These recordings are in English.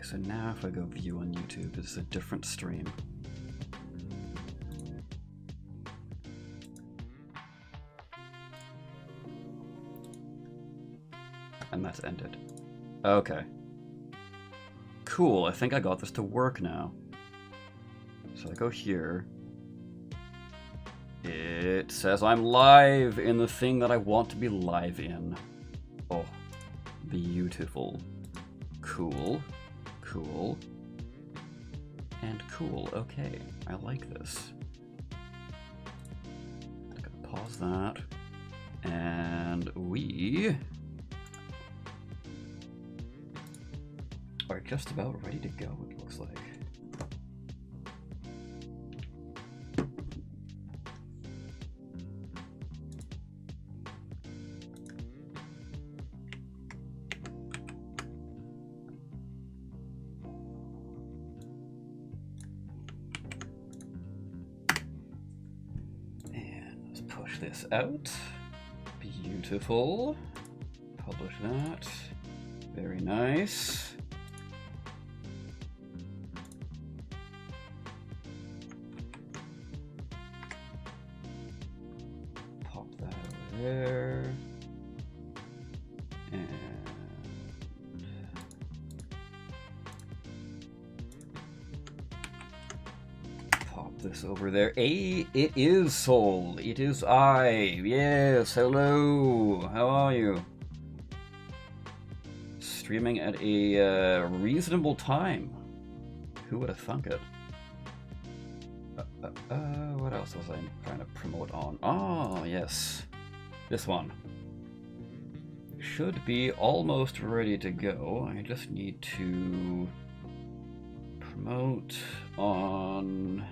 so now if I go view on YouTube, it's a different stream. And that's ended. Okay. Cool, I think I got this to work now. So I go here. It says I'm live in the thing that I want to be live in. Oh, beautiful. Cool. Cool. And cool. Okay, I like this. I'm gonna pause that. And we are just about ready to go, it looks like. And let's push this out. Beautiful. Publish that. Very nice. There. And pop this over there. It is Soul. It is I. Yes, hello. How are you? Streaming at a reasonable time. Who would have thunk it? What else was I trying to promote on? Oh, yes. This one. Should be almost ready to go. I just need to promote on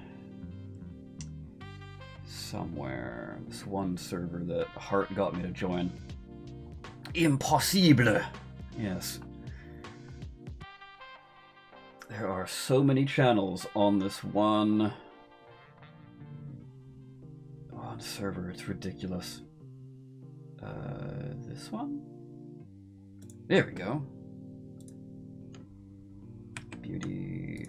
somewhere. This one server that Hart got me to join. Impossible! Yes. There are so many channels on this one server, it's ridiculous. This one? There we go. Beauty.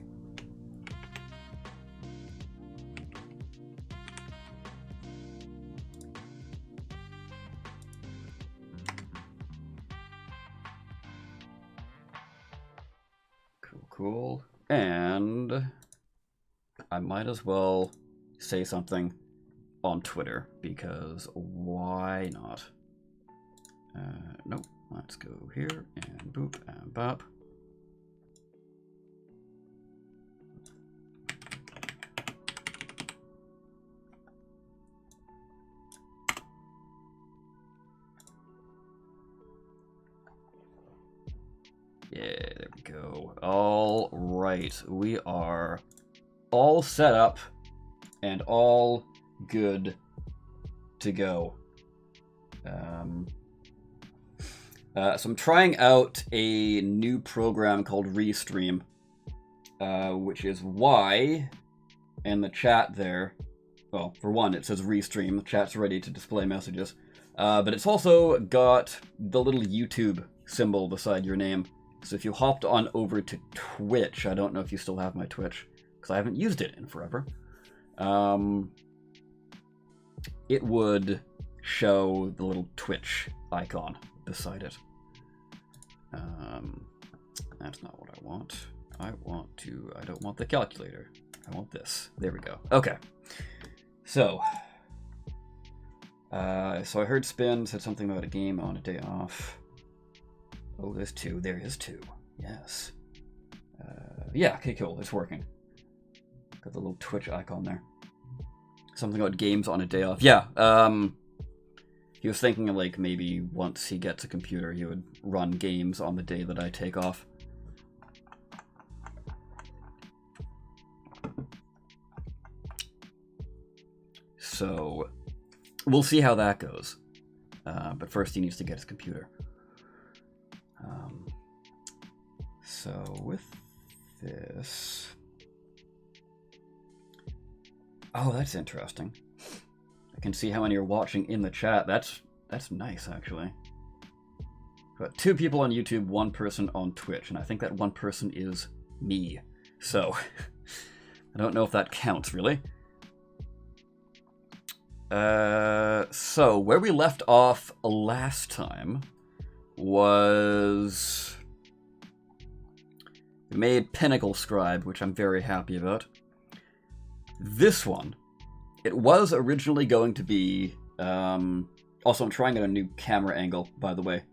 Cool, cool. And I might as well say something on Twitter, because why not? Nope, let's go here, and boop, and bop. Yeah, there we go. All right, we are all set up and all good to go. So I'm trying out a new program called Restream, which is why in the chat there, well, for one, it says Restream. The chat's ready to display messages, but it's also got the little YouTube symbol beside your name. So if you hopped on over to Twitch, I don't know if you still have my Twitch, because I haven't used it in forever. It would show the little Twitch icon beside it. That's not what I want. I don't want the calculator. I want this. There we go. Okay. So I heard Spin said something about a game on a day off. Oh, there's two. There is two. Yes. Yeah, okay, cool. It's working. Got the little Twitch icon there. Something about games on a day off. Yeah, he was thinking like maybe once he gets a computer, he would run games on the day that I take off. So we'll see how that goes. But first he needs to get his computer. So with this... Oh, that's interesting. I can see how many are watching in the chat. That's nice, actually. Got 2 people on YouTube, 1 person on Twitch, and I think that 1 person is me. So, I don't know if that counts, really. So, where we left off last time was... we made Pinnacle Scribe, which I'm very happy about. This one, it was originally going to be... also, I'm trying out a new camera angle, by the way.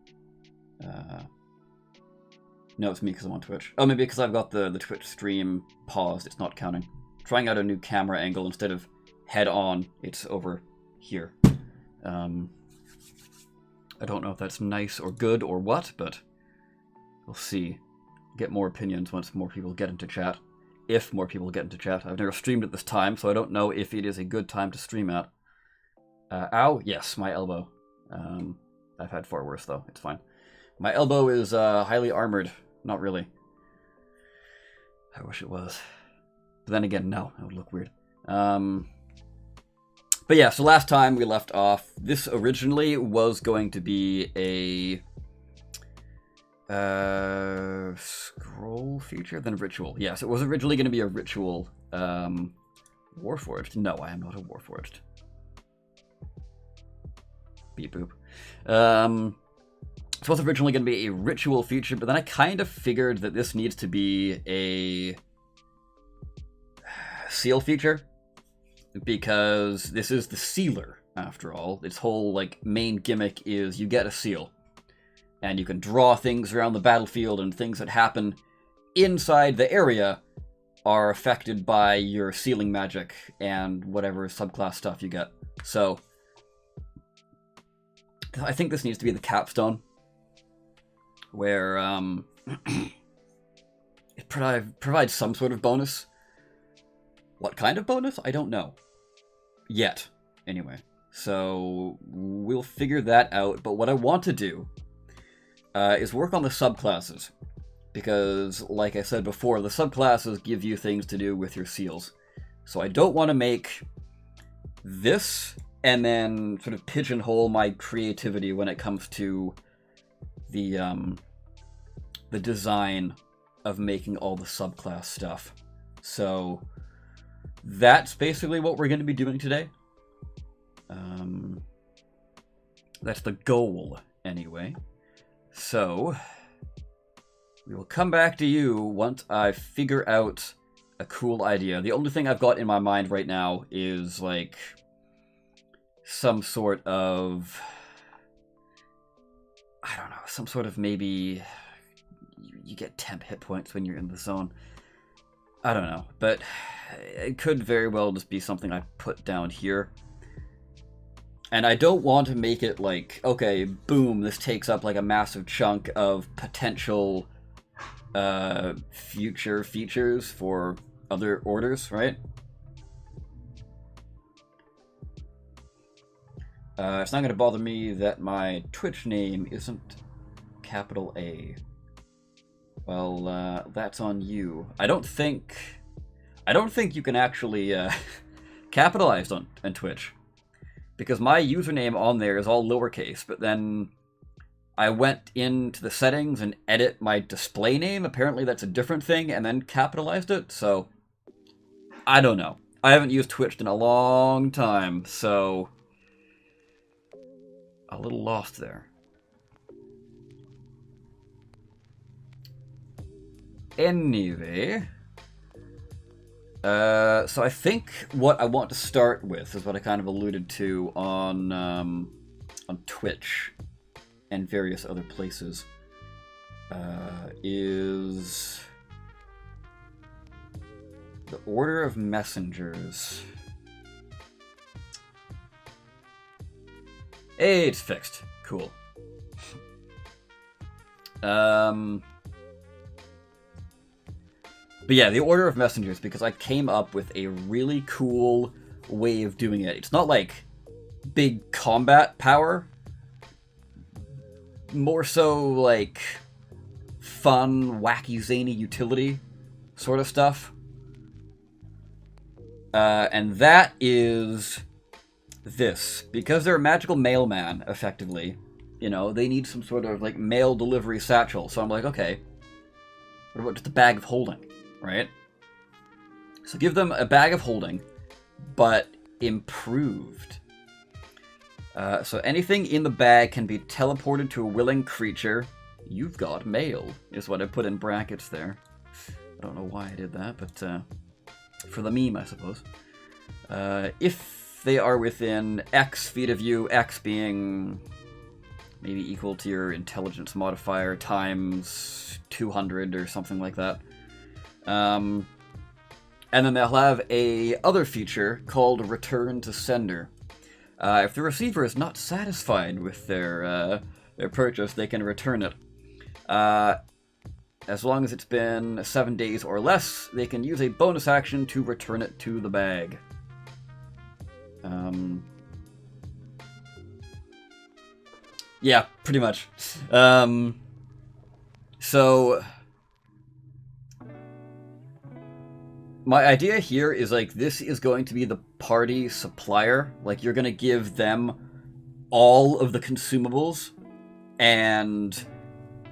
No, it's me because I'm on Twitch. Oh, maybe because I've got the Twitch stream paused, it's not counting. Trying out a new camera angle instead of head on, it's over here. I don't know if that's nice or good or what, but we'll see. Get more opinions once more people get into chat. If more people get into chat. I've never streamed at this time, so I don't know if it is a good time to stream at. Ow, yes, my elbow. I've had far worse, though. It's fine. My elbow is highly armored. Not really. I wish it was. But then again, no. That would look weird. But yeah, so last time we left off, this originally was going to be a scroll feature, then ritual. Yes, it was originally going to be a ritual Warforged. No, I am not a Warforged. Beep boop. So it was originally going to be a ritual feature, but then I kind of figured that this needs to be a seal feature, because this is the sealer, after all. Its whole, like, main gimmick is you get a seal, and you can draw things around the battlefield, and things that happen inside the area are affected by your sealing magic and whatever subclass stuff you get. So, I think this needs to be the capstone, where it provides some sort of bonus. What kind of bonus? I don't know. Yet, anyway. So, we'll figure that out, but what I want to do is work on the subclasses. Because, like I said before, the subclasses give you things to do with your seals. So I don't want to make this and then sort of pigeonhole my creativity when it comes to the design of making all the subclass stuff. So that's basically what we're going to be doing today. That's the goal, anyway. So we will come back to you once I figure out a cool idea. The only thing I've got in my mind right now is, like, some sort of, I don't know, some sort of maybe you get temp hit points when you're in the zone. I don't know, but it could very well just be something I put down here. And I don't want to make it like, okay, boom, this takes up like a massive chunk of potential future features for other orders, right? It's not going to bother me that my Twitch name isn't capital A. Well, that's on you. I don't think you can actually capitalize on Twitch, because my username on there is all lowercase, but then I went into the settings and edit my display name. Apparently that's a different thing, and then capitalized it, so I don't know. I haven't used Twitch in a long time, so a little lost there. Anyway, so I think what I want to start with is what I kind of alluded to on Twitch and various other places, is the order of messengers. Hey, it's fixed. Cool. But yeah, the order of messengers, because I came up with a really cool way of doing it. It's not like big combat power, more so like fun, wacky, zany utility sort of stuff. And that is this. Because they're a magical mailman, effectively, You know, they need some sort of like mail delivery satchel. So I'm like, okay, what about just a bag of holding, right? So give them a bag of holding, but improved. So anything in the bag can be teleported to a willing creature. You've got mail, is what I put in brackets there. I don't know why I did that, but for the meme, I suppose. If they are within X feet of you, X being maybe equal to your intelligence modifier times 200 or something like that. And then they'll have a other feature called Return to Sender. If the receiver is not satisfied with their purchase, they can return it. As long as it's been 7 days or less, they can use a bonus action to return it to the bag. Yeah, pretty much. So my idea here is like this is going to be the party supplier. Like you're going to give them all of the consumables and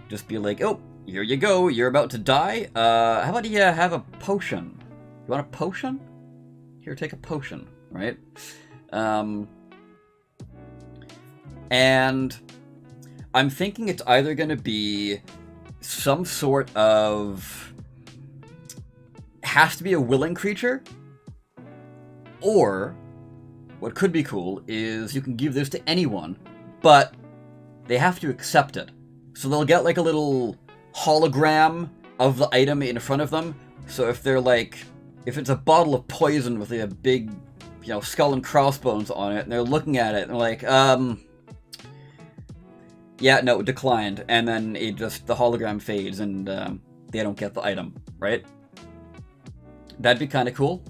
just be like, oh, here you go. You're about to die. How about you have a potion? You want a potion? Here, take a potion, right? And I'm thinking it's either going to be some sort of... has to be a willing creature, or what could be cool is you can give this to anyone, but they have to accept it. So they'll get like a little hologram of the item in front of them. So if they're like, if it's a bottle of poison with like a big, you know, skull and crossbones on it, and they're looking at it and they're like, yeah, no, declined. And then it just, the hologram fades and they don't get the item, right? That'd be kind of cool.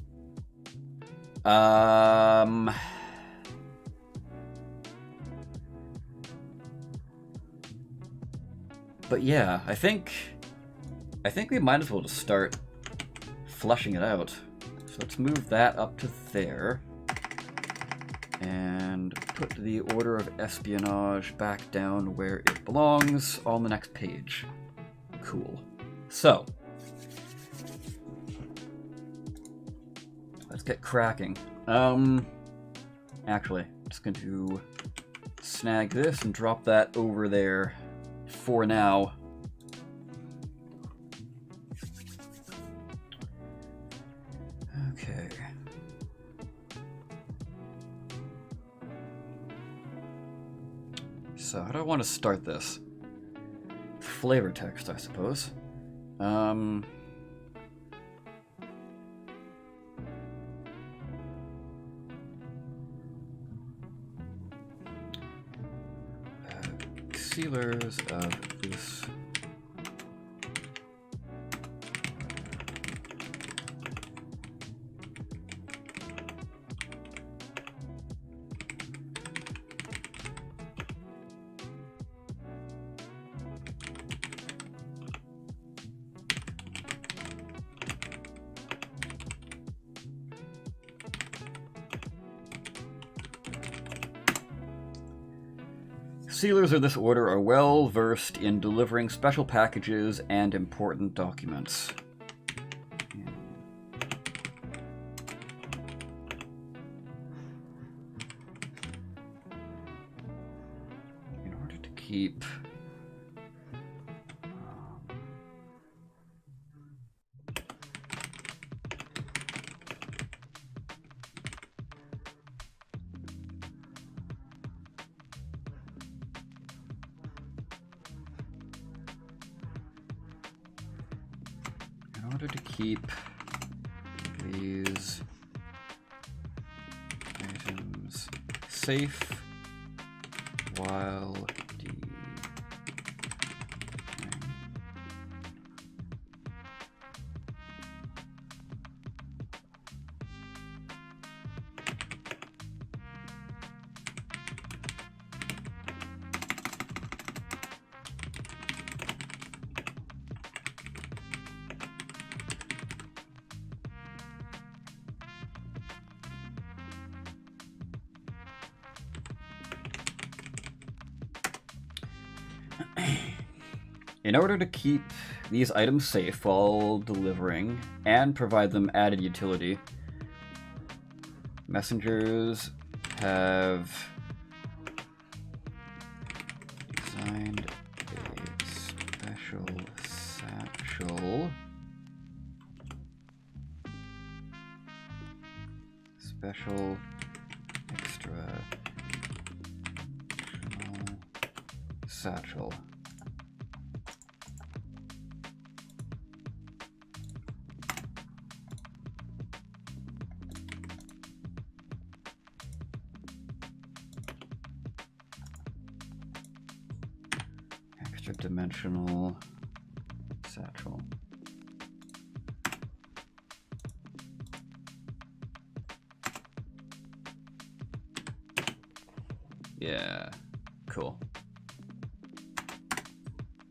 But yeah, I think we might as well just start fleshing it out. So let's move that up to there. And put the order of espionage back down where it belongs on the next page. Cool. So, let's get cracking. Actually, I'm just going to snag this and drop that over there for now. Okay. So how do I want to start this? Flavor text, I suppose. Sealers of this. Sealers of this order are well versed in delivering special packages and important documents. In order to keep these items safe while In order to keep these items safe while delivering and provide them added utility, messengers have designed a special satchel. Special extra satchel. Extra dimensional satchel. Yeah, cool.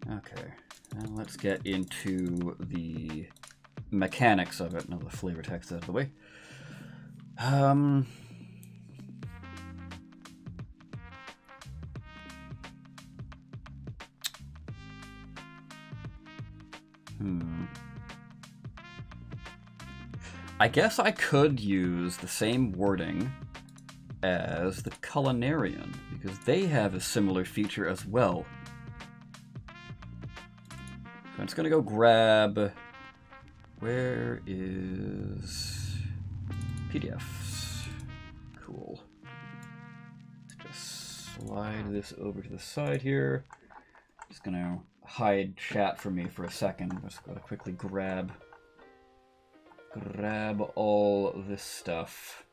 Okay, now let's get into the mechanics of it. Now the flavor text out of the way. I guess I could use the same wording as the Culinarian, because they have a similar feature as well. So I'm just gonna go grab... Where is... PDFs? Cool. Let's just slide this over to the side here. Just gonna hide chat for me for a second. I'm just gonna quickly grab all this stuff.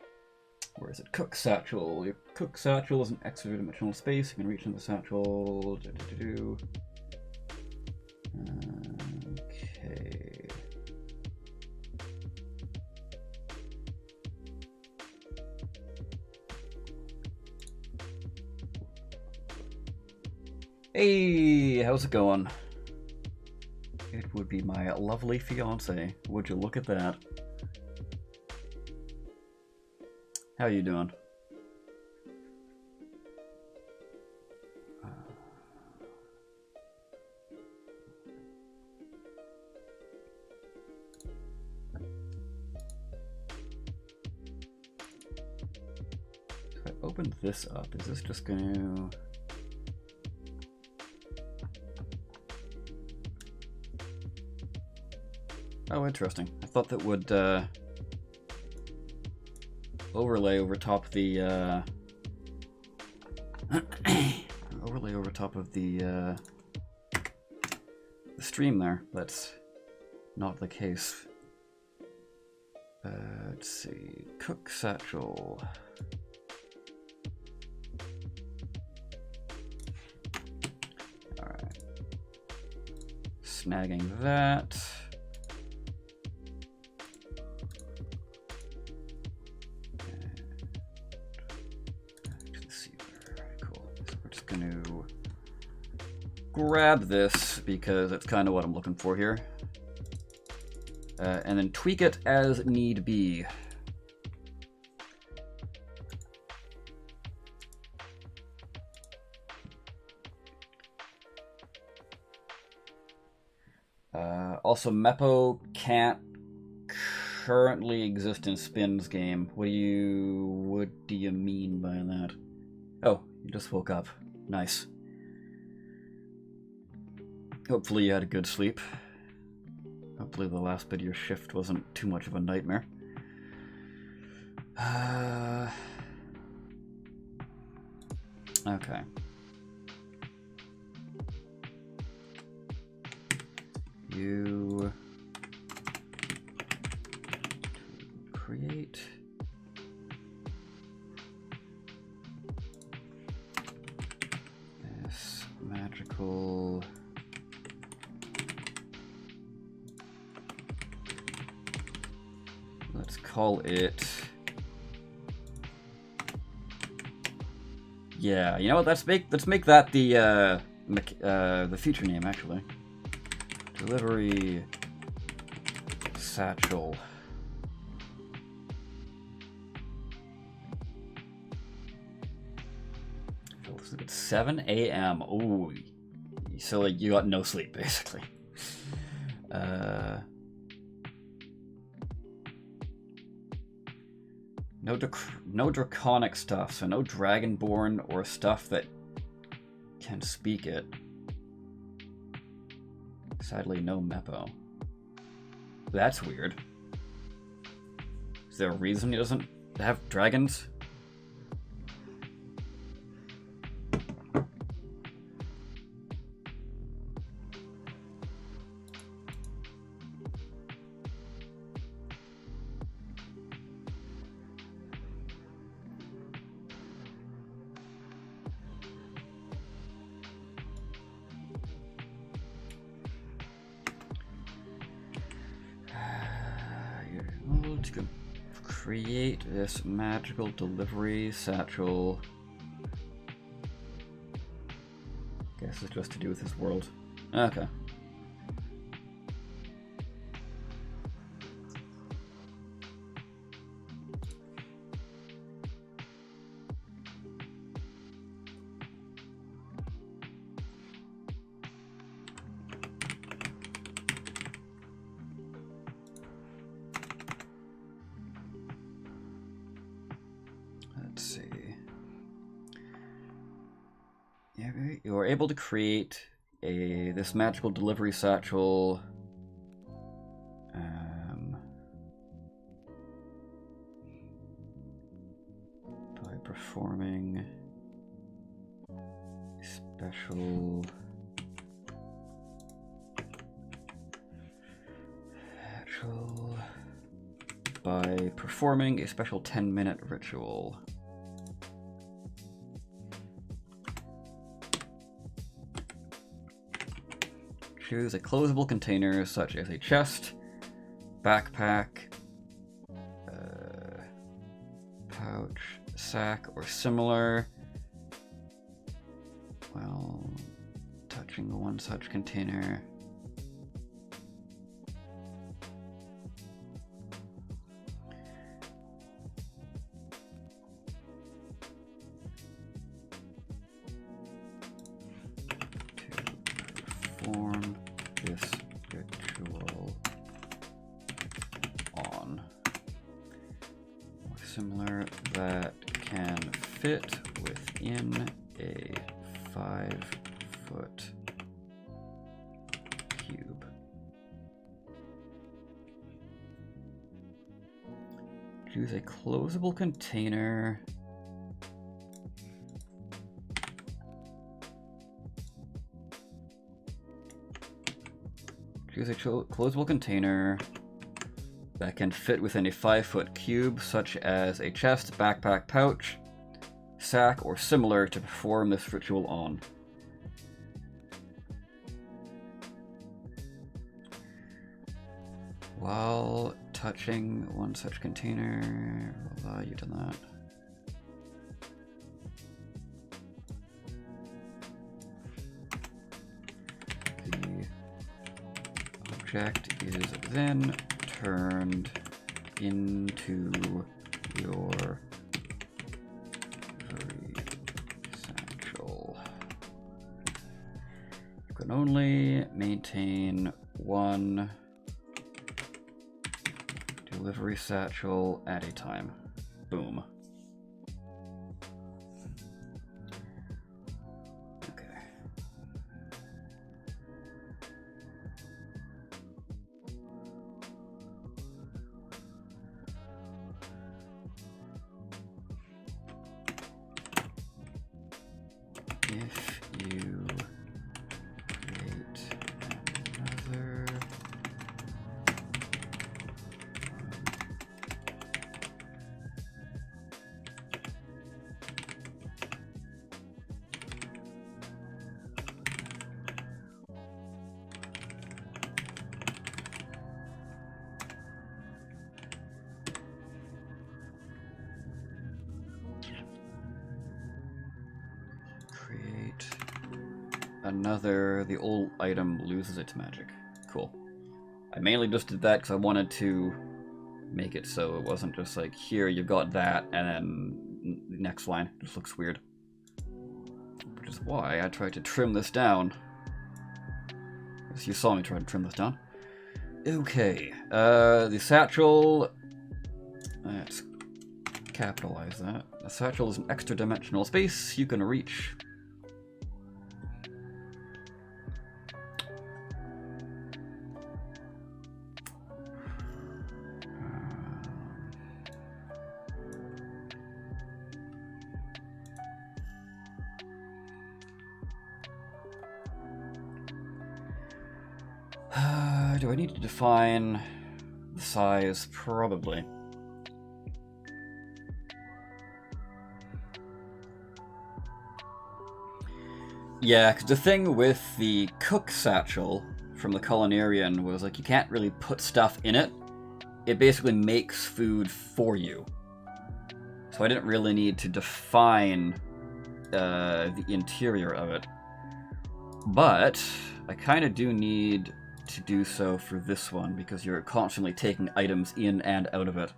Where is it? Cook Satchel. Your Cook Satchel is an extra dimensional space. You can reach into the satchel. Okay. Hey, how's it going? It would be my lovely fiance. Would you look at that? How you doing? If I open this up, is this just going to... Oh, interesting. I thought that would overlay over top the overlay over top of the stream there. That's not the case. Let's see. Cook Satchel. All right. Snagging that. Grab this because that's kind of what I'm looking for here, and then tweak it as need be. Also, Meppo can't currently exist in Spin's game. What do you mean by that? Oh, you just woke up. Nice. Hopefully you had a good sleep. Hopefully the last bit of your shift wasn't too much of a nightmare. Okay. You create this magical call it... Yeah, you know what? Let's make that the feature name actually. Delivery satchel. 7 a.m. Oh, So like you got no sleep basically. No draconic stuff, so no dragonborn or stuff that can speak it. Sadly, no Meppo. That's weird. Is there a reason he doesn't have dragons? To create this magical delivery satchel. Guess it's just to do with this world. Okay. You are able to create this magical delivery satchel by performing special by performing a special 10-minute ritual. Choose a closable container such as a chest, backpack, pouch, sack, or similar. While touching one such container, perform this ritual on or similar that can fit within a 5-foot cube. Choose a closable container. Choose a closable container that can fit within a 5-foot cube, such as a chest, backpack, pouch, sack, or similar to perform this ritual on. While touching one such container, will allow you to that. Object is then turned into your satchel. You can only maintain one delivery satchel at a time. Boom. If you create another the old item loses its magic. Cool. I mainly just did that because I wanted to make it so it wasn't just like, here, you've got that, and then the next line. It just looks weird. Which is why I tried to trim this down You saw me try to trim this down. Okay, the satchel, let's capitalize that. The satchel is an extra dimensional space you can reach. Do I need to define the size? Probably. Yeah, because the thing with the cook satchel from the Culinarian was like you can't really put stuff in it. It basically makes food for you. So I didn't really need to define the interior of it. But I kind of do need to do so for this one because you're constantly taking items in and out of it.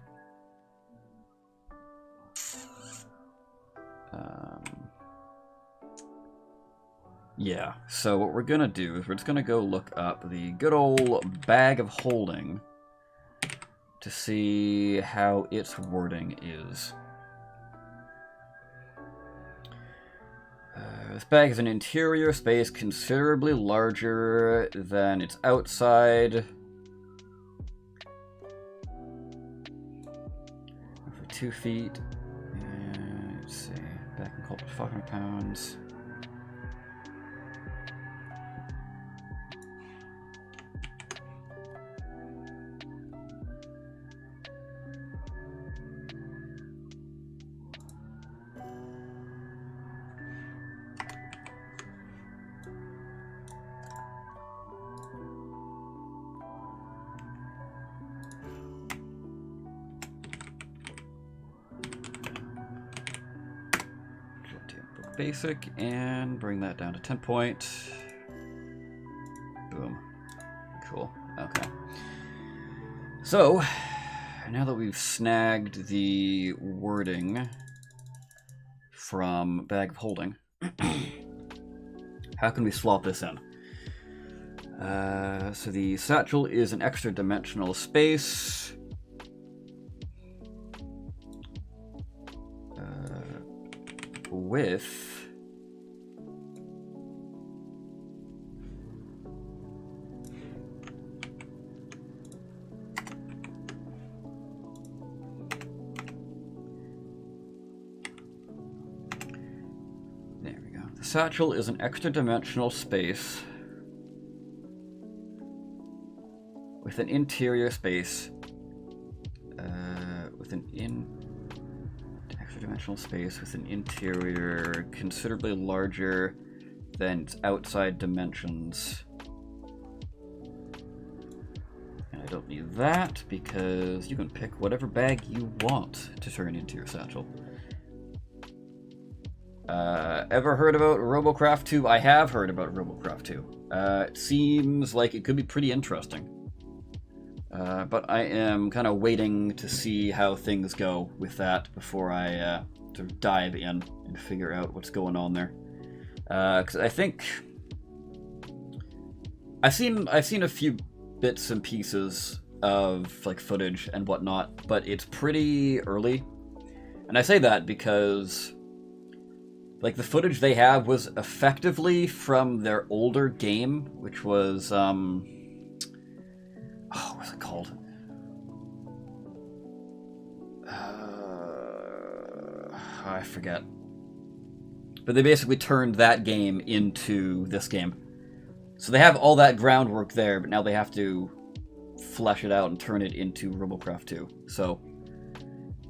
Yeah, so what we're gonna do is we're just gonna go look up the good old bag of holding to see how its wording is. This bag is an interior space considerably larger than its outside. For 2 feet. And let's see. Back and hold 500 pounds. Basic and bring that down to 10 point. Boom. Cool. Okay. So, now that we've snagged the wording from bag of holding, how can we swap this in? So the satchel is an extra dimensional space. With there we go. The satchel is an extra dimensional space with an interior space with an dimensional space with an interior considerably larger than its outside dimensions. And I don't need that because you can pick whatever bag you want to turn into your satchel. Ever heard about Robocraft 2? I have heard about Robocraft 2. It seems like it could be pretty interesting. But I am kind of waiting to see how things go with that before I sort of dive in and figure out what's going on there. Because I think I've seen a few bits and pieces of like footage and whatnot, but it's pretty early. And I say that because like the footage they have was effectively from their older game, which was what was it called? I forget. But they basically turned that game into this game. So they have all that groundwork there, but now they have to flesh it out and turn it into Robocraft 2. So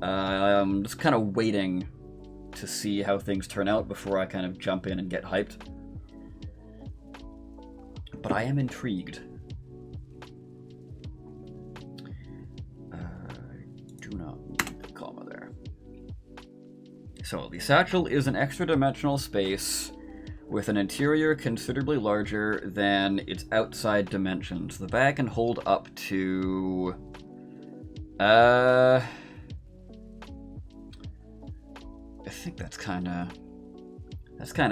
I'm just kind of waiting to see how things turn out before I kind of jump in and get hyped. But I am intrigued. Do not need the comma there. So the satchel is an extra dimensional space with an interior considerably larger than its outside dimensions. The bag can hold up to I think that's kind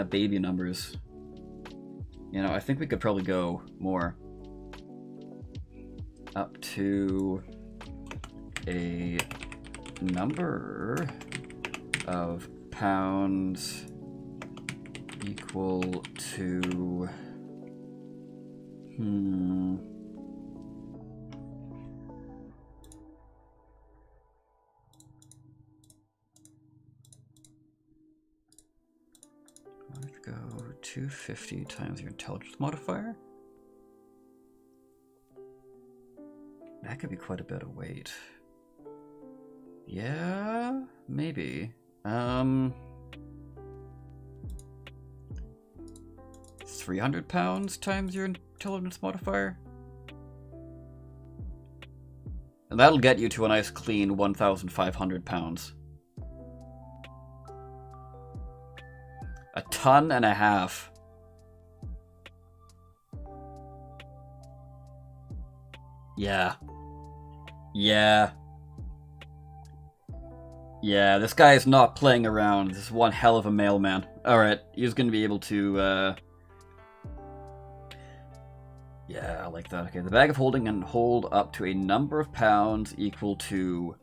of baby numbers. You know, I think we could probably go more. up to a number of pounds equal to let's go 250 times your intelligence modifier. That could be quite a bit of weight. Yeah, maybe. 300 pounds times your intelligence modifier? And that'll get you to a nice clean 1,500 pounds. 1.5 tons. Yeah. Yeah. Yeah, this guy is not playing around. This is one hell of a mailman. Alright, he's gonna be able to, yeah, I like that. Okay, the bag of holding can hold up to a number of pounds equal to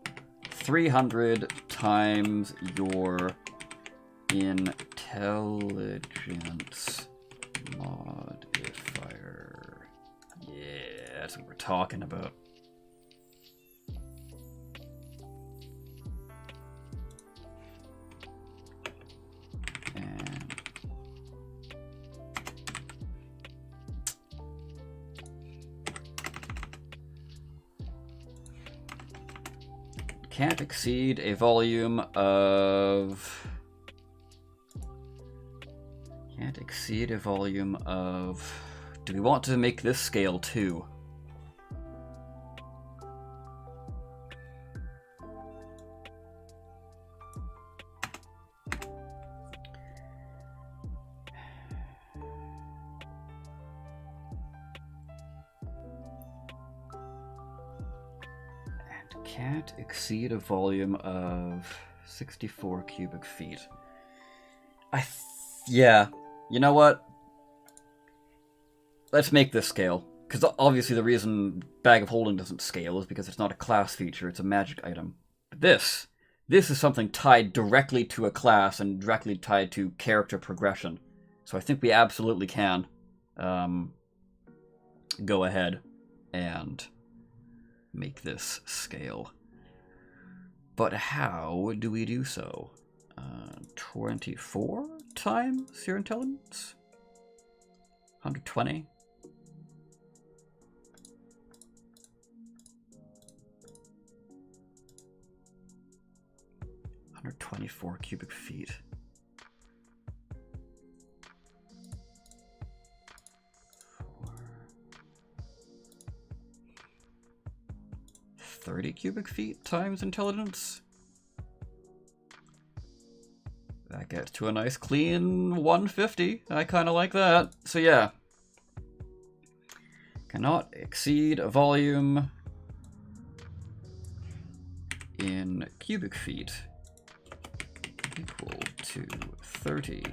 300 times your intelligence modifier. Yeah, that's what we're talking about. Can't exceed a volume of... Can't exceed a volume of... Do we want to make this scale too? Can't exceed a volume of 64 cubic feet. Yeah, you know what? Let's make this scale. Because obviously the reason Bag of Holding doesn't scale is because it's not a class feature, it's a magic item. But this is something tied directly to a class and directly tied to character progression. So I think we absolutely can go ahead and make this scale. But how do we do so? 24 times your intelligence? 120? $124 cubic feet. 30 cubic feet times intelligence. That gets to a nice clean 150. I kind of like that. So yeah. Cannot exceed a volume in cubic feet equal to 30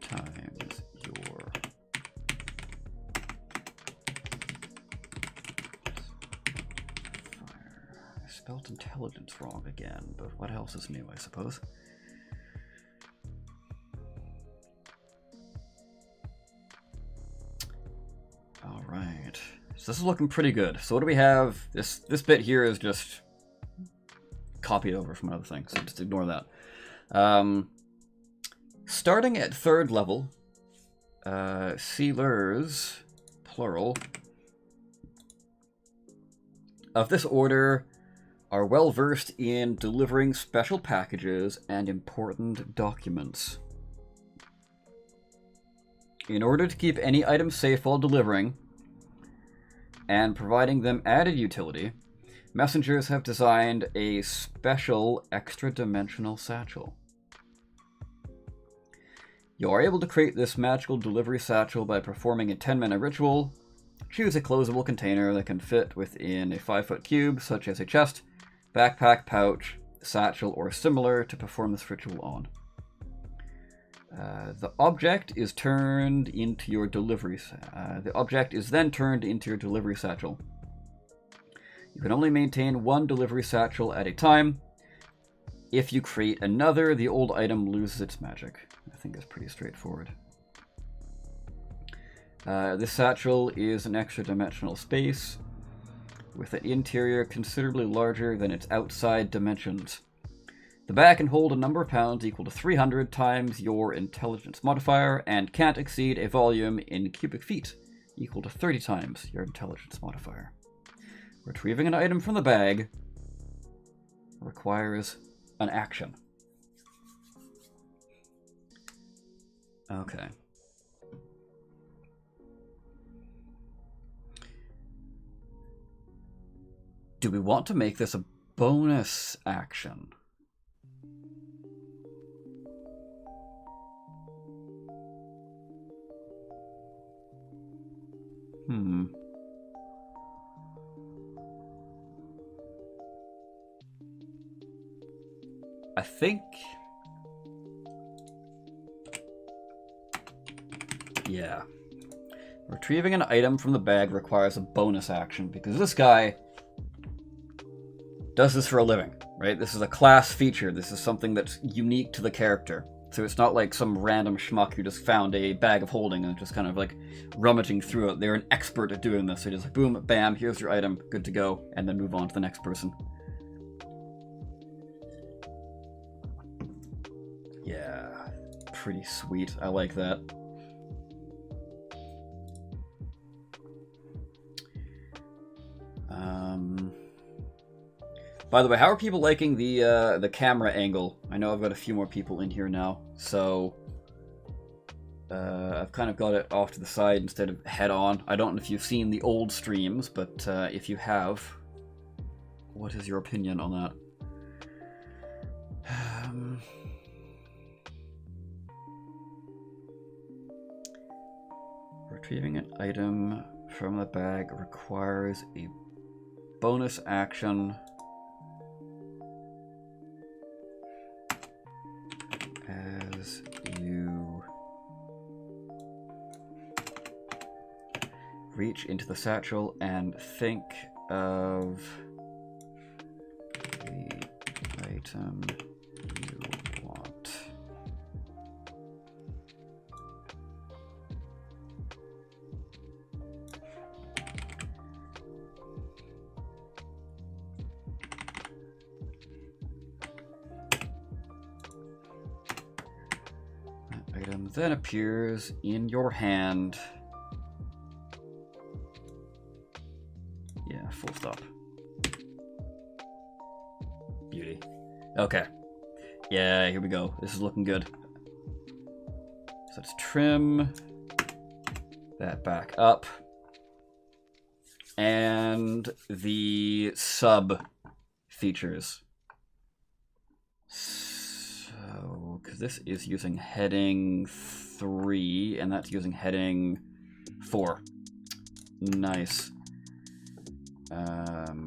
times your spelled intelligence wrong again, but what else is new, I suppose? All right, so this is looking pretty good. So what do we have? This bit here is just copied over from another thing, so just ignore that. Starting at 3rd level, sealers, plural, of this order are well versed in delivering special packages and important documents. In order to keep any items safe while delivering and providing them added utility, messengers have designed a special extra-dimensional satchel. You are able to create this magical delivery satchel by performing a 10-mana ritual. Choose a closable container that can fit within a 5-foot cube, such as a chest, backpack, pouch, satchel, or similar, to perform this ritual on. The object is turned into your delivery. The object is then turned into your delivery satchel. You can only maintain one delivery satchel at a time. If you create another, the old item loses its magic. I think it's pretty straightforward. This satchel is an extra dimensional space with an interior considerably larger than its outside dimensions. The bag can hold a number of pounds equal to 300 times your intelligence modifier and can't exceed a volume in cubic feet equal to 30 times your intelligence modifier. Retrieving an item from the bag requires an action. Okay. Do we want to make this a bonus action? I think... yeah. Retrieving an item from the bag requires a bonus action because this guy does this for a living, right? This is a class feature. This is something that's unique to the character. So it's not like some random schmuck who just found a bag of holding and just kind of like rummaging through it. They're an expert at doing this. So just like, boom, bam, here's your item, good to go, and then move on to the next person. Yeah, pretty sweet. I like that. By the way, how are people liking the camera angle? I know I've got a few more people in here now, so I've kind of got it off to the side instead of head on. I don't know if you've seen the old streams, but if you have, what is your opinion on that? Retrieving an item from the bag requires a bonus action as you reach into the satchel and think of the item you want. That item then appears in your hand. Yeah, full stop. Beauty. Okay. Yeah, here we go. This is looking good. So let's trim that back up. And the sub features. So, because this is using heading 3, and that's using heading 4. Nice. Because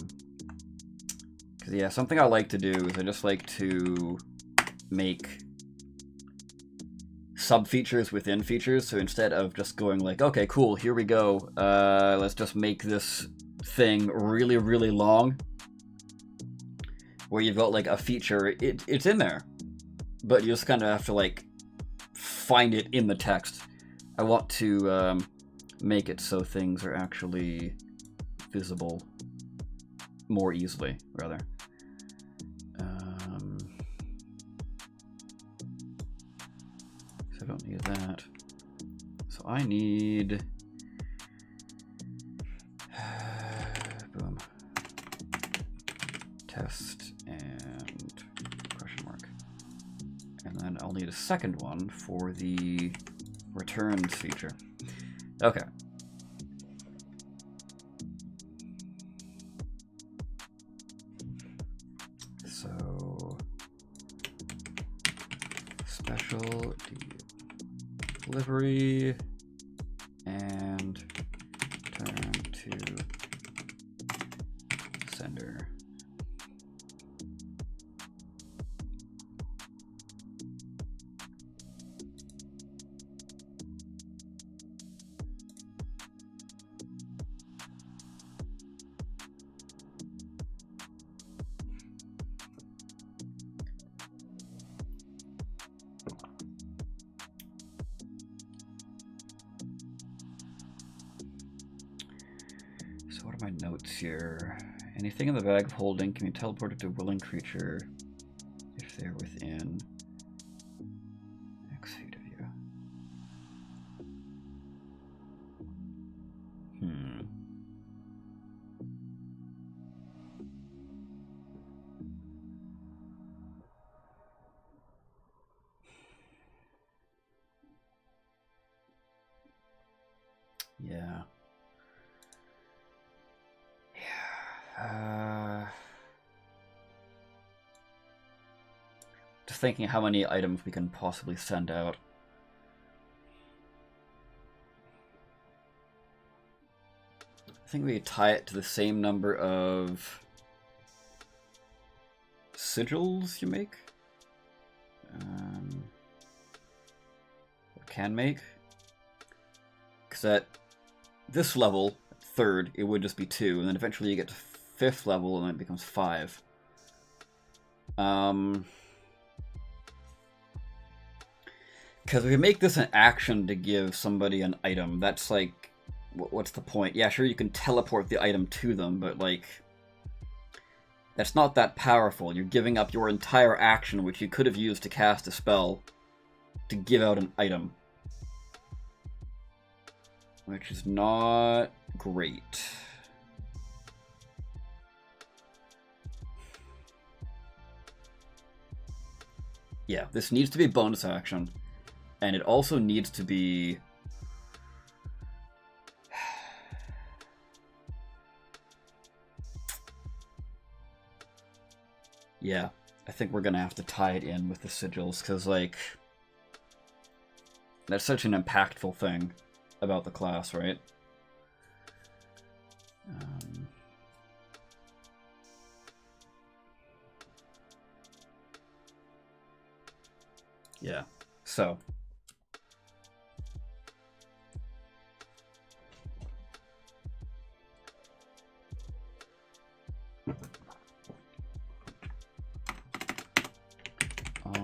yeah, something I like to do is I just like to make sub-features within features. So instead of just going like, okay, cool, here we go, let's just make this thing really, really long, where you've got like a feature, it's in there, but you just kind of have to like find it in the text. I want to make it so things are actually visible more easily, rather. So I don't need that. So I need boom, test and question mark, and then I'll need a second one for the returns feature. Okay. So special delivery and turn to sender. What are my notes here? Anything in the bag of holding can be teleported to a willing creature if they're within X feet of you. Yeah. Just thinking how many items we can possibly send out. I think we tie it to the same number of sigils you make. Or can make. Because at this level, third, it would just be 2, and then eventually you get to 5th level and it becomes 5. Because if we make this an action to give somebody an item, that's like, what's the point? Yeah, sure, you can teleport the item to them, but like, that's not that powerful. You're giving up your entire action, which you could have used to cast a spell, to give out an item. Which is not great. Yeah, this needs to be bonus action. And it also needs to be... Yeah, I think we're gonna have to tie it in with the sigils, because, like, that's such an impactful thing about the class, right? Yeah, so...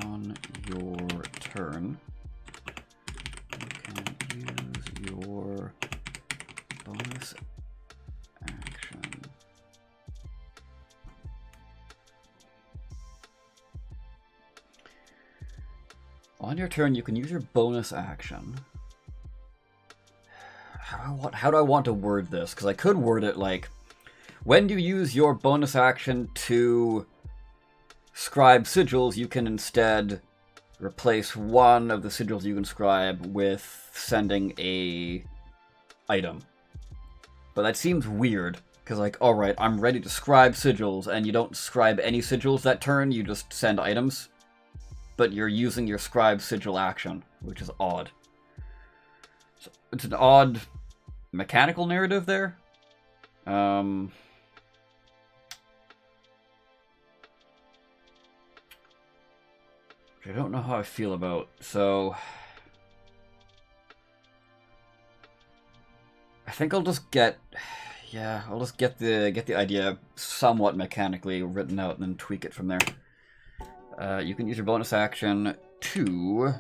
On your turn, you can use your bonus action on your turn. You can use your bonus action. How do I want to word this? Because I could word it like, when you use your bonus action to scribe sigils, you can instead replace one of the sigils you can scribe with sending a item. But that seems weird, because like, alright, I'm ready to scribe sigils, and you don't scribe any sigils that turn, you just send items. But you're using your scribe sigil action, which is odd. So it's an odd mechanical narrative there. I don't know how I feel about, so I think I'll just get, yeah, I'll just get the idea somewhat mechanically written out and then tweak it from there. You can use your bonus action to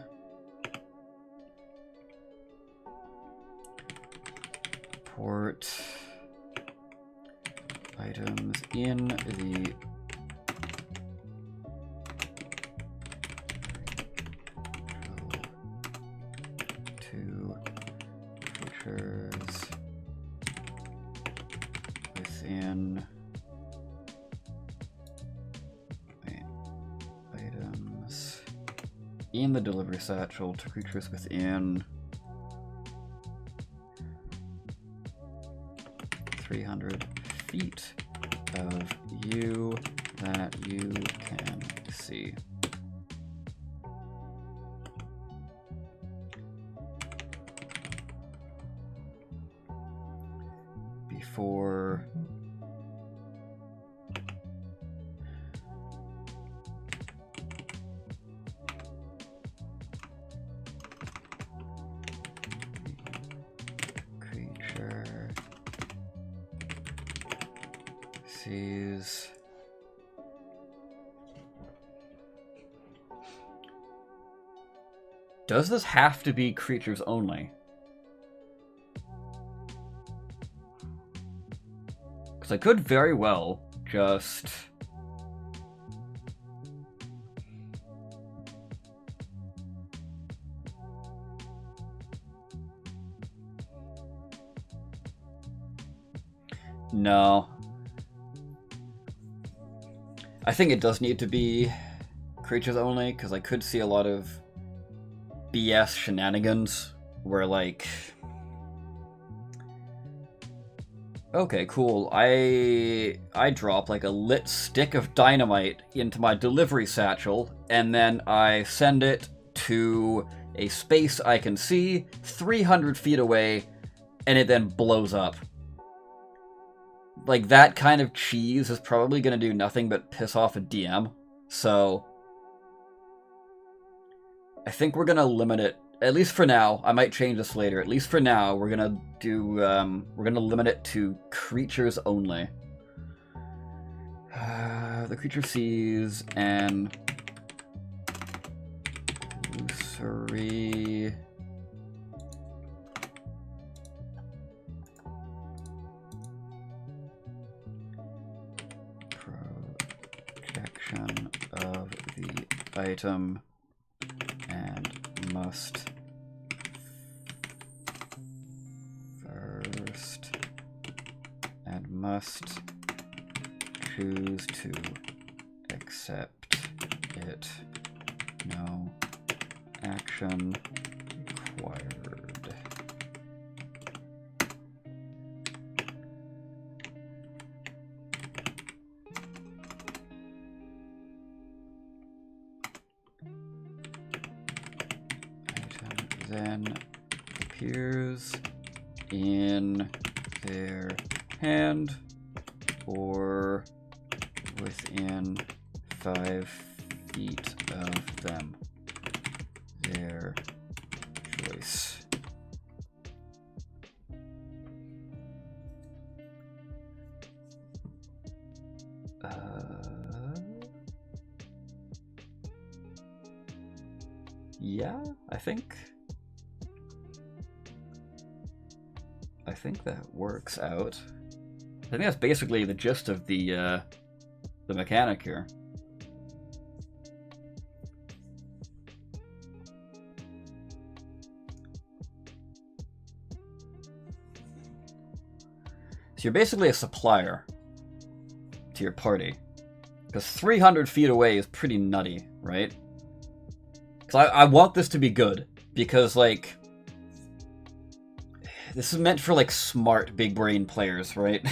port items in the creatures within items in the delivery satchel to creatures within 300 feet of you that you can see. Before creature sees Does this have to be creatures only? So I could very well just... No. I think it does need to be creatures only, because I could see a lot of BS shenanigans where, like... Okay, cool. I drop like a lit stick of dynamite into my delivery satchel, and then I send it to a space I can see 300 feet away, and it then blows up. Like, that kind of cheese is probably going to do nothing but piss off a DM, so I think we're going to limit it, at least for now. I might change this later. At least for now, we're going to do, we're going to limit it to creatures only. The creature sees an illusory... projection of the item and must choose to accept it. No action required. Item then appears in their hand or within 5 feet of them. Their choice. Yeah, I think that works out. I think that's basically the gist of the mechanic here. So you're basically a supplier to your party, because 300 feet away is pretty nutty, right? Because I want this to be good, because, like, this is meant for, like, smart, big brain players, right?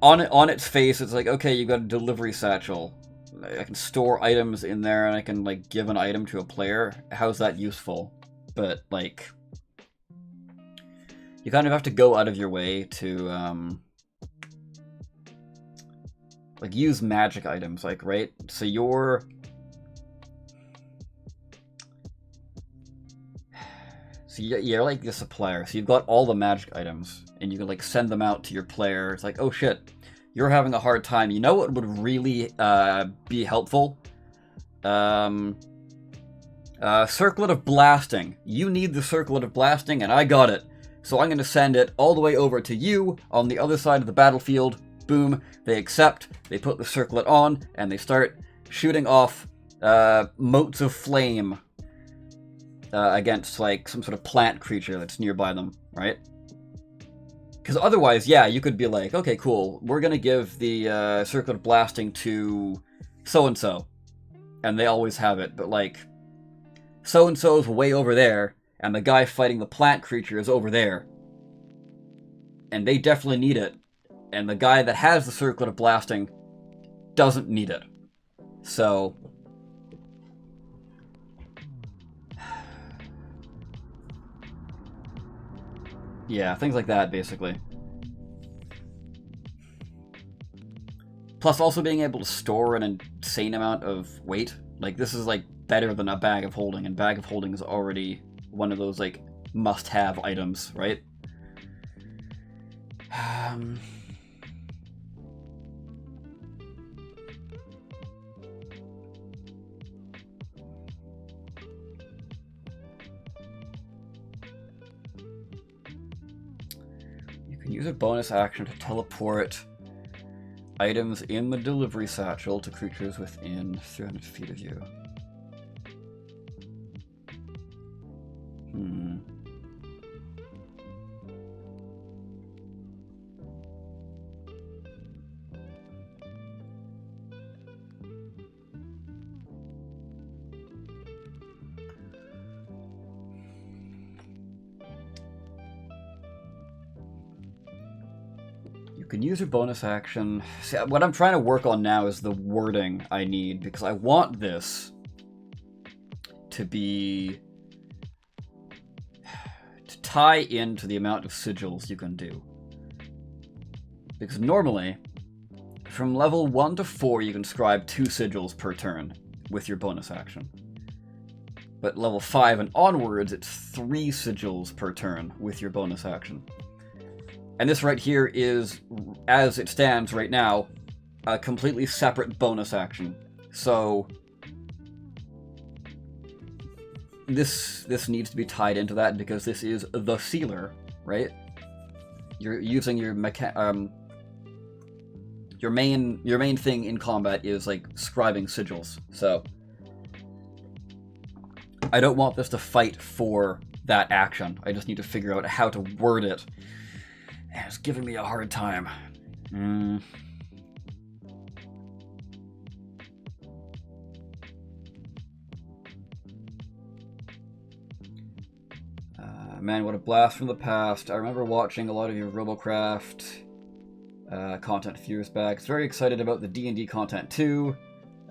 On its face, it's like, okay, you've got a delivery satchel. I can store items in there, and I can, like, give an item to a player. How's that useful? But, like, you kind of have to go out of your way to, like, use magic items, like, right? So you're like the supplier, so you've got all the magic items, and you can, like, send them out to your player. It's like, oh shit, you're having a hard time. You know what would really be helpful? Circlet of Blasting. You need the Circlet of Blasting, and I got it. So I'm going to send it all the way over to you on the other side of the battlefield. Boom, they accept, they put the circlet on, and they start shooting off motes of flame against, like, some sort of plant creature that's nearby them, right? Because otherwise, yeah, you could be like, okay, cool, we're going to give the Circlet of Blasting to so-and-so, and they always have it, but, like, so-and-so's way over there, and the guy fighting the plant creature is over there, and they definitely need it, and the guy that has the Circlet of Blasting doesn't need it. So yeah, things like that, basically. Plus, also being able to store an insane amount of weight. Like, this is, like, better than a bag of holding, and bag of holding is already one of those, like, must-have items, right? You can use a bonus action to teleport Items in the delivery satchel to creatures within 300 feet of you. You can use your bonus action. See, what I'm trying to work on now is the wording I need, because I want this to be... to tie into the amount of sigils you can do. Because normally, from level 1 to 4, you can scribe 2 sigils per turn with your bonus action. But level 5 and onwards, it's 3 sigils per turn with your bonus action. And this right here is, as it stands right now, a completely separate bonus action. So this needs to be tied into that, because this is the sealer, right? You're using your main thing in combat is like scribing sigils. So I don't want this to fight for that action. I just need to figure out how to word it. And it's giving me a hard time. Man, what a blast from the past. I remember watching a lot of your Robocraft content a few years back. I was very excited about the D&D content too,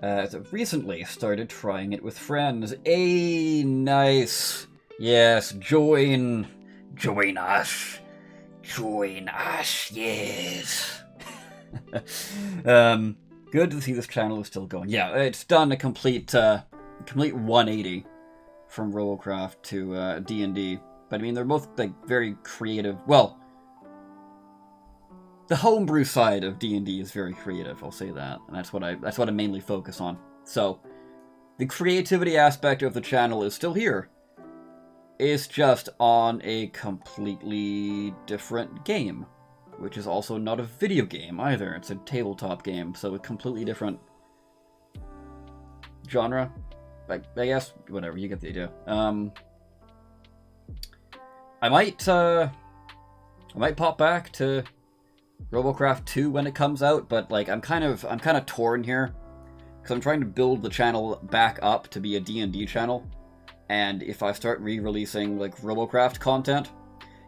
as I've recently started trying it with friends. Nice. Yes, join us. Join us, yes. Good to see this channel is still going. Yeah, it's done a complete 180 from Robocraft to D&D. But I mean, they're both like very creative. Well, the homebrew side of D&D is very creative. I'll say that, and that's what I mainly focus on. So, the creativity aspect of the channel is still here. It's just on a completely different game, which is also not a video game either. It's a tabletop game, so a completely different genre. I guess, whatever, you get the idea. I might pop back to Robocraft 2 when it comes out, but like I'm kind of torn here, because I'm trying to build the channel back up to be a D&D channel. And if I start re-releasing, like, Robocraft content,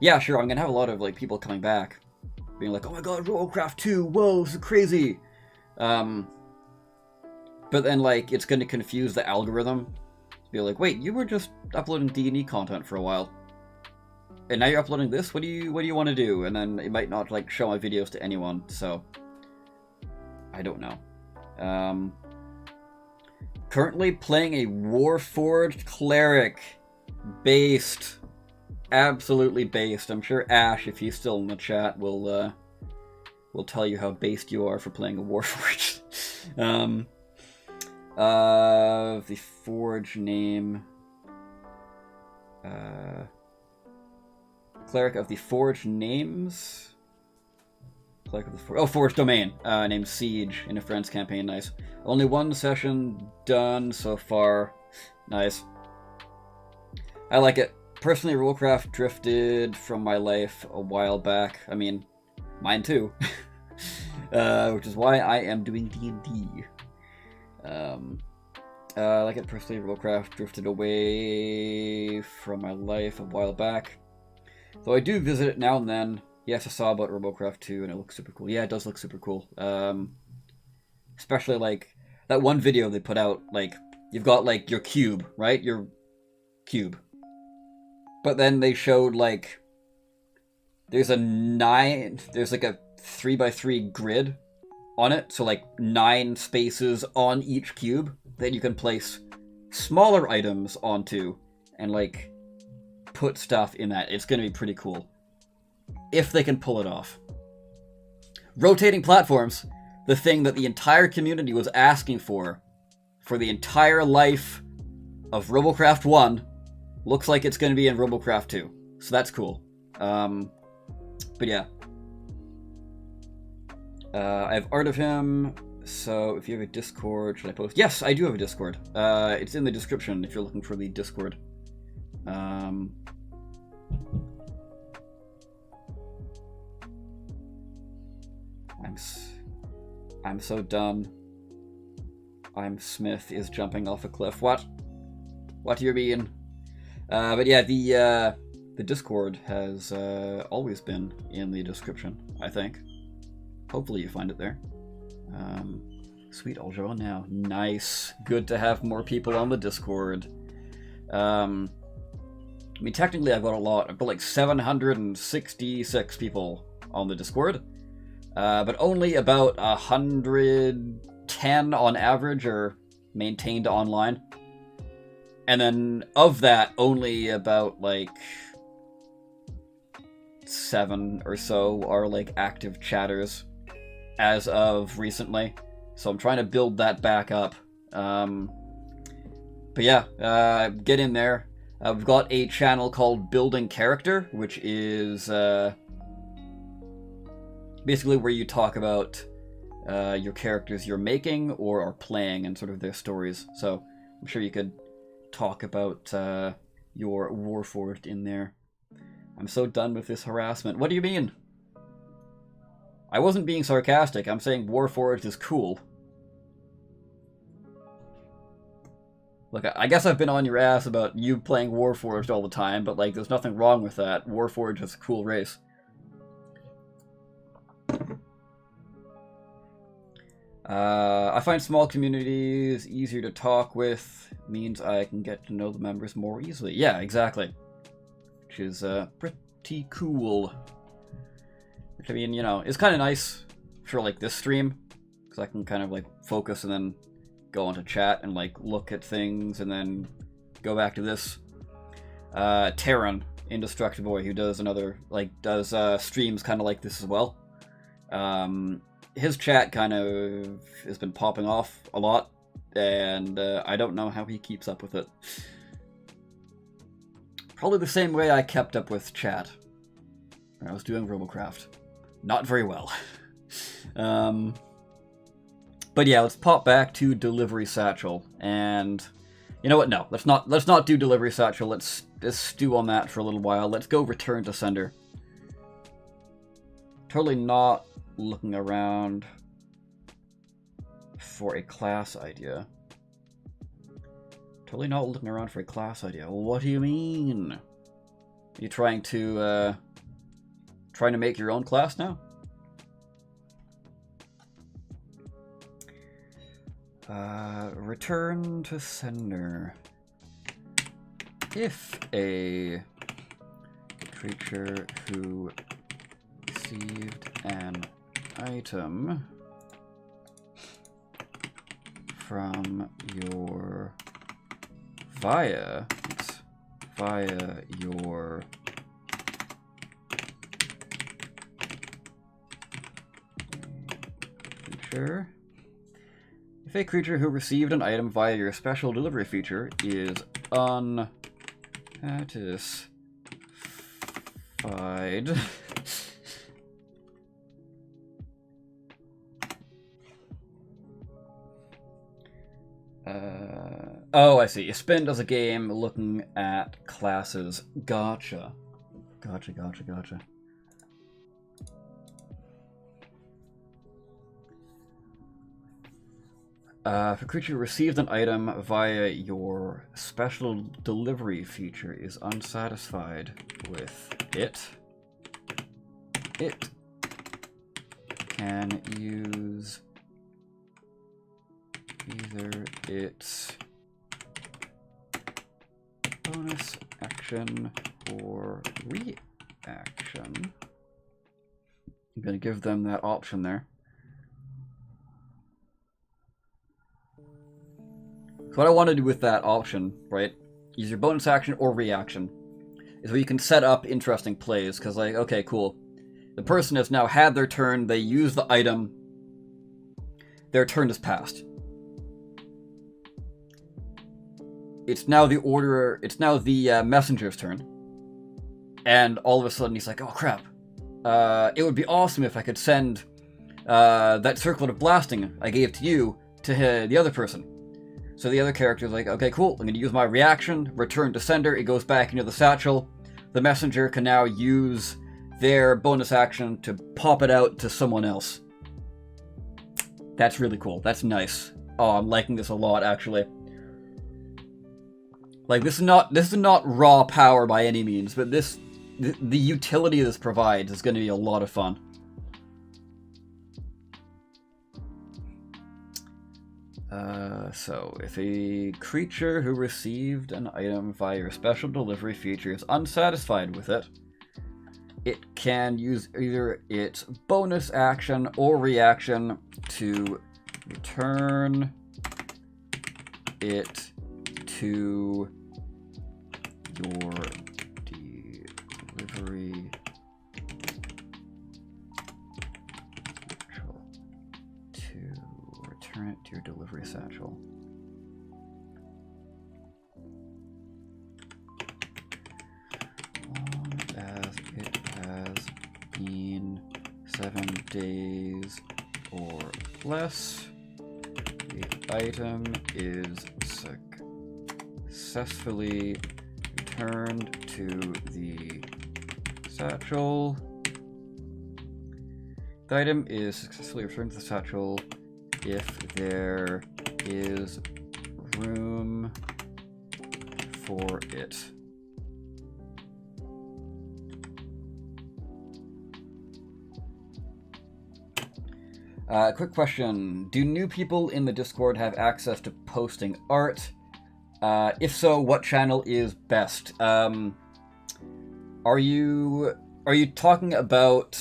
yeah, sure, I'm gonna have a lot of, like, people coming back, being like, oh my god, Robocraft 2, whoa, this is crazy! But then, like, it's gonna confuse the algorithm. Be like, wait, you were just uploading D&D content for a while, and now you're uploading this? What do you want to do? And then it might not, like, show my videos to anyone, so... I don't know. Currently playing a Warforged Cleric. Based. Absolutely based. I'm sure Ash, if he's still in the chat, will tell you how based you are for playing a Warforged. The Forge name... Cleric of the Forge names? Cleric of the Forge... Oh, Forge Domain. Named Siege in a friend's campaign. Nice. Only one session done so far. Nice. I like it. Personally, Rolecraft drifted from my life a while back. I mean, mine too. Which is why I am doing D&D. I like it. Personally, Rolecraft drifted away from my life a while back. Though I do visit it now and then. Yes, I saw about Robocraft 2 and it looks super cool. Yeah, it does look super cool. Especially, like, that one video they put out, like, you've got, like, your cube, right? Your cube. But then they showed, like, there's like a 3x3 grid on it. So, like, 9 spaces on each cube that you can place smaller items onto and, like, put stuff in that. It's going to be pretty cool. If they can pull it off. Rotating platforms, the thing that the entire community was asking for the entire life of Robocraft 1, looks like it's going to be in Robocraft 2. So that's cool. But yeah. I have art of him, so if you have a Discord, should I post? Yes, I do have a Discord. It's in the description if you're looking for the Discord. I'm so done. I'm Smith is jumping off a cliff. What? What do you mean? But yeah, the Discord has always been in the description, I think. Hopefully you find it there. Sweet, I'll join now. Nice. Good to have more people on the Discord. I mean, technically I've got a lot. I've got like 766 people on the Discord. But only about 110 on average are maintained online. And then of that, only about like 7 or so are like active chatters as of recently. So I'm trying to build that back up. But yeah, get in there. We've got a channel called Building Character, which is basically where you talk about your characters you're making or are playing and sort of their stories. So I'm sure you could talk about your Warforged in there. I'm so done with this harassment. What do you mean? I wasn't being sarcastic. I'm saying Warforged is cool. Look, I guess I've been on your ass about you playing Warforged all the time, but like, there's nothing wrong with that. Warforged is a cool race. I find small communities easier to talk with, means I can get to know the members more easily. Yeah, exactly. Which is pretty cool. Which, I mean, you know, it's kind of nice for like this stream, because I can kind of like focus and then go onto chat and like look at things and then go back to this. Terran, Indestructible, who does another, like, does streams kind of like this as well. His chat kind of has been popping off a lot, and I don't know how he keeps up with it. Probably the same way I kept up with chat when I was doing Robocraft. Not very well. But yeah, let's pop back to Delivery Satchel, and you know what? No, let's not do Delivery Satchel. Let's stew on that for a little while. Let's go Return to Sender. Totally not looking around for a class idea. Totally not looking around for a class idea. What do you mean? Are you trying to make your own class now? Return to Sender. If a creature who received an item from your via your creature. If a creature who received an item via your special delivery feature is unsatisfied oh, I see. You spend as a game looking at classes. Gotcha. Gotcha. If a creature received an item via your special delivery feature is unsatisfied with it, it can use either its bonus action or reaction. I'm going to give them that option there. So what I want to do with that option, right, use your bonus action or reaction, is where you can set up interesting plays, because like, okay, cool. The person has now had their turn, they use the item, their turn is passed. It's now the messenger's turn. And all of a sudden he's like, oh crap. It would be awesome if I could send that circlet of blasting I gave to you to the other person. So the other character is like, okay, cool, I'm going to use my reaction, return to sender, it goes back into the satchel. The messenger can now use their bonus action to pop it out to someone else. That's really cool. That's nice. Oh, I'm liking this a lot, actually. Like, this is not raw power by any means, but the utility this provides is going to be a lot of fun. So, if a creature who received an item via your special delivery feature is unsatisfied with it, it can use either its bonus action or reaction to return it to your delivery satchel. To return it to your delivery satchel. As it has been 7 days or less, the item is successfully returned to the satchel. The item is successfully returned to the satchel if there is room for it. Quick question. Do new people in the Discord have access to posting art? If so, what channel is best? Are you talking about...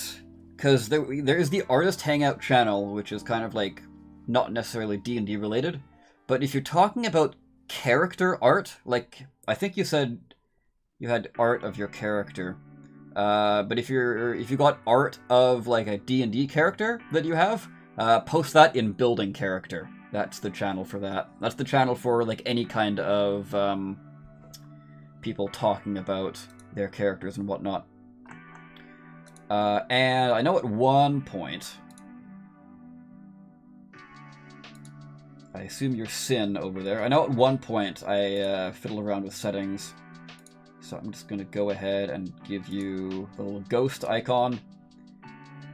Because there is the Artist Hangout channel, which is kind of like not necessarily D&D related, but if you're talking about character art, like I think you said you had art of your character, but if you got art of like a D&D character that you have, post that in building character. That's the channel for that. That's the channel for like any kind of people talking about their characters and whatnot. And I know at one point, I assume you're Sin over there. I know at one point I fiddle around with settings, so I'm just going to go ahead and give you the little ghost icon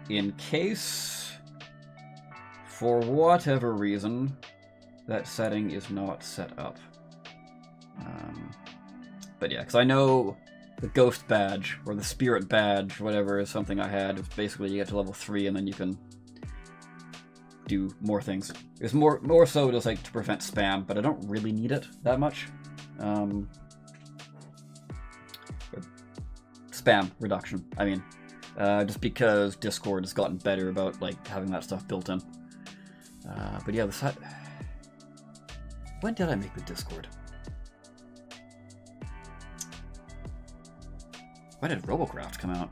in case, for whatever reason, that setting is not set up. But yeah, because I know the ghost badge, or the spirit badge, whatever, is something I had. It's basically you get to level 3 and then you can do more things. It's more so just like to prevent spam, but I don't really need it that much. Spam reduction, I mean. Just because Discord has gotten better about like having that stuff built in. But yeah, when did I make the Discord? When did Robocraft come out?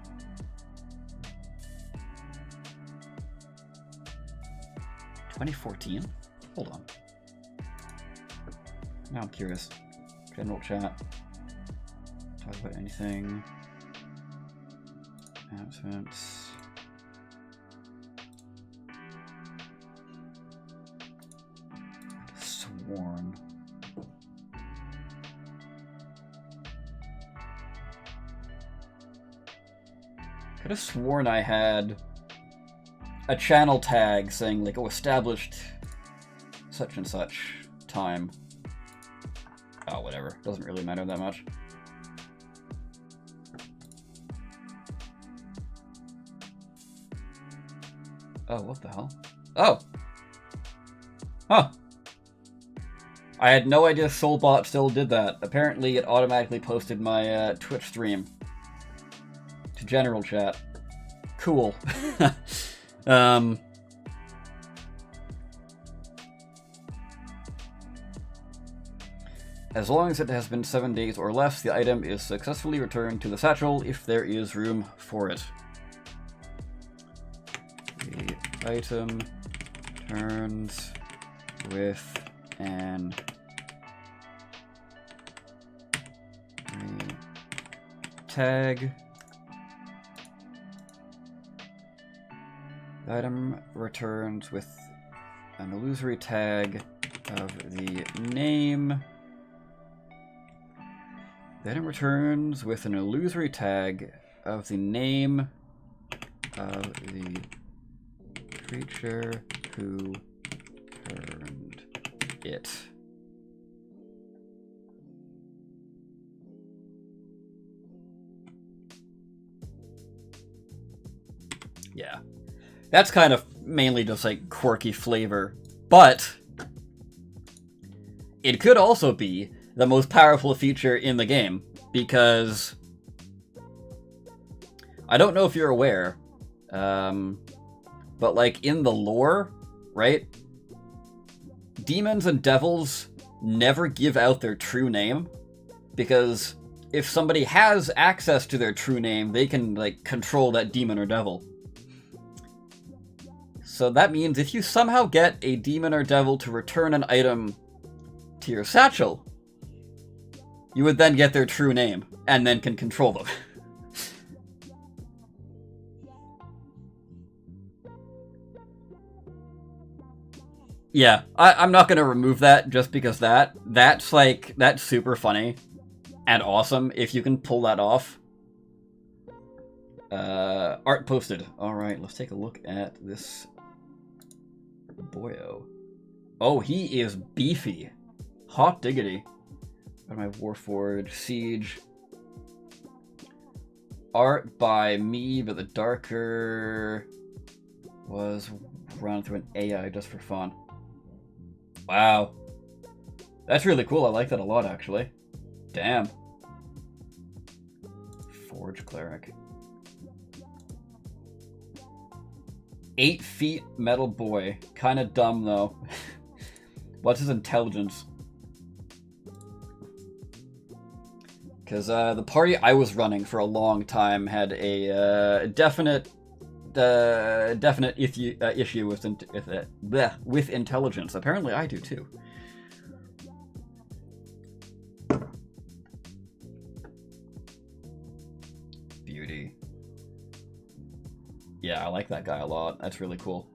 2014? Hold on. Now I'm curious. General chat. Talk about anything. Announcements. Sworn. Could have sworn I had a channel tag saying like, oh, established such and such time. Oh, whatever. Doesn't really matter that much. Oh, what the hell? Oh! Huh. I had no idea Soulbot still did that. Apparently it automatically posted my Twitch stream to general chat. Cool. As long as it has been 7 days or less, the item is successfully returned to the satchel if there is room for it. The item turns with an tag The item returns with an illusory tag of the name. The item returns with an illusory tag of the name of the creature who earned it. Yeah. That's kind of mainly just like quirky flavor, but it could also be the most powerful feature in the game, because I don't know if you're aware, but like in the lore, right? Demons and devils never give out their true name, because if somebody has access to their true name, they can like control that demon or devil. So that means if you somehow get a demon or devil to return an item to your satchel, you would then get their true name, and then can control them. Yeah, I'm not gonna remove that just because that's super funny and awesome if you can pull that off. Art posted. Alright, let's take a look at this boyo. Oh, he is beefy. Hot diggity. Got my Warforged Siege. Art by me, but the darker was run through an AI just for fun. Wow. That's really cool. I like that a lot, actually. Damn. Forge Cleric. 8 feet metal boy. Kinda dumb, though. What's his intelligence? Because the party I was running for a long time had a definite issue with intelligence. Apparently I do too. Beauty. Yeah, I like that guy a lot. That's really cool.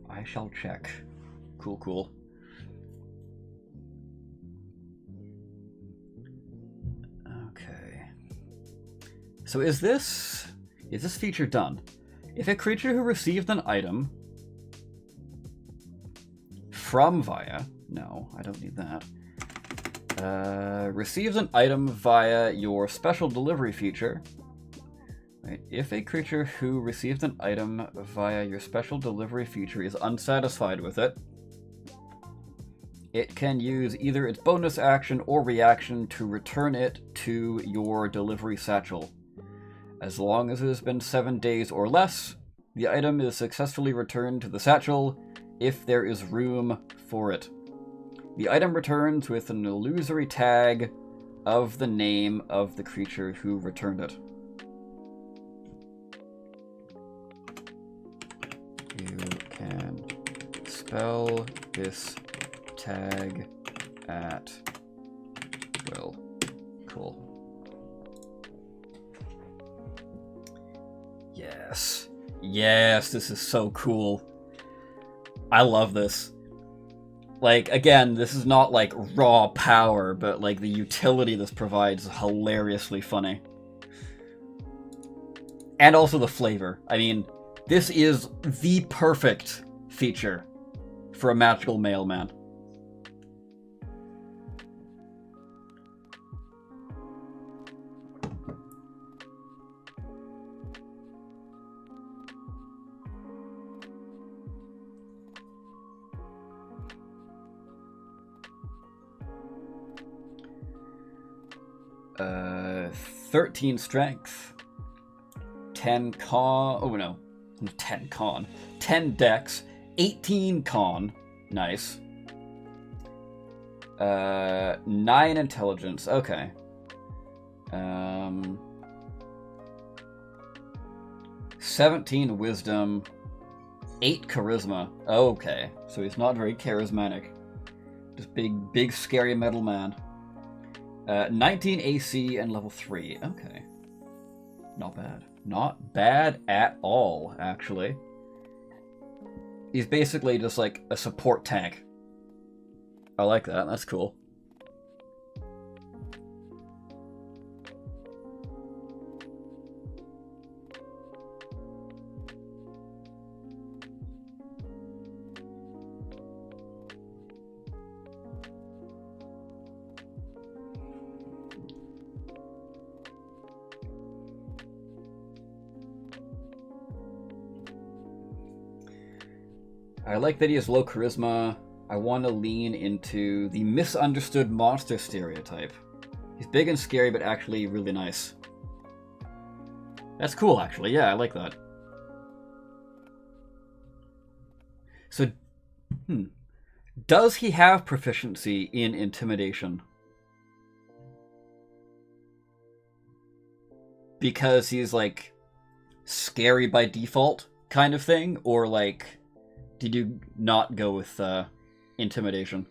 I shall check. Cool, cool. Okay. So is this feature done? If a creature who received an item from via... No, I don't need that. Receives an item via your special delivery feature. Right. If a creature who received an item via your special delivery feature is unsatisfied with it, it can use either its bonus action or reaction to return it to your delivery satchel. As long as it has been 7 days or less, the item is successfully returned to the satchel if there is room for it. The item returns with an illusory tag of the name of the creature who returned it. You can spell this tag at will. Cool. Yes. Yes, this is so cool. I love this. Like, again, this is not like raw power, but like the utility this provides is hilariously funny. And also the flavor. I mean, this is the perfect feature for a magical mailman. Uh, 13 strength. 10 con. Oh no. 10 con. 10 dex. 18 con. Nice. 9 intelligence. Okay. 17 wisdom. 8 charisma. Okay. So he's not very charismatic. Just big scary metal man. 19 AC and level 3. Okay. Not bad. Not bad at all, actually. He's basically just like a support tank. I like that. That's cool. I like that he has low charisma. I want to lean into the misunderstood monster stereotype. He's big and scary, but actually really nice. That's cool, actually. Yeah, I like that. So, does he have proficiency in intimidation? Because he's, like, scary by default kind of thing? Or, like, did you not go with intimidation?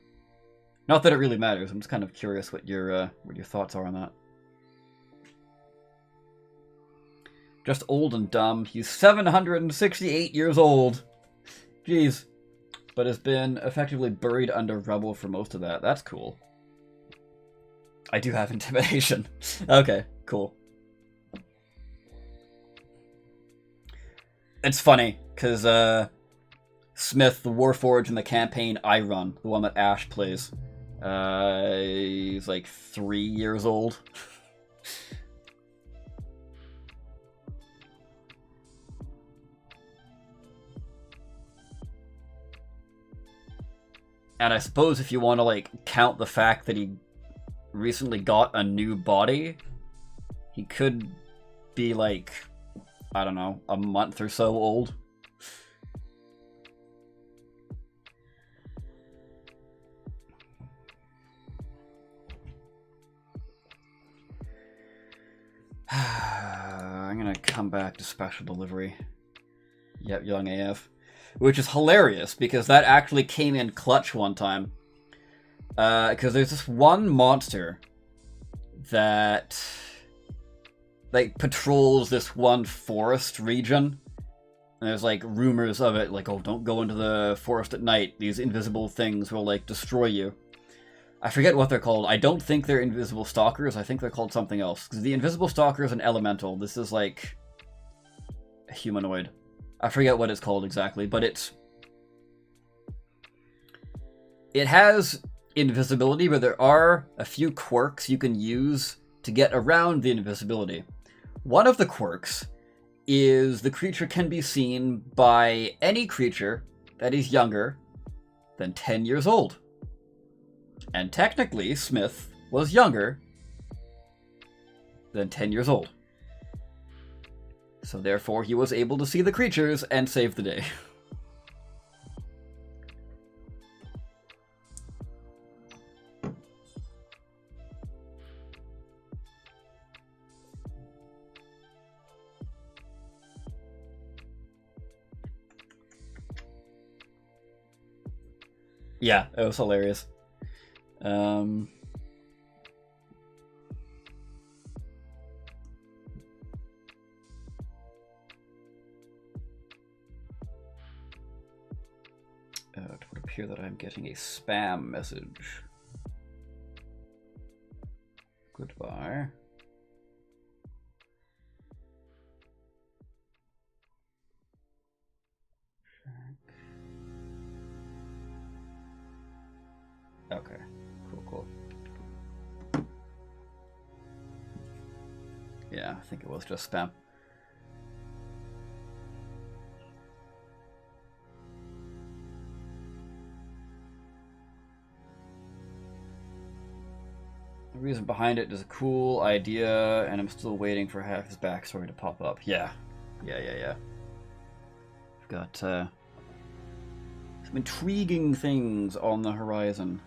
Not that it really matters. I'm just kind of curious what your thoughts are on that. Just old and dumb. He's 768 years old. Jeez. But has been effectively buried under rubble for most of that. That's cool. I do have intimidation. Okay, cool. It's funny, because Smith, the Warforged in the campaign I run, the one that Ash plays, he's like 3 years old. And I suppose if you want to, like, count the fact that he recently got a new body, he could be, like, I don't know, a month or so old. I'm gonna come back to special delivery. Yep, young AF. Which is hilarious, because that actually came in clutch one time. Because there's this one monster that, like, patrols this one forest region. And there's, like, rumors of it, like, oh, don't go into the forest at night. These invisible things will, like, destroy you. I forget what they're called. I don't think they're invisible stalkers. I think they're called something else. Because the invisible stalker is an elemental. This is, like, a humanoid. I forget what it's called exactly, but it has invisibility, but there are a few quirks you can use to get around the invisibility. One of the quirks is the creature can be seen by any creature that is younger than 10 years old. And technically, Smith was younger than 10 years old. So therefore, he was able to see the creatures and save the day. Yeah, it was hilarious. It would appear that I'm getting a spam message. Goodbye. Okay, cool. Yeah, I think it was just spam. The reason behind it is a cool idea, and I'm still waiting for half his backstory to pop up. Yeah. We've got some intriguing things on the horizon.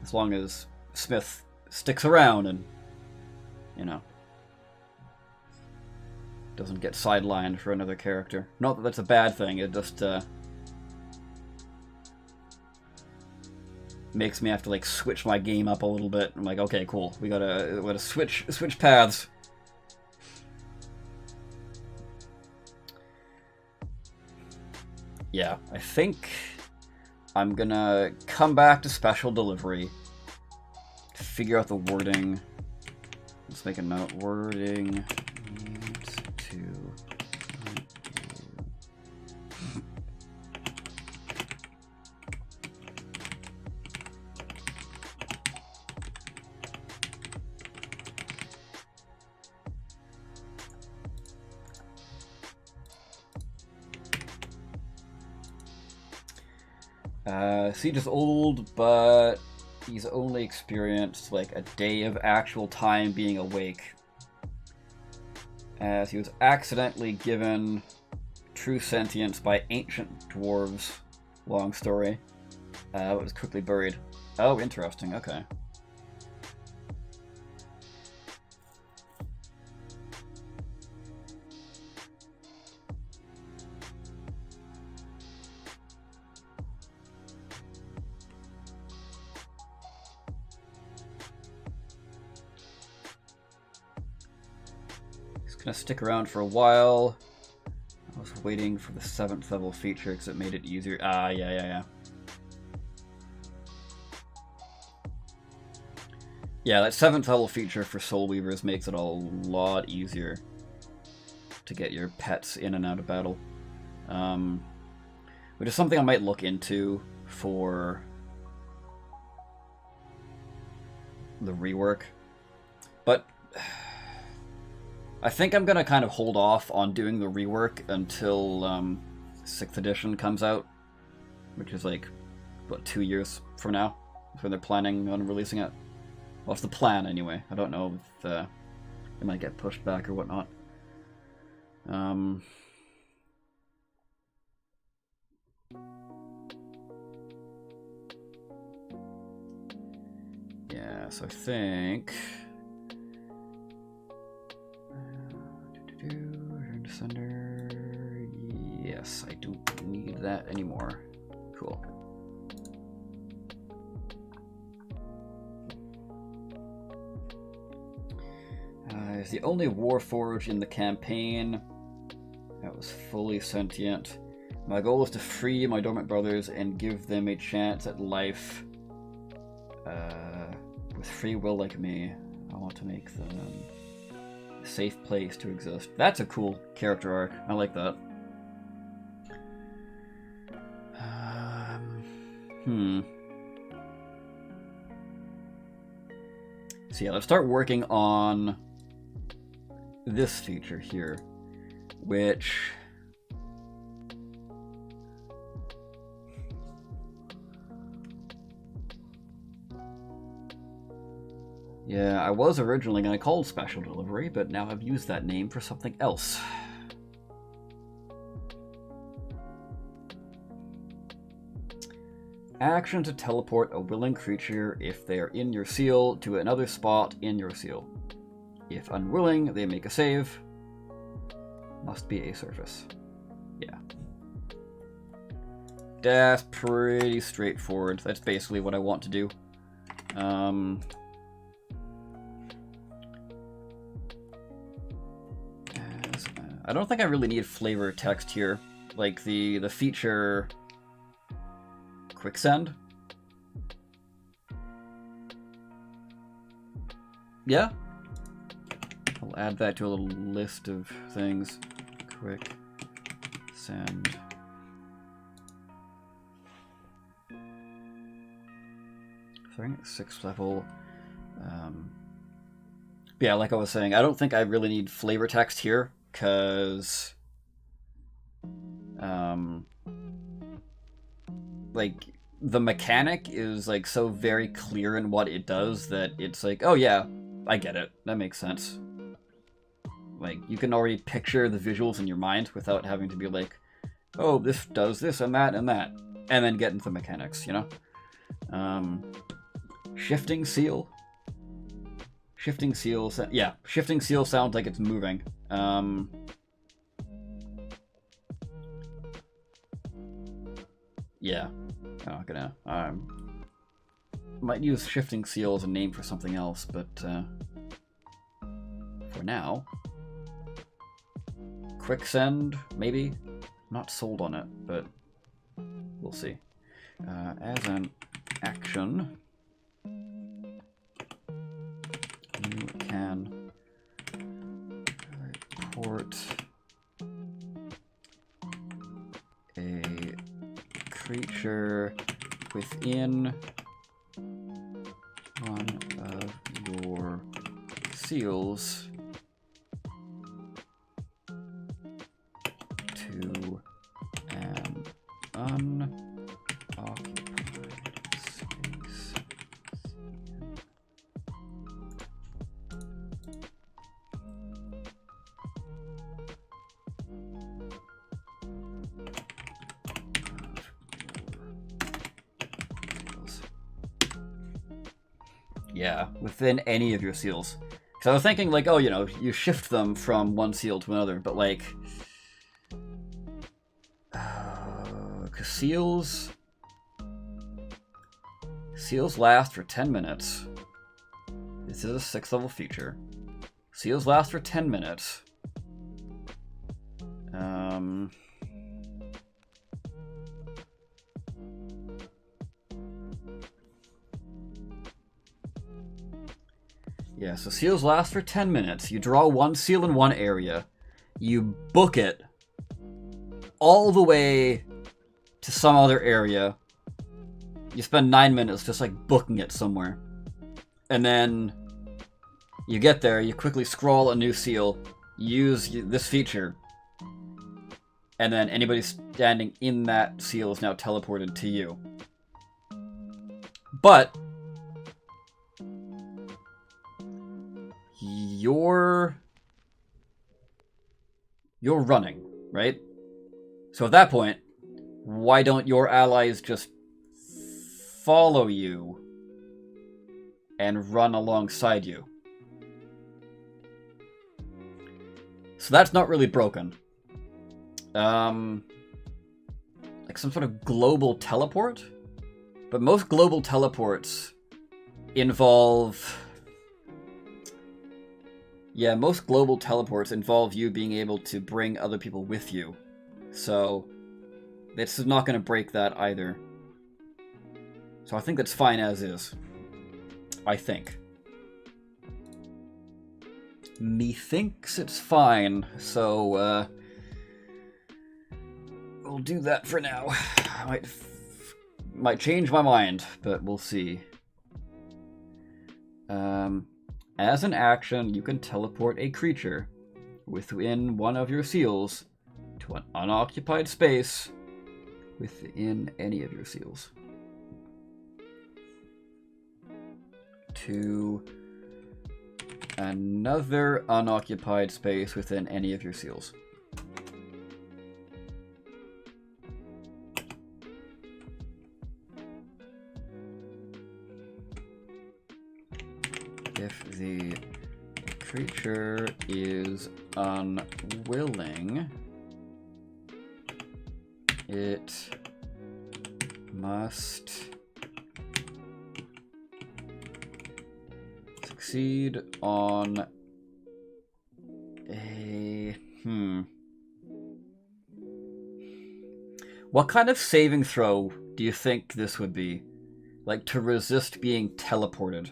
As long as Smith sticks around and, you know, doesn't get sidelined for another character. Not that that's a bad thing, it just makes me have to, like, switch my game up a little bit. I'm like, okay, cool, we gotta switch paths. yeah, I think I'm gonna come back to special delivery, figure out the wording. Let's make a note. Wording needs to Siege is old, but he's only experienced like a day of actual time being awake, as he was accidentally given true sentience by ancient dwarves. Long story. It was quickly buried. Oh, interesting. Okay. Gonna stick around for a while. I was waiting for the 7th level feature because it made it easier. Ah, yeah. Yeah, that 7th level feature for Soul Weavers makes it a lot easier to get your pets in and out of battle. Which is something I might look into for the rework. But I think I'm going to kind of hold off on doing the rework until 6th edition comes out, which is like, what, 2 years from now? That's when they're planning on releasing it. Well, it's the plan anyway. I don't know if it might get pushed back or whatnot. Yeah, so I think... Sender. Yes, I don't need that anymore. Cool. It's the only Warforged in the campaign that was fully sentient. My goal is to free my dormant brothers and give them a chance at life with free will like me. I want to make them a safe place to exist. That's a cool character arc. I like that. So yeah, let's start working on this feature here, which... Yeah, I was originally going to call it Special Delivery, but now I've used that name for something else. Action to teleport a willing creature if they are in your seal to another spot in your seal. If unwilling, they make a save. Must be a surface. Yeah. That's pretty straightforward. That's basically what I want to do. I don't think I really need flavor text here. Like the feature quicksend. Yeah. I'll add that to a little list of things. Quick send. Sorry, 6th level. Yeah, like I was saying, I don't think I really need flavor text here, because like the mechanic is like so very clear in what it does that it's like, oh yeah, I get it. That makes sense. Like, you can already picture the visuals in your mind without having to be like, oh, this does this and that, and then get into the mechanics, you know? Shifting seal. Shifting seal, yeah, shifting seal sounds like it's moving. Yeah, I'm not gonna, might use shifting seal as a name for something else, but, for now, quicksend, maybe? Not sold on it, but We'll see. As an action, you can report a creature within one of your seals to an unoccupied space. Yeah, within any of your seals. Because I was thinking, like, oh, you know, you shift them from one seal to another, but, like... Because seals last for 10 minutes. This is a 6th level feature. Seals last for 10 minutes. Yeah, so seals last for 10 minutes. You draw one seal in one area. You book it all the way to some other area. You spend 9 minutes just like booking it somewhere. And then you get there, you quickly scroll a new seal, use this feature, and then anybody standing in that seal is now teleported to you. But you're running, right? So at that point, why don't your allies just follow you and run alongside you? So that's not really broken. Like some sort of global teleport? But most global teleports involve... Yeah, most global teleports involve you being able to bring other people with you. So, this is not going to break that either. So I think that's fine as is. I think. Methinks it's fine, so, we'll do that for now. I might change my mind, but we'll see. As an action, you can teleport a creature within one of your seals to an unoccupied space within any of your seals. To another unoccupied space within any of your seals. If the creature is unwilling, it must succeed on a... What kind of saving throw do you think this would be? Like, to resist being teleported?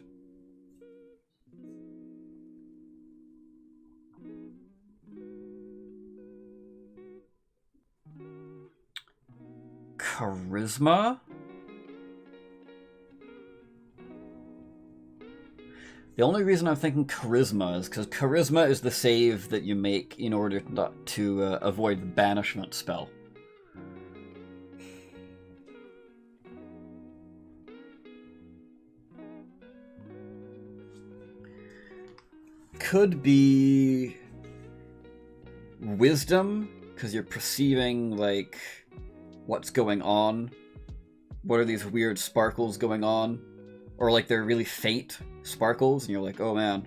Charisma? The only reason I'm thinking charisma is because charisma is the save that you make in order not to avoid the banishment spell. Could be wisdom, because you're perceiving, like, what's going on. What are these weird sparkles going on? Or, like, they're really faint sparkles, and you're like, oh man,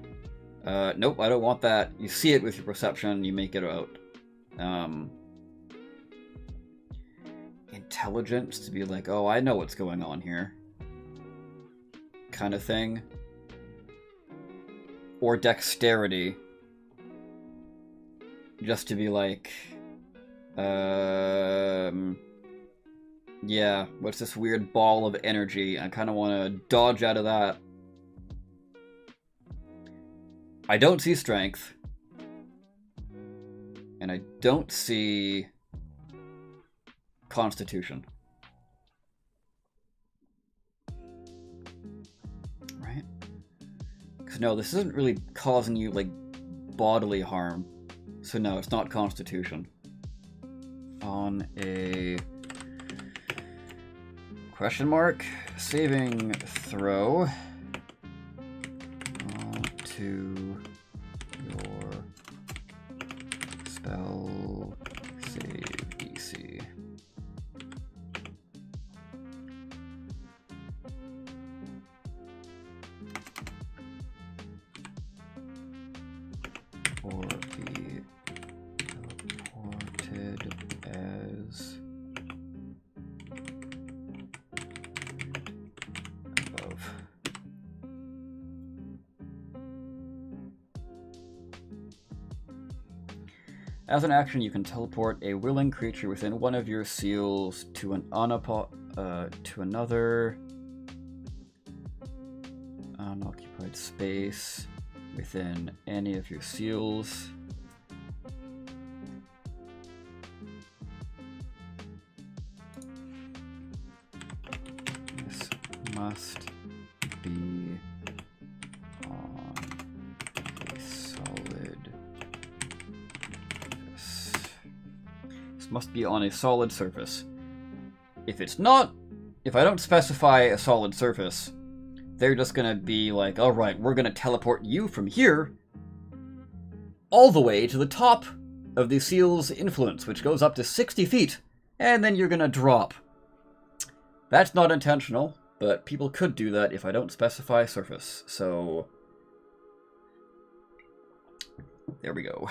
nope, I don't want that. You see it with your perception, you make it out. Intelligence, to be like, oh, I know what's going on here. Kind of thing. Or dexterity. Just to be like, Yeah, what's this weird ball of energy? I kind of want to dodge out of that. I don't see strength. And I don't see constitution. Right? Because no, this isn't really causing you, like, bodily harm. So no, it's not constitution. On a... question mark? Saving throw. To your spell save DC. Or be teleported as above. As an action, you can teleport a willing creature within one of your seals to an to another unoccupied space within any of your seals. This must be on a solid. This must be on a solid surface. If it's not, if I don't specify a solid surface, they're just gonna be like, alright, we're gonna teleport you from here all the way to the top of the seal's influence, which goes up to 60 feet, and then you're gonna drop. That's not intentional, but people could do that if I don't specify surface, so there we go.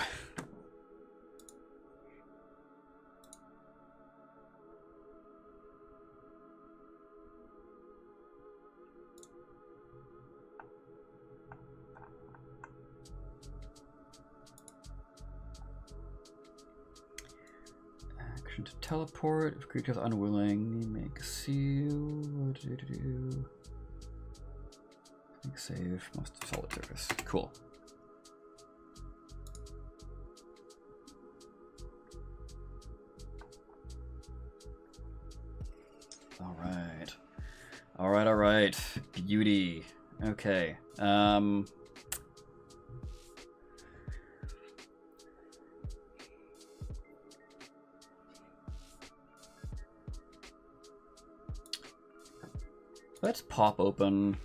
To teleport, if creature's unwilling, make a seal. Make save, most solid surface. Cool. Alright. Alright. Beauty. Okay. Let's pop open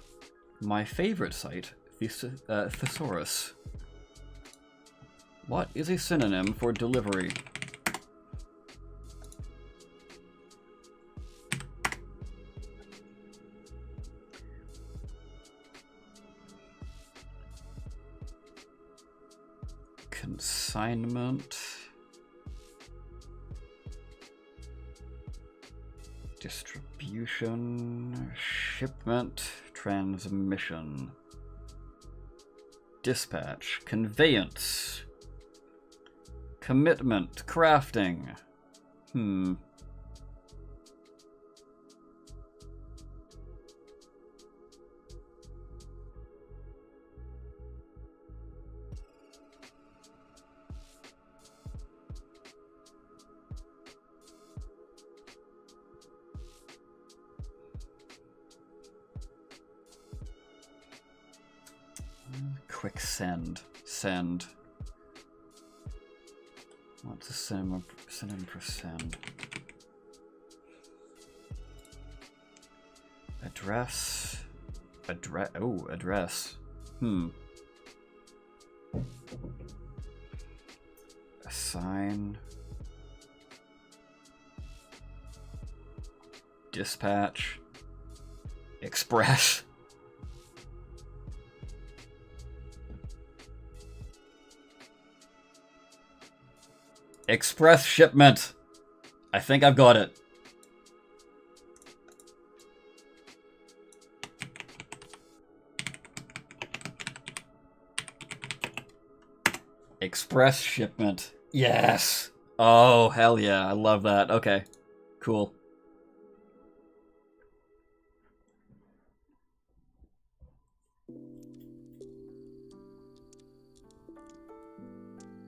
my favorite site, Thesaurus. What is a synonym for delivery? Consignment. Distribution, shipment, transmission, dispatch, conveyance, commitment, crafting. Quick send. Send. What's a synonym for send? Address. Address. Assign. Dispatch. Express. Express shipment. I think I've got it. Express shipment. Yes. Oh, hell yeah. I love that. Okay. Cool.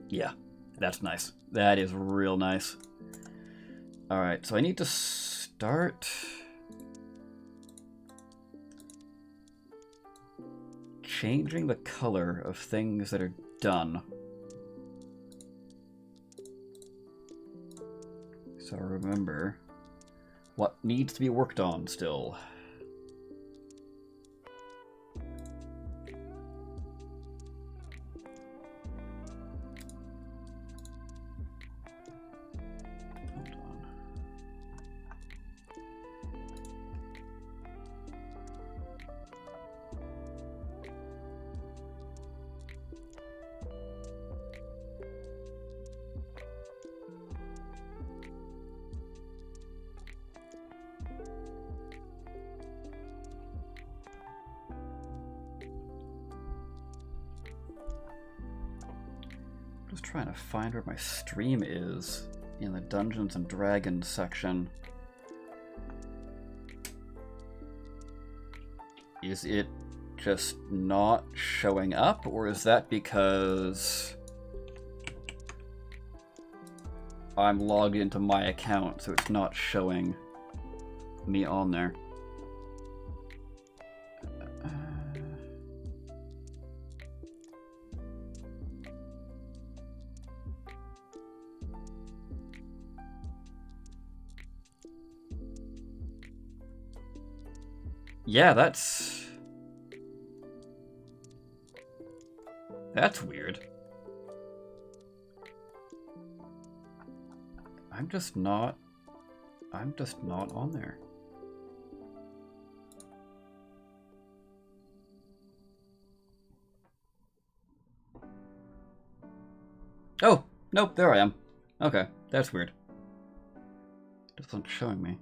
Yeah, that's nice. That is real nice. Alright, so I need to start changing the color of things that are done. So remember what needs to be worked on still. Just trying to find where my stream is in the Dungeons and Dragons section. Is it just not showing up, or is that because I'm logged into my account, so it's not showing me on there? Yeah, that's weird. I'm just not on there. Oh, nope, there I am. Okay, that's weird. It isn't showing me.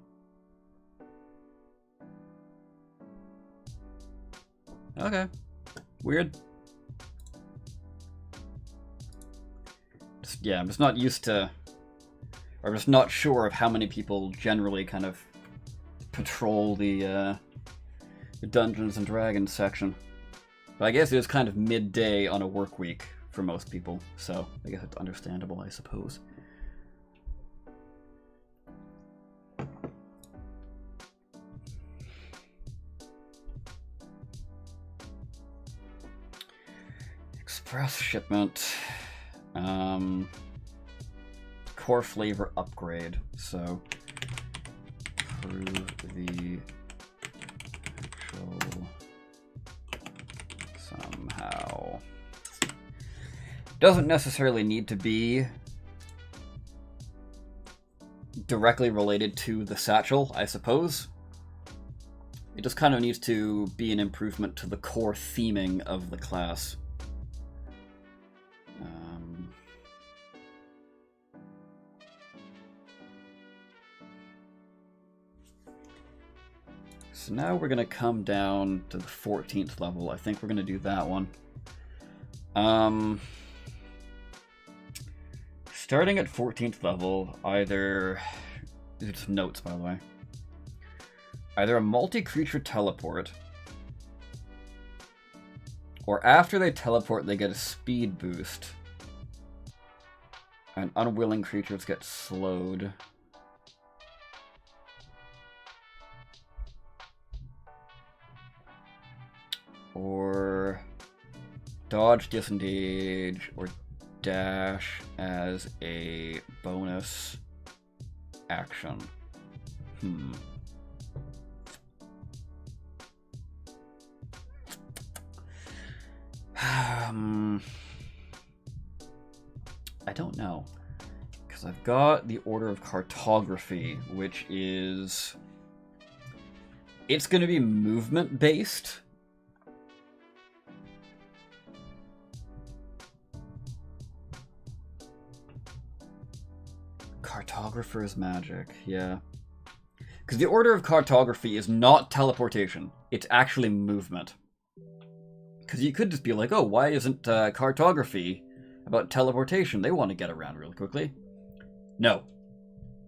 Okay. Weird. Yeah, I'm just not used to... Or I'm just not sure of how many people generally kind of patrol the Dungeons and Dragons section. But I guess it is kind of midday on a work week for most people, so I guess it's understandable, I suppose. Express shipment. Core flavor upgrade. So prove the actual somehow. Doesn't necessarily need to be directly related to the satchel, I suppose. It just kind of needs to be an improvement to the core theming of the class. So now we're going to come down to the 14th level. I think we're going to do that one. Starting at 14th level, either... These are just notes, by the way. Either a multi-creature teleport, or after they teleport, they get a speed boost, and unwilling creatures get slowed. Or dodge, disengage, or dash as a bonus action. I don't know, because I've got the Order of Cartography, which is... It's going to be movement-based. Cartographer's magic, yeah. Because the Order of Cartography is not teleportation. It's actually movement. Because you could just be like, oh, why isn't cartography about teleportation? They want to get around really quickly. No.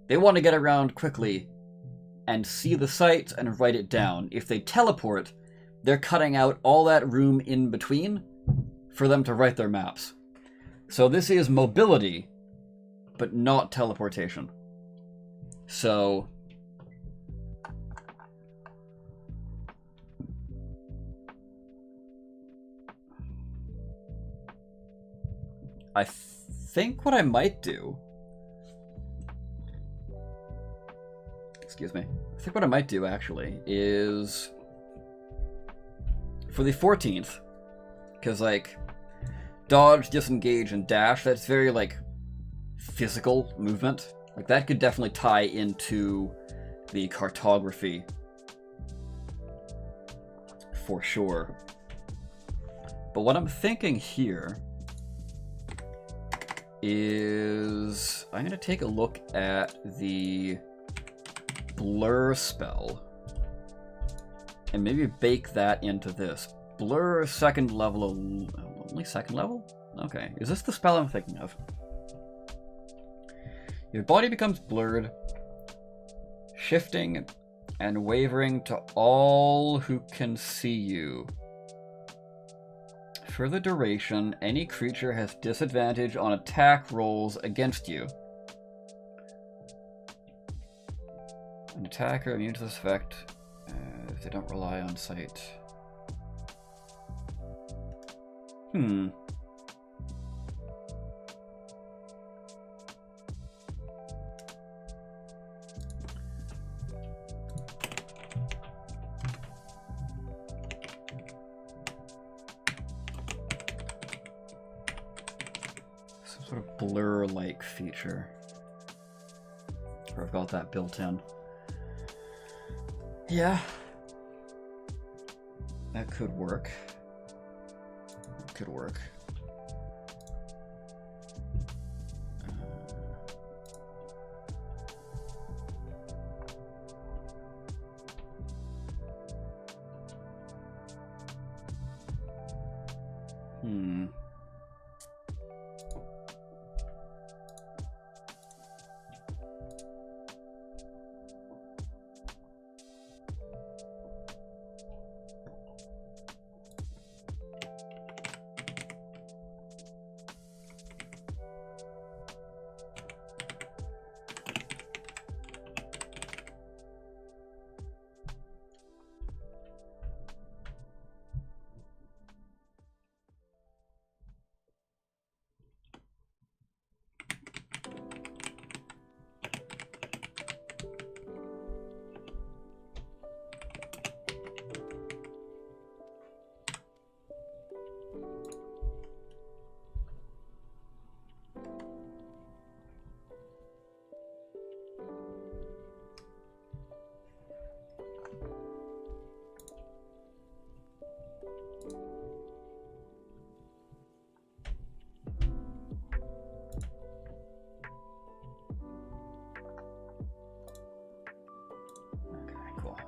They want to get around quickly and see the sights and write it down. If they teleport, they're cutting out all that room in between for them to write their maps. So this is mobility, but not teleportation. So I think what I might do, excuse me, I think what I might do actually is for the 14th, because like dodge, disengage, and dash, that's very like physical movement. Like that could definitely tie into the cartography for sure. But what I'm thinking here is I'm going to take a look at the blur spell and maybe bake that into this. Blur second level, only second level? Okay, is this the spell I'm thinking of? Your body becomes blurred, shifting and wavering to all who can see you. For the duration, any creature has disadvantage on attack rolls against you. An attacker immune to this effect if they don't rely on sight. Some sort of blur-like feature. Or I've got that built in. Yeah. That could work. It could work.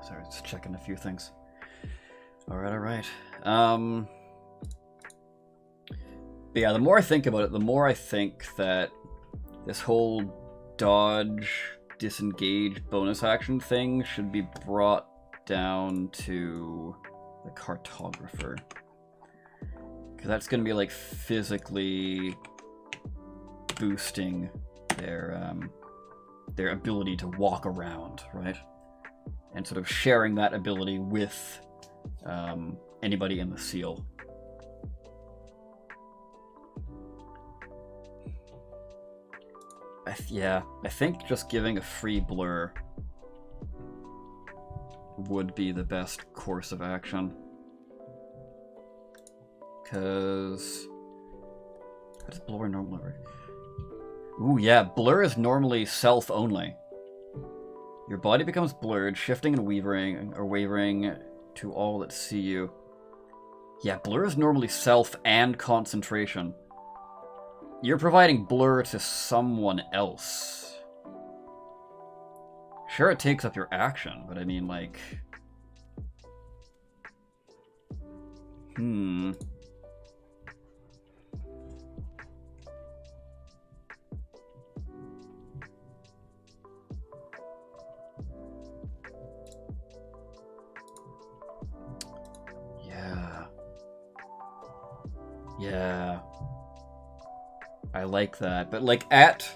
Sorry, just checking a few things. Alright. But yeah, the more I think about it, the more I think that this whole dodge, disengage, bonus action thing should be brought down to the cartographer. Because that's going to be like physically boosting their ability to walk around, right? And sort of sharing that ability with anybody in the seal. I think just giving a free blur would be the best course of action. Because how does blur normally work? Ooh, yeah, blur is normally self only. Your body becomes blurred, shifting and wavering to all that see you. Yeah, blur is normally self and concentration. You're providing blur to someone else. Sure, it takes up your action, but I mean, like... Yeah. I like that. But like at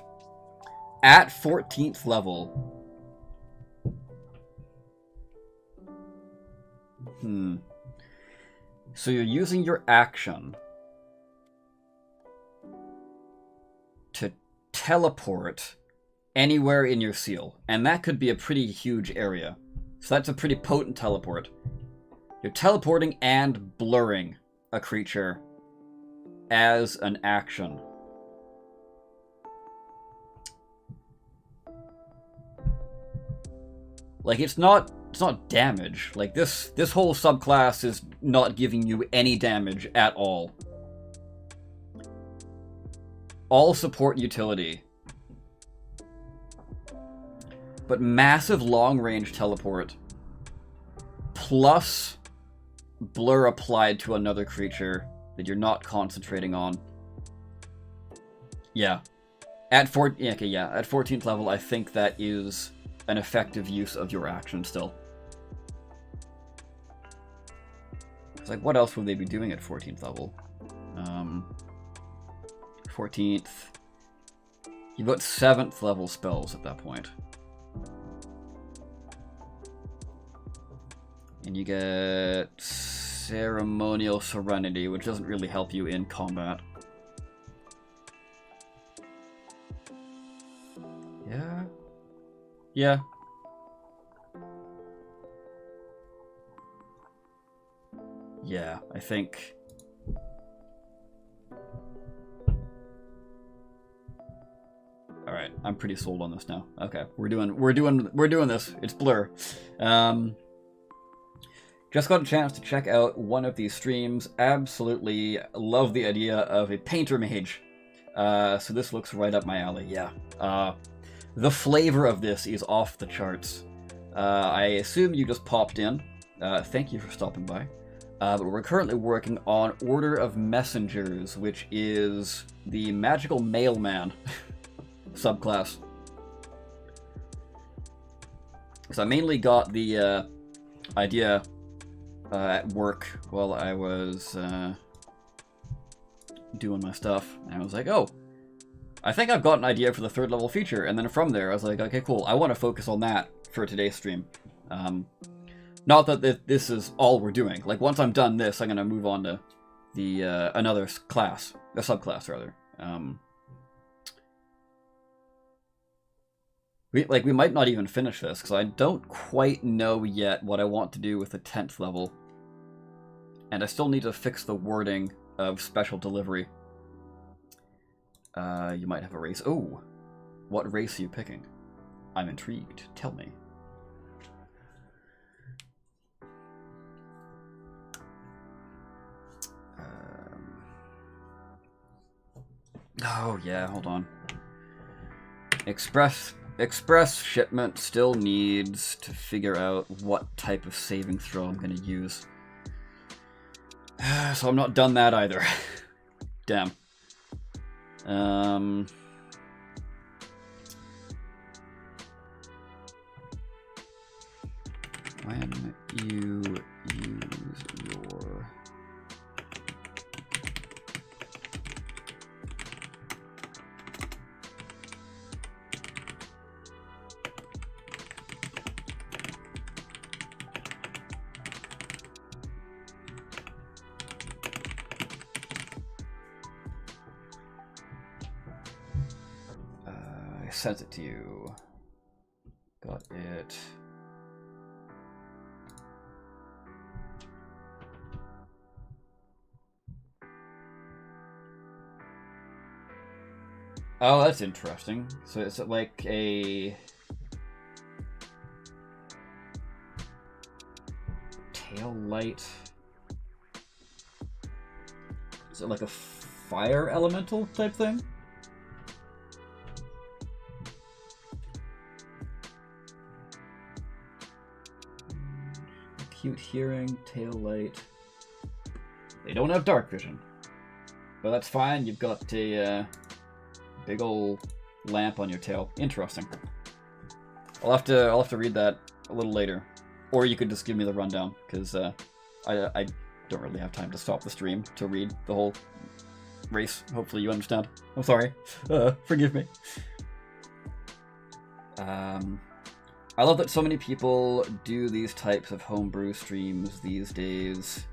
14th level. So you're using your action to teleport anywhere in your seal. And that could be a pretty huge area. So that's a pretty potent teleport. You're teleporting and blurring a creature as an action. Like, it's not damage. Like, this whole subclass is not giving you any damage at all. All support utility. But massive long-range teleport. Plus blur applied to another creature that you're not concentrating on. Yeah. At 14th level, I think that is an effective use of your action still. It's like, what else would they be doing at 14th level? 14th. You've got 7th level spells at that point. And you get Ceremonial Serenity, which doesn't really help you in combat. Yeah. Yeah. Yeah, I think. All right, I'm pretty sold on this now. Okay, we're doing this. It's Blur. Just got a chance to check out one of these streams. Absolutely love the idea of a Painter Mage. So this looks right up my alley. Yeah. The flavor of this is off the charts. I assume you just popped in. Thank you for stopping by. But we're currently working on Order of Messengers, which is the magical mailman subclass. So I mainly got the idea at work while I was doing my stuff, and I was like, oh, I think I've got an idea for the 3rd level feature, and then from there I was like, okay, cool, I want to focus on that for today's stream. Not that this is all we're doing. Like, once I'm done this, I'm going to move on to the another class, a subclass rather. We might not even finish this, because I don't quite know yet what I want to do with the 10th level. And I still need to fix the wording of special delivery. You might have a race. Oh, what race are you picking? I'm intrigued. Tell me. Oh yeah, hold on. Express shipment still needs to figure out what type of saving throw I'm going to use. So I'm not done that either. Damn. When you use your sent it to you. Got it. Oh, that's interesting. So it's like a tail light. Is it like a fire elemental type thing? Acute hearing, tail light. They don't have dark vision. But that's fine, you've got a big old lamp on your tail. Interesting. I'll have to read that a little later. Or you could just give me the rundown, because I don't really have time to stop the stream to read the whole race. Hopefully you understand. I'm sorry. Forgive me. I love that so many people do these types of homebrew streams these days.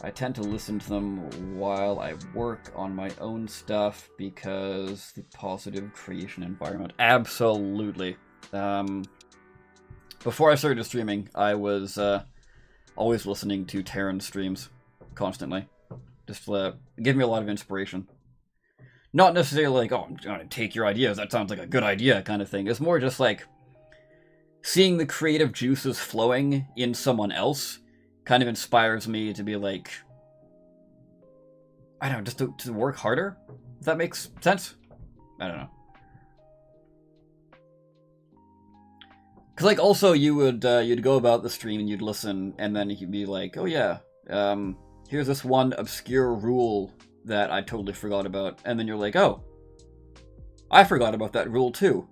I tend to listen to them while I work on my own stuff because the positive creation environment. Absolutely. Before I started streaming, I was always listening to Terran streams constantly. Just give me a lot of inspiration. Not necessarily like, oh, I'm going to take your ideas, that sounds like a good idea kind of thing. It's more just like seeing the creative juices flowing in someone else kind of inspires me to be like, I don't know, just to work harder, if that makes sense. I don't know. Because like also you would you'd go about the stream and you'd listen, and then you'd be like, oh yeah, here's this one obscure rule that I totally forgot about, and then you're like, oh, I forgot about that rule too.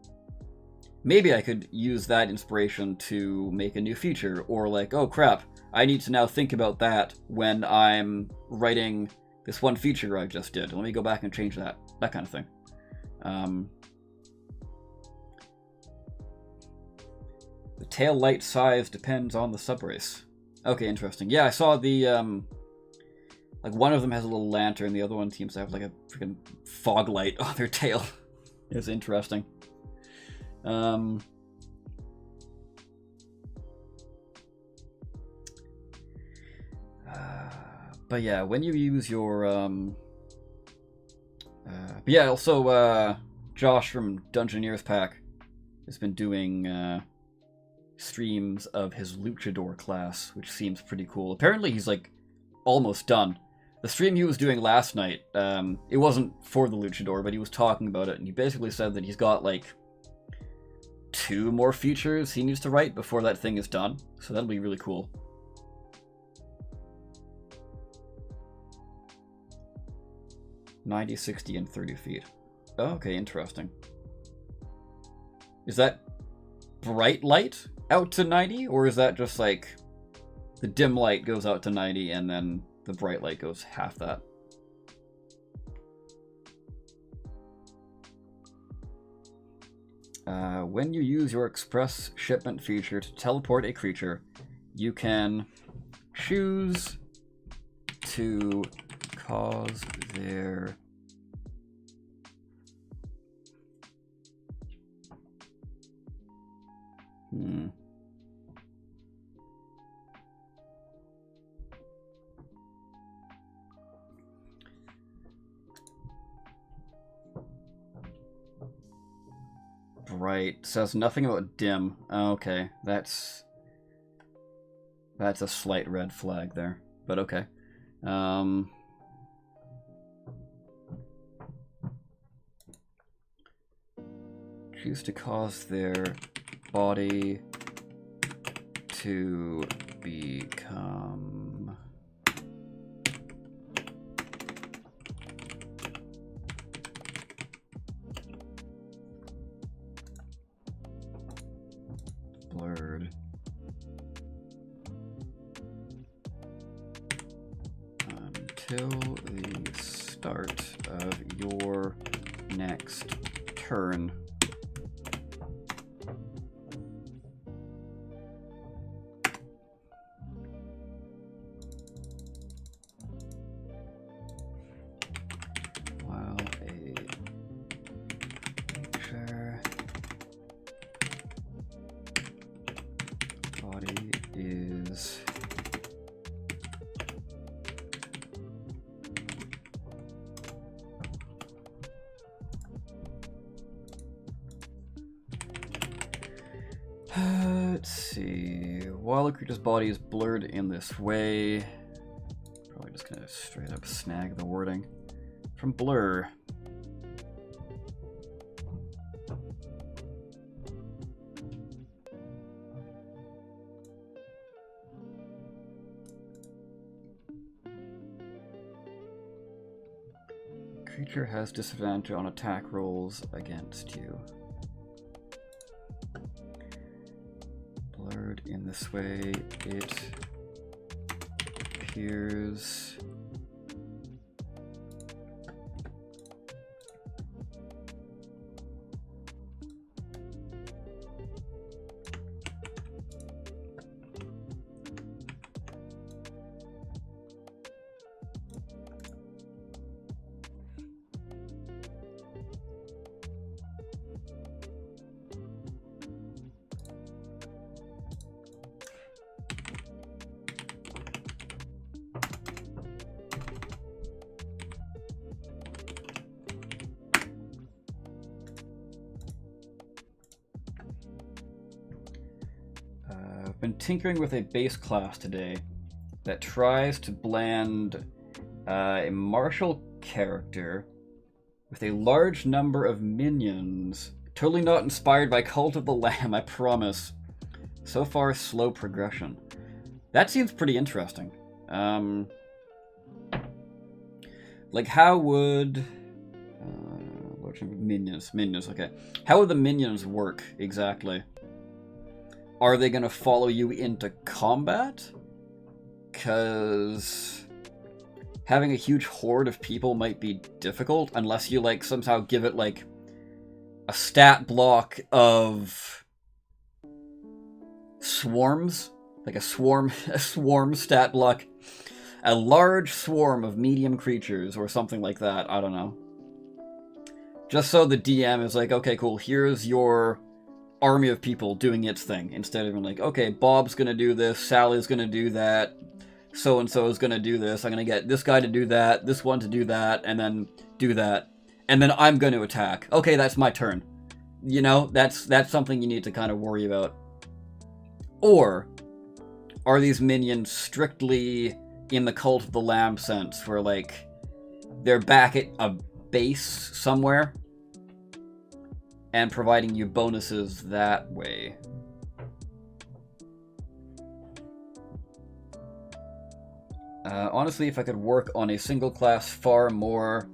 Maybe I could use that inspiration to make a new feature, or like, oh crap, I need to now think about that when I'm writing this one feature I just did. Let me go back and change that kind of thing. The tail light size depends on the subrace. Okay, interesting. Yeah, I saw the, like one of them has a little lantern, the other one seems to have like a freaking fog light on their tail. It's interesting. But yeah, when you use your, but yeah, also, Josh from Dungeoneers Pack has been doing, streams of his Luchador class, which seems pretty cool. Apparently he's like almost done. The stream he was doing last night, it wasn't for the Luchador, but he was talking about it, and he basically said that he's got like 2 more features he needs to write before that thing is done. So that'll be really cool. "90, 60, and 30 feet. Oh, okay, interesting. Is that bright light out to 90, or is that just like the dim light goes out to 90 and then the bright light goes half that? When you use your express shipment feature to teleport a creature, you can choose to cause their Bright says nothing about dim. Oh, okay, that's a slight red flag there, but okay. Choose to cause their body to become blurred until the start of your next turn. While a creature body is let's see. While a creature's body is blurred in this way, probably just gonna straight up snag the wording from blur. Creature has disadvantage on attack rolls against you. Blurred in this way, it appears been tinkering with a base class today that tries to blend a martial character with a large number of minions. Totally not inspired by Cult of the Lamb, I promise. So far, slow progression. That seems pretty interesting. Like, how would... Minions, okay. How would the minions work, exactly? Are they gonna follow you into combat? Because having a huge horde of people might be difficult, unless you, like, somehow give it, like, a stat block of swarms. Like a swarm stat block. A large swarm of medium creatures, or something like that, I don't know. Just so the DM is like, okay, cool, here's your army of people doing its thing. Instead of being like, okay, Bob's gonna do this, Sally's gonna do that, so-and-so is gonna do this, I'm gonna get this guy to do that, this one to do that, and then do that. And then I'm gonna attack. Okay, that's my turn. You know, that's something you need to kind of worry about. Or are these minions strictly in the Cult of the Lamb sense, where, like, they're back at a base somewhere and providing you bonuses that way? Honestly, if I could work on a single class far more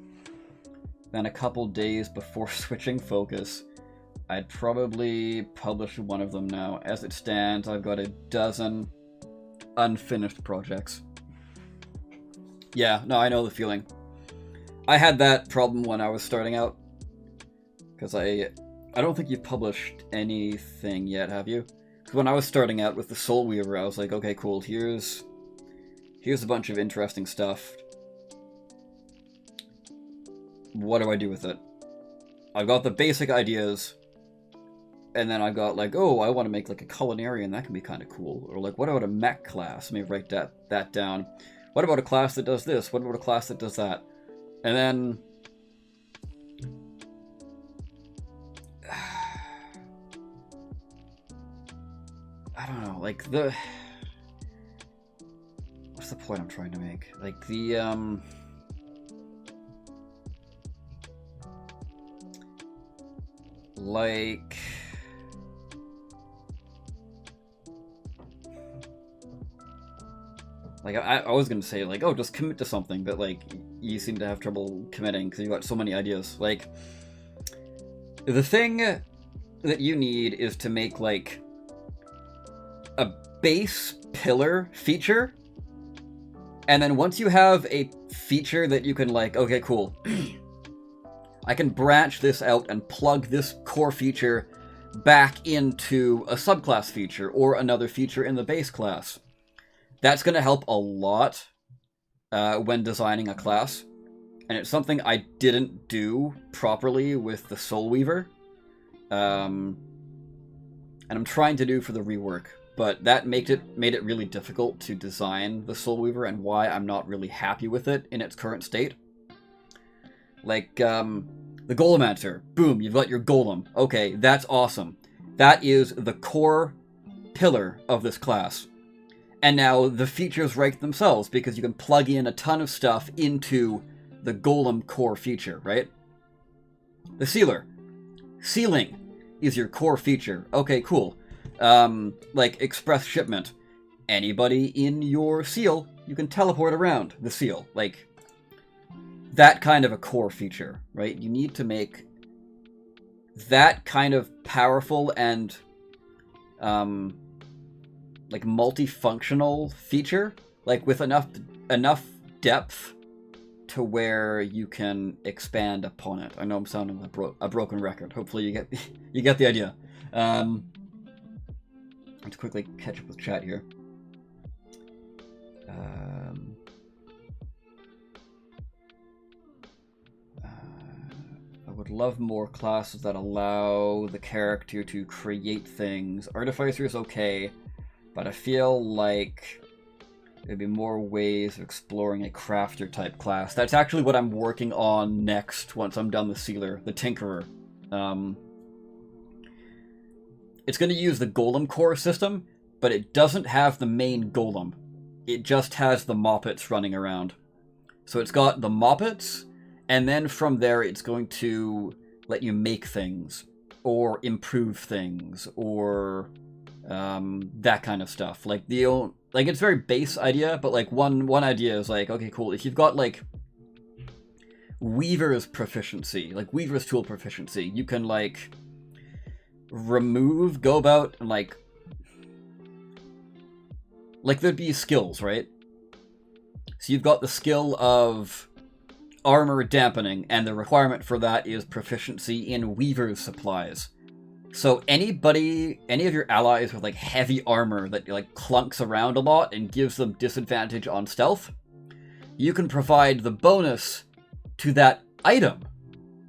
than a couple days before switching focus, I'd probably publish one of them now. As it stands, I've got a dozen unfinished projects. Yeah, no, I know the feeling. I had that problem when I was starting out. Because I don't think you've published anything yet, have you? Because when I was starting out with the Soul Weaver, I was like, okay, cool, here's a bunch of interesting stuff. What do I do with it? I've got the basic ideas, and then I've got, like, oh, I want to make, like, a culinarian, that can be kind of cool. Or, like, what about a mech class? Let me write that down. What about a class that does this? What about a class that does that? And then... I don't know, like, the... What's the point I'm trying to make? Like, the, like... Like, I was gonna say, like, oh, just commit to something, but, like, you seem to have trouble committing because you've got so many ideas. Like, the thing that you need is to make, like, a base pillar feature, and then once you have a feature that you can, like, okay, cool, I can branch this out and plug this core feature back into a subclass feature or another feature in the base class. That's going to help a lot when designing a class. And it's something I didn't do properly with the Soul Weaver. And I'm trying to do for the rework. But that made it really difficult to design the Soul Weaver, and why I'm not really happy with it in its current state. Like, the Golemancer. Boom, you've got your golem. Okay, that's awesome. That is the core pillar of this class. And now the features rank themselves, because you can plug in a ton of stuff into the golem core feature, right? The Sealer. Sealing is your core feature. Okay, cool. Like express shipment. Anybody in your seal, you can teleport around the seal. Like, that kind of a core feature, right? You need to make that kind of powerful and, like, multifunctional feature, like, with enough depth to where you can expand upon it. I know I'm sounding like a broken record. Hopefully you get the idea. Let's quickly catch up with chat here. I would love more classes that allow the character to create things. Artificer is okay, but I feel like there'd be more ways of exploring a crafter type class. That's actually what I'm working on next once I'm done the Sealer, the Tinkerer. It's going to use the Golem core system, but it doesn't have the main golem. It just has the moppets running around. So it's got the moppets, and then from there it's going to let you make things, or improve things, or that kind of stuff. Like it's very base idea, but like one idea is like, okay, cool. If you've got like Weaver's proficiency, like Weaver's tool proficiency, you can like go about and like there'd be skills, right? So you've got the skill of armor dampening, and the requirement for that is proficiency in Weaver's supplies. So any of your allies with like heavy armor that like clunks around a lot and gives them disadvantage on stealth, you can provide the bonus to that item.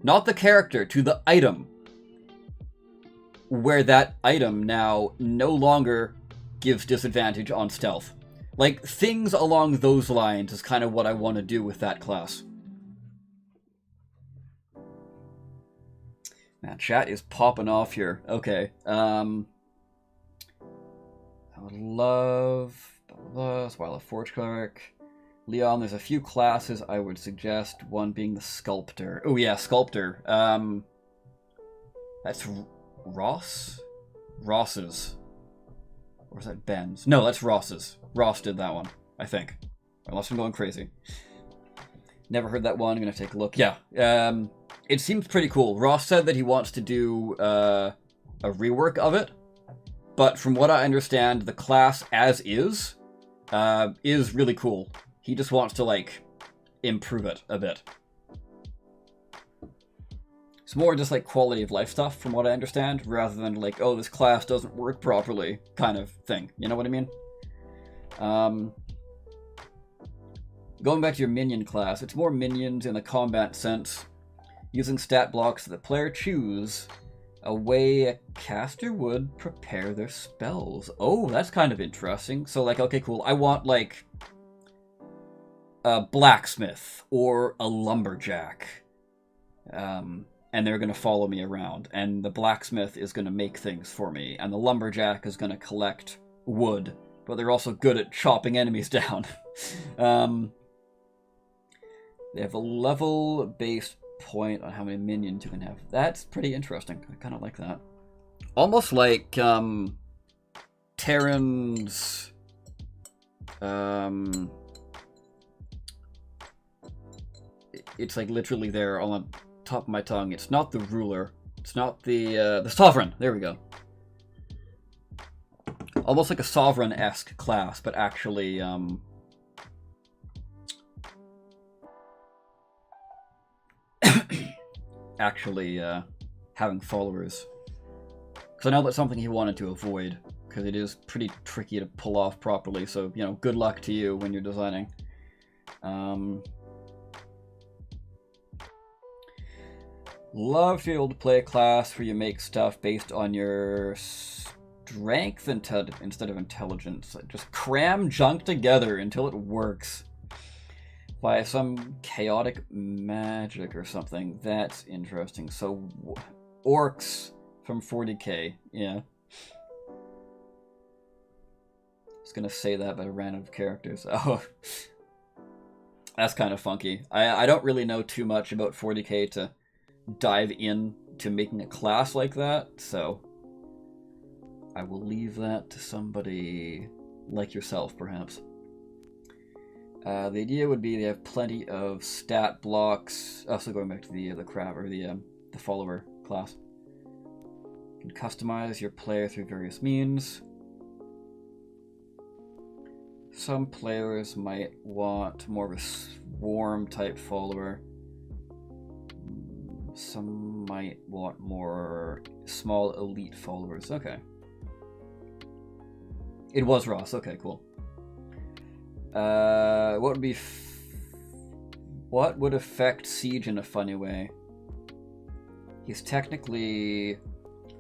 Not the character, to the item. Where that item now no longer gives disadvantage on stealth. Like, things along those lines is kind of what I want to do with that class. Man, chat is popping off here. Okay. I would love... Swallow Forge Cleric. Leon, there's a few classes I would suggest, one being the Sculptor. Oh yeah, Sculptor. That's Ross? Ross's. Or is that Ben's? No, that's Ross's. Ross did that one, I think. Unless I'm going crazy. Never heard that one. I'm going to take a look. Yeah. It seems pretty cool. Ross said that he wants to do a rework of it. But from what I understand, the class as is really cool. He just wants to, like, improve it a bit. It's more just, like, quality of life stuff, from what I understand, rather than, like, oh, this class doesn't work properly kind of thing. You know what I mean? Going back to your minion class, it's more minions in the combat sense, using stat blocks that the player choose a way a caster would prepare their spells. Oh, that's kind of interesting. So, like, okay, cool. I want, like, a blacksmith or a lumberjack. And they're going to follow me around. And the blacksmith is going to make things for me. And the lumberjack is going to collect wood. But they're also good at chopping enemies down. They have a level-based point on how many minions you can have. That's pretty interesting. I kind of like that. Almost like Terran's... It's like literally there on the top of my tongue. It's not the ruler. It's not the sovereign. There we go. Almost like a sovereign-esque class, but actually having followers. Because I know that's something he wanted to avoid, because it is pretty tricky to pull off properly, so, you know, good luck to you when you're designing. Love to be able to play a class where you make stuff based on your strength instead of intelligence. Just cram junk together until it works. By some chaotic magic or something. That's interesting. So, orcs from 40k, yeah. I was gonna say that, but I ran out of characters. Oh, that's kind of funky. I don't really know too much about 40k to dive in to making a class like that, so I will leave that to somebody like yourself, perhaps. The idea would be they have plenty of stat blocks. Also going back to the crab or the follower class. You can customize your player through various means. Some players might want more of a swarm type follower. Some might want more small elite followers. Okay. It was Ross. Okay, cool. What would affect Siege in a funny way? He's technically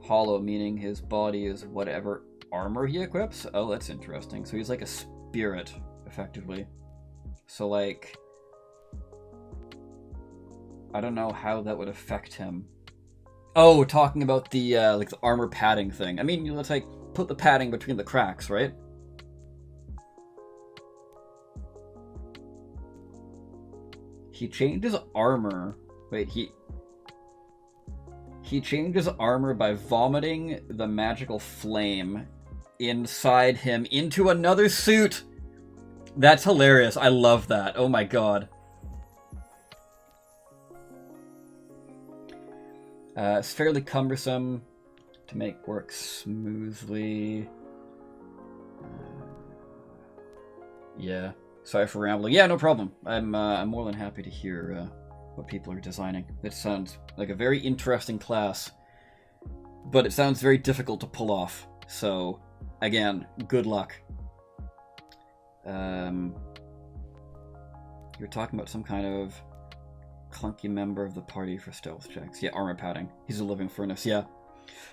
hollow, meaning his body is whatever armor he equips. Oh, that's interesting. So he's like a spirit, effectively. So, like, I don't know how that would affect him. Oh, talking about the like the armor padding thing. I mean, that's like put the padding between the cracks, right? He changed his armor. Wait, he changed his armor by vomiting the magical flame inside him into another suit. That's hilarious. I love that. Oh my god. It's fairly cumbersome to make work smoothly. Yeah. Sorry for rambling. Yeah, no problem. I'm more than happy to hear what people are designing. It sounds like a very interesting class, but it sounds very difficult to pull off. So, again, good luck. You're talking about some kind of clunky member of the party for stealth checks. Yeah, armor padding. He's a living furnace. Yeah.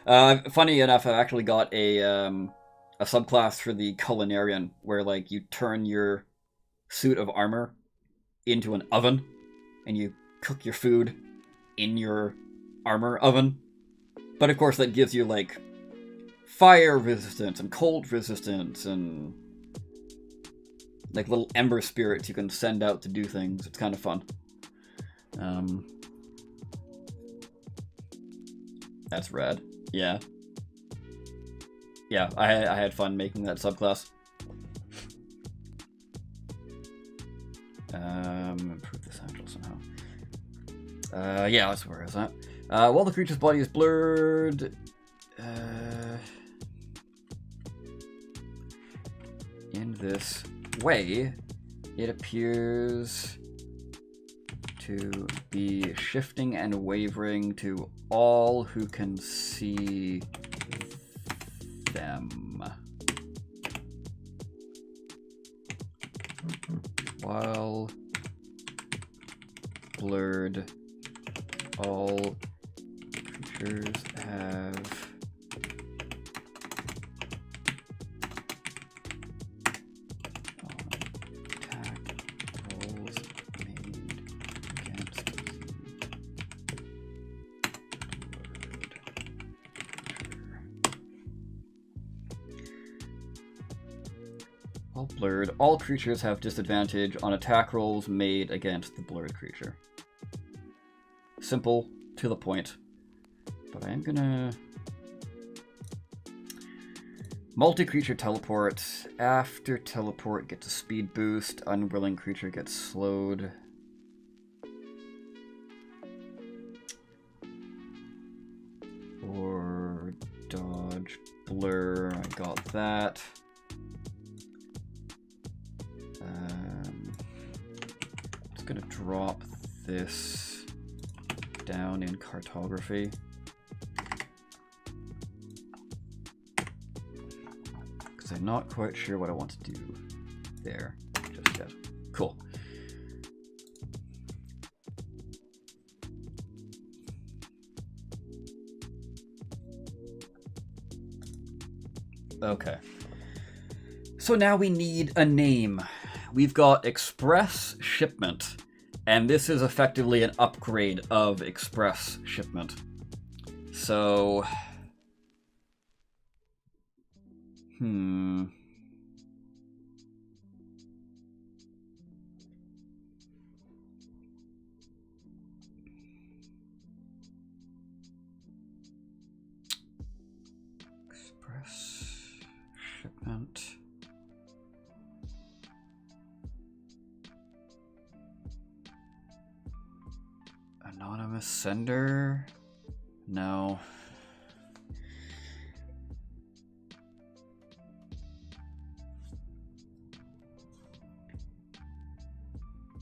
Funny enough, I've actually got a subclass for the culinarian where like you turn your suit of armor into an oven and you cook your food in your armor oven. But of course that gives you like fire resistance and cold resistance and like little ember spirits you can send out to do things. It's kind of fun. That's rad. Yeah. Yeah, I had fun making that subclass. Improve this angel somehow. Yeah, that's where is that? While the creature's body is blurred, in this way, it appears to be shifting and wavering to all who can see them. While blurred, all creatures have attack rolls made against the While blurred, all creatures have disadvantage on attack rolls made against the blurred creature. Simple, to the point. But I am gonna... Multi-creature teleport. After teleport, gets a speed boost. Unwilling creature gets slowed. Or dodge, blur. I got that. Just gonna drop this down in cartography. Because I'm not quite sure what I want to do there just yet. Cool. Okay. So now we need a name. We've got Express Shipment, and this is effectively an upgrade of Express Shipment. So... Express Shipment... Anonymous sender? No.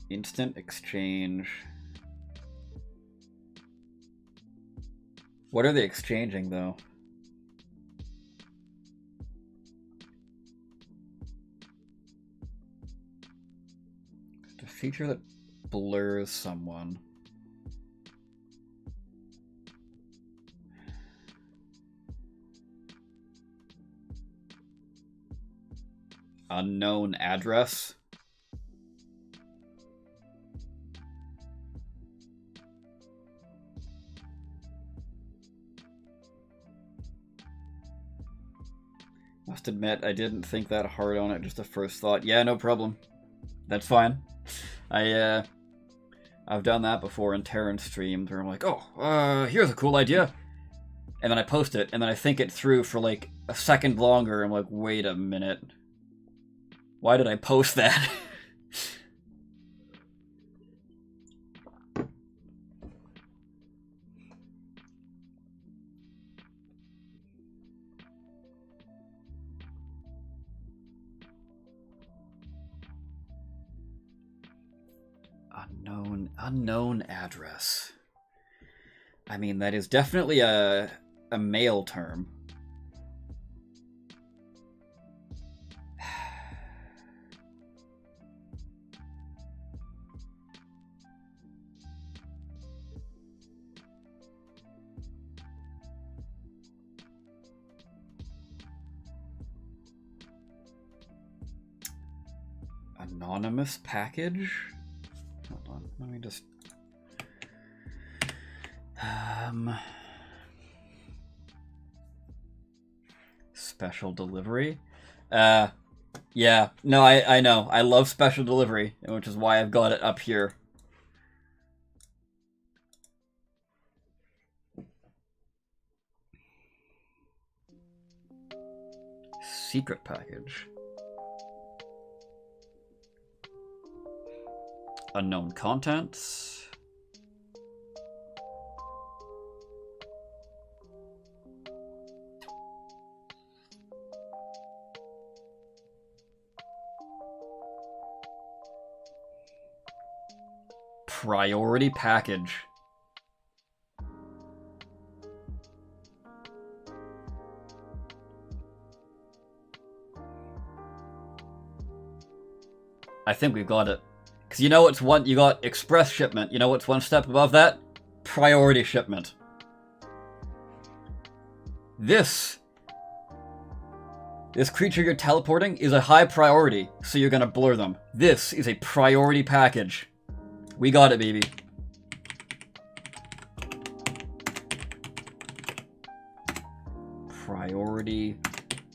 Instant exchange. What are they exchanging, though? It's a feature that blurs someone. Unknown address. must admit, I didn't think that hard on it, just a first thought. Yeah, no problem. That's fine. I've done that before in Terran streams where I'm like, oh, here's a cool idea. And then I post it, and then I think it through for like a second longer. I'm like, wait a minute. Why did I post that? Unknown address. I mean, that is definitely a male term. Anonymous package? Hold on, let me just... Special delivery? Yeah, no, I know. I love special delivery, which is why I've got it up here. Secret package. Unknown contents. Priority package. I think we've got it. Because you know what's one, you got express shipment. You know what's one step above that? Priority shipment. This creature you're teleporting is a high priority, so you're gonna blur them. This is a priority package. We got it, baby. Priority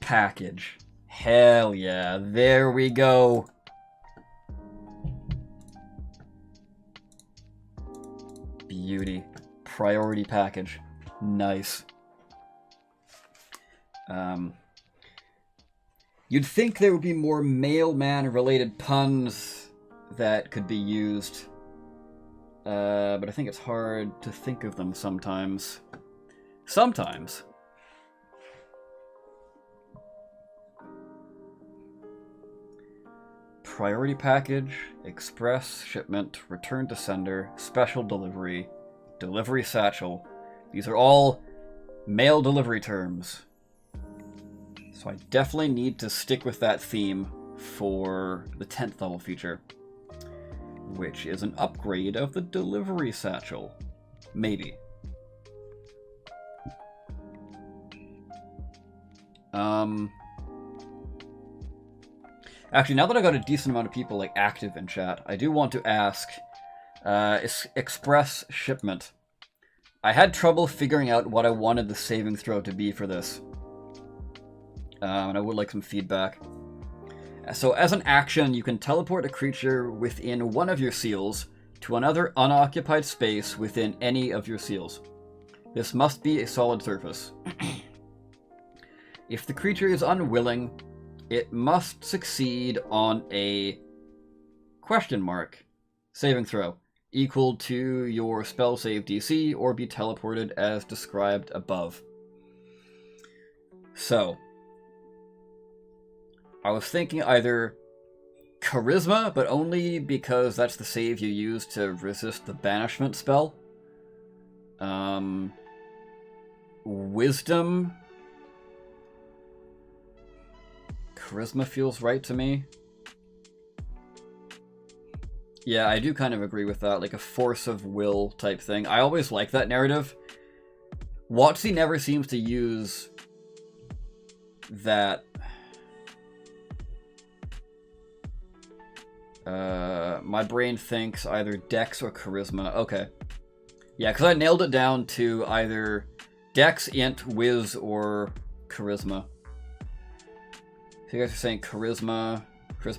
package. Hell yeah, there we go. Beauty. Priority package. Nice. You'd think there would be more mailman related puns that could be used. But I think it's hard to think of them sometimes. Sometimes. Priority package, express shipment, return to sender, special delivery, delivery satchel. These are all mail delivery terms. So I definitely need to stick with that theme for the 10th level feature, which is an upgrade of the delivery satchel. Maybe. Actually, now that I got a decent amount of people like active in chat, I do want to ask, express shipment. I had trouble figuring out what I wanted the saving throw to be for this. And I would like some feedback. So as an action, you can teleport a creature within one of your seals to another unoccupied space within any of your seals. This must be a solid surface. If the creature is unwilling, it must succeed on a question mark saving throw equal to your spell save DC or be teleported as described above. So, I was thinking either charisma, but only because that's the save you use to resist the banishment spell. Wisdom. Charisma feels right to me. Yeah, I do kind of agree with that, like a force of will type thing. I always like that narrative. WotC never seems to use that. My brain thinks either Dex or Charisma. Okay. Yeah, because I nailed it down to either Dex, Int, Wiz, or Charisma. So you guys are saying charisma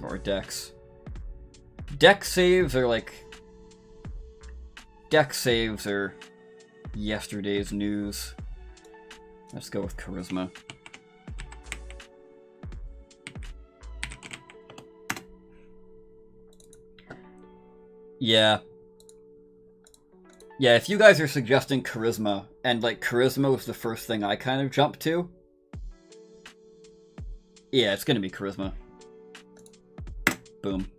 or dex. Dex saves are like... Dex saves are yesterday's news. Let's go with charisma. Yeah. Yeah, if you guys are suggesting charisma, and like charisma was the first thing I kind of jumped to, yeah, it's gonna be charisma. Boom.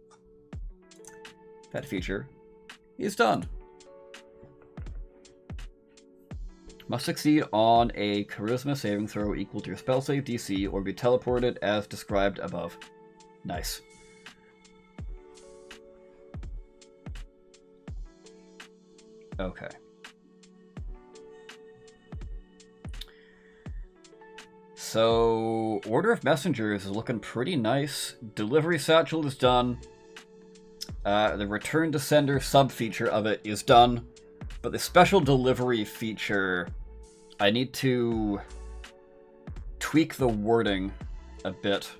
That feature is done. Must succeed on a charisma saving throw equal to your spell save DC or be teleported as described above. Nice. Okay. So, Order of Messengers is looking pretty nice. Delivery Satchel is done. The Return to Sender sub-feature of it is done. But the Special Delivery feature, I need to tweak the wording a bit.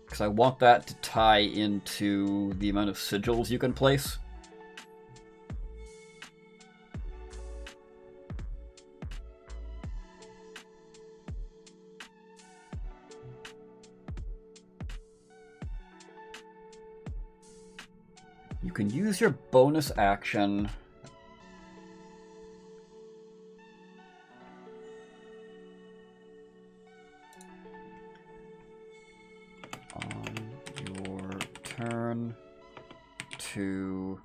Because I want that to tie into the amount of sigils you can place. You can use your bonus action on your turn to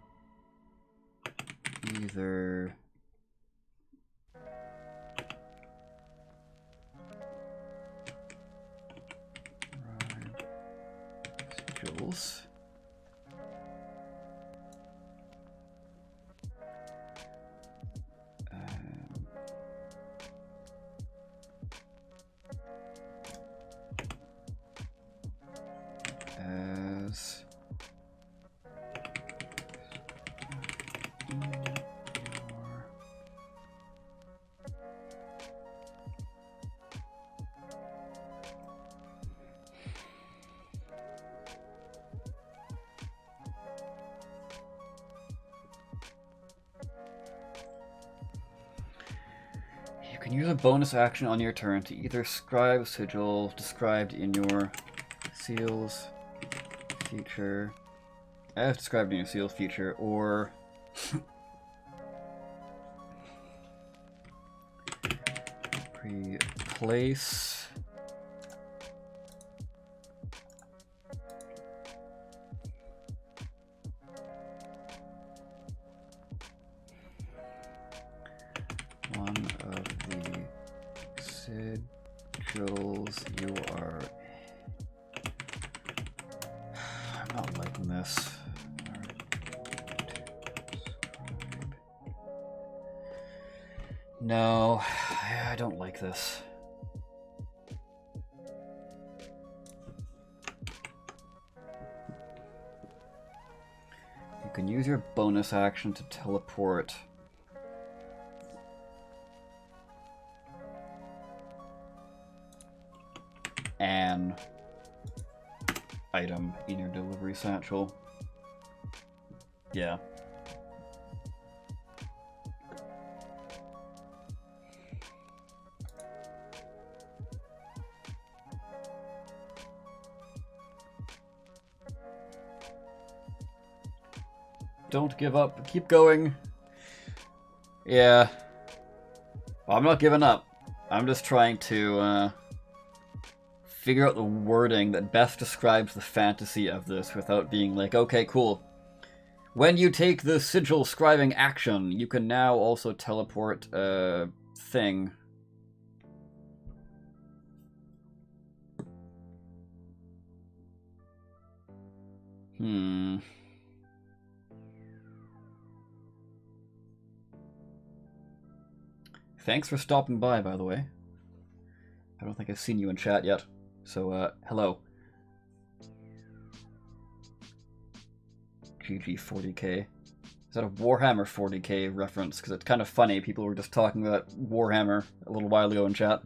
either sigils as you can use a bonus action on your turn to either scribe sigil described in your seals feature, as described in your seals feature, or replace one of the sigils you are... I'm not liking this. No, I don't like this. You can use your bonus action to teleport an item in your delivery satchel. Yeah. Don't give up. Keep going. Yeah. Well, I'm not giving up. I'm just trying to figure out the wording that best describes the fantasy of this without being like, okay, cool. When you take the sigil scribing action, you can now also teleport a thing. Thanks for stopping by the way. I don't think I've seen you in chat yet. So, hello. GG 40k. Is that a Warhammer 40k reference? Because it's kind of funny. People were just talking about Warhammer a little while ago in chat.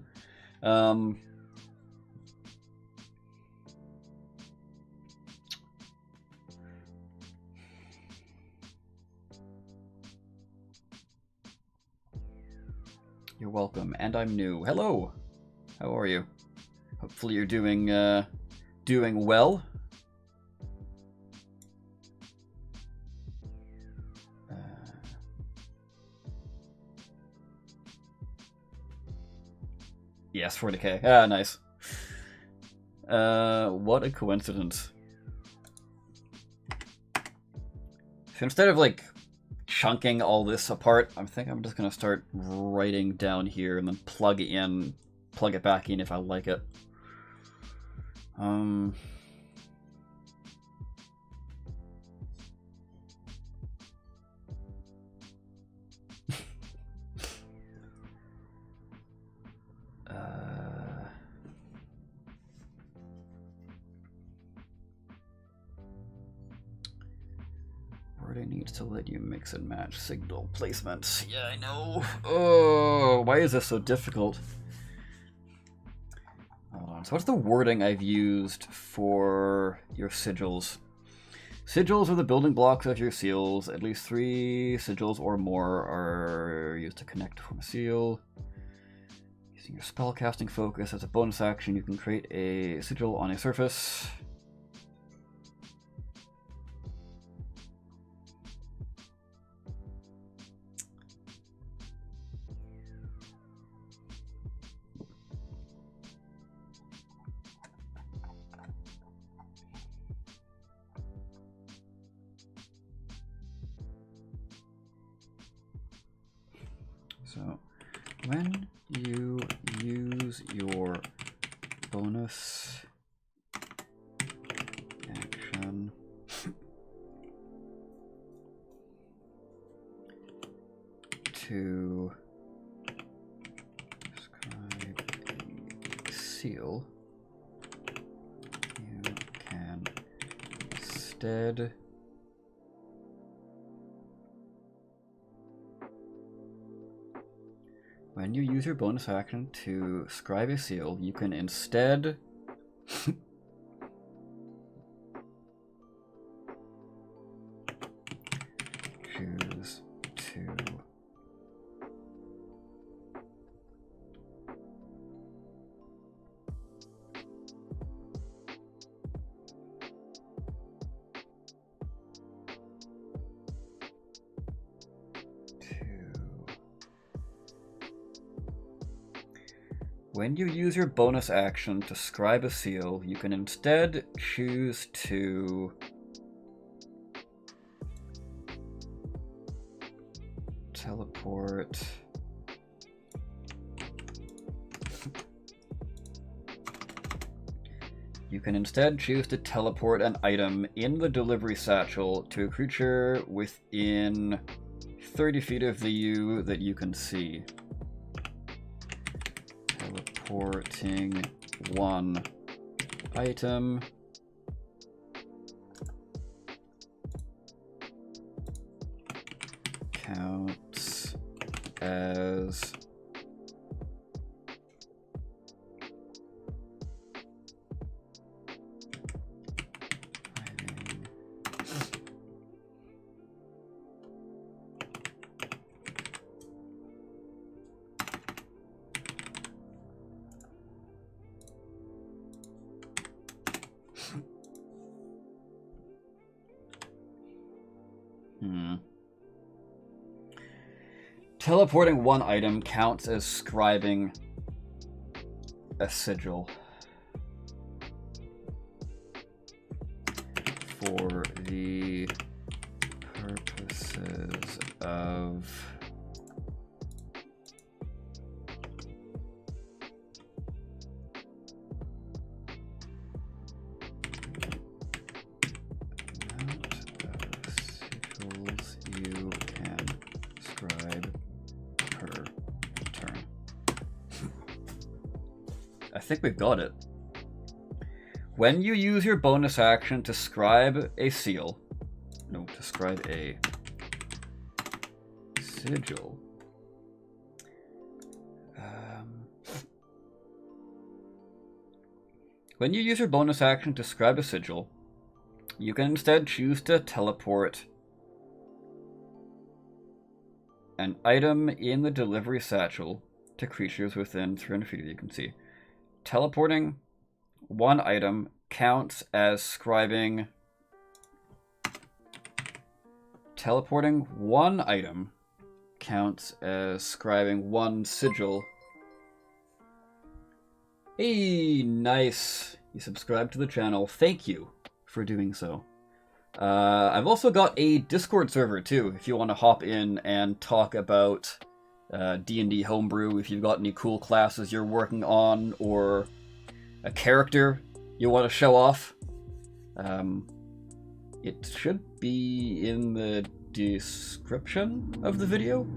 You're welcome, and I'm new. Hello! How are you? Hopefully you're doing well. Yes, 40k. Ah, nice. What a coincidence. So instead of like chunking all this apart, I think I'm just gonna start writing down here and then plug it back in if I like it. Wording needs to let you mix and match signal placements. Yeah, I know. Oh, why is this so difficult? Hold on. So what's the wording I've used for your sigils? Sigils are the building blocks of your seals. At least 3 sigils or more are used to connect from a seal. Using your spellcasting focus as a bonus action, you can create a sigil on a surface. So, when you use your bonus action to describe a seal, you can instead when you use your bonus action to scribe a seal, you can instead choose to when you use your bonus action to scribe a seal, you can instead choose to teleport an item in the delivery satchel to a creature within 30 feet of you that you can see. Teleporting one item counts as teleporting one item counts as scribing a sigil. For the purposes of sigils you can scribe per turn. I think we've got it. When you use your bonus action to scribe a seal, to scribe a sigil, when you use your bonus action to scribe a sigil, you can instead choose to teleport an item in the delivery satchel to creatures within 300 feet of you can see. Teleporting one item counts as scribing. Teleporting one item counts as scribing one sigil. Hey, nice. You subscribed to the channel. Thank you for doing so. I've also got a Discord server too, if you want to hop in and talk about D&D homebrew, if you've got any cool classes you're working on, or a character you want to show off. It should be in the description of the video,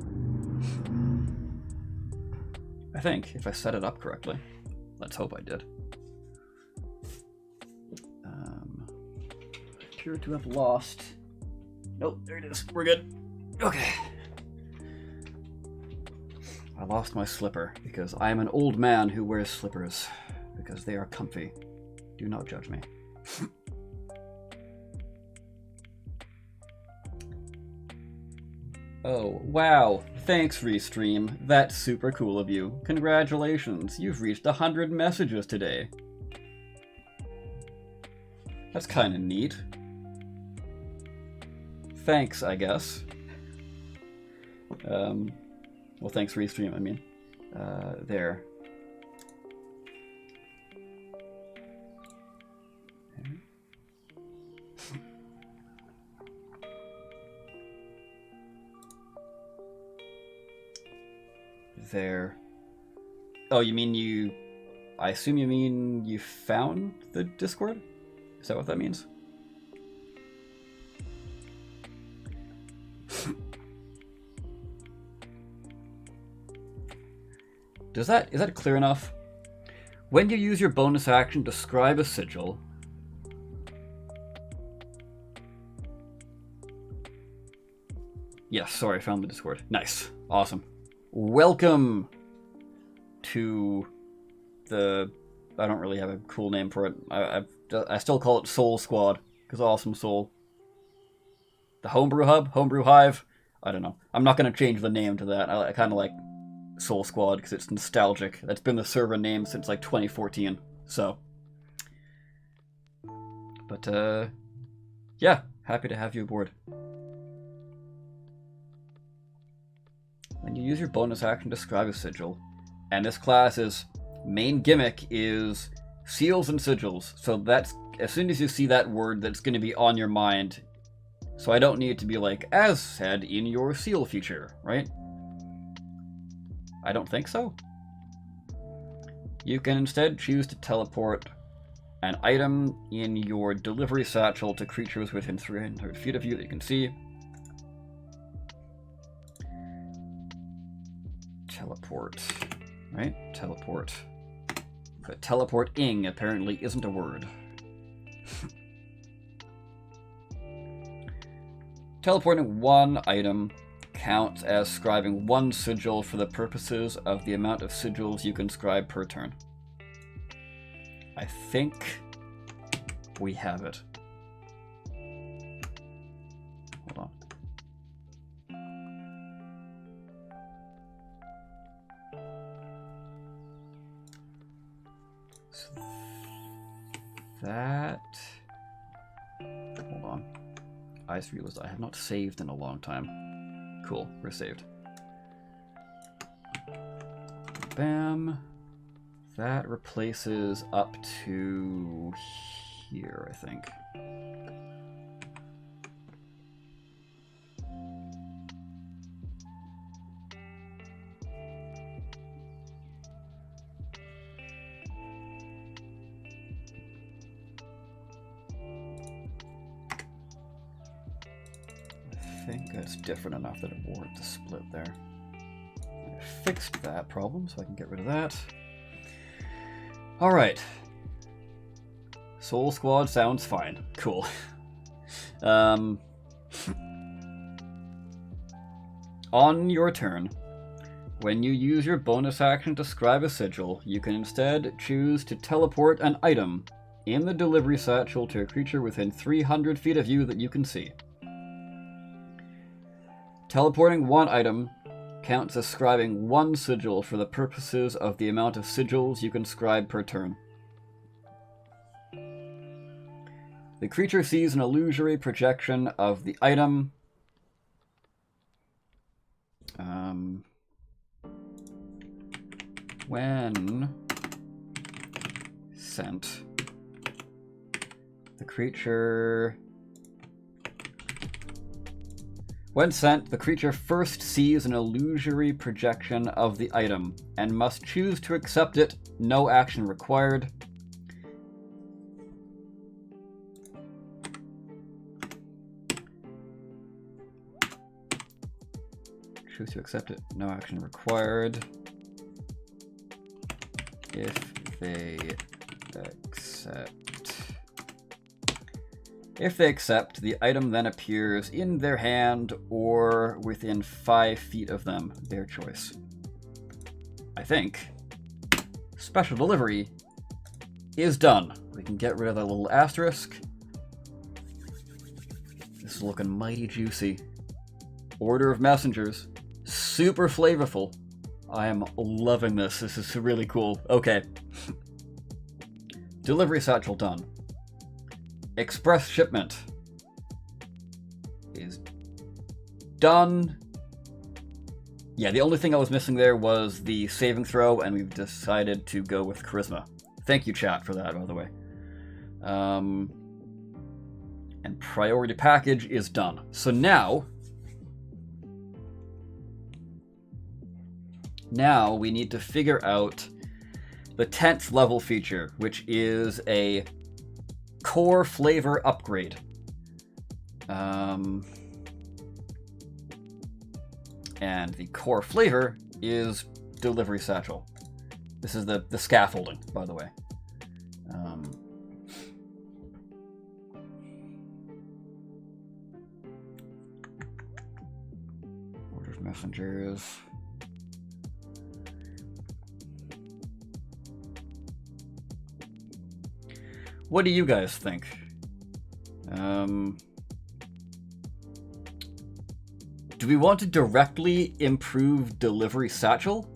I think, if I set it up correctly. Let's hope I did. Appear to have lost. Nope, there it is. We're good. Okay. I lost my slipper because I am an old man who wears slippers because they are comfy. Do not judge me. Oh, wow. Thanks, Restream. That's super cool of you. Congratulations. You've reached 100 messages today. That's kind of neat. Thanks, I guess. Well, thanks, Restream, I mean. There. There. Oh, you mean you... I assume you mean you found the Discord? Is that what that means? Is that clear enough? When you use your bonus action to scribe a sigil, yes, sorry, I found the Discord. Nice. Awesome. Welcome to the... I don't really have a cool name for it. I still call it Soul Squad, because awesome soul. The Homebrew Hub? Homebrew Hive? I don't know. I'm not going to change the name to that. I kind of like Soul Squad because it's nostalgic. That's been the server name since like 2014. So. But, yeah. Happy to have you aboard. When you use your bonus action to scribe a sigil, and this class's main gimmick is seals and sigils. So that's, as soon as you see that word, that's going to be on your mind. So I don't need it to be like, as said in your seal feature, right? I don't think so. You can instead choose to teleport an item in your delivery satchel to creatures within 300 feet of you that you can see. Teleport, right? Teleport. But teleporting apparently isn't a word. Teleporting one item counts as scribing one sigil for the purposes of the amount of sigils you can scribe per turn. I think we have it. Hold on. So that... Hold on. I just realized I have not saved in a long time. Cool, we're saved. Bam. That replaces up to here, I think. I think that's different enough that it warrants the split there. I fixed that problem, so I can get rid of that. Alright. Soul Squad sounds fine. Cool. On your turn, when you use your bonus action to scribe a sigil, you can instead choose to teleport an item in the delivery satchel to a creature within 300 feet of you that you can see. Teleporting one item counts as scribing 1 sigil for the purposes of the amount of sigils you can scribe per turn. The creature sees an illusory projection of the item. When sent, the creature first sees an illusory projection of the item and must choose to accept it. No action required. Choose to accept it. No action required. If they accept, the item then appears in their hand or within 5 feet of them, their choice. I think special delivery is done. We can get rid of that little asterisk. This is looking mighty juicy. Order of messengers. Super flavorful. I am loving this. This is really cool. Okay. Delivery satchel done. Express shipment is done. Yeah, the only thing I was missing there was the saving throw, and we've decided to go with charisma. Thank you, chat, for that, by the way. And priority package is done. So now we need to figure out the 10th level feature, which is a core flavor upgrade. And the core flavor is delivery satchel. This is the scaffolding, by the way. Order of messengers. What do you guys think? Do we want to directly improve delivery satchel?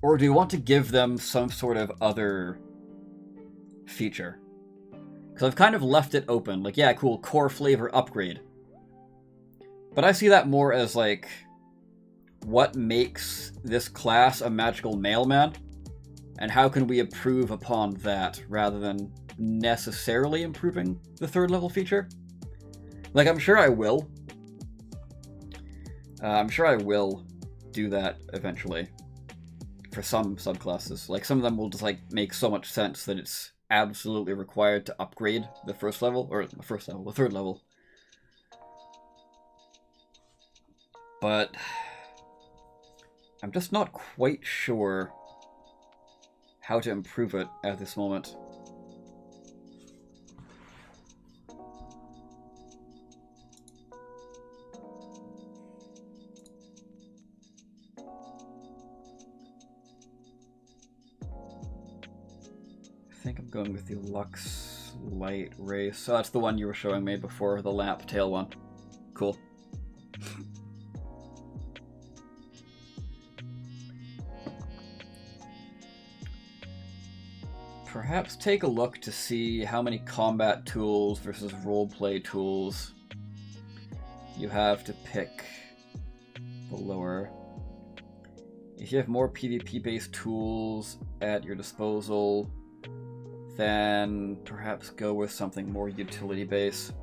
Or do we want to give them some sort of other feature? Because I've kind of left it open. Like, yeah, cool, core flavor upgrade. But I see that more as, like, what makes this class a magical mailman? And how can we improve upon that rather than necessarily improving the 3rd level feature? Like, I'm sure I will. I'm sure I will do that eventually for some subclasses. Like, some of them will just, like, make so much sense that it's absolutely required to upgrade the 1st level, or the 3rd level. But I'm just not quite sure how to improve it at this moment. I think I'm going with the Lux Light Ray. So that's the one you were showing me before, the lamp tail one. Cool. Perhaps take a look to see how many combat tools versus roleplay tools you have to pick the lower. If you have more PvP-based tools at your disposal, then perhaps go with something more utility-based.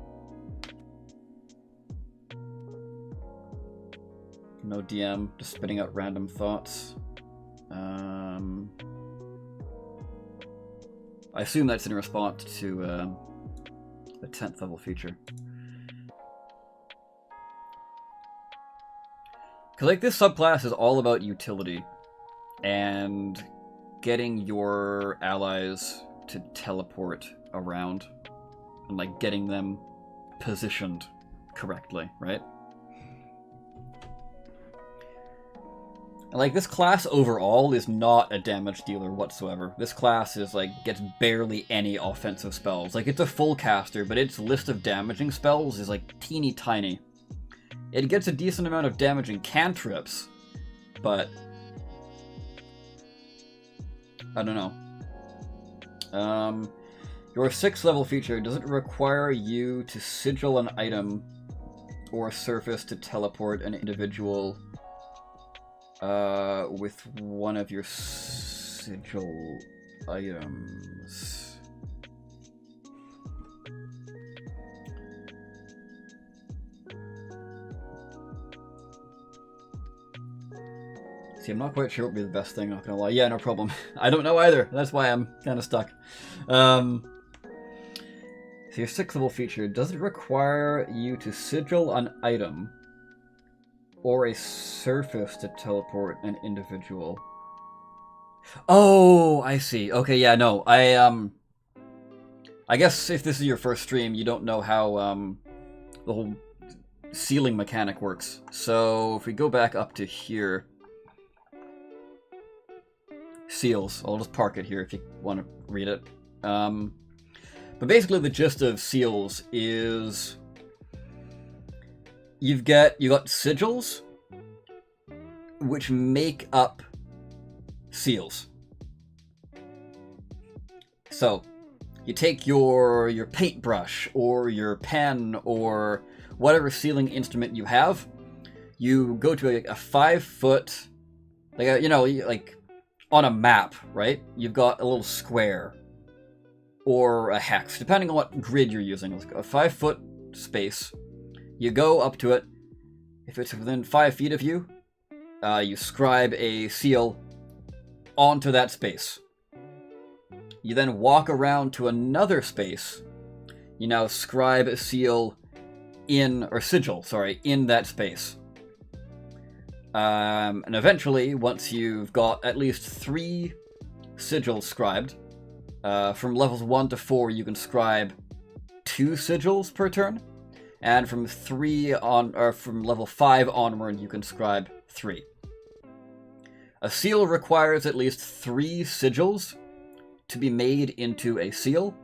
No DM, just spitting out random thoughts. I assume that's in response to the 10th level feature. Because, like, this subclass is all about utility and getting your allies to teleport around and, like, getting them positioned correctly, right? Like, this class overall is not a damage dealer whatsoever. This class is, like, gets barely any offensive spells. Like, it's a full caster, but its list of damaging spells is, like, teeny tiny. It gets a decent amount of damage in cantrips, but I don't know. Your 6th level feature doesn't require you to sigil an item or surface to teleport an individual with one of your sigil items. See, I'm not quite sure what would be the best thing, not gonna lie. Yeah, no problem. I don't know either. That's why I'm kind of stuck. So your 6th level feature doesn't require you to sigil an item or a surface to teleport an individual. Oh, I see. Okay, yeah, no. I guess if this is your first stream, you don't know how the whole sealing mechanic works. So if we go back up to here, seals. I'll just park it here if you want to read it. But basically the gist of seals is you got sigils which make up seals. So you take your paintbrush or your pen or whatever sealing instrument you have, you go to a 5-foot, like like on a map, right? You've got a little square or a hex, depending on what grid you're using. Like a 5-foot space. You go up to it. If it's within 5 feet of you, you scribe a seal onto that space. You then walk around to another space. You now scribe a seal in that space. And eventually, once you've got at least 3 sigils scribed, from levels 1 to 4, you can scribe 2 sigils per turn, and from level 5 onward, you can scribe 3. A seal requires at least 3 sigils to be made into a seal.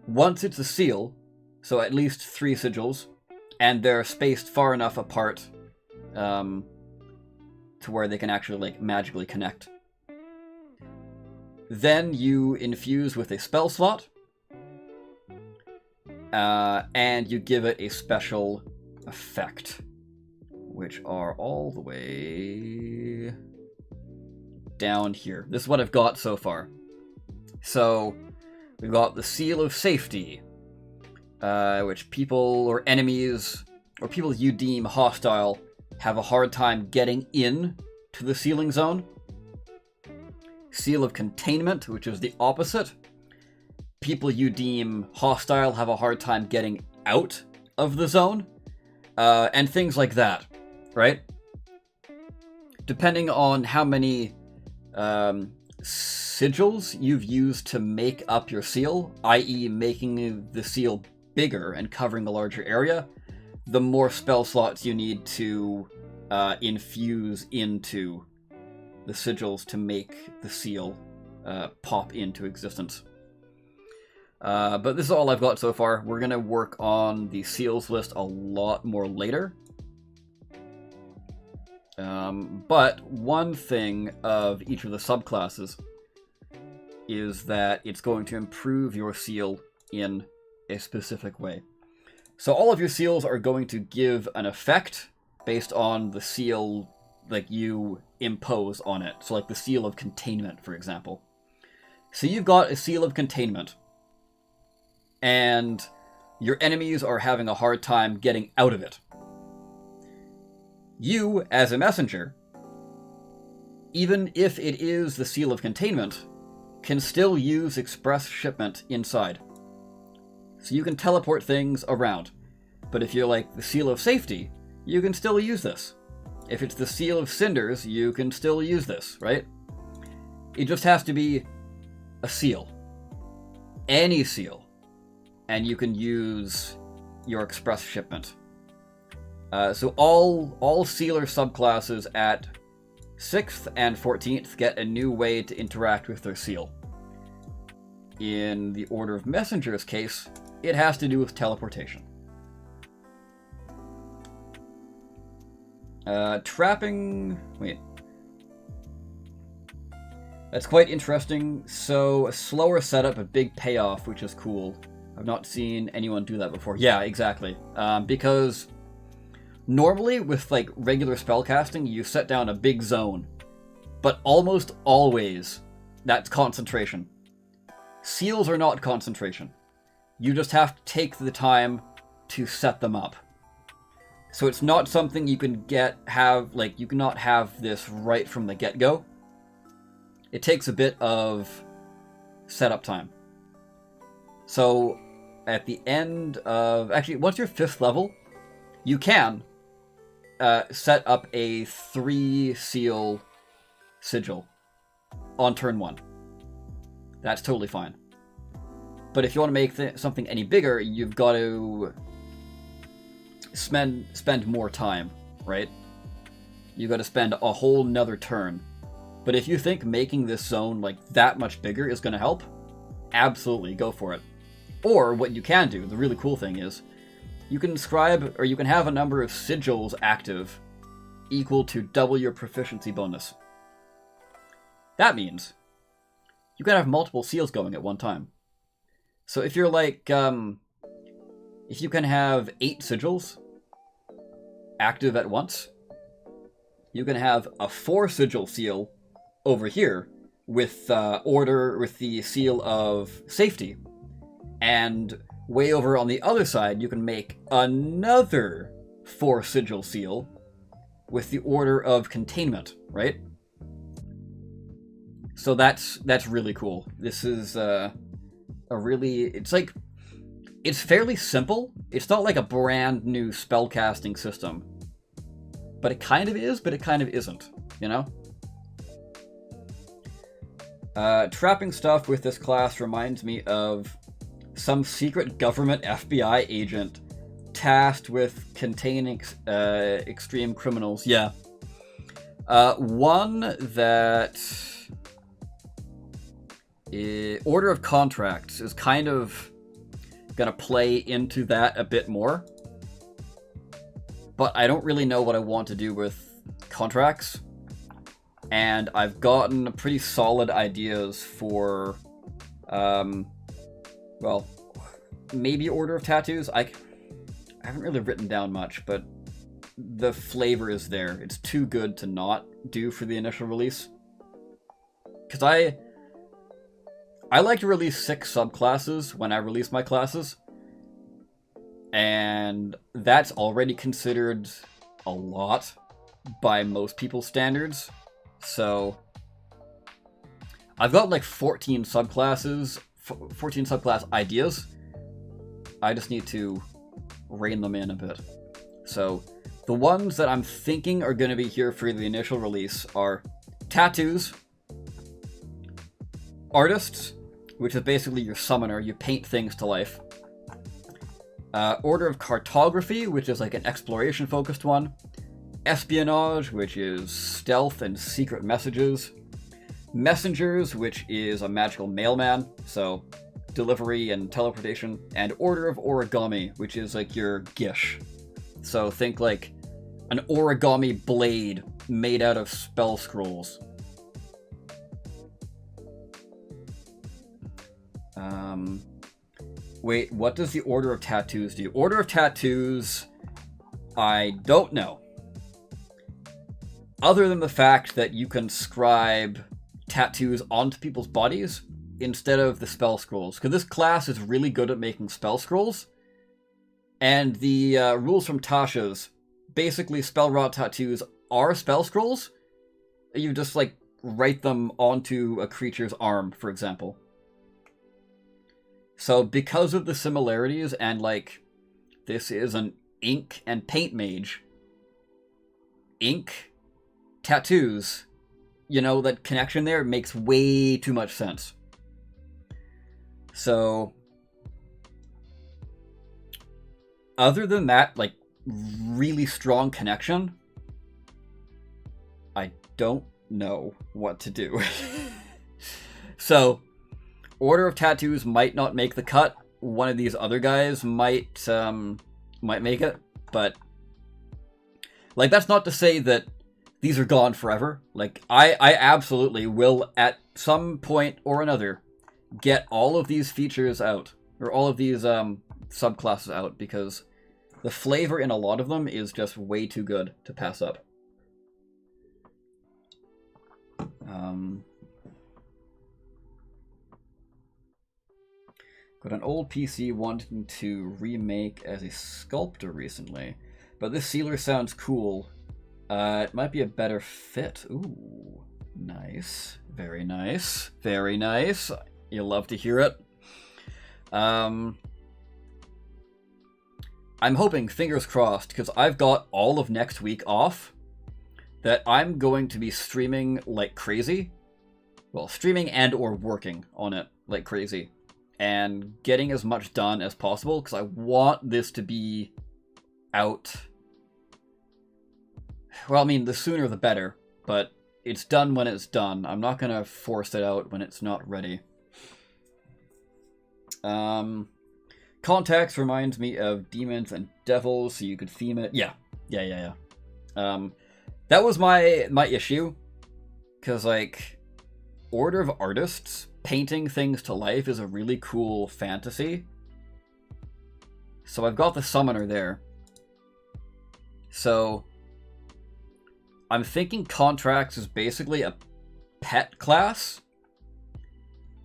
Once it's a seal, so at least 3 sigils, and they're spaced far enough apart to where they can actually magically connect. Then you infuse with a spell slot, and you give it a special effect, which are all the way down here. This is what I've got so far. So we've got the Seal of Safety, which people or enemies or people you deem hostile have a hard time getting in to the sealing zone. Seal of Containment, which is the opposite. People you deem hostile have a hard time getting out of the zone. And things like that, right? Depending on how many sigils you've used to make up your seal, i.e. making the seal bigger and covering a larger area, the more spell slots you need to infuse into the sigils to make the seal pop into existence. But this is all I've got so far. We're going to work on the seals list a lot more later. But one thing of each of the subclasses is that it's going to improve your seal in a specific way. So all of your seals are going to give an effect based on the seal you impose on it. So like the Seal of Containment, for example. So you've got a Seal of Containment, and your enemies are having a hard time getting out of it. You, as a messenger, even if it is the Seal of Containment, can still use Express Shipment inside. So you can teleport things around. But if you're like the Seal of Safety, you can still use this. If it's the Seal of Cinders, you can still use this, right? It just has to be a seal. Any seal. And you can use your Express Shipment. So all sealer subclasses at 6th and 14th get a new way to interact with their seal. In the Order of Messengers case, it has to do with teleportation. Trapping... Wait. That's quite interesting. So, a slower setup, a big payoff, which is cool. I've not seen anyone do that before. Yeah, exactly. Because normally with like regular spellcasting, you set down a big zone. But almost always, that's concentration. Seals are not concentration. You just have to take the time to set them up. So it's not something you can you cannot have this right from the get-go. It takes a bit of setup time. So at the end of, actually once you're 5th level, you can set up a 3 seal sigil on turn 1. That's totally fine. But if you want to make something any bigger, you've got to spend more time, right? You've got to spend a whole nother turn. But if you think making this zone like that much bigger is going to help, absolutely go for it. Or what you can do, the really cool thing is, you can scribe, or you can have a number of sigils active equal to double your proficiency bonus. That means you can have multiple seals going at one time. So if you're like, if you can have 8 sigils active at once, you can have a 4 sigil seal over here with the seal of safety. And way over on the other side, you can make another 4 sigil seal with the order of containment, right? So that's really cool. This is it's fairly simple. It's not like a brand new spellcasting system. But it kind of is, but it kind of isn't, you know? Trapping stuff with this class reminds me of some secret government FBI agent tasked with containing extreme criminals. Yeah. One that... Order of Contracts is kind of gonna play into that a bit more. But I don't really know what I want to do with contracts. And I've gotten pretty solid ideas for, well, maybe Order of Tattoos. I haven't really written down much, but the flavor is there. It's too good to not do for the initial release. Because I like to release 6 subclasses when I release my classes. And that's already considered a lot by most people's standards. So I've got like 14 subclasses, 14 subclass ideas. I just need to rein them in a bit. So the ones that I'm thinking are going to be here for the initial release are tattoos, artists, which is basically your summoner, you paint things to life. Order of Cartography, which is like an exploration-focused one. Espionage, which is stealth and secret messages. Messengers, which is a magical mailman, so delivery and teleportation. And Order of Origami, which is like your gish. So think like an origami blade made out of spell scrolls. Wait, what does the Order of Tattoos do? Order of Tattoos, I don't know. Other than the fact that you can scribe tattoos onto people's bodies instead of the spell scrolls. Because this class is really good at making spell scrolls. And the rules from Tasha's, basically spell rot tattoos are spell scrolls. You just like write them onto a creature's arm, for example. So because of the similarities and like this is an ink and paint mage, ink, tattoos, you know, that connection there makes way too much sense. So other than that, like really strong connection, I don't know what to do. So Order of Tattoos might not make the cut. One of these other guys might make it, but Like, that's not to say that these are gone forever. Like, I absolutely will, at some point or another, get all of these features out, or all of these subclasses out, because the flavor in a lot of them is just way too good to pass up. Got an old PC wanting to remake as a sculptor recently, but this sealer sounds cool. It might be a better fit. Ooh, nice. Very nice. Very nice. You'll love to hear it. I'm hoping, fingers crossed, because I've got all of next week off, that I'm going to be streaming like crazy. Well, streaming and or working on it like crazy. And getting as much done as possible, because I want this to be out. Well, I mean, the sooner the better, but it's done when it's done. I'm not going to force it out when it's not ready. Contacts reminds me of Demons and Devils, so you could theme it. Yeah. That was my issue, because, like, Order of Artists, painting things to life is a really cool fantasy. So I've got the Summoner there. So I'm thinking Contracts is basically a pet class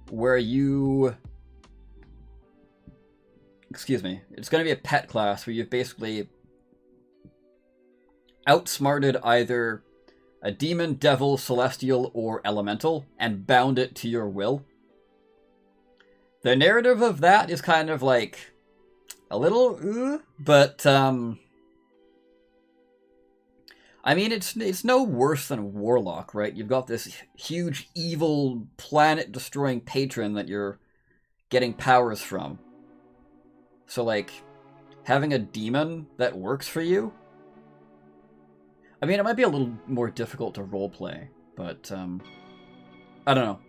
where you... Excuse me. It's going to be a pet class where you've basically outsmarted either a demon, devil, celestial, or elemental and bound it to your will. The narrative of that is kind of like a little, but I mean, it's no worse than Warlock, right? You've got this huge, evil, planet-destroying patron that you're getting powers from. So, like, having a demon that works for you? I mean, it might be a little more difficult to roleplay, but, I don't know.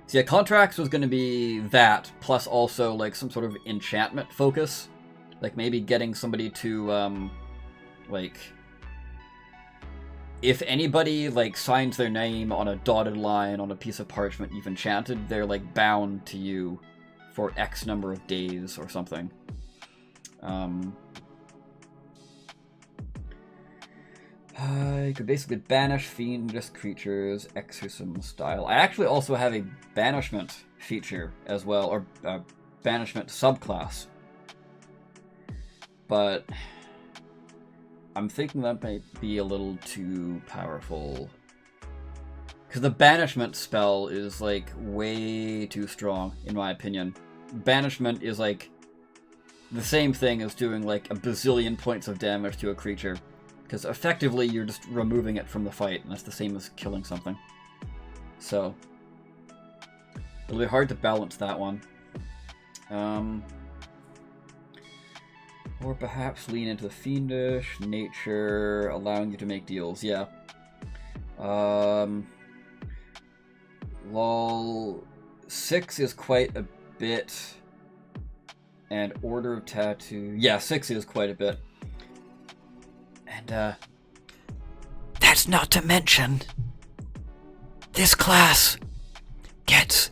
So yeah, Contracts was going to be that, plus also, like, some sort of enchantment focus. Like, maybe getting somebody to, like, if anybody, like, signs their name on a dotted line on a piece of parchment you've enchanted, they're, like, bound to you for X number of days or something. You could basically banish fiendish creatures, exorcism style. I actually also have a banishment feature as well, or banishment subclass. But I'm thinking that might be a little too powerful. Because the banishment spell is, like, way too strong, in my opinion. Banishment is, like, the same thing as doing, like, a bazillion points of damage to a creature. Because effectively, you're just removing it from the fight, and that's the same as killing something. So, it'll be hard to balance that one. Or perhaps lean into the fiendish nature, allowing you to make deals. Yeah. Lol. 6 is quite a bit. And Order of Tattoo. Yeah, 6 is quite a bit. And, that's not to mention, this class gets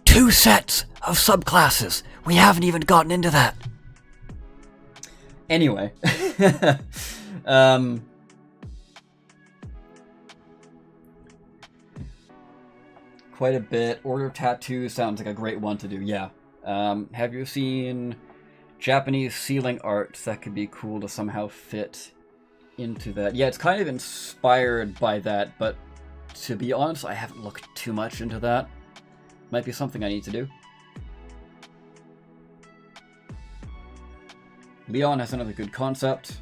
2 sets of subclasses. We haven't even gotten into that. Anyway. Quite a bit. Order of Tattoo sounds like a great one to do, yeah. Have you seen Japanese sealing art that could be cool to somehow fit into that? Yeah, it's kind of inspired by that, but to be honest, I haven't looked too much into that. Might be something I need to do. Leon has another good concept.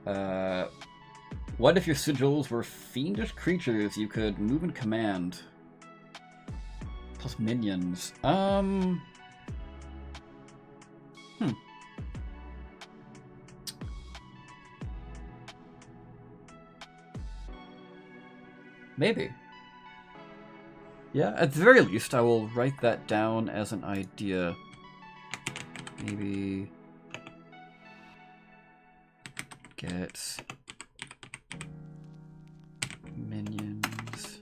What if your sigils were fiendish creatures you could move and command? Plus minions. Maybe. Yeah, at the very least, I will write that down as an idea. Maybe Gets minions.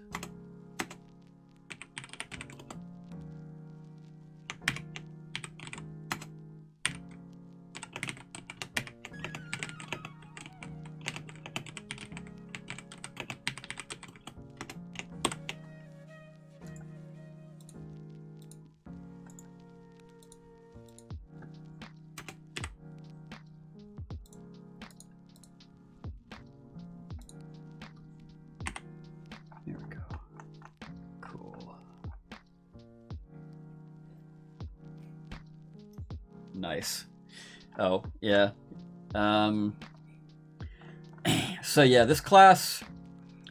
There we go. Cool. Nice. Oh, yeah. So yeah, this class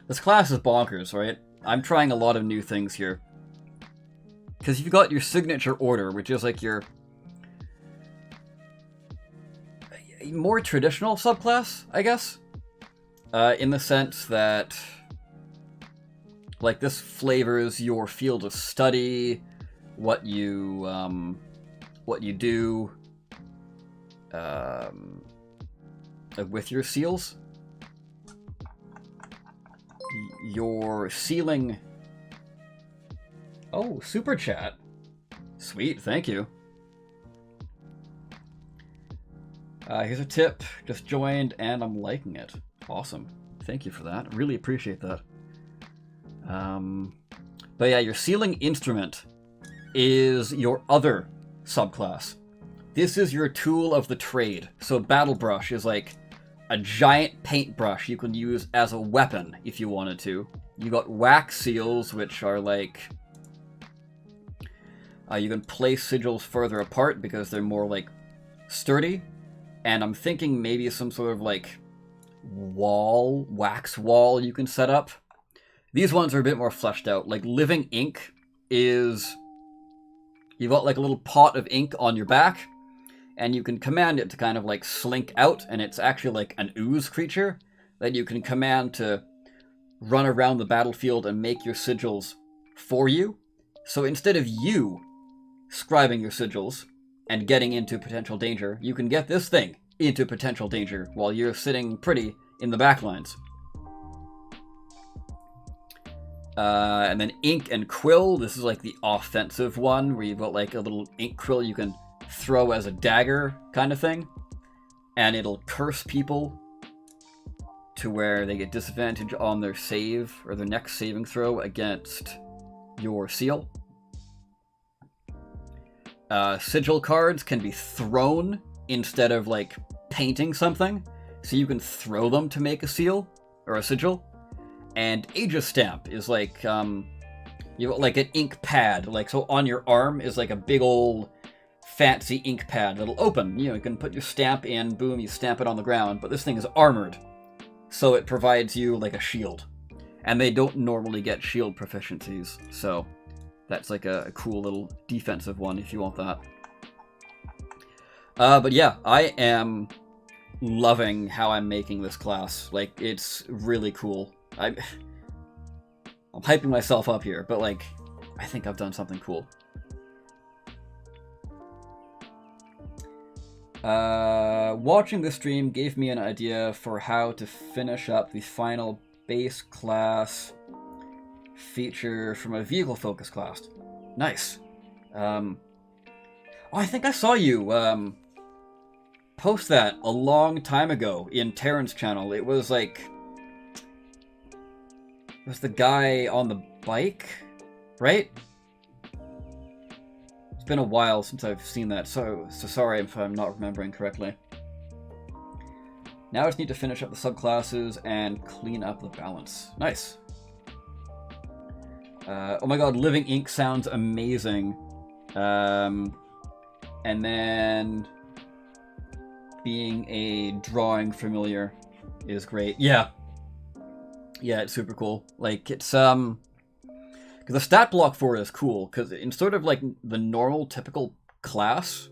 is bonkers, right? I'm trying a lot of new things here. Because you've got your signature order, which is like your more traditional subclass, I guess. In the sense that like this flavors your field of study, what you do with your seals. Your sealing. Oh, super chat. Sweet, thank you. Here's a tip. Just joined and I'm liking it. Awesome. Thank you for that. Really appreciate that. But yeah, your sealing instrument is your other subclass. This is your tool of the trade. So Battle Brush is like a giant paintbrush you can use as a weapon if you wanted to. You got wax seals, which are like... you can place sigils further apart because they're more like sturdy. And I'm thinking maybe some sort of like wax wall you can set up. These ones are a bit more fleshed out. Like living ink is... You've got like a little pot of ink on your back, and you can command it to kind of like slink out, and it's actually like an ooze creature that you can command to run around the battlefield and make your sigils for you. So instead of you scribing your sigils and getting into potential danger, you can get this thing into potential danger while you're sitting pretty in the backlines. And then ink and quill, this is like the offensive one, where you've got like a little ink quill you can throw as a dagger kind of thing. And it'll curse people to where they get disadvantage on their save, or their next saving throw against your seal. Sigil cards can be thrown instead of like painting something, so you can throw them to make a seal, or a sigil. And Aegis Stamp is like, you got like an ink pad, like so on your arm is like a big old fancy ink pad that'll open. You know, you can put your stamp in, boom, you stamp it on the ground, but this thing is armored, so it provides you like a shield. And they don't normally get shield proficiencies, so that's like a cool little defensive one if you want that. But yeah, I am loving how I'm making this class. Like, it's really cool. I'm hyping myself up here, but like, I think I've done something cool. Watching the stream gave me an idea for how to finish up the final base class feature from a vehicle focus class. Nice. Oh, I think I saw you post that a long time ago in Terran's channel. It was like... It was the guy on the bike, right? It's been a while since I've seen that, so sorry if I'm not remembering correctly. Now I just need to finish up the subclasses and clean up the balance. Nice. Oh my god, Living Ink sounds amazing. And then being a drawing familiar is great. Yeah. Yeah, it's super cool. Like, it's, because the stat block for it is cool, because in sort of like the normal, typical class,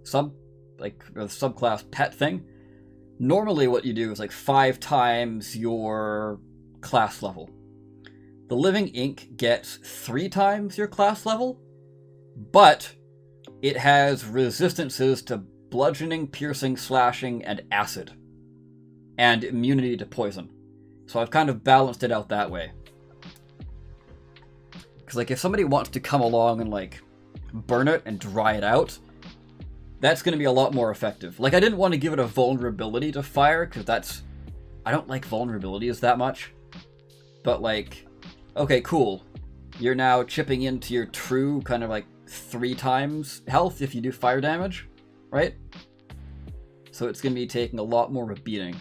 subclass pet thing, normally what you do is like 5 times your class level. The Living Ink gets 3 times your class level, but it has resistances to bludgeoning, piercing, slashing, and acid. and immunity to poison. So I've kind of balanced it out that way. Because, like, if somebody wants to come along and, like, burn it and dry it out, that's going to be a lot more effective. Like, I didn't want to give it a vulnerability to fire, because that's... I don't like vulnerabilities that much. But, like, okay, cool. You're now chipping into your true kind of, like, 3 times health if you do fire damage, right? So it's going to be taking a lot more of a beating.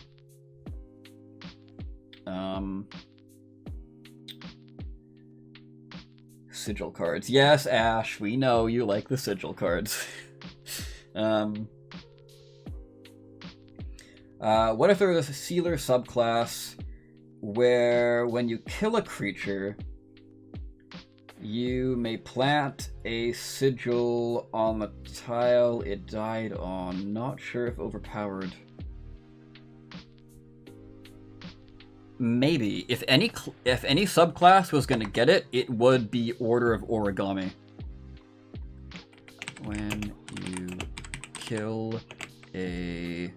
Sigil cards. Yes, Ash, we know you like the sigil cards. What if there was a sealer subclass where when you kill a creature, you may plant a sigil on the tile it died on? Not sure if overpowered. Maybe. If any subclass was going to get it, it would be Order of Origami. When you kill a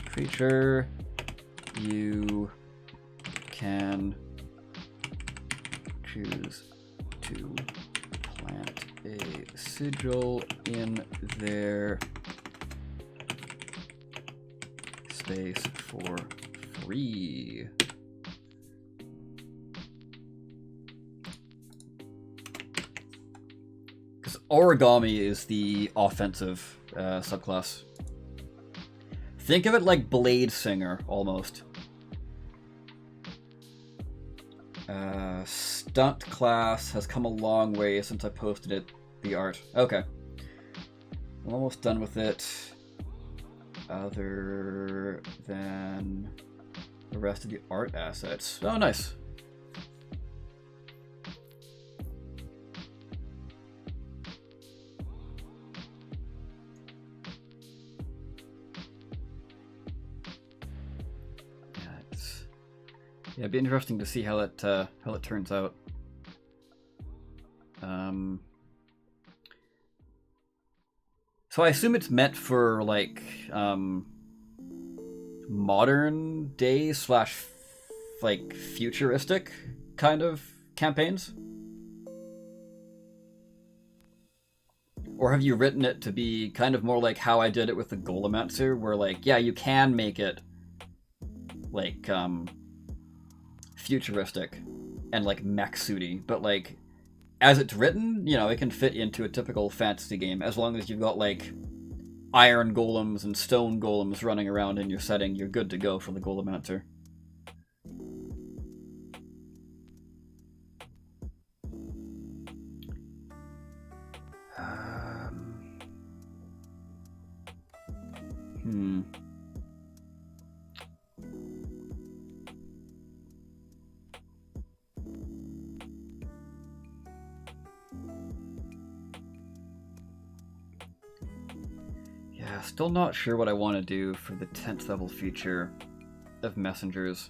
creature, you can choose to plant a sigil in their space for free. Because origami is the offensive subclass. Think of it like Blade Singer, almost. Stunt class has come a long way since I posted it, the art. Okay. I'm almost done with it. Other than the rest of the art assets. Oh, nice. Yeah, it'd be interesting to see how it turns out. So I assume it's meant for like modern day / like futuristic kind of campaigns? Or have you written it to be kind of more like how I did it with the Golemancer, where like, yeah, you can make it like futuristic and like mech suity, but like as it's written, you know, it can fit into a typical fantasy game as long as you've got like iron golems and stone golems running around in your setting. You're good to go for the Golemancer. Yeah, still not sure what I want to do for the 10th level feature of messengers.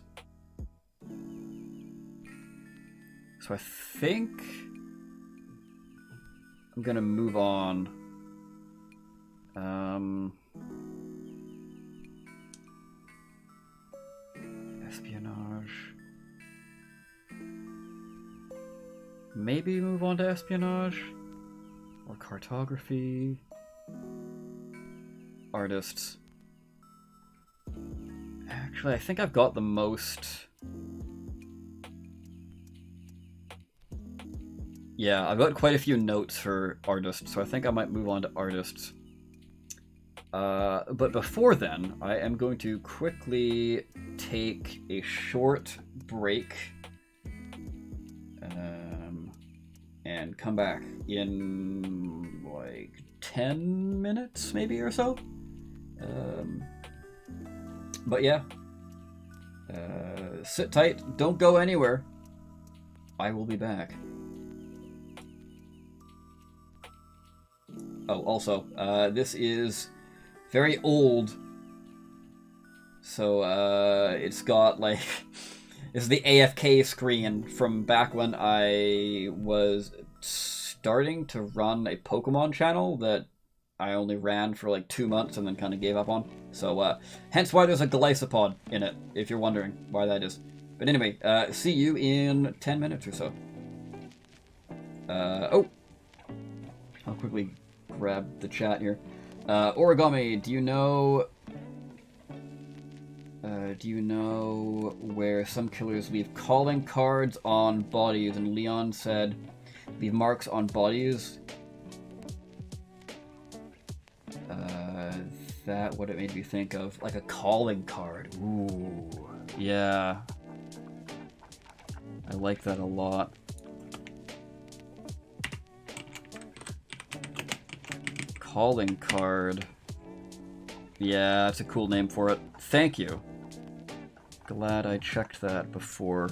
So I think I'm gonna move on. Espionage. Maybe move on to espionage or cartography. Artists. Actually, I think I've got the most. Yeah, I've got quite a few notes for artists, so I think I might move on to artists. But before then, I am going to quickly take a short break and come back in like 10 minutes, maybe, or so. But yeah, sit tight, don't go anywhere. I will be back. Oh, also, this is very old, so it's got like this is the AFK screen from back when I was starting to run a Pokemon channel that I only ran for like 2 months and then kind of gave up on. So hence why there's a Glycopod in it, if you're wondering why that is. But anyway, see you in 10 minutes or so. Oh! I'll quickly grab the chat here. Origami, do you know where some killers leave calling cards on bodies? And Leon said, leave marks on bodies. That what it made me think of, like a calling card. Ooh, yeah. I like that a lot. Calling card. Yeah, that's a cool name for it. Thank you. Glad I checked that before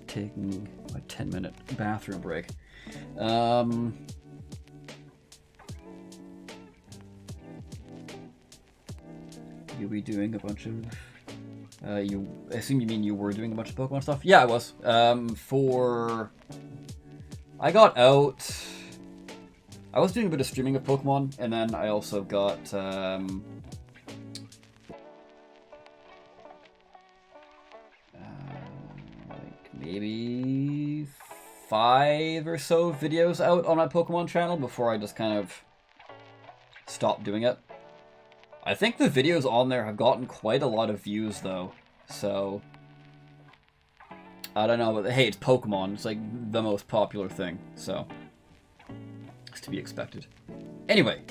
taking my 10-minute bathroom break. You'll be doing a bunch of... I assume you mean you were doing a bunch of Pokemon stuff? Yeah, I was. I got out... I was doing a bit of streaming of Pokemon, and then I also got... like maybe 5 or so videos out on my Pokemon channel before I just kind of stopped doing it. I think the videos on there have gotten quite a lot of views, though, so... I don't know, but hey, it's Pokemon. It's like the most popular thing, so... It's to be expected. Anyway,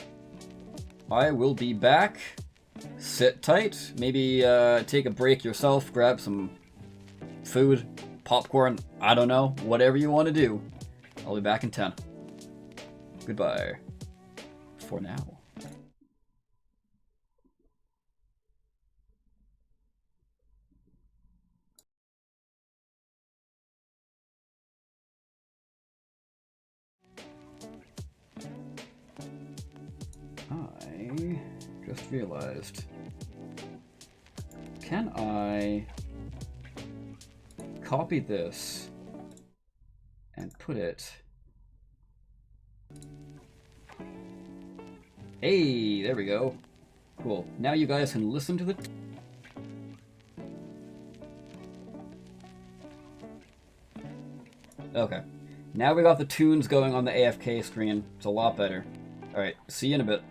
I will be back. Sit tight. Maybe take a break yourself, grab some food, popcorn, I don't know, whatever you want to do. I'll be back in 10. Goodbye. For now. I just realized, can I copy this and put it... Hey, there we go. Cool. Now you guys can listen to the... Okay. Now we got the tunes going on the AFK screen. It's a lot better. Alright, see you in a bit.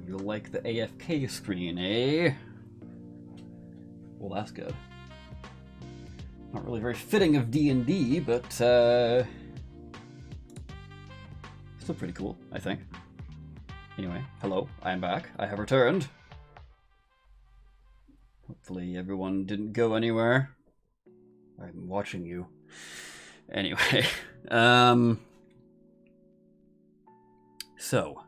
you like the AFK screen, eh? Well, that's good. Not really very fitting of D&D, but still pretty cool, I think. Anyway, hello, I am back. I have returned. Hopefully everyone didn't go anywhere. I'm watching you. Anyway, so.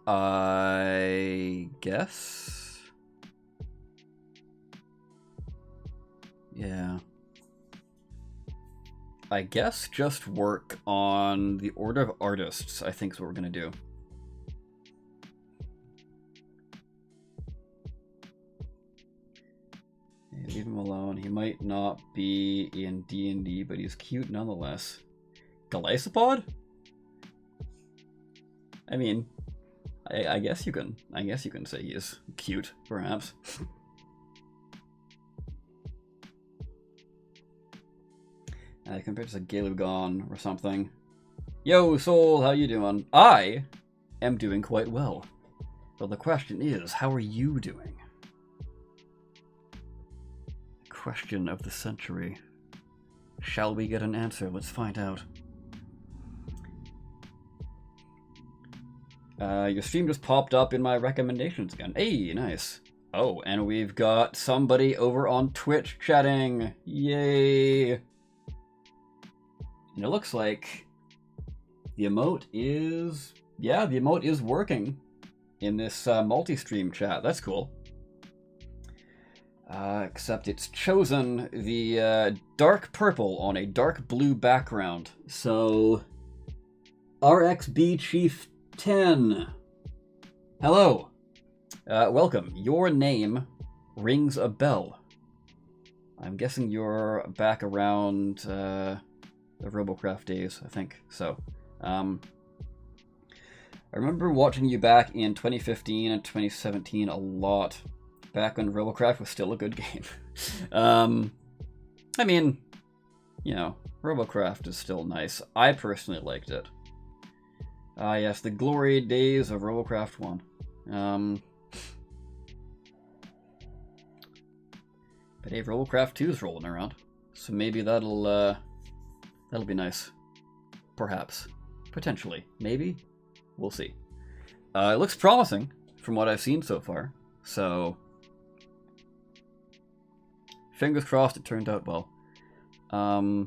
I guess. Yeah. I guess just work on the Order of Artists, I think is what we're going to do. Hey, leave him alone. He might not be in D&D, but he's cute nonetheless. Galaisopod? I mean, I guess you can say he is cute, perhaps. Compared to Galugon or something. Yo, Soul, how you doing? I am doing quite well. Well, the question is, how are you doing? Question of the century. Shall we get an answer? Let's find out. Your stream just popped up in my recommendations again. Hey, nice. Oh, and we've got somebody over on Twitch chatting. Yay! And it looks like the emote is... Yeah, the emote is working in this multi-stream chat. That's cool. Except it's chosen the dark purple on a dark blue background. So, RXB Chief 10. Hello. Welcome. Your name rings a bell. I'm guessing you're back around the Robocraft days, I think. So, I remember watching you back in 2015 and 2017 a lot. Back when Robocraft was still a good game. I mean, you know, Robocraft is still nice. I personally liked it. Yes, the glory days of Robocraft 1. But hey, Robocraft 2 is rolling around. So maybe that'll be nice. Perhaps. Potentially. Maybe? We'll see. It looks promising from what I've seen so far. So, fingers crossed it turned out well. I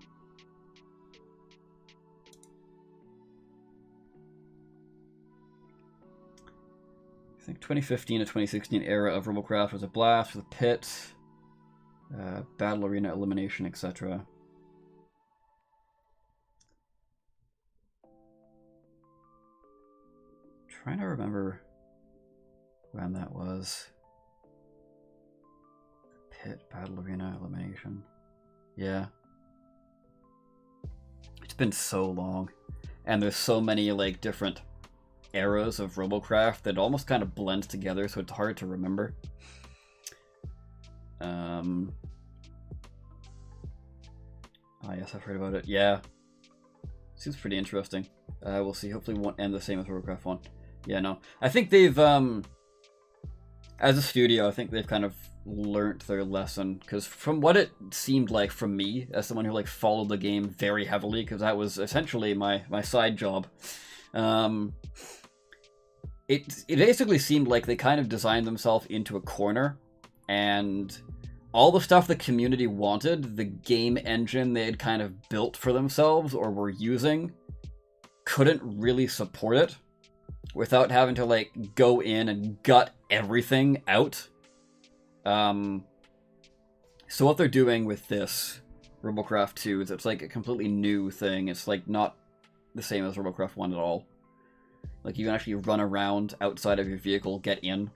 think 2015 to 2016 era of Robocraft was a blast with a pit, battle arena elimination, etc. Trying to remember when that was. Pit, battle arena elimination. Yeah. It's been so long. And there's so many like different eras of Robocraft that almost kind of blends together, so it's hard to remember. Yes, I've heard about it. Yeah. Seems pretty interesting. We'll see. Hopefully it won't end the same as Robocraft 1. Yeah, no. I think they've, as a studio, I think they've kind of learnt their lesson, because from what it seemed like from me, as someone who like followed the game very heavily, because that was essentially my side job, it basically seemed like they kind of designed themselves into a corner, and all the stuff the community wanted, the game engine they had kind of built for themselves or were using, couldn't really support it without having to like go in and gut everything out. So what they're doing with this Robocraft 2 is it's like a completely new thing. It's like not the same as Robocraft 1 at all. Like you can actually run around outside of your vehicle, get in.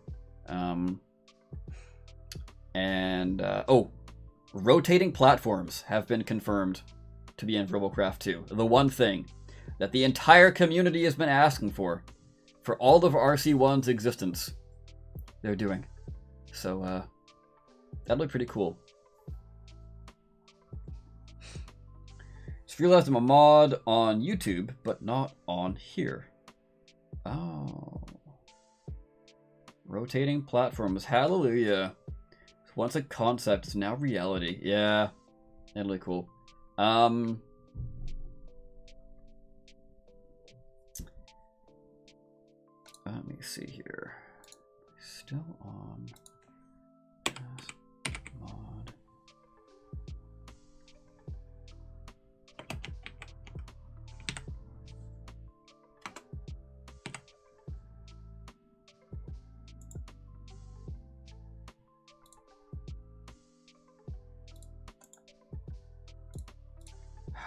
Rotating platforms have been confirmed to be in Robocraft 2. The one thing that the entire community has been asking for all of RC1's existence, they're doing. So that'd look pretty cool. Just realized I'm a mod on YouTube, but not on here. Oh. Rotating platforms. Hallelujah. Once a concept, it's now reality. Yeah. That'd look cool. Let me see here. Still on mod.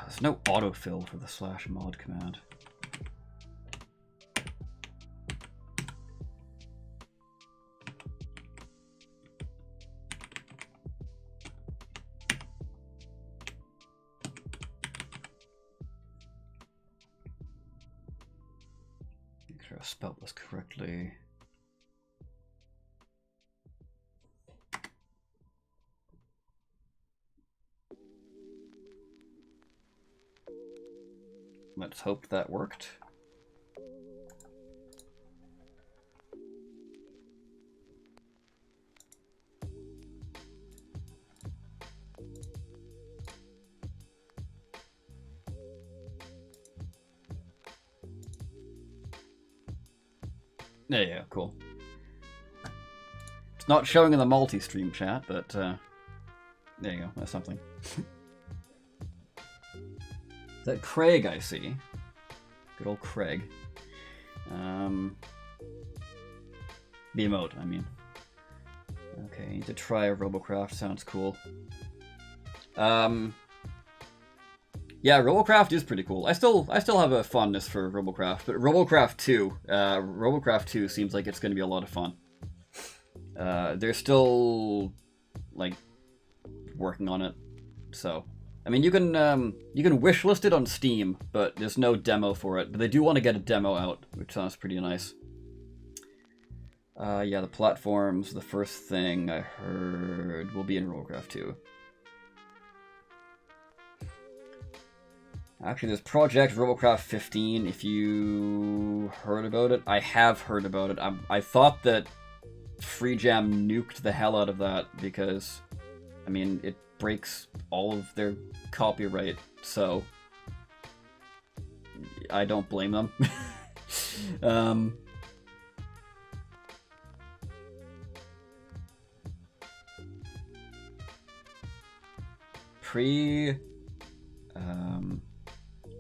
There's no autofill for the /mod command. Make sure I spelled this correctly. Let's hope that worked. There you go, cool. It's not showing in the multi-stream chat, but there you go, that's something. Is that Craig I see? Good old Craig. The emote, I mean. Okay, need to try a Robocraft, sounds cool. Yeah, Robocraft is pretty cool. I still have a fondness for Robocraft, but Robocraft 2 seems like it's going to be a lot of fun. They're still like working on it, so I mean you can wishlist it on Steam, but there's no demo for it. But they do want to get a demo out, which sounds pretty nice. Yeah, the platforms. The first thing I heard will be in Robocraft 2. Actually, there's Project Robocraft 15, if you heard about it. I have heard about it. I thought that Free Jam nuked the hell out of that because, I mean, it breaks all of their copyright, so I don't blame them.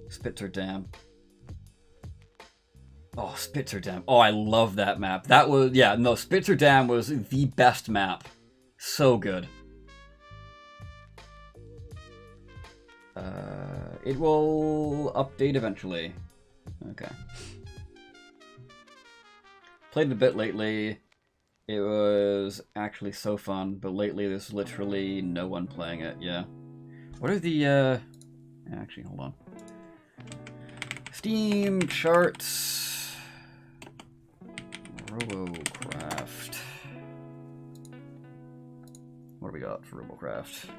Spitzer Dam. Oh, Spitzer Dam. Oh, I love that map. That was, yeah, no, Spitzer Dam was the best map. So good. It will update eventually. Okay. Played it a bit lately. It was actually so fun, but lately there's literally no one playing it, yeah. What are the, actually, hold on. Steam charts. Robocraft. What do we got for Robocraft?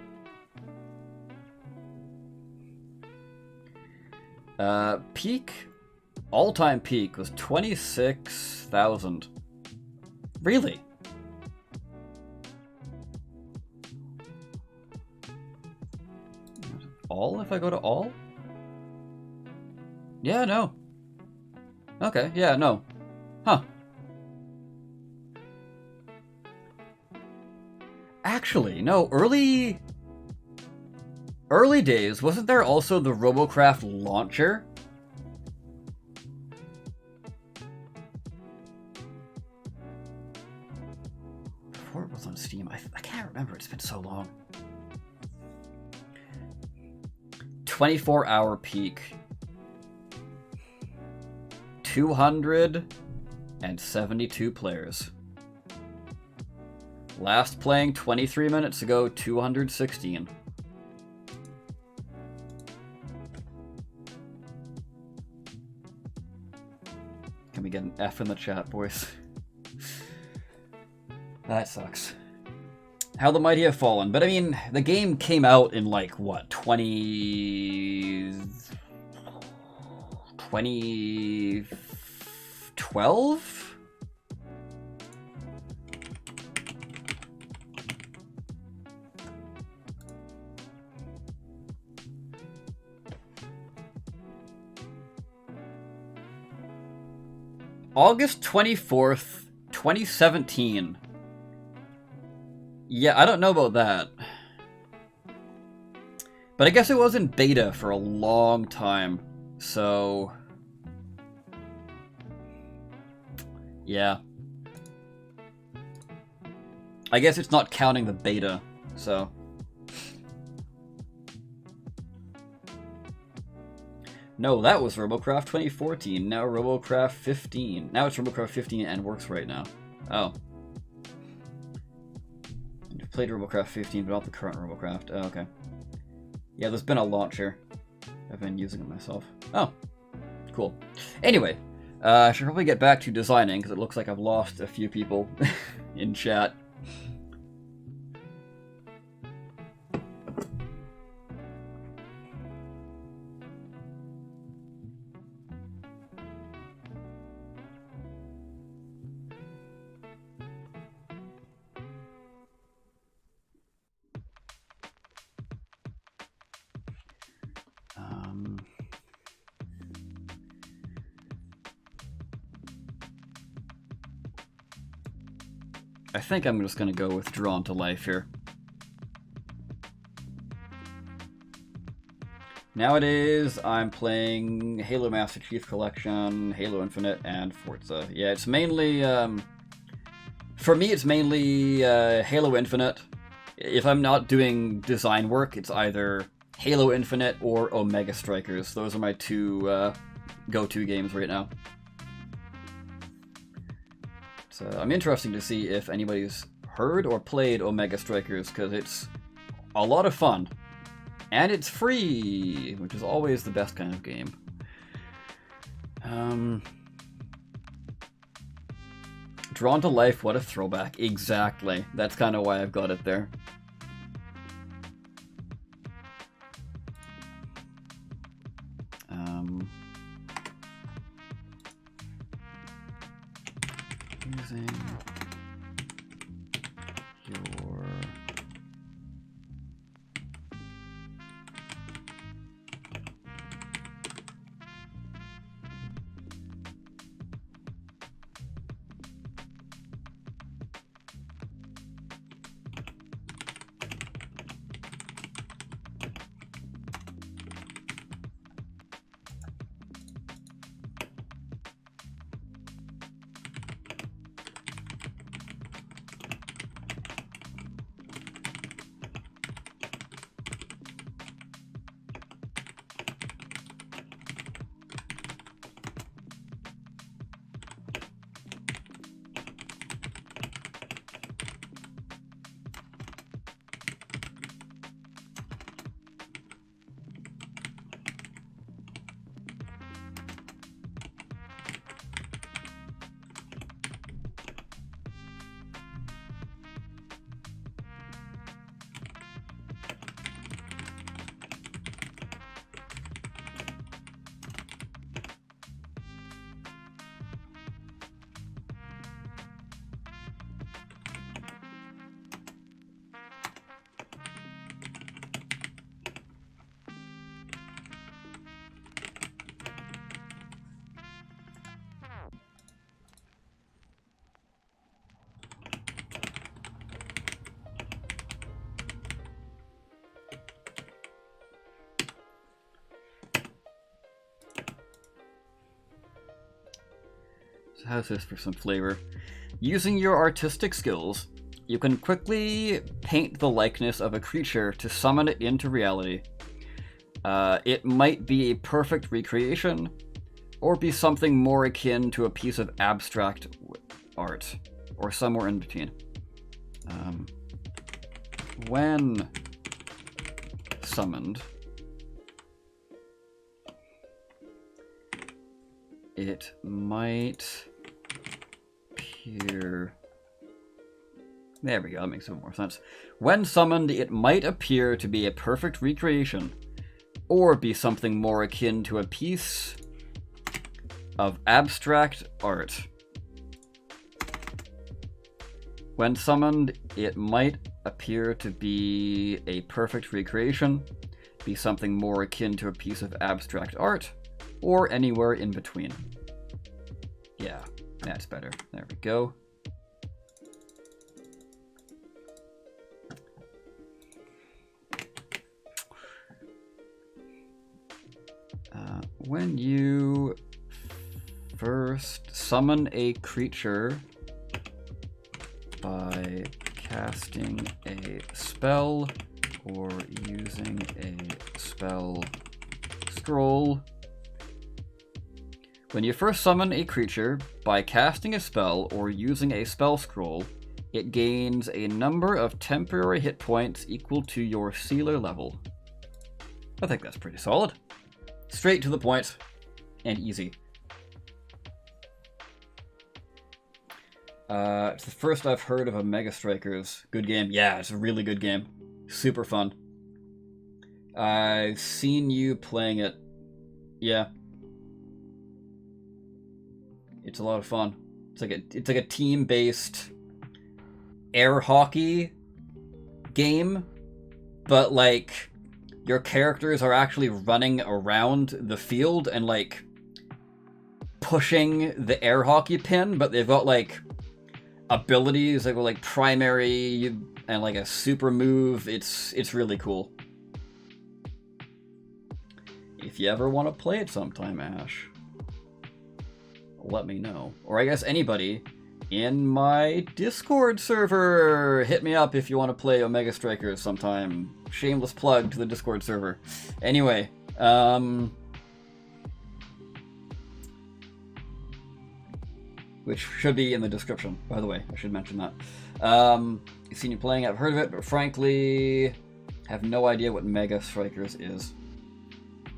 Peak, all-time peak was 26,000. Really? All if I go to all? Yeah, no. Okay, yeah, no. Huh. Actually, no, early days, wasn't there also the Robocraft launcher? Before it was on Steam, I can't remember, it's been so long. 24-hour peak. 272 players. Last playing 23 minutes ago, 216. Can we get an F in the chat, boys? That sucks. How the Mighty Have Fallen. But I mean, the game came out in like, what, 2012? August 24th, 2017. Yeah, I don't know about that. But I guess it was in beta for a long time, so... yeah. I guess it's not counting the beta, so... No, that was RoboCraft 2014, now RoboCraft 15. Now it's RoboCraft 15 and works right now. Oh. I've played RoboCraft 15, but not the current RoboCraft. Oh, okay. Yeah, there's been a launcher. I've been using it myself. Oh, cool. Anyway, I should probably get back to designing, because it looks like I've lost a few people in chat. I think I'm just going to go with Drawn to Life here. Nowadays, I'm playing Halo Master Chief Collection, Halo Infinite, and Forza. Yeah, it's mainly, for me, it's mainly Halo Infinite. If I'm not doing design work, it's either Halo Infinite or Omega Strikers. Those are my two go-to games right now. So I'm interested to see if anybody's heard or played Omega Strikers, because it's a lot of fun. And it's free, which is always the best kind of game. Drawn to Life, what a throwback. Exactly. That's kind of why I've got it there. Using your how's this for some flavor? Using your artistic skills, you can quickly paint the likeness of a creature to summon it into reality. It might be a perfect recreation, or be something more akin to a piece of abstract art, or somewhere in between. When summoned, it might appear There we go, that makes a bit more sense. When summoned, it might appear to be a perfect recreation, or be something more akin to a piece of abstract art. When summoned, it might appear to be a perfect recreation, be something more akin to a piece of abstract art, or anywhere in between. Yeah, that's better. There we go. When you first summon a creature by casting a spell or using a spell scroll. When you first summon a creature by casting a spell or using a spell scroll, it gains a number of temporary hit points equal to your sealer level. I think that's pretty solid. Straight to the point and easy. It's the first I've heard of a Mega Strikers. Good game. Yeah, it's a really good game. Super fun. I've seen you playing it. Yeah. It's a lot of fun. It's like a team-based air hockey game, but like your characters are actually running around the field and like pushing the air hockey pin, but they've got like abilities that go like primary and like a super move. It's really cool. If you ever want to play it sometime, Ash, let me know. Or I guess anybody in my Discord server, hit me up if you want to play Omega Strikers sometime. Shameless plug to the Discord server. Anyway, which should be in the description, by the way. I should mention that. I've seen you playing, I've heard of it, but frankly, have no idea what Mega Strikers is.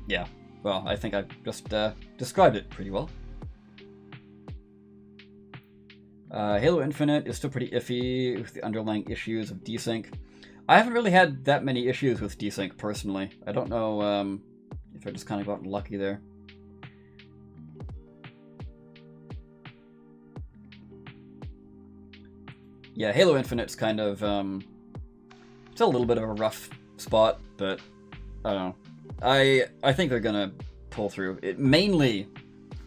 Yeah, well, I think I've just described it pretty well. Halo Infinite is still pretty iffy with the underlying issues of desync. I haven't really had that many issues with desync personally. I don't know if I just kind of gotten lucky there. Yeah, Halo Infinite's kind of it's a little bit of a rough spot, but I don't know. I think they're gonna pull through. It mainly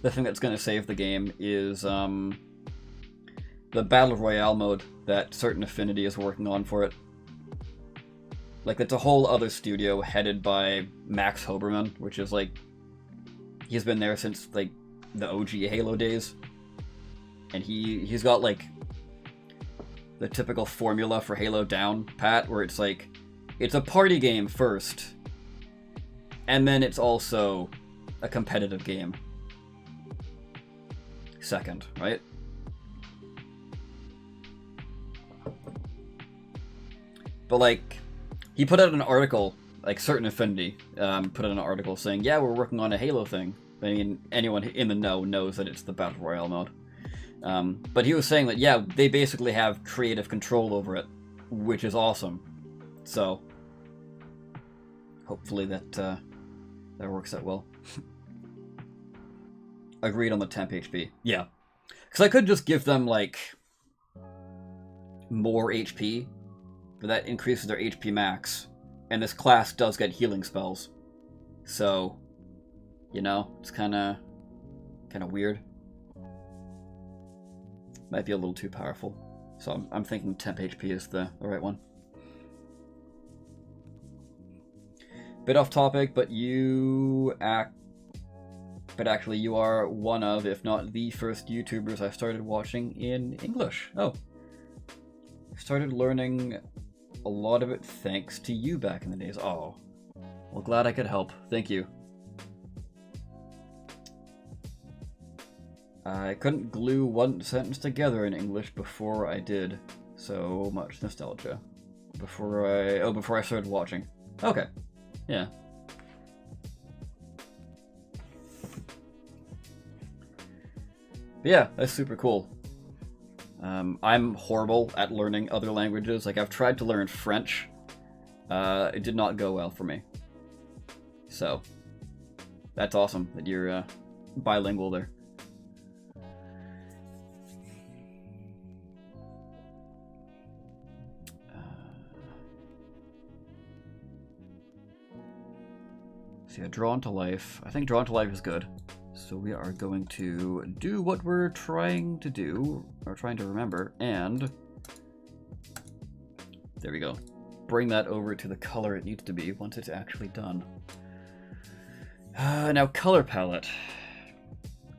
the thing that's gonna save the game is the Battle Royale mode that Certain Affinity is working on for it. Like, it's a whole other studio headed by Max Hoberman, which is like, he's been there since like the OG Halo days, and he's got like the typical formula for Halo down pat, where it's like it's a party game first, and then it's also a competitive game second, right? But like, he put out an article, like Certain Affinity put out an article saying, yeah, we're working on a Halo thing. I mean, anyone in the know knows that it's the Battle Royale mode. But he was saying that, yeah, they basically have creative control over it, which is awesome. So, hopefully that works out well. Agreed on the temp HP. Yeah. Because I could just give them, like, more HP, but that increases their HP max. And this class does get healing spells. So, you know, it's kind of weird. Might be a little too powerful. So I'm thinking temp HP is the right one. Bit off topic, but actually you are one of, if not the first YouTubers I started watching in English. Oh. Started learning a lot of it thanks to you back in the days. Oh. Well, glad I could help. Thank you. I couldn't glue one sentence together in English before I did. So much nostalgia. Before I started watching. Okay. Yeah. But yeah, that's super cool. I'm horrible at learning other languages. Like, I've tried to learn French. It did not go well for me. So, that's awesome that you're bilingual there. So yeah, Drawn to Life. I think Drawn to Life is good. So we are going to do what we're trying to do, or trying to remember, and there we go. Bring that over to the color it needs to be once it's actually done. Now, color palette.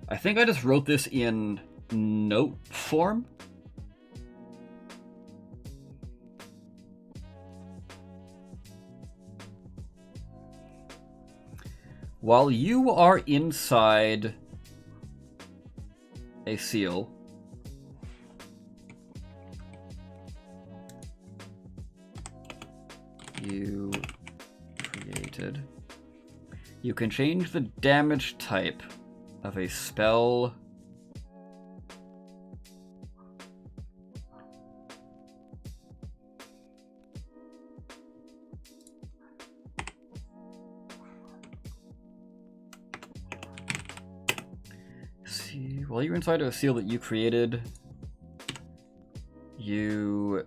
I think I just wrote this in note form. While you are inside a seal, you created, you can change the damage type of a spell while you're inside of a seal that you created, you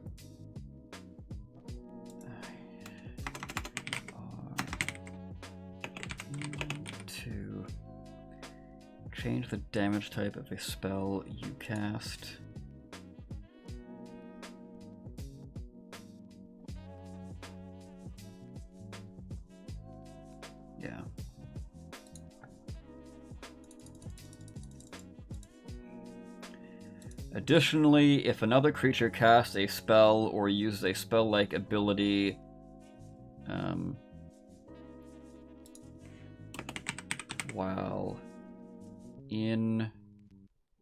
to change the damage type of a spell you cast. Yeah. Additionally, if another creature casts a spell or uses a spell-like ability, while in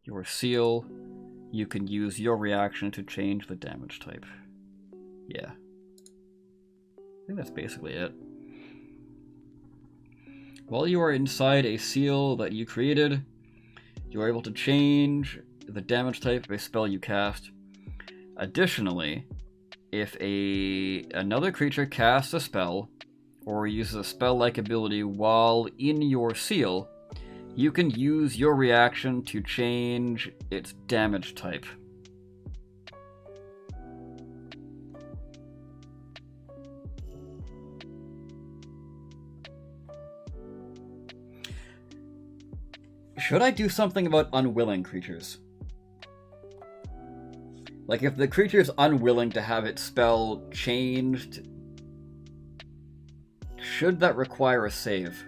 your seal, you can use your reaction to change the damage type. Yeah. I think that's basically it. While you are inside a seal that you created, you are able to change the damage type of a spell you cast. Additionally, if another creature casts a spell or uses a spell-like ability while in your seal, you can use your reaction to change its damage type. Should I do something about unwilling creatures? Like, if the creature is unwilling to have its spell changed, should that require a save?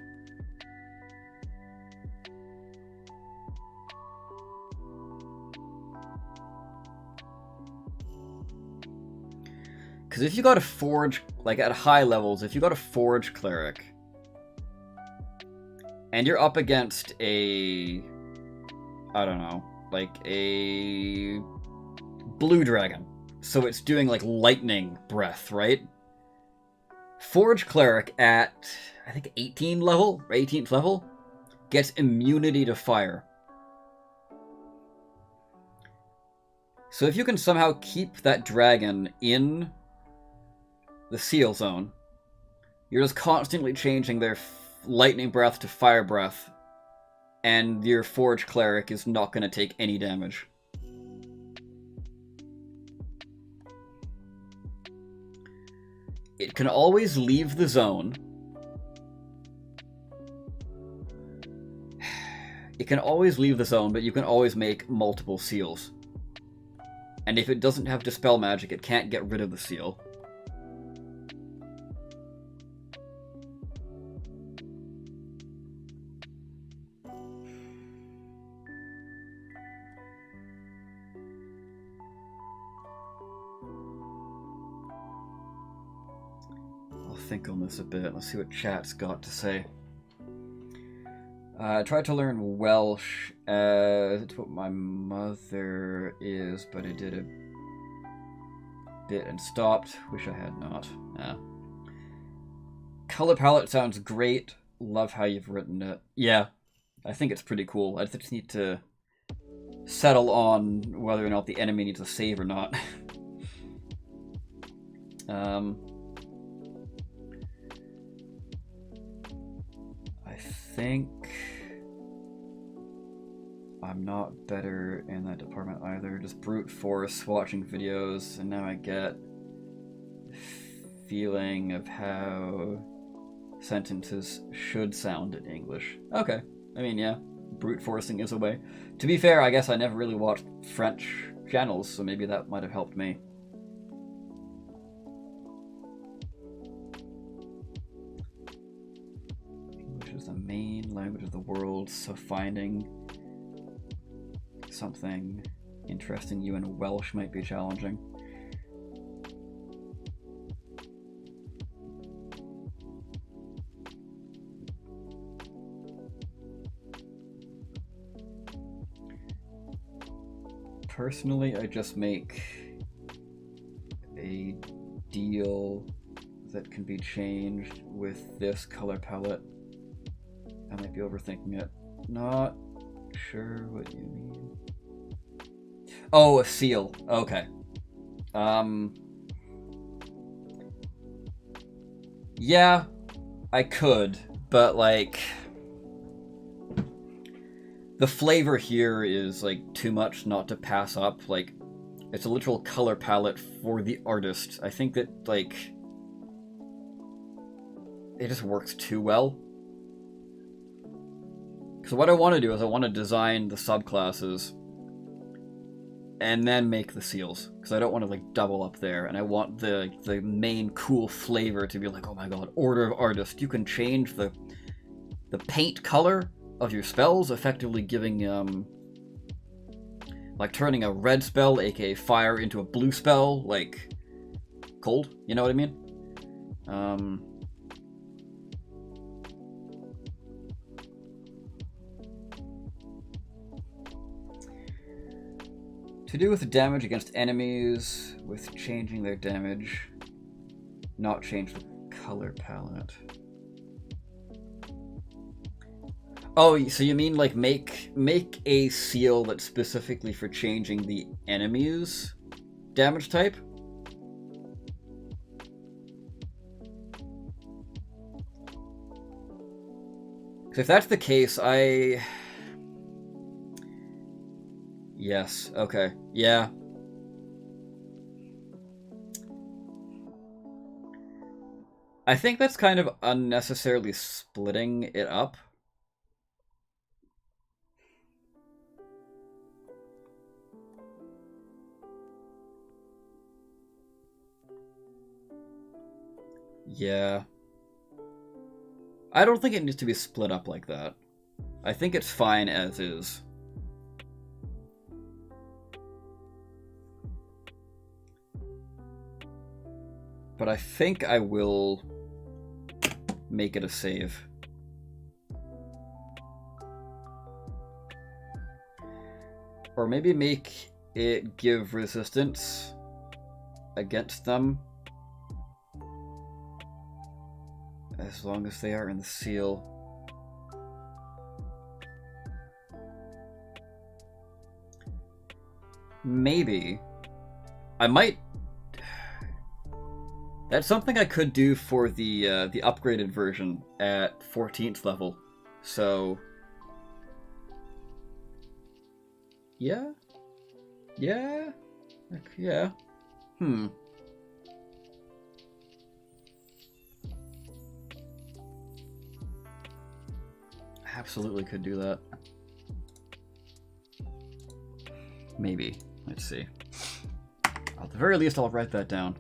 Because if you got a Forge, like at high levels, if you got a Forge Cleric, and you're up against a, I don't know, like a blue dragon, so it's doing like lightning breath, right? Forge Cleric at, I think 18th level, gets immunity to fire. So if you can somehow keep that dragon in the seal zone, you're just constantly changing their lightning breath to fire breath, and your Forge Cleric is not going to take any damage. It can always leave the zone. It can always leave the zone, but you can always make multiple seals. And if it doesn't have Dispel Magic, it can't get rid of the seal. Think on this a bit. Let's see what chat's got to say. I tried to learn Welsh. That's what my mother is, but I did a bit and stopped. Wish I had not. Color palette sounds great. Love how you've written it. Yeah, I think it's pretty cool. I just need to settle on whether or not the enemy needs a save or not. I think I'm not better in that department either. Just brute force watching videos, and now I get a feeling of how sentences should sound in English. Okay, I mean, yeah, brute forcing is a way. To be fair, I guess I never really watched French channels, so maybe that might have helped me. English is the main language of the world, so finding something interesting you in Welsh might be challenging. Personally, I just make a deal that can be changed with this color palette. I might be overthinking it. Not sure what you mean. Oh, a seal. Okay. Yeah, I could, but like the flavor here is like too much not to pass up. Like, it's a literal color palette for the artist. I think that like it just works too well. Because what I want to do is I want to design the subclasses and then make the seals, because I don't want to like double up there, and I want the main cool flavor to be like, oh my god, order of artist. You can change the paint color of your spells, effectively giving like turning a red spell, aka fire, into a blue spell, like cold. You know what I mean? To do with damage against enemies, with changing their damage, not change the color palette. Oh, so you mean like make a seal that's specifically for changing the enemy's damage type? So if that's the case, Yes, okay, yeah. I think that's kind of unnecessarily splitting it up. Yeah. I don't think it needs to be split up like that. I think it's fine as is. But I think I will make it a save. Or maybe make it give resistance against them as long as they are in the seal. Maybe. I might... That's something I could do for the upgraded version at 14th level. So... Yeah? Yeah? Yeah. Absolutely could do that. Maybe. Let's see. At the very least, I'll write that down.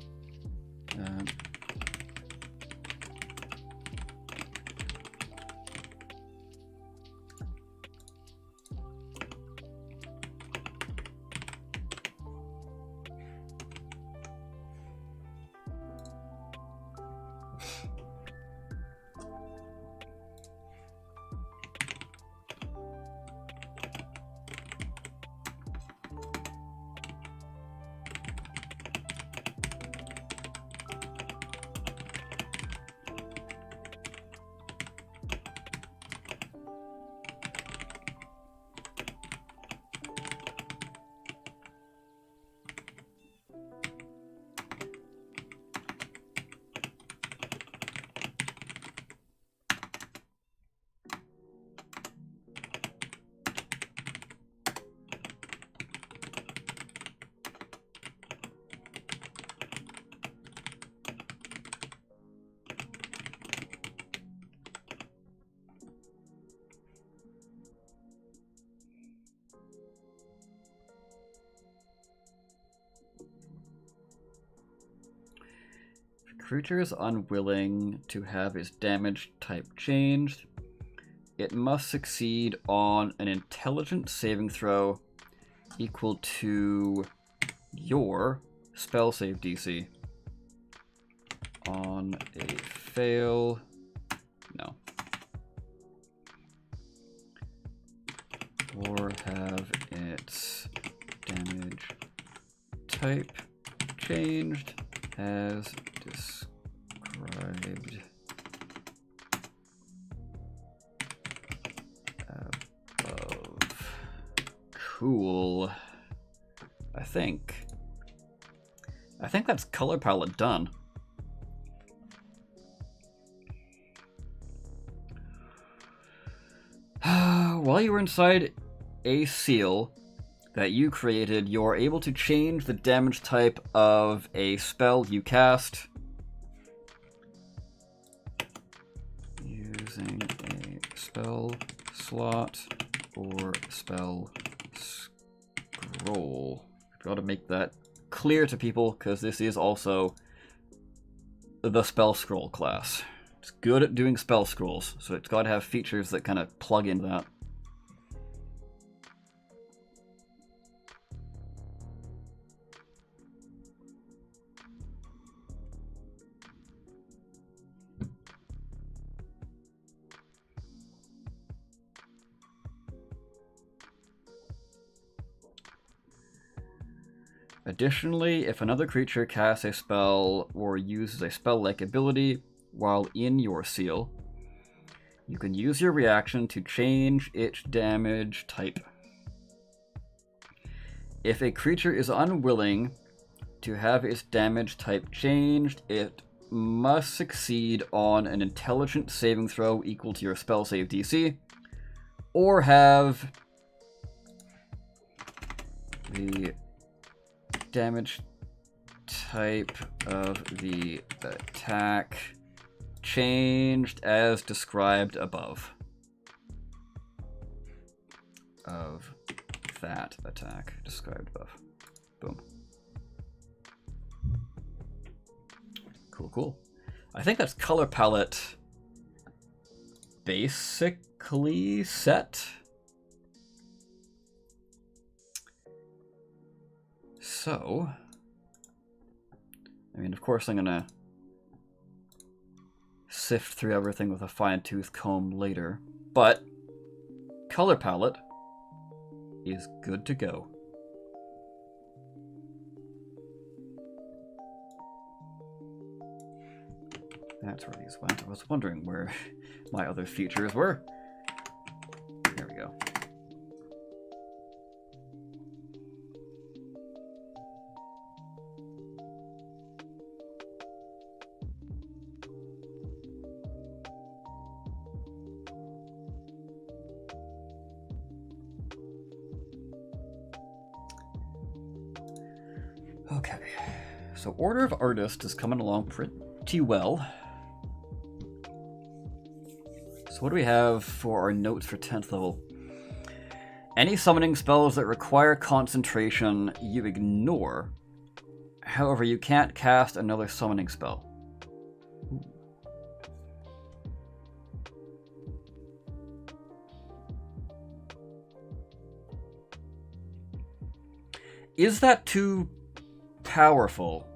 Creature is unwilling to have its damage type changed. It must succeed on an intelligence saving throw equal to your spell save DC. On a fail, no. Or have its damage type changed as described above. Cool. I think that's color palette done. While you were inside a seal that you created, you're able to change the damage type of a spell you cast using a spell slot or spell scroll. I've got to make that clear to people because this is also the spell scroll class. It's good at doing spell scrolls, so it's got to have features that kind of plug into that. Additionally, if another creature casts a spell or uses a spell-like ability while in your seal, you can use your reaction to change its damage type. If a creature is unwilling to have its damage type changed, it must succeed on an intelligence saving throw equal to your spell save DC, or have the damage type of the attack changed as described above. Of that attack described above. Boom. Cool, cool. I think that's color palette basically set. So, I mean, of course I'm gonna sift through everything with a fine-tooth comb later, but color palette is good to go. That's where these went. I was wondering where my other features were. There we go. Okay, so Order of Artist is coming along pretty well. So what do we have for our notes for 10th level? Any summoning spells that require concentration, you ignore. However, you can't cast another summoning spell. Ooh. Is that too powerful?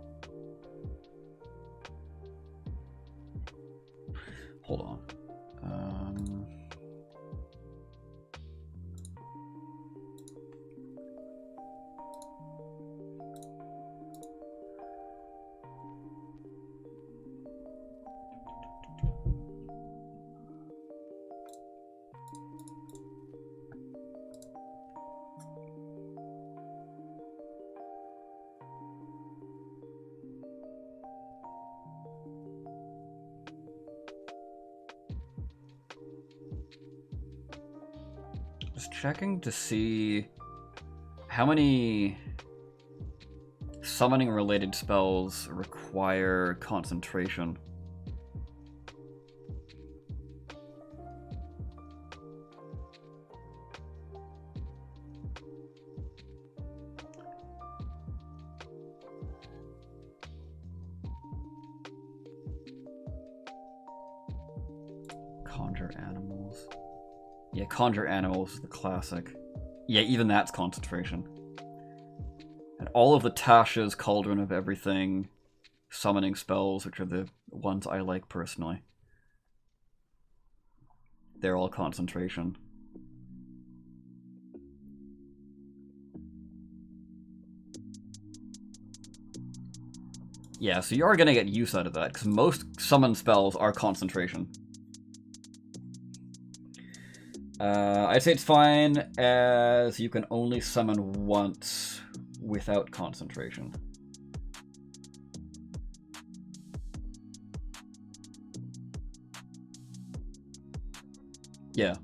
Hold on. Just checking to see how many summoning related spells require concentration. Conjure animals. Yeah, conjure animals is the classic. Yeah, even that's concentration. And all of the Tasha's Cauldron of Everything summoning spells, which are the ones I like personally. They're all concentration. Yeah, so you are going to get use out of that, because most summon spells are concentration. I'd say it's fine, as you can only summon once without concentration. Yeah.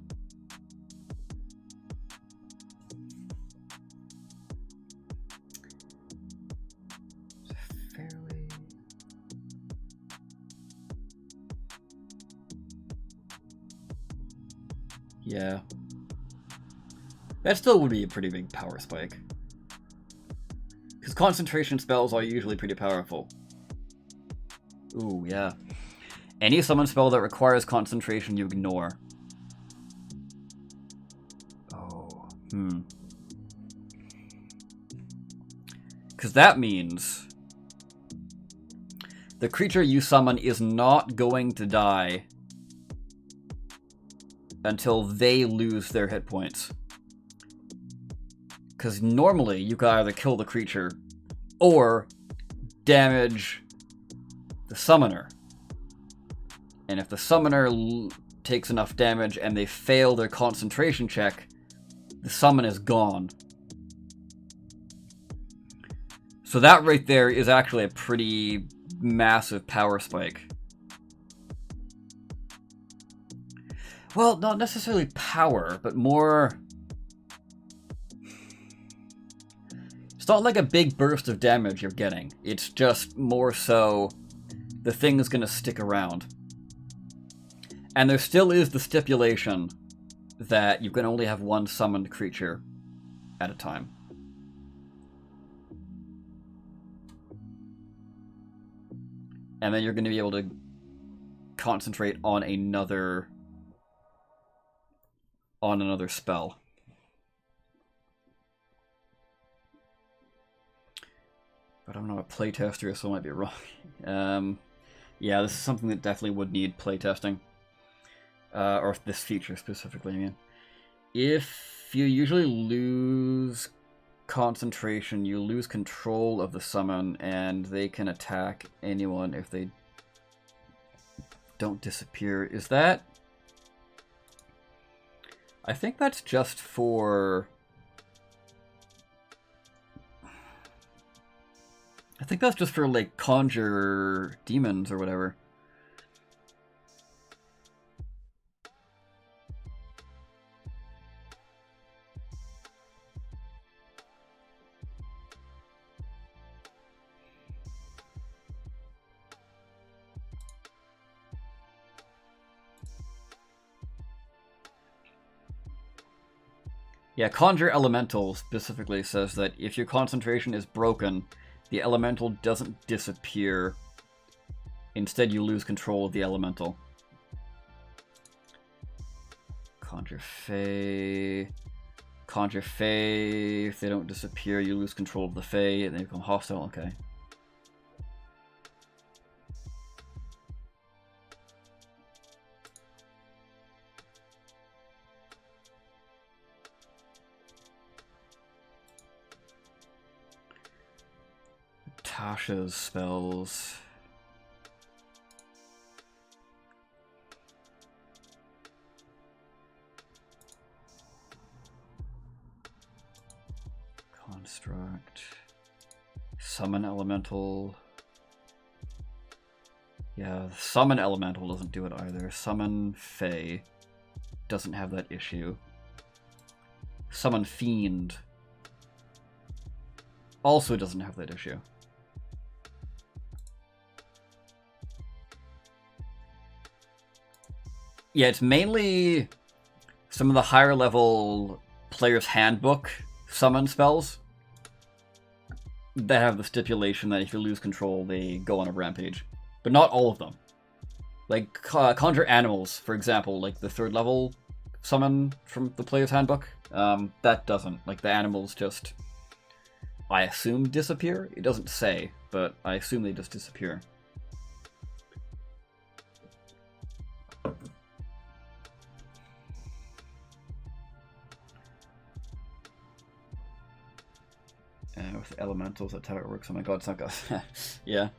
Yeah. That still would be a pretty big power spike. Because concentration spells are usually pretty powerful. Ooh, yeah. Any summon spell that requires concentration, you ignore. Oh, Because that means the creature you summon is not going to die until they lose their hit points. Because normally you can either kill the creature or damage the summoner. And if the summoner takes enough damage and they fail their concentration check, the summon is gone. So that right there is actually a pretty massive power spike. Well, not necessarily power, but more... It's not like a big burst of damage you're getting. It's just more so the thing's gonna stick around. And there still is the stipulation that you can only have one summoned creature at a time. And then you're going to be able to concentrate on another spell. But I'm not a playtester, so I might be wrong. Yeah, this is something that definitely would need playtesting. Or this feature specifically, I mean. If you usually lose concentration, you lose control of the summon, and they can attack anyone if they don't disappear. Is that... I think that's just for... I think that's just for, like, conjure demons or whatever. Yeah, Conjure Elemental specifically says that if your concentration is broken, the elemental doesn't disappear. Instead, you lose control of the elemental. Conjure Fae. Conjure Fae. If they don't disappear, you lose control of the Fae and they become hostile. Okay. Tasha's spells. Construct. Summon Elemental. Yeah, Summon Elemental doesn't do it either. Summon Fae doesn't have that issue. Summon Fiend also doesn't have that issue. Yeah, it's mainly some of the higher level player's handbook summon spells that have the stipulation that if you lose control, they go on a rampage. But not all of them. Like, conjure animals, for example, like the 3rd level summon from the player's handbook. That doesn't. Like, the animals just, I assume, disappear? It doesn't say, but I assume they just disappear. With elementals, that's how it works. Oh my god, it's not good. Yeah.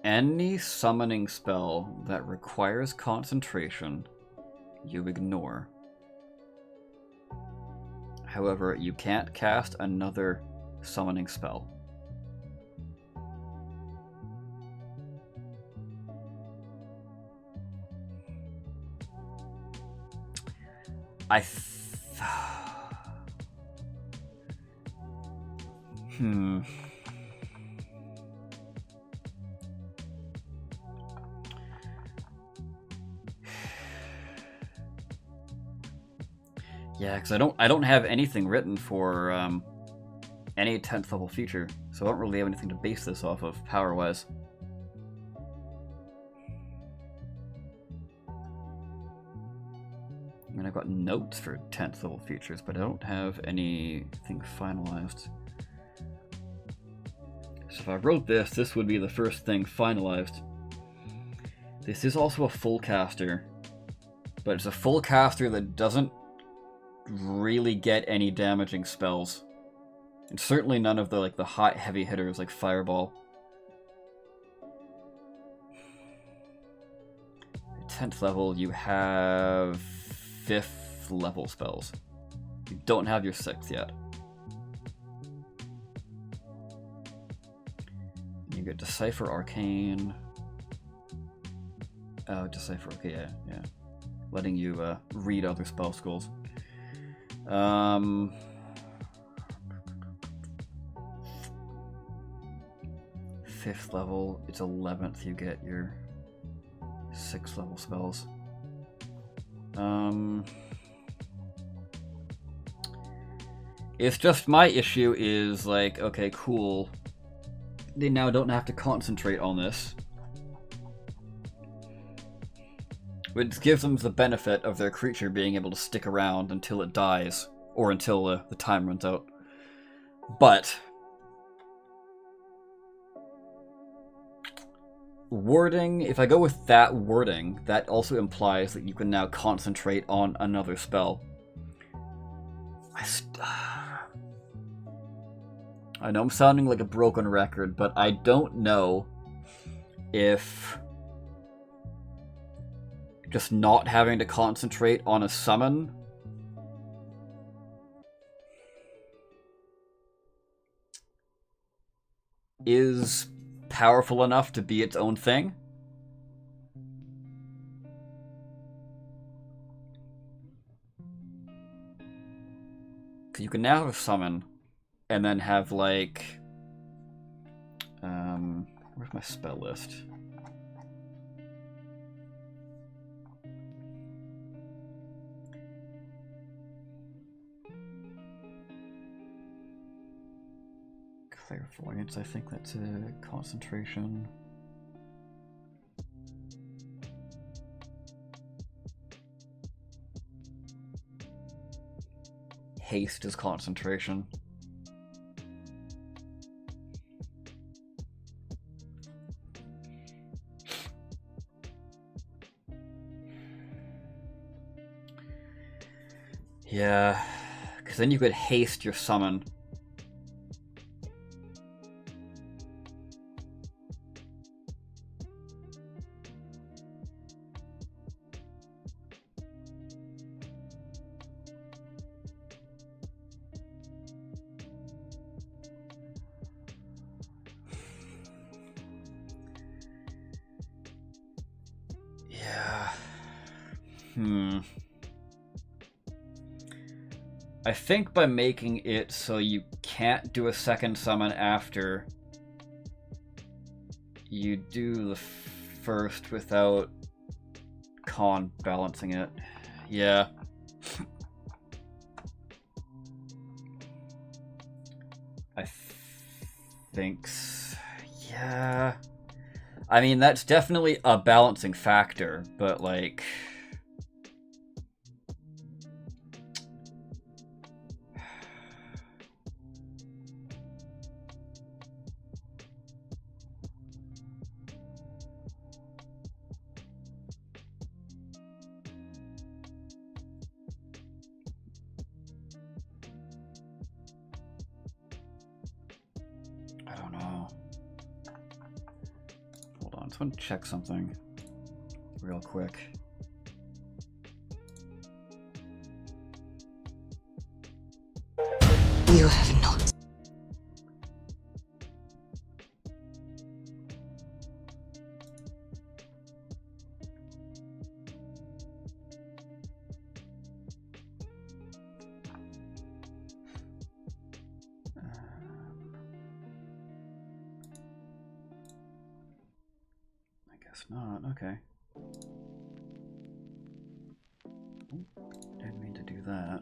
Any summoning spell that requires concentration, you ignore. However, you can't cast another summoning spell. Yeah, because I don't have anything written for any 10th level feature, so I don't really have anything to base this off of power-wise. I mean, I've got notes for 10th level features, but I don't have anything finalized. So if I wrote this, this would be the first thing finalized. This is also a full caster, but it's a full caster that doesn't really get any damaging spells. And certainly none of the the hot heavy hitters like Fireball. 10th level, you have 5th level spells. You don't have your 6th yet. You get Decipher Arcane. Oh, Decipher, okay, yeah. Letting you read other spell scrolls. 5th level, it's 11th, you get your 6th level spells. It's just my issue is like, okay, cool. They now don't have to concentrate on this. Which gives them the benefit of their creature being able to stick around until it dies, or until the time runs out. But wording, if I go with that wording, that also implies that you can now concentrate on another spell. I know I'm sounding like a broken record, but I don't know if just not having to concentrate on a summon is powerful enough to be its own thing. You can now have a summon and then have like where's my spell list? Clairvoyance, I think that's a concentration. Haste is concentration. Yeah, because then you could haste your summon. Yeah. I think by making it so you can't do a second summon after you do the first without con balancing it. Yeah. I think... Yeah. I mean, that's definitely a balancing factor, but like... I don't know. Hold on, I just want to check something real quick. You have not. I guess not. Okay. Didn't mean to do that.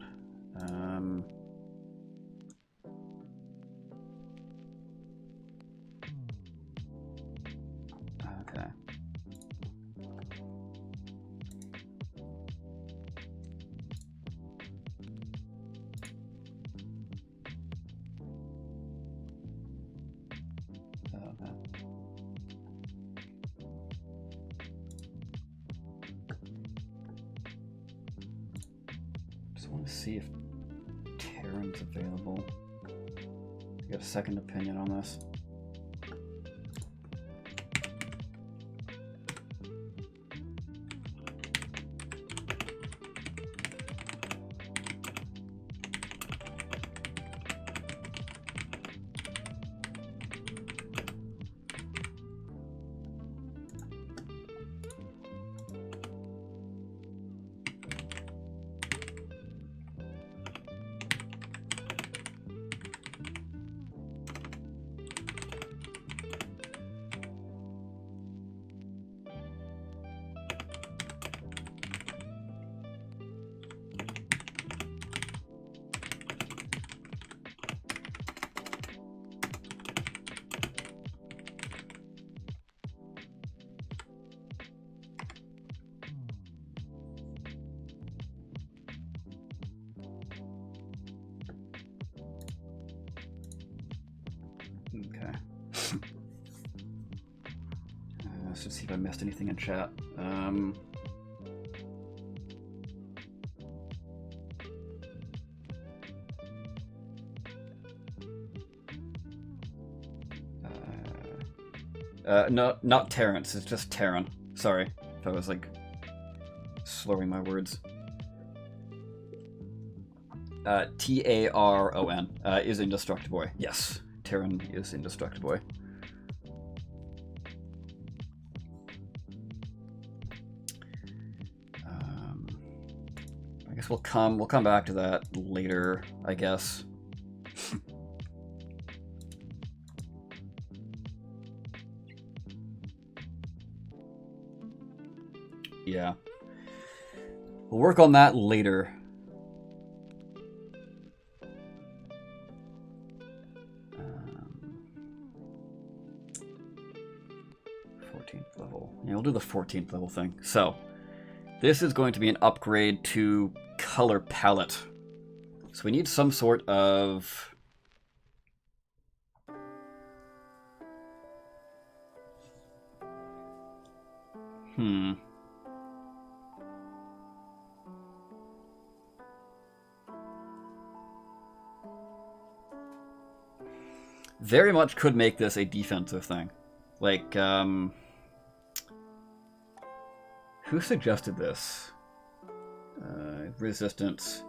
Okay. Okay. Just want to see if Terran's available. You got a second opinion on this? Okay. Let's just see if I missed anything in chat. No, not Terrence. It's just Terran. Sorry if I was like slurring my words. Taron is Indestructible. Yes, Terran is Indestructible. I guess we'll come back to that later, I guess. Yeah. We'll work on that later. 14th level. Yeah, we'll do the 14th level thing. So, this is going to be an upgrade to color palette. So we need some sort of... Very much could make this a defensive thing. Like, who suggested this? Resistance.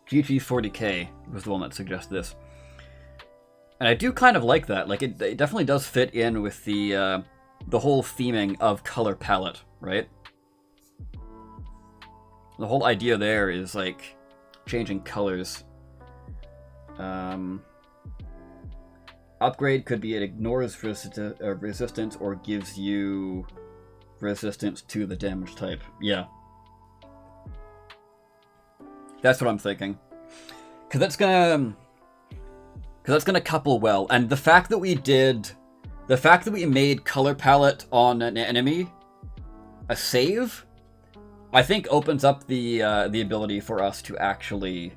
GG40K was the one that suggested this. And I do kind of like that. Like, it definitely does fit in with the whole theming of color palette, right? The whole idea there is like changing colors. Upgrade could be it ignores resistance or gives you resistance to the damage type. Yeah. That's what I'm thinking. Because that's gonna couple well. And the fact that we made color palette on an enemy a save, I think opens up the ability for us to actually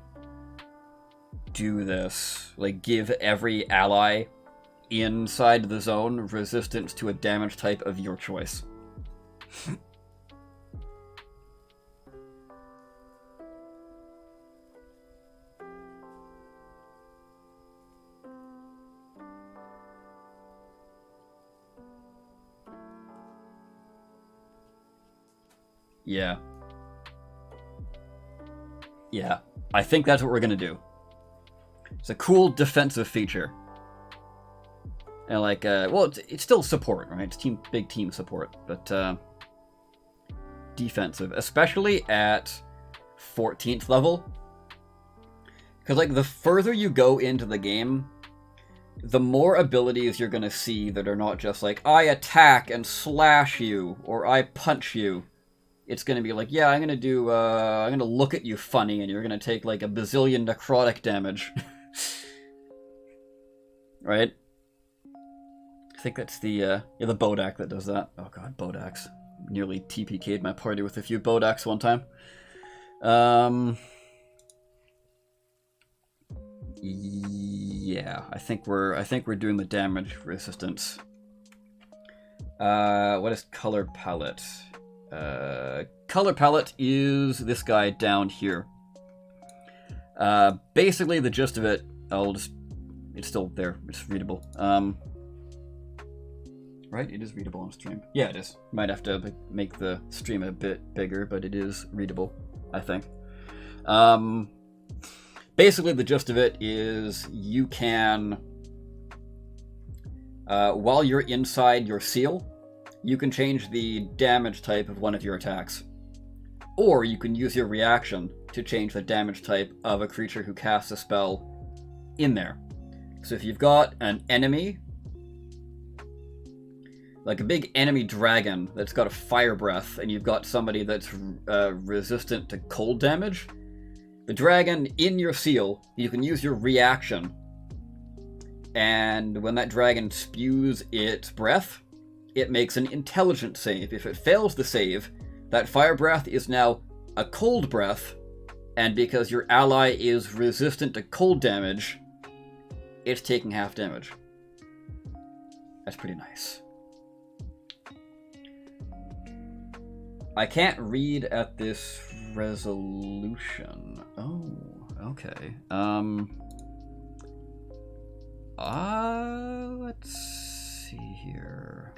do this. Like, give every ally inside the zone resistance to a damage type of your choice. Yeah. Yeah. I think that's what we're gonna do. It's a cool defensive feature. And like, well, it's still support, right? It's big team support, but defensive, especially at 14th level. Because like the further you go into the game, the more abilities you're gonna see that are not just like, I attack and slash you, or I punch you. It's gonna be like, yeah, I'm gonna look at you funny, and you're gonna take like a bazillion necrotic damage. Right? I think that's the Bodak that does that. Oh god, Bodaks. Nearly TPK'd my party with a few Bodaks one time. Yeah, I think we're doing the damage resistance. What is color palette? Color palette is this guy down here. Basically the gist of it, it's still there, it's readable. Right, it is readable on stream. Yeah, it is. Might have to make the stream a bit bigger, but it is readable, I think. Basically the gist of it is you can, while you're inside your seal, you can change the damage type of one of your attacks. Or you can use your reaction to change the damage type of a creature who casts a spell in there. So if you've got an enemy, like a big enemy dragon that's got a fire breath, and you've got somebody that's resistant to cold damage, the dragon in your seal, you can use your reaction, and when that dragon spews its breath, it makes an intelligence save. If it fails the save, that fire breath is now a cold breath, and because your ally is resistant to cold damage, it's taking half damage. That's pretty nice. I can't read at this resolution. Oh, okay. Let's see here.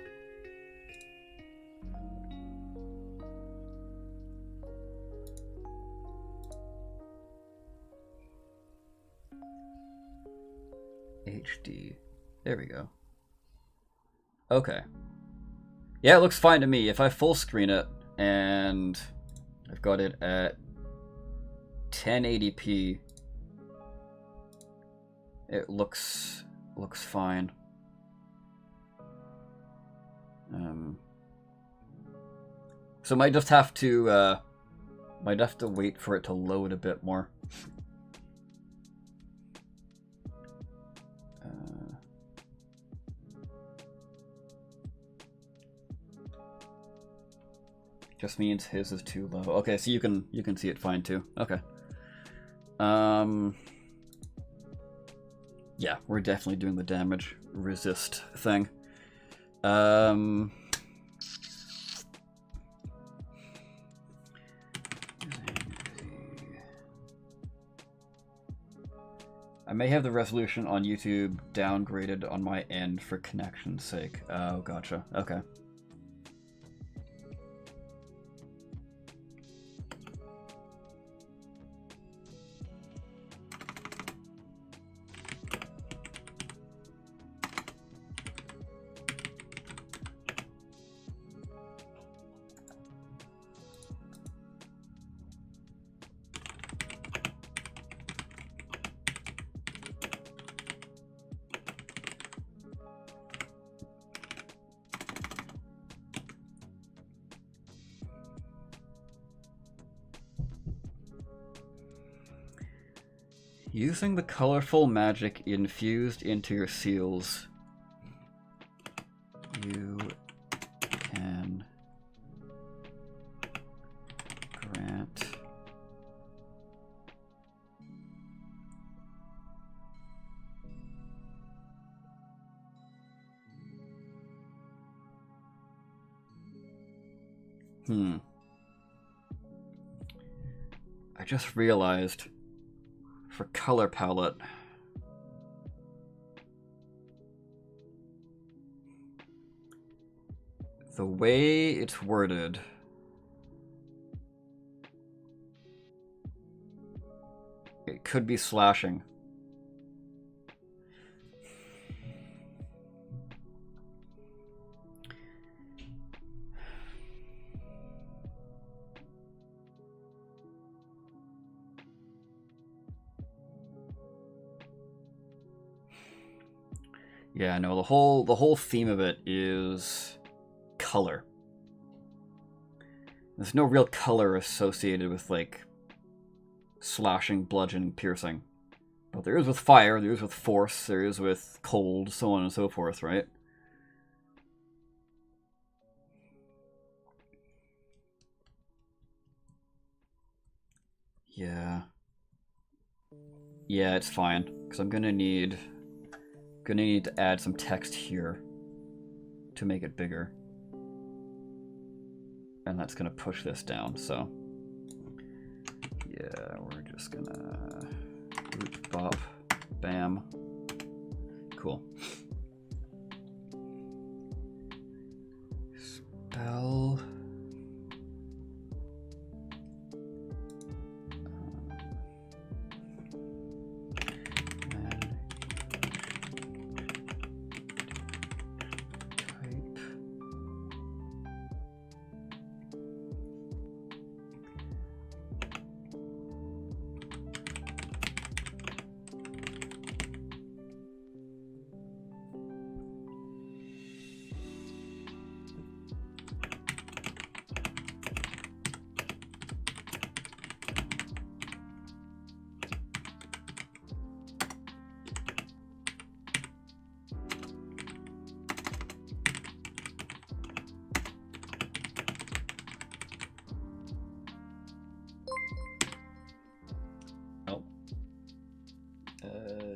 HD. There we go. Okay. Yeah, it looks fine to me. If I full screen it, and I've got it at 1080p, it looks fine. So might have to wait for it to load a bit more. Just means his is too low. Okay, so you can see it fine too. Okay. Yeah, we're definitely doing the damage resist thing. I may have the resolution on YouTube downgraded on my end for connection's sake. Oh, gotcha. Okay. Using the colorful magic infused into your seals, you can grant I just realized for color palette, the way it's worded, it could be slashing. Yeah, no, the whole theme of it is color. There's no real color associated with, like, slashing, bludgeoning, piercing. But there is with fire, there is with force, there is with cold, so on and so forth, right? Yeah. Yeah, it's fine, because I'm gonna need to add some text here to make it bigger. And that's gonna push this down, so yeah, we're just gonna boop, bop, bam. Cool. Spell.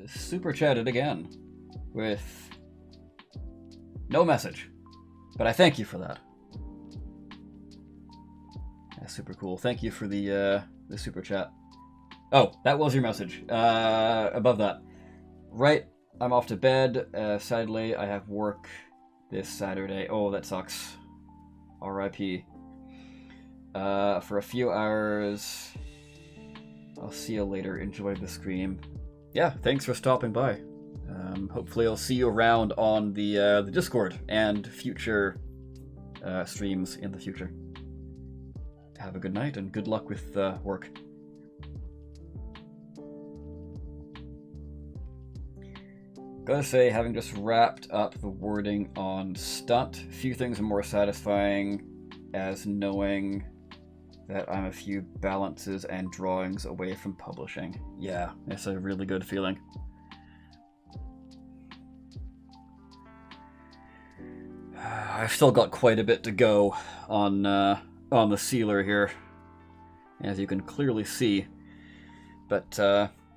Super chatted again with no message, but I thank you for that. That's super cool. Thank you for the super chat. Oh, that was your message. Above that, right? I'm off to bed. Sadly, I have work this Saturday. Oh, that sucks. R.I.P. For a few hours. I'll see you later. Enjoy the stream. Yeah, thanks for stopping by. Hopefully I'll see you around on the Discord and future streams in the future. Have a good night and good luck with work. Gotta say, having just wrapped up the wording on Stunt, few things are more satisfying as knowing that I'm a few balances and drawings away from publishing. Yeah, it's a really good feeling. I've still got quite a bit to go on the sealer here, as you can clearly see. But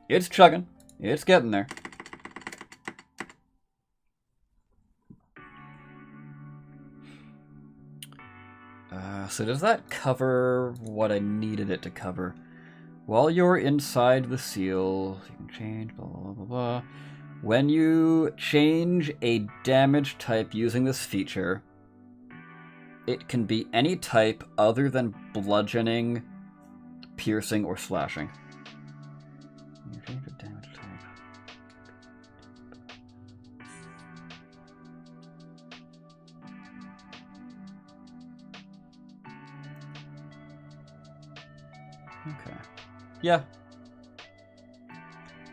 it's chugging. It's getting there. So does that cover what I needed it to cover? While you're inside the seal, you can change, blah, blah, blah, blah. When you change a damage type using this feature, it can be any type other than bludgeoning, piercing, or slashing. You change a damage type. Okay. Yeah.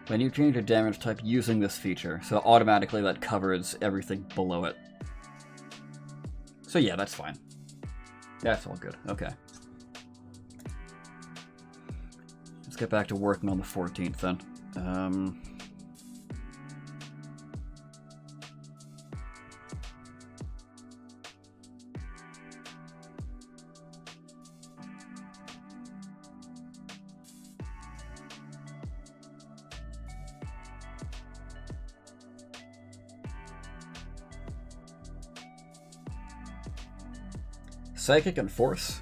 When you change a damage type using this feature, so automatically that covers everything below it. So yeah, that's fine. That's all good. Okay. Let's get back to working on the 14th then. Psychic and Force.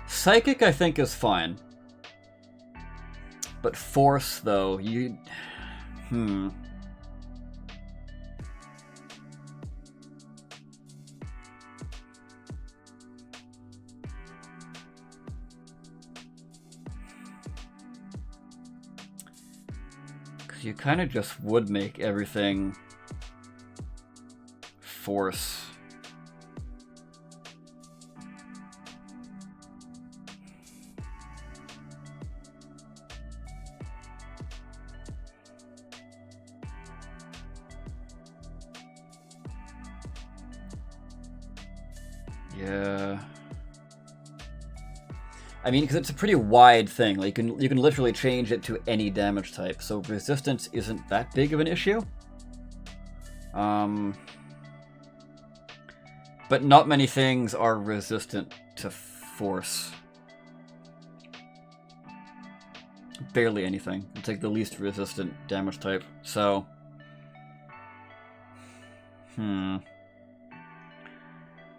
Psychic, I think, is fine. But Force, though, you... Because you kind of just would make everything Force. Yeah. I mean, because it's a pretty wide thing. Like you can literally change it to any damage type, so resistance isn't that big of an issue. But not many things are resistant to Force. Barely anything. It's like the least resistant damage type. So,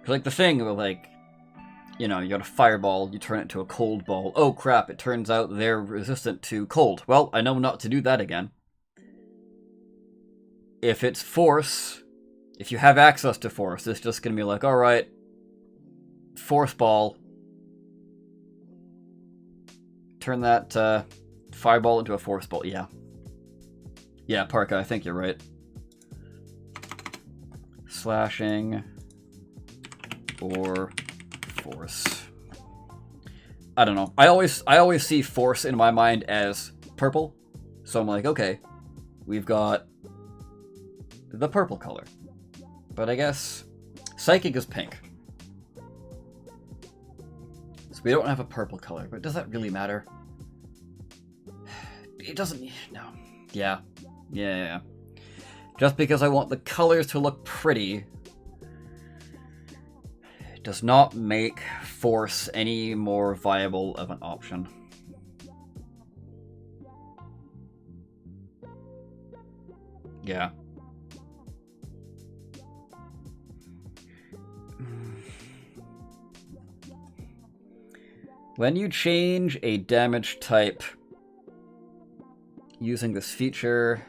like the thing with, like, you know, you got a fireball, you turn it to a cold ball. Oh crap, it turns out they're resistant to cold. Well, I know not to do that again. If it's Force, if you have access to Force, it's just gonna be like, alright, Force ball. Turn that fireball into a Force ball. Yeah. Yeah, Parka, I think you're right. Slashing or Force. I don't know. I always see Force in my mind as purple. So I'm like, okay, we've got the purple color. But I guess Psychic is pink. So we don't have a purple color, but does that really matter? It doesn't, no. Yeah. Yeah. Just because I want the colors to look pretty does not make Force any more viable of an option. Yeah. When you change a damage type using this feature,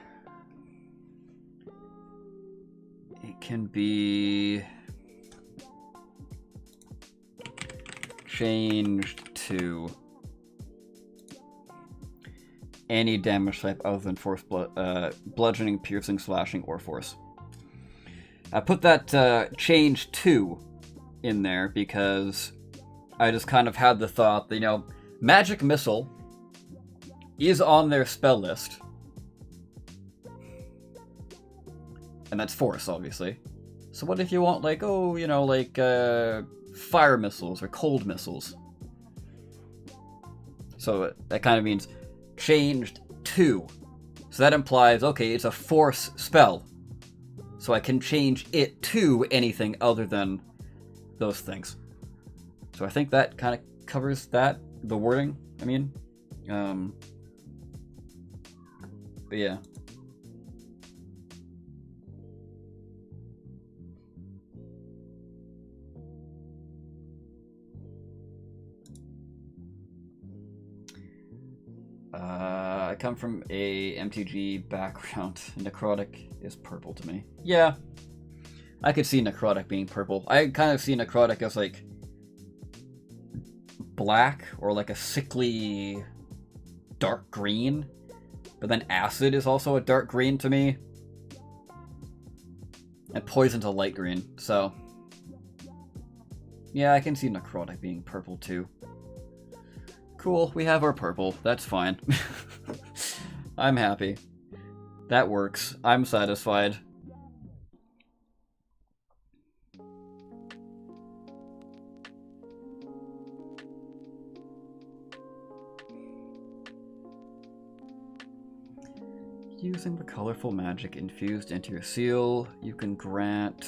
it can be changed to any damage type other than Force, bludgeoning, piercing, slashing, or Force. I put that change to in there because I just kind of had the thought that, you know, Magic Missile is on their spell list. And that's Force, obviously. So what if you want, like, oh, you know, like, fire missiles or cold missiles? So that kind of means changed to. So that implies, okay, it's a Force spell. So I can change it to anything other than those things. So I think that kind of covers that, the wording, I mean. But yeah. I come from a MTG background. Necrotic is purple to me. Yeah. I could see Necrotic being purple. I kind of see Necrotic as like black or like a sickly dark green, but then Acid is also a dark green to me. And poison's a light green, so... Yeah, I can see necrotic being purple too. Cool, we have our purple. That's fine. I'm happy. That works. I'm satisfied. Using the colorful magic infused into your seal, you can grant...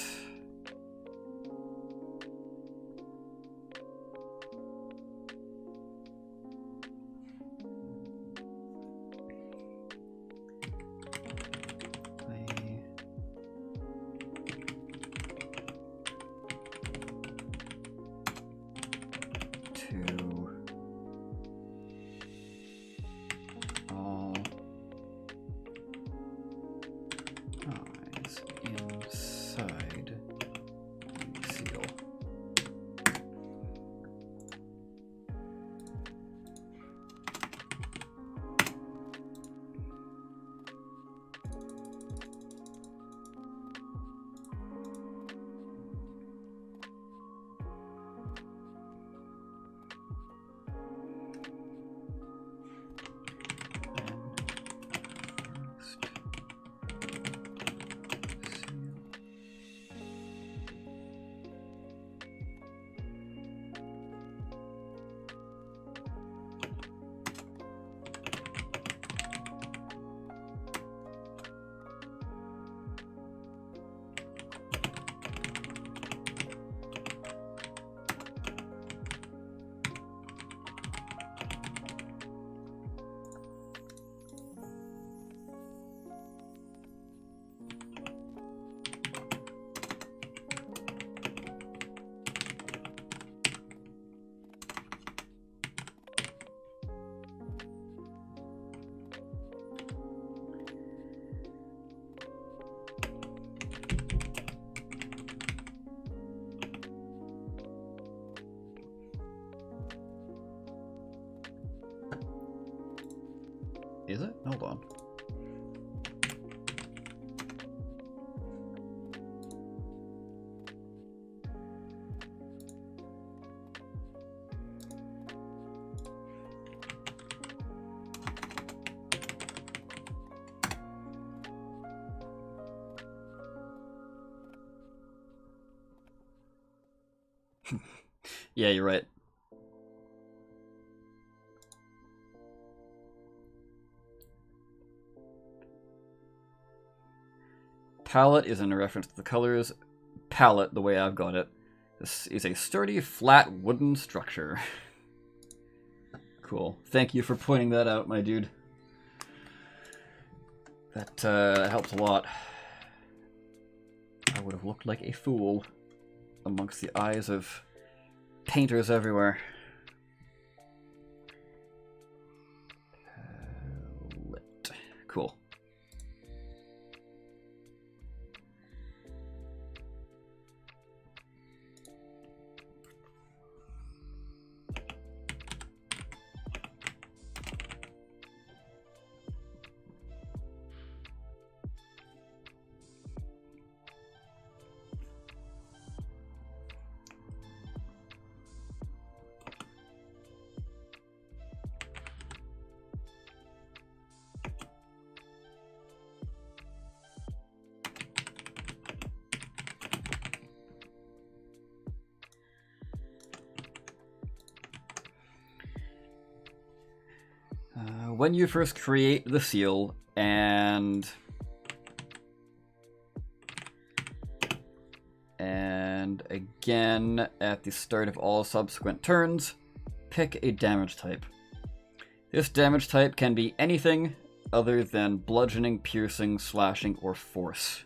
Is it? Hold on. Yeah, you're right. Palette is in reference to the colors. Palette, the way I've got it, this is a sturdy, flat wooden structure. Cool. Thank you for pointing that out, my dude. That helps a lot. I would have looked like a fool amongst the eyes of painters everywhere. Palette. Cool. When you first create the seal, and again at the start of all subsequent turns, pick a damage type. This damage type can be anything other than bludgeoning, piercing, slashing, or force.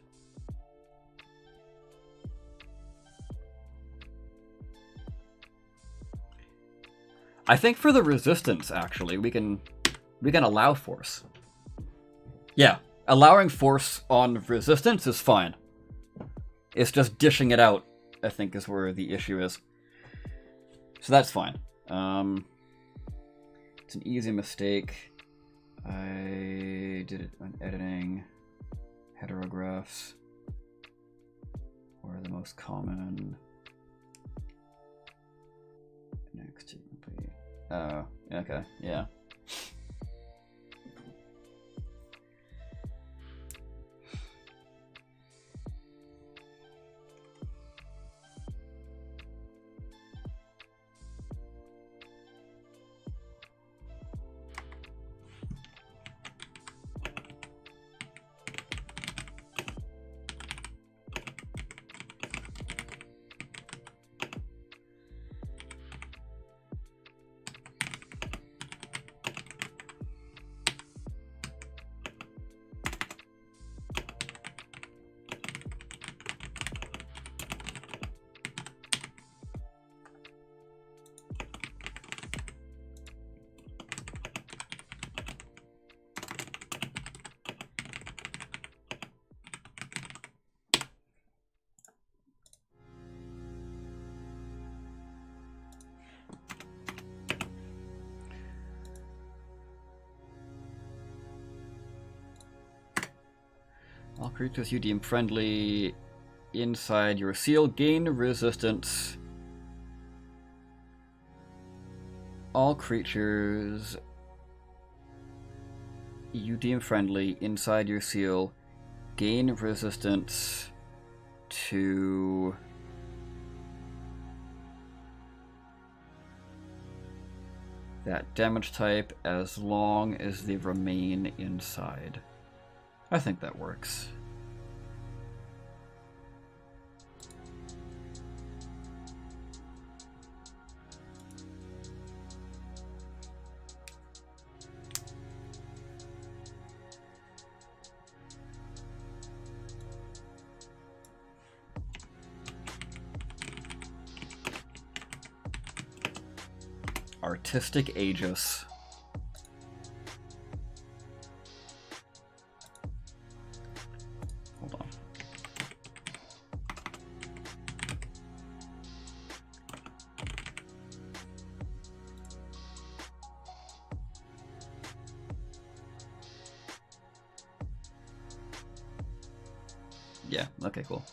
I think for the resistance, actually, we can allow force. Yeah, allowing force on resistance is fine. It's just dishing it out, I think, is where the issue is. So that's fine. It's an easy mistake. I did it on editing, heterographs. the most common. Next, oh, okay, yeah. All creatures you deem friendly inside your seal gain resistance. All creatures you deem friendly inside your seal gain resistance to that damage type as long as they remain inside. I think that works. Artistic Aegis. Hold on. Yeah, okay, cool.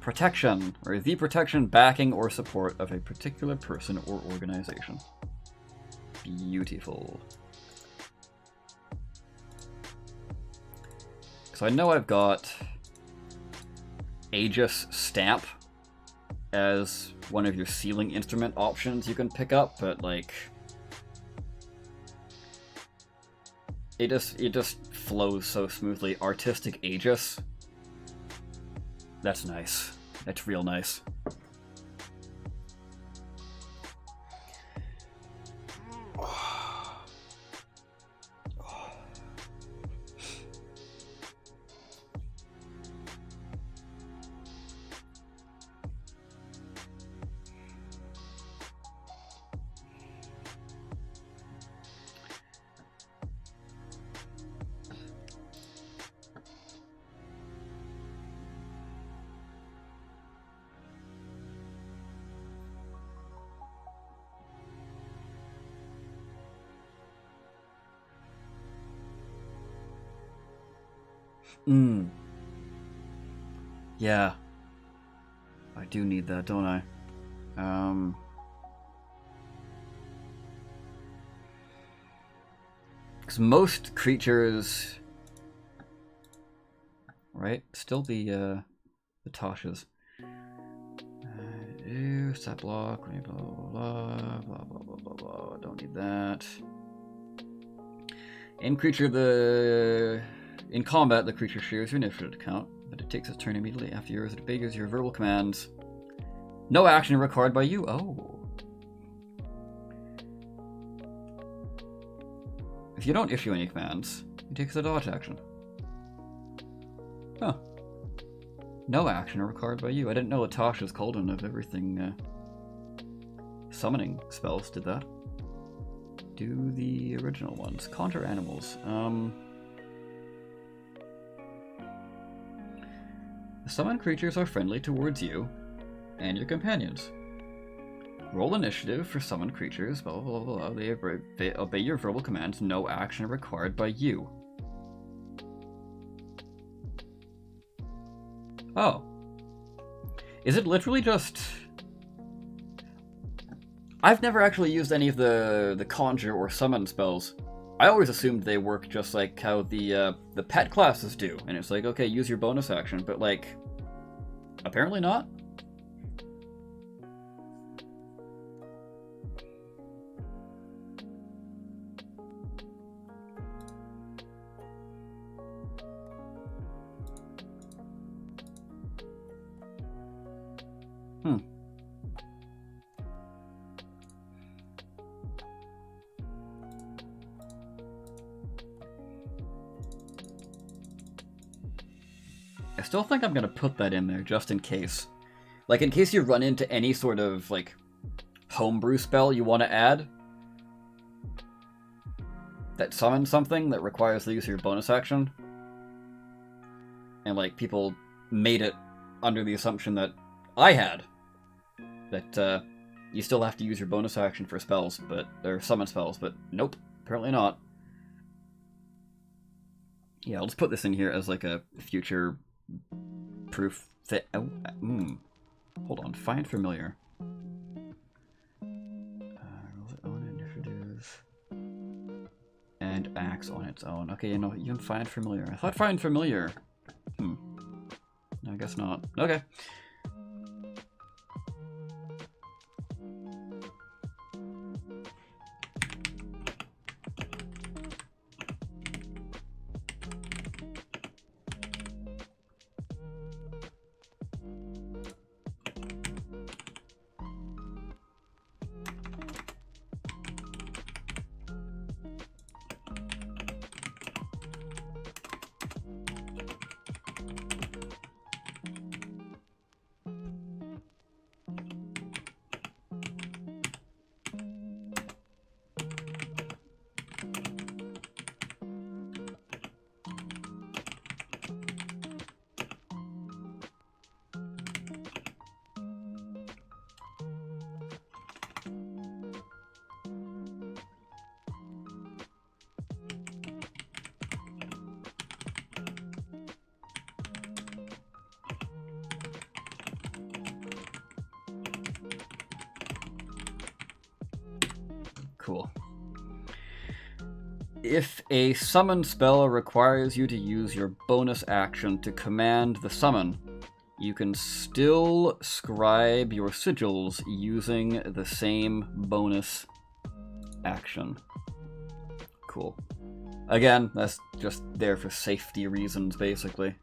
Protection, or the protection, backing, or support of a particular person or organization. Beautiful. So I know I've got Aegis Stamp as one of your sealing instrument options you can pick up, but like it just flows so smoothly. Artistic Aegis. That's nice. That's real nice. Yeah. I do need that, don't I? Because most creatures... Right? Still the Tasha's. Stat block, blah, blah, blah, blah, blah, blah, blah, blah. Don't need that. In combat, the creature shares your initiative count, but it takes its turn immediately after yours. It obeys your verbal commands. No action required by you. Oh. If you don't issue any commands, it takes a dodge action. Huh. No action required by you. I didn't know Latasha's Cauldron of everything summoning spells did that. Do the original ones. Conjure animals. Summon creatures are friendly towards you and your companions. Roll initiative for summoned creatures. Blah, blah, blah, blah. They obey your verbal commands. No action required by you. Oh. Is it literally just... I've never actually used any of the conjure or summon spells. I always assumed they work just like how the pet classes do. And it's like, okay, use your bonus action, but like, apparently not. I still think I'm gonna put that in there just in case. Like, in case you run into any sort of, like, homebrew spell you want to add that summons something that requires the use of your bonus action. And, like, people made it under the assumption that I had. That, you still have to use your bonus action for spells, or summon spells, but nope, apparently not. Yeah, I'll just put this in here as, like, a future proof that... Oh, hold on, find familiar. Rolls it on initiative. And acts on its own. Okay, you know, you can find familiar. I thought find familiar. No, I guess not. Okay. Cool. If a summon spell requires you to use your bonus action to command the summon, you can still scribe your sigils using the same bonus action. Cool. Again, that's just there for safety reasons, basically.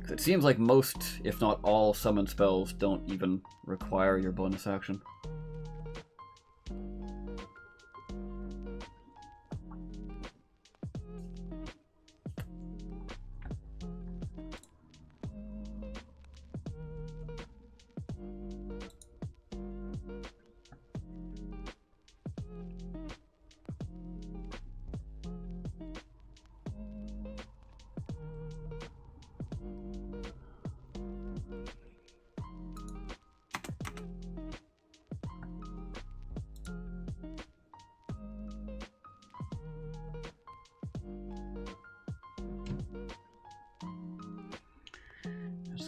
It seems like most, if not all, summon spells don't even require your bonus action.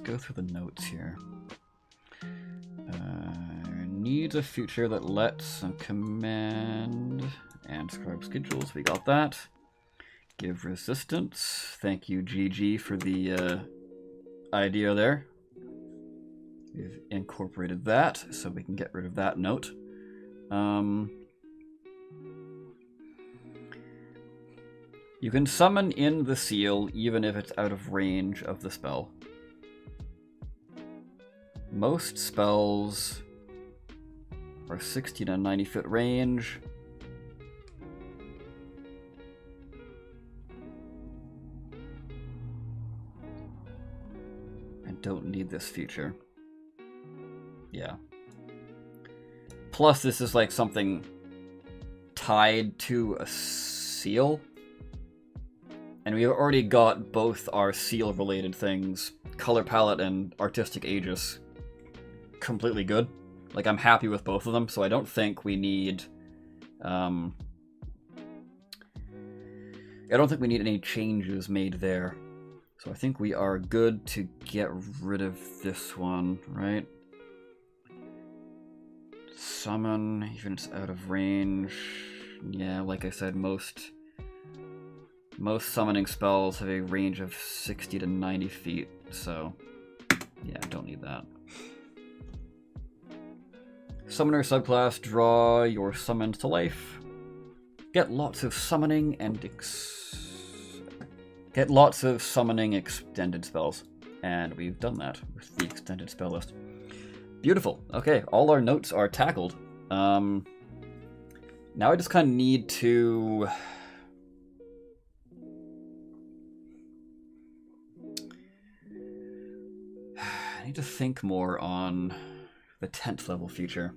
Go through the notes here. Needs a feature that lets command and scribe sigils. We got that. Give resistance. Thank you, GG, for the idea there. We've incorporated that, so we can get rid of that note. You can summon in the seal even if it's out of range of the spell. Most spells are 60 to 90 foot range. And don't need this feature. Yeah. Plus, this is like something tied to a seal. And we've already got both our seal-related things, color palette and artistic Aegis, completely good. Like, I'm happy with both of them, so I don't think we need I don't think we need any changes made there. So I think we are good to get rid of this one, right? Summon, even if it's out of range. Yeah, like I said, most summoning spells have a range of 60 to 90 feet, so yeah, don't need that. Summoner subclass, draw your summons to life. Get lots of summoning and get lots of summoning extended spells. And we've done that with the extended spell list. Beautiful. Okay, all our notes are tackled. Now I just kind of need to... I need to think more on the 10th level feature.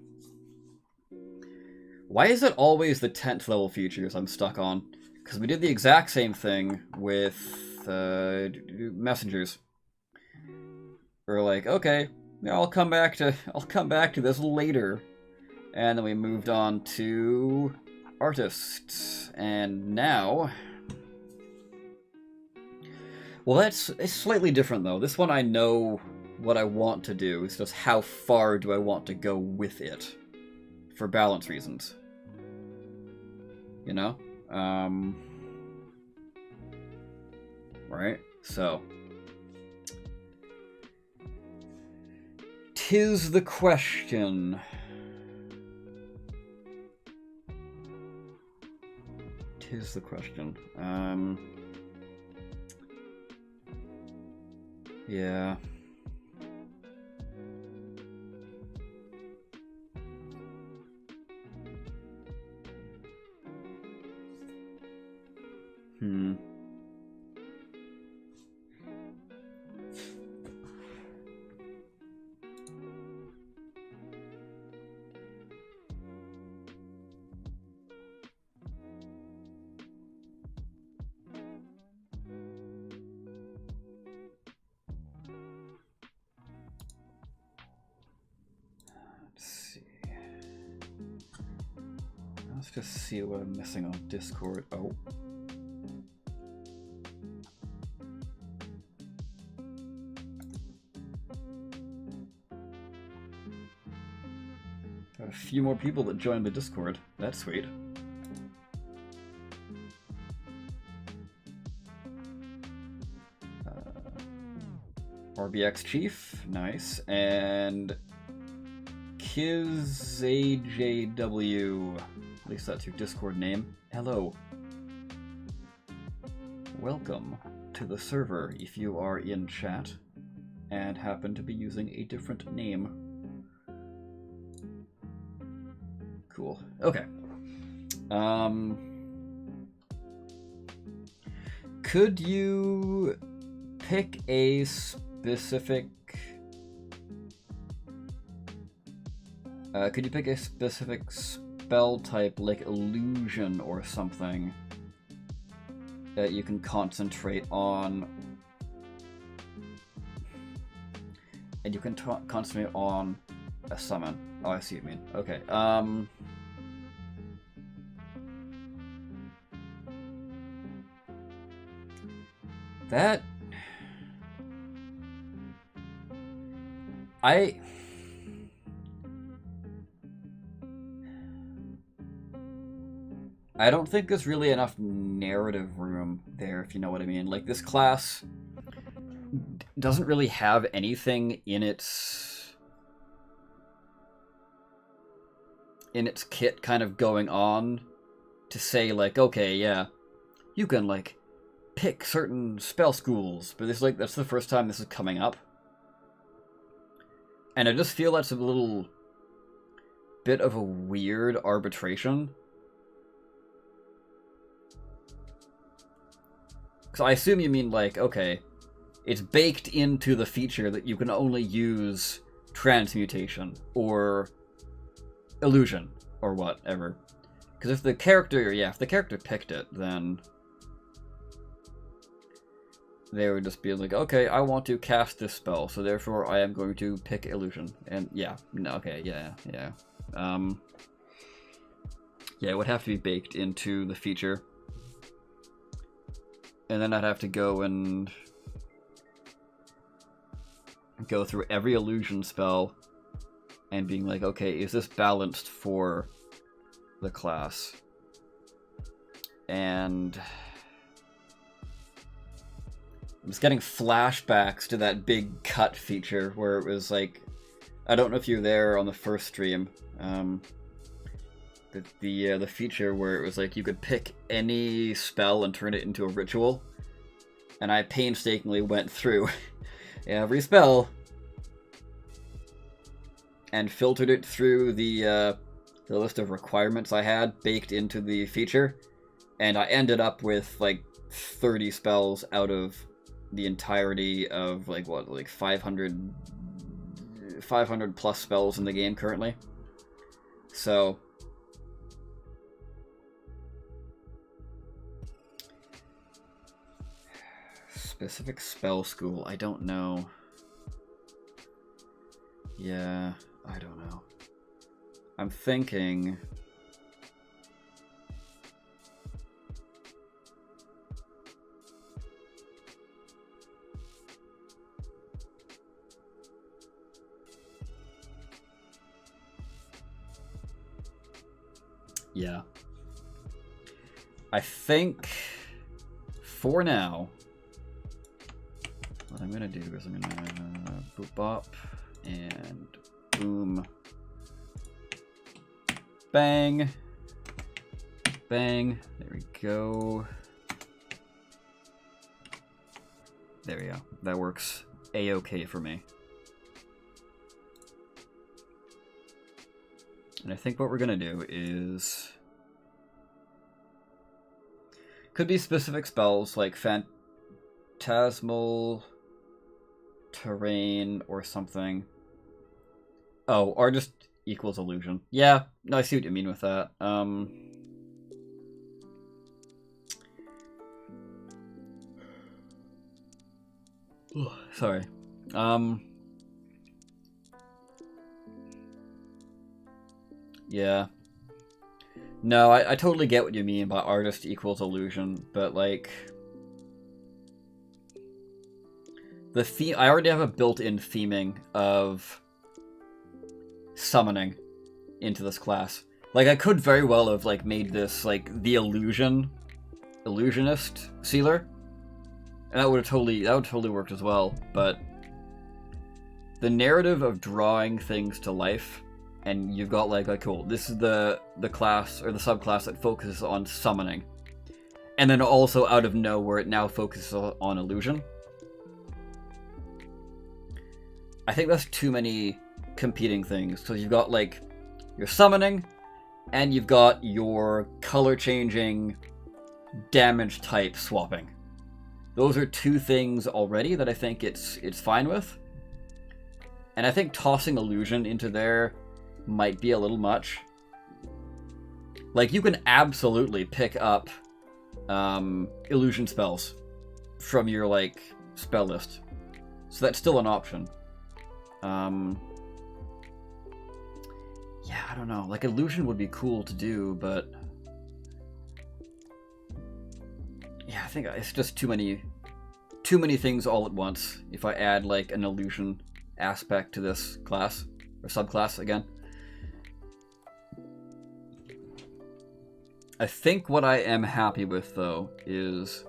Why is it always the 10th level features I'm stuck on? Because we did the exact same thing with messengers. We're like, okay, I'll come back to this later. And then we moved on to artists. And now... Well, it's slightly different though. This one I know what I want to do. It's just how far do I want to go with it? For balance reasons. You know? Right? So. 'Tis the question. Tis the question. Yeah. Let's just see what I'm missing on Discord. Oh. Got a few more people that joined the Discord. That's sweet. RBX Chief, nice. And KizAJW. At least that's your Discord name. Hello. Welcome to the server if you are in chat and happen to be using a different name. Cool. Okay. Could you pick a specific... spell type, like illusion or something, that you can concentrate on, and you can concentrate on a summon. Oh, I see what you mean. Okay. That... I don't think there's really enough narrative room there, if you know what I mean. Like, this class doesn't really have anything in its kit kind of going on to say, like, okay, yeah, you can, like, pick certain spell schools, but it's like, that's the first time this is coming up. And I just feel that's a little bit of a weird arbitration. So I assume you mean, like, okay, it's baked into the feature that you can only use transmutation or illusion or whatever. Because if the character, picked it, then they would just be like, okay, I want to cast this spell, so therefore I am going to pick illusion. And yeah, no, okay, yeah. Yeah, it would have to be baked into the feature. And then I'd have to go and go through every illusion spell and being like, okay, is this balanced for the class? And I'm just getting flashbacks to that big cut feature where it was like, I don't know if you were there on the first stream, the feature where it was like you could pick any spell and turn it into a ritual, and I painstakingly went through every spell and filtered it through the list of requirements I had baked into the feature, and I ended up with like 30 spells out of the entirety of like 500 plus spells in the game currently. So specific spell school, I don't know. Yeah, I don't know. I'm thinking yeah. I think for now what I'm gonna do is I'm gonna boop bop and boom, bang, bang. There we go. There we go. That works a-okay for me. And I think what we're gonna do is could be specific spells like phantasmal terrain or something. Oh, artist equals illusion. Yeah, no, I see what you mean with that. Sorry. Yeah. No, I totally get what you mean by artist equals illusion, but like the theme, I already have a built-in theming of summoning into this class. Like I could very well have like made this like the illusionist sealer, and that would totally worked as well. But the narrative of drawing things to life, and you've got like cool, this is the class or the subclass that focuses on summoning, and then also out of nowhere it now focuses on illusion. I think that's too many competing things. So you've got like your summoning, and you've got your color changing, damage type swapping. Those are two things already that I think it's fine with. And I think tossing illusion into there might be a little much. Like you can absolutely pick up illusion spells from your like spell list, so that's still an option. Yeah, I don't know. Like illusion would be cool to do, but yeah, I think it's just too many things all at once. If I add like an illusion aspect to this class or subclass again. I think what I am happy with though is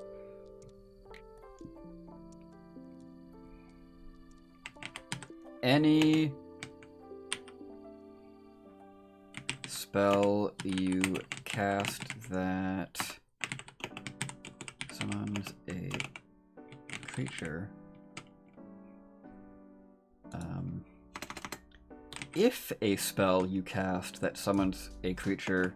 any spell you cast that summons a creature, if a spell you cast that summons a creature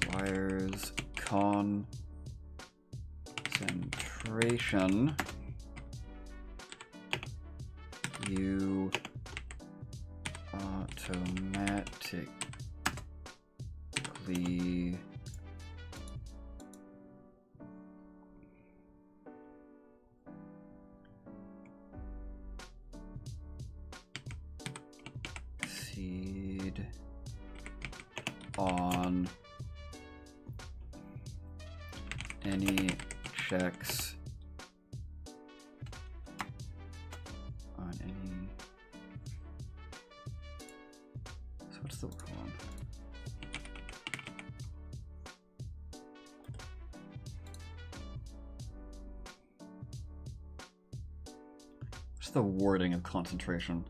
requires concentration, you automatically seed on any checks What's the wording of concentration?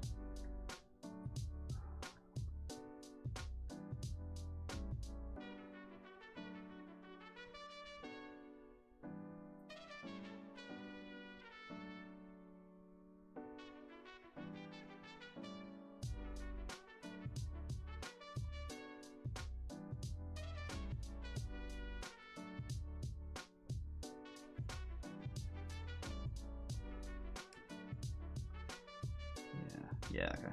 Yeah, okay.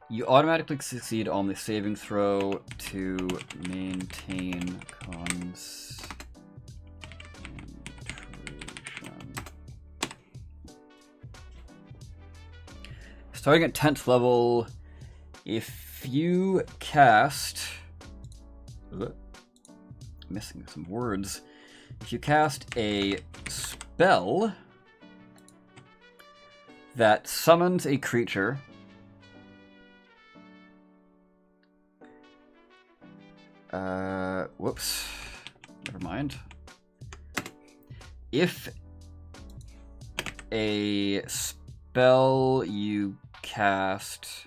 You automatically succeed on the saving throw to maintain concentration. Starting at 10th level, if you cast... missing some words. If you cast a spell that summons a creature... whoops. Never mind. If a spell you cast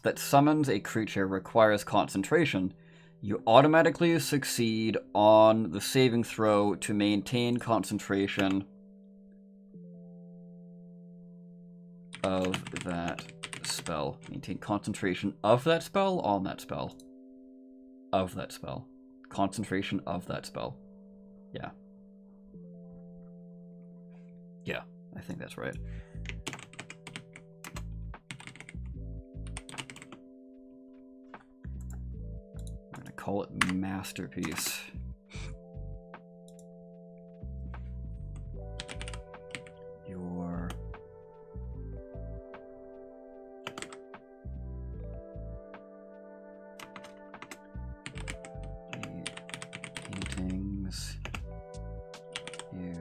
that summons a creature requires concentration, you automatically succeed on the saving throw to maintain concentration of that spell. Maintain concentration of that spell, on that spell. Of that spell. Concentration of that spell. Yeah. Yeah, I think that's right. I'm gonna call it Masterpiece. Your paintings you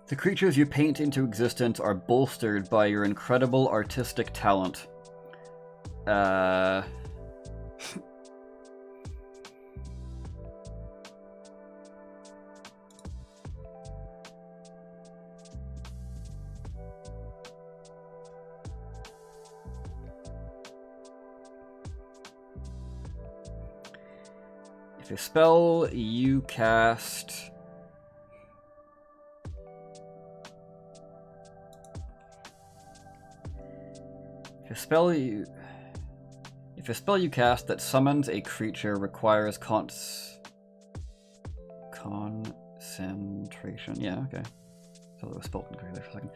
The creatures you paint into existence are bolstered by your incredible artistic talent. If a spell you cast... If a spell you cast that summons a creature requires concentration. Yeah, okay. So it was spoken correctly for a second.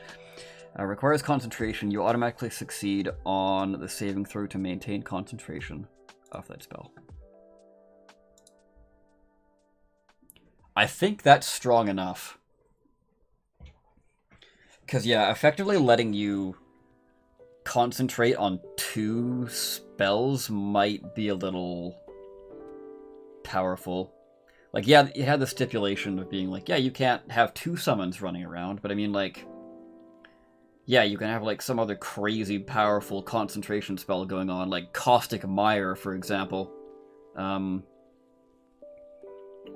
Requires concentration, you automatically succeed on the saving throw to maintain concentration of that spell. I think that's strong enough. Because, yeah, effectively letting you concentrate on 2 spells might be a little powerful. Like, yeah, it had the stipulation of being like, yeah, you can't have 2 summons running around, but I mean, like, yeah, you can have like some other crazy powerful concentration spell going on, like Caustic Mire, for example. One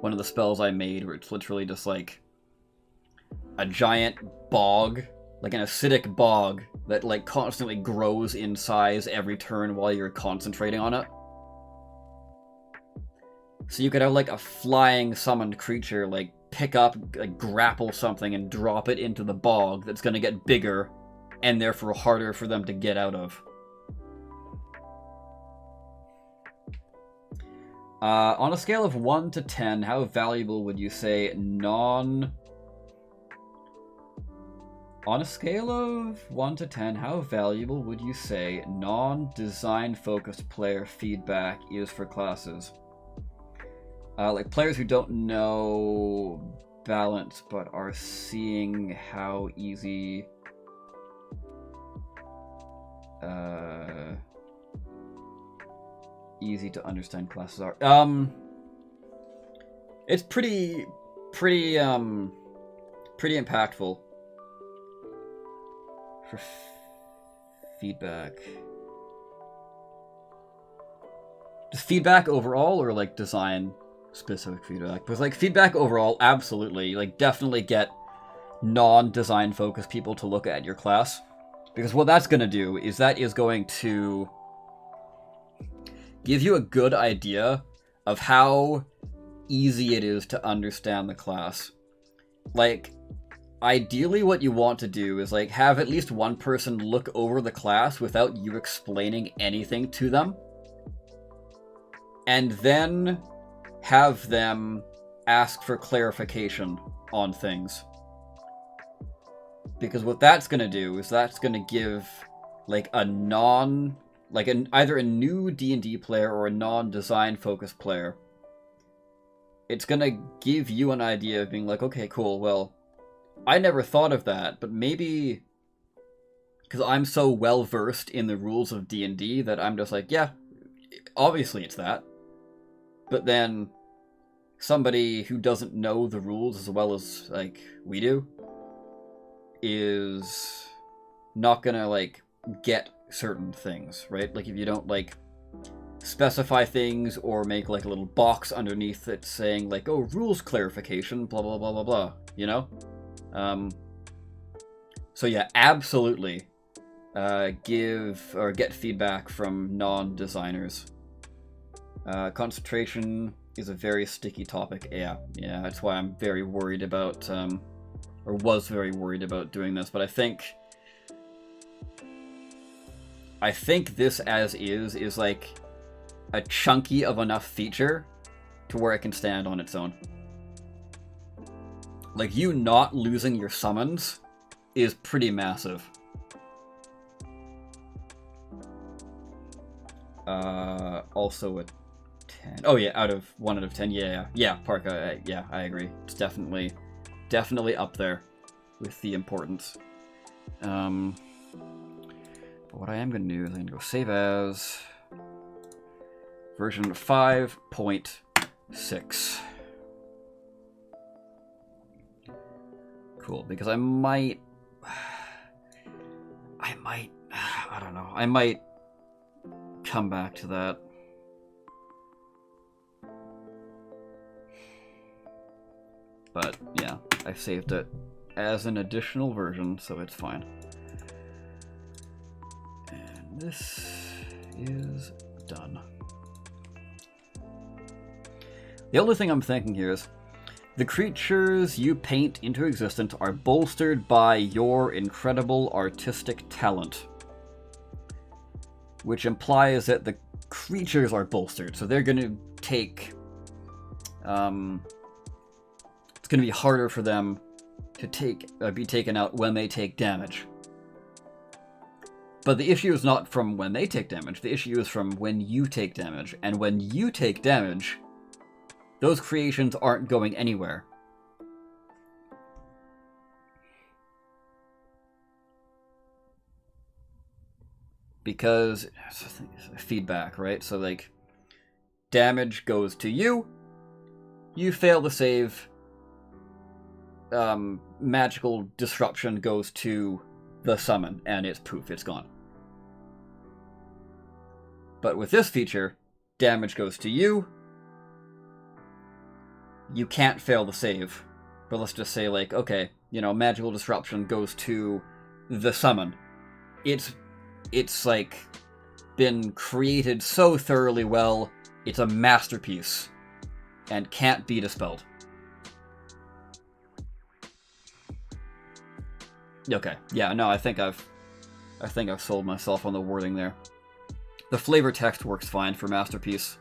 of the spells I made where it's literally just like a giant bog, like an acidic bog that like constantly grows in size every turn while you're concentrating on it. So you could have like a flying summoned creature like pick up, like grapple something and drop it into the bog that's going to get bigger and therefore harder for them to get out of. On a scale of 1 to 10, how valuable would you say On a scale of 1 to 10, how valuable would you say non-design focused player feedback is for classes? Like players who don't know balance but are seeing how easy easy to understand classes are. It's pretty impactful for feedback. Just feedback overall, or like design specific feedback? Because like feedback overall, absolutely, like definitely get non-design focused people to look at your class, because what that's going to do is that is going to give you a good idea of how easy it is to understand the class. Like, ideally what you want to do is like have at least one person look over the class without you explaining anything to them, and then have them ask for clarification on things. Because what that's going to do is that's going to give like a either a new D&D player or a non-design focused player, it's going to give you an idea of being like, okay, cool, well, I never thought of that, but maybe because I'm so well versed in the rules of D&D that I'm just like, yeah, obviously it's that. But then somebody who doesn't know the rules as well as like we do is not gonna like get certain things, right? Like if you don't like specify things or make like a little box underneath it saying like, oh, rules clarification, blah blah blah blah blah, you know? So yeah, absolutely give or get feedback from non-designers. Concentration is a very sticky topic. Yeah, that's why I'm very worried about, or was very worried about doing this, but I think this as is like a chunky of enough feature to where it can stand on its own. Like, you not losing your summons is pretty massive. Also a 10. Oh yeah, 1 out of 10. Yeah, Park. Yeah, I agree. It's definitely up there with the importance. But what I am going to do is I'm going to go save as version 5.6. Cool, because I don't know, I might come back to that. But yeah, I saved it as an additional version, so it's fine. And this is done. The only thing I'm thinking here is, the creatures you paint into existence are bolstered by your incredible artistic talent. Which implies that the creatures are bolstered, so they're going to take... it's going to be harder for them to be taken out when they take damage. But the issue is not from when they take damage, the issue is from when you take damage. And when you take damage, those creations aren't going anywhere. Because feedback, right? So like, damage goes to you, you fail the save, magical disruption goes to the summon, and it's poof, it's gone. But with this feature, damage goes to you. You can't fail the save. But let's just say, like, okay, you know, magical disruption goes to the summon. It's like been created so thoroughly well. It's a masterpiece and can't be dispelled. Okay, yeah, no, I think I've sold myself on the wording there. The flavor text works fine for masterpiece.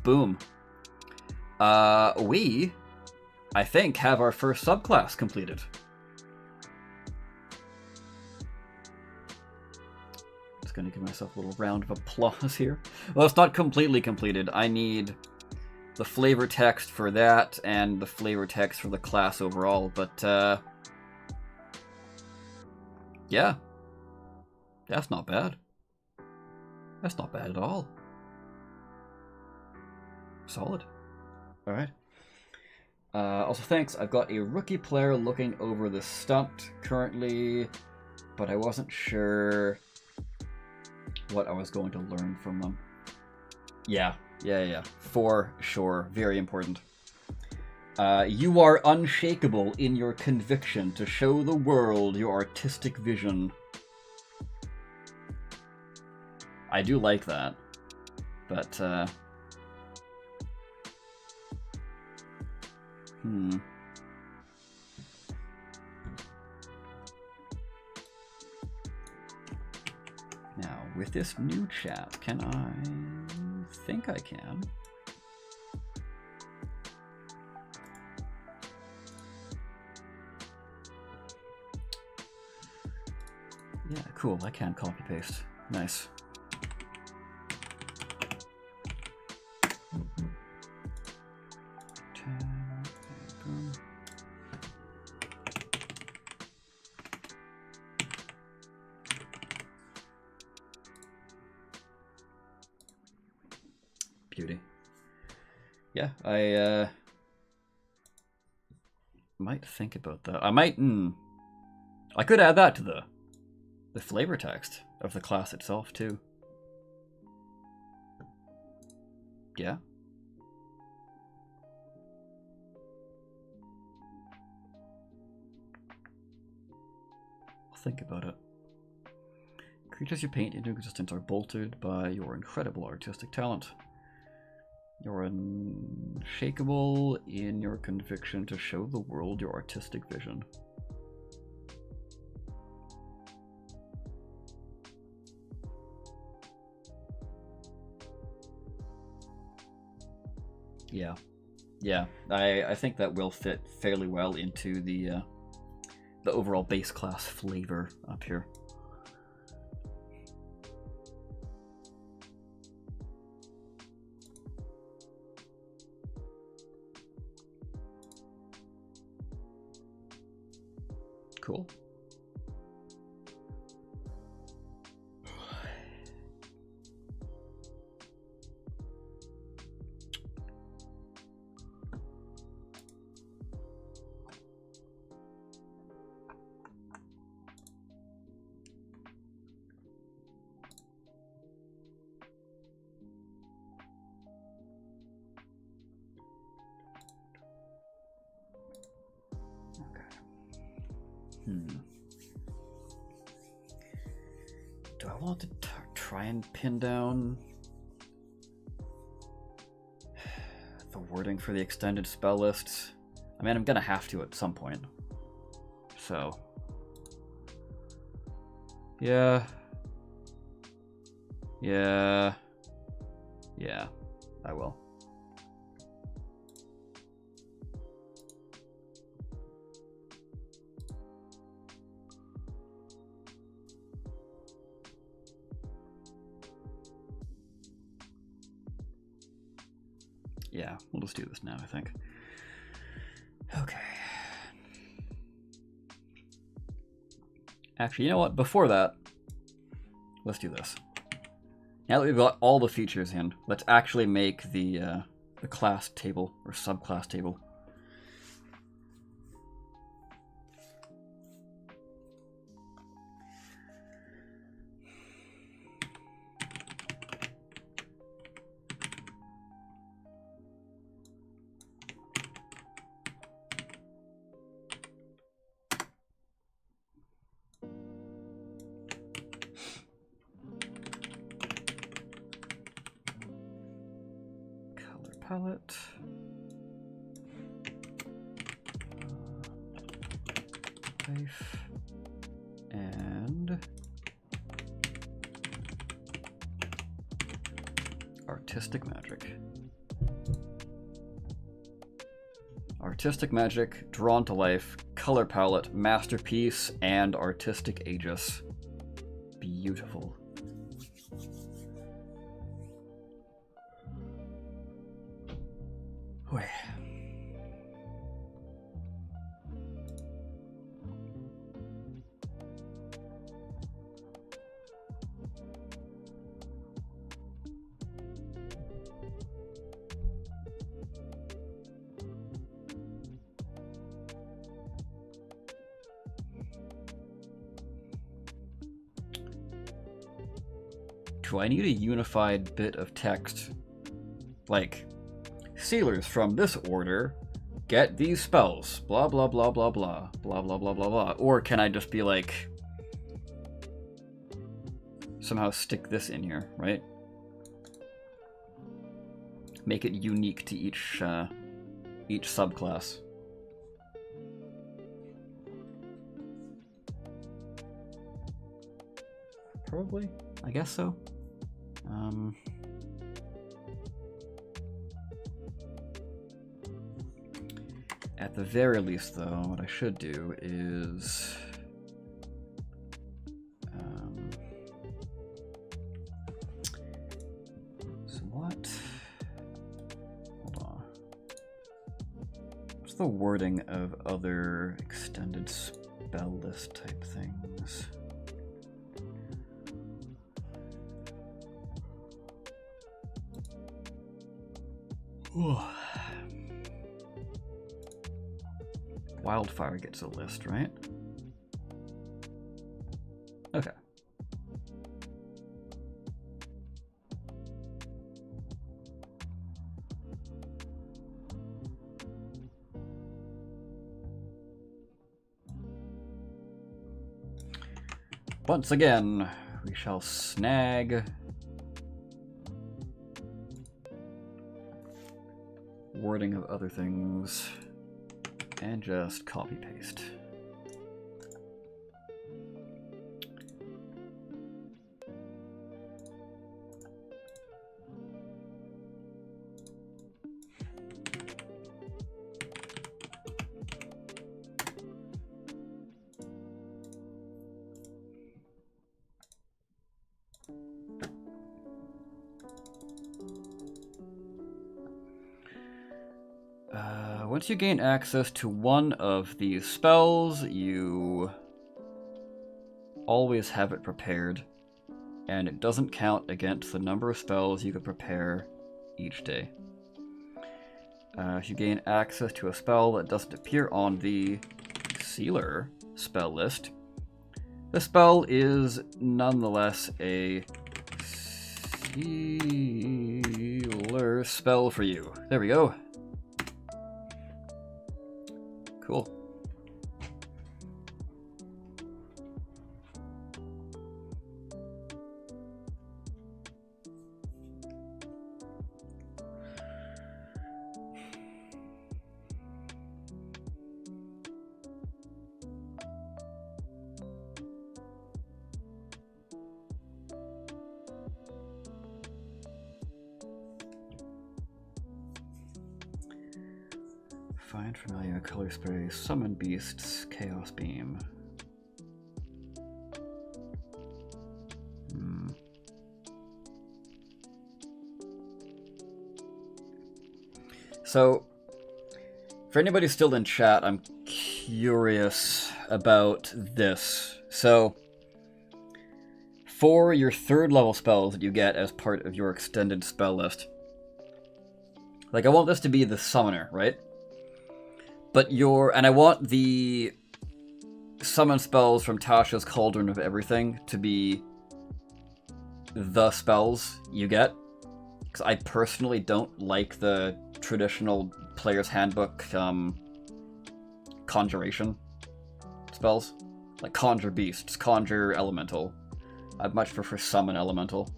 Boom. We, I think, have our first subclass completed. Just gonna give myself a little round of applause here. Well, it's not completely completed. I need the flavor text for that and the flavor text for the class overall, but yeah, that's not bad. That's not bad at all. Solid. All right. Also, thanks. I've got a rookie player looking over the stunt currently, but I wasn't sure what I was going to learn from them. Yeah. For sure. Very important. You are unshakable in your conviction to show the world your artistic vision. I do like that, but Now, with this new chat, can I think I can? Yeah, cool. I can copy paste. Nice. Beauty. Yeah, I might think about that. I might. I could add that to the flavor text of the class itself too. Yeah. I'll think about it. Creatures you paint into existence are bolstered by your incredible artistic talent. You're unshakable in your conviction to show the world your artistic vision. Yeah. I think that will fit fairly well into the overall base class flavor up here. Cool. Do I want to try and pin down the wording for the extended spell lists? I mean, I'm gonna have to at some point. So, yeah, I will. Yeah, we'll just do this now, I think. Okay. Actually, you know what? Before that, let's do this. Now that we've got all the features in, let's actually make the class table or subclass table. palette. Life. And artistic magic. Artistic magic, drawn to life, color palette, masterpiece, and artistic Aegis. Beautiful. Wait. Do I need a unified bit of text? Like, sealers from this order get these spells, blah blah blah blah blah, blah blah blah blah blah. Or can I just be like, somehow stick this in here, right? Make it unique to each subclass. Probably, I guess so. At the very least, though, what I should do is so what? Hold on. What's the wording of other extended spell list type things? Wildfire gets a list, right? Okay. Once again, we shall snag wording of other things and just copy paste. Once you gain access to one of these spells, you always have it prepared, and it doesn't count against the number of spells you can prepare each day. If you gain access to a spell that doesn't appear on the Sealer spell list, the spell is nonetheless a Sealer spell for you. There we go. Cool. Find familiar, color spray, summon beasts, chaos beam. So, for anybody still in chat, I'm curious about this. So, for your 3rd level spells that you get as part of your extended spell list, like I want this to be the summoner, right? But and I want the summon spells from Tasha's Cauldron of Everything to be the spells you get. Because I personally don't like the traditional Player's Handbook conjuration spells. Like Conjure Beasts, Conjure Elemental. I'd much prefer Summon Elemental.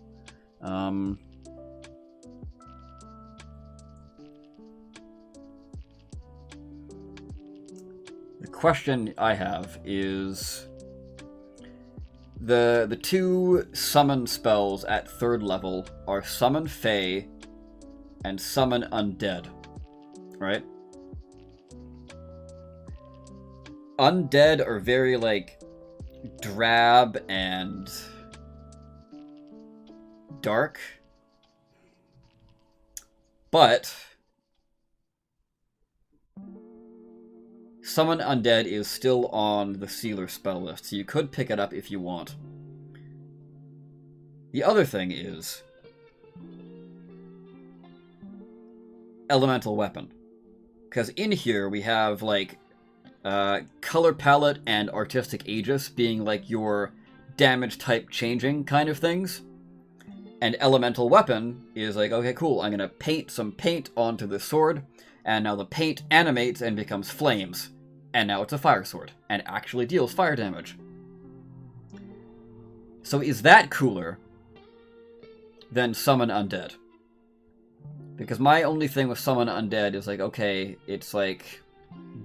question I have is the two summon spells at 3rd level are Summon Fae and Summon Undead, right? Undead are very, like, drab and dark, but Summon Undead is still on the Sealer spell list, so you could pick it up if you want. The other thing is Elemental Weapon, because in here we have, like, color palette and artistic Aegis being like your damage type changing kind of things. And elemental weapon is like, okay, cool, I'm gonna paint some paint onto this sword, and now the paint animates and becomes flames. And now it's a fire sword, and actually deals fire damage. So is that cooler than Summon Undead? Because my only thing with Summon Undead is like, okay, it's like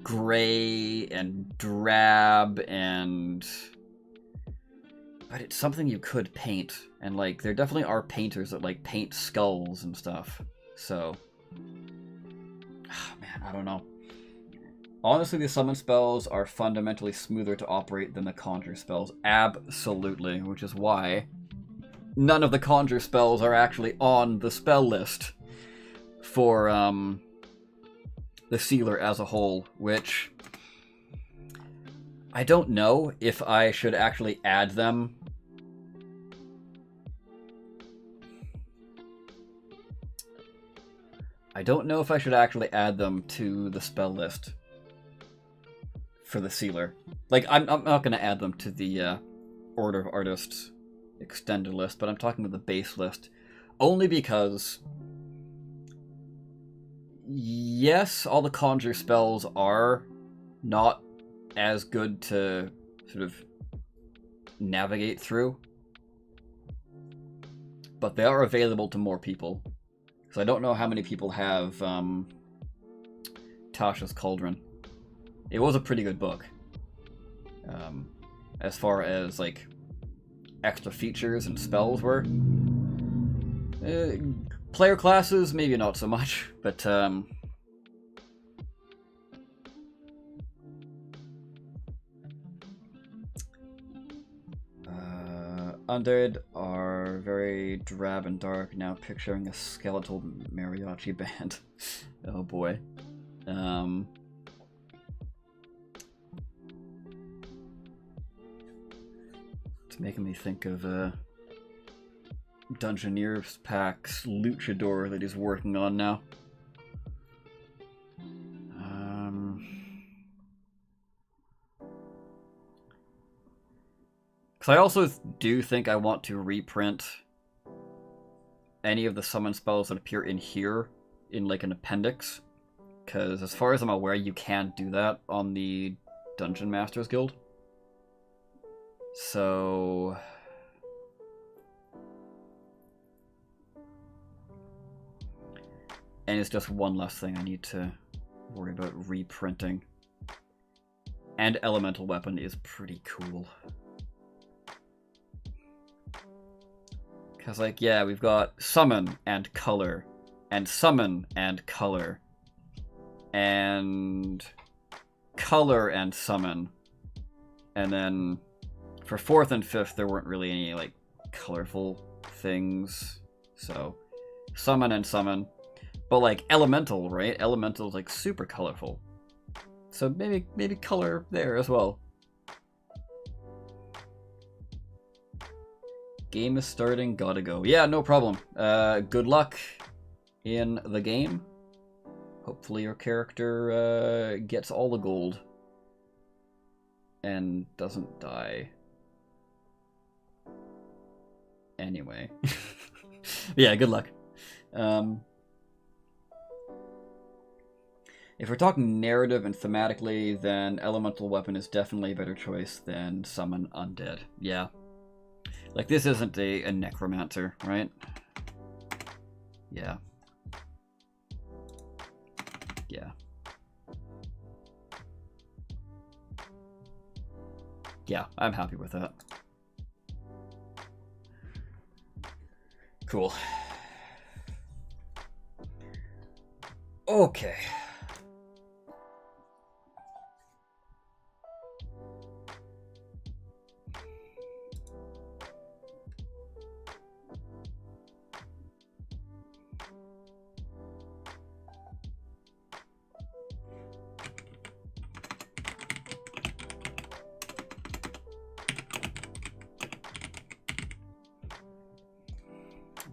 gray and drab and... but it's something you could paint. And, like, there definitely are painters that, like, paint skulls and stuff. So... man, I don't know. Honestly, the summon spells are fundamentally smoother to operate than the conjure spells. Absolutely. Which is why none of the conjure spells are actually on the spell list for, the Sealer as a whole, which I don't know if I should actually add them. I don't know if I should actually add them to the spell list for the Sealer. Like, I'm not going to add them to the Order of Artists extended list, but I'm talking about the base list. Only because... yes, all the conjure spells are not as good to sort of navigate through, but they are available to more people. So I don't know how many people have Tasha's Cauldron. It was a pretty good book. As far as, like, extra features and spells were. Player classes, maybe not so much, but Undead are very drab and dark, now picturing a skeletal mariachi band. Oh boy. It's making me think of Dungeoneers Pack's Luchador that he's working on now. Because I also do think I want to reprint any of the summon spells that appear in here in, like, an appendix. Because as far as I'm aware, you can't do that on the Dungeon Masters Guild. So... and it's just one less thing I need to worry about reprinting. And Elemental Weapon is pretty cool. Because, like, yeah, we've got Summon and Color, and Summon and Color, and Color and Summon. And then for 4th and 5th, there weren't really any, like, colorful things. So, Summon and Summon. But, like, Elemental, right? Elemental's, like, super colorful. So maybe color there as well. Game is starting, gotta go. Yeah, no problem. Good luck in the game. Hopefully your character gets all the gold. And doesn't die. Anyway. Yeah, good luck. If we're talking narrative and thematically, then Elemental Weapon is definitely a better choice than Summon Undead. Yeah. Like, this isn't a necromancer, right? Yeah. Yeah. Yeah, I'm happy with that. Cool. Okay.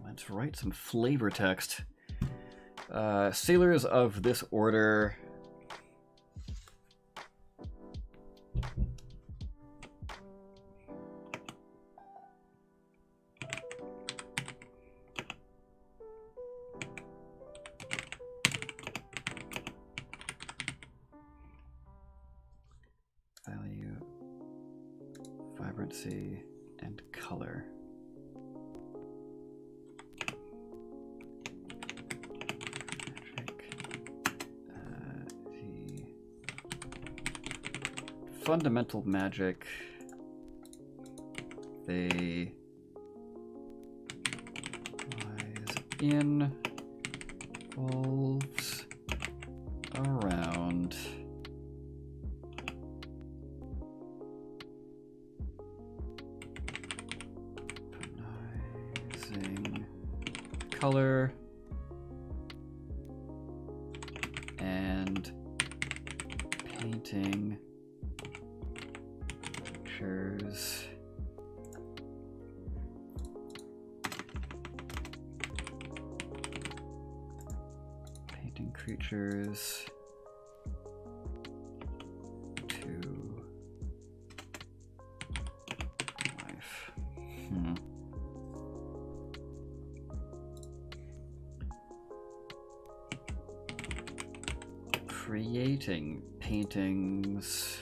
Let's write some flavor text. Sailors of this order value vibrancy and color. Fundamental magic, they lies in, revolves around weaponizing color and painting creatures to life. Creating paintings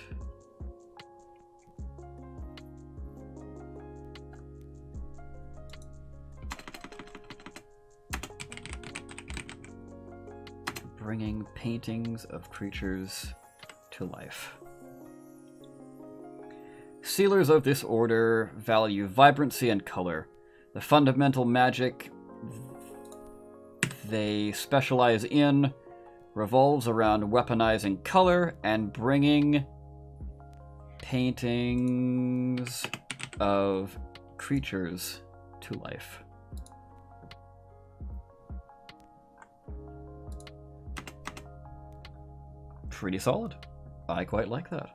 bringing paintings of creatures to life. Sealers of this order value vibrancy and color. The fundamental magic they specialize in revolves around weaponizing color and bringing paintings of creatures to life. Pretty solid. I quite like that.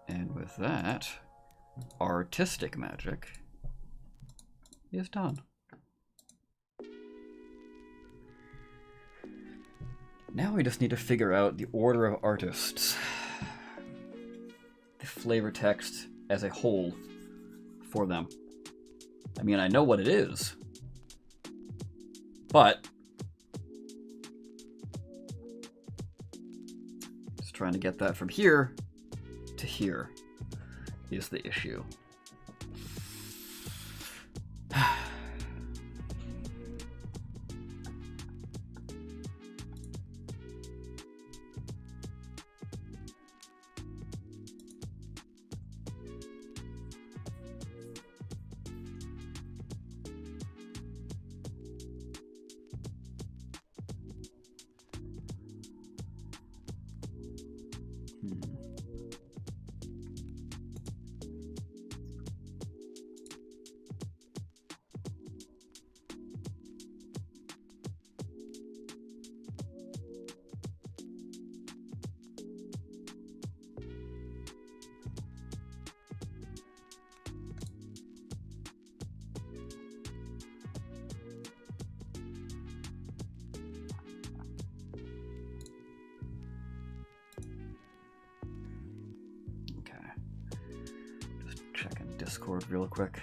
And with that, artistic magic is done. Now we just need to figure out the order of artists. The flavor text as a whole for them. I mean, I know what it is, but just trying to get that from here to here is the issue. Discord real quick.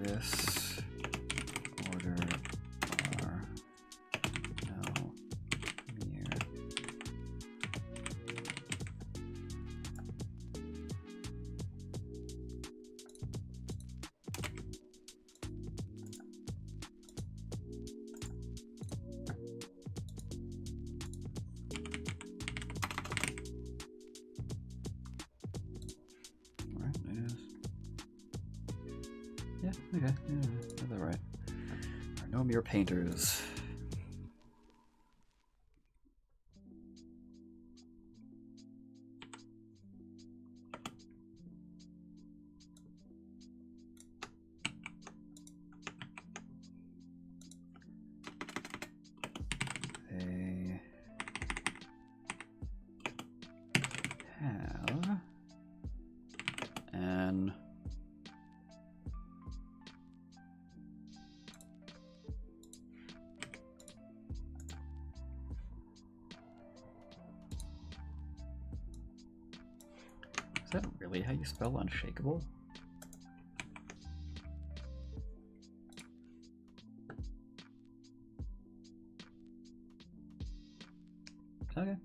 This order are no mere. Alright, it is. Yeah, okay, yeah, that's alright. Are no mere painters. They have an Is that really how you spell unshakable? Okay.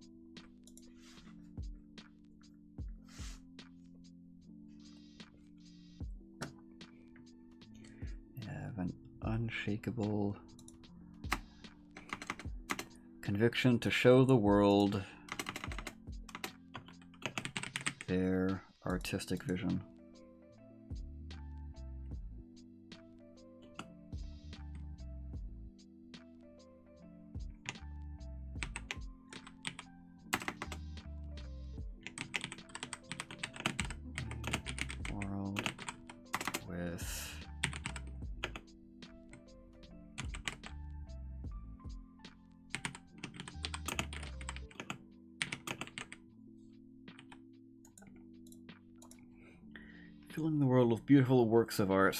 You have an unshakable conviction to show the world their artistic vision. World with filling the world with beautiful works of art.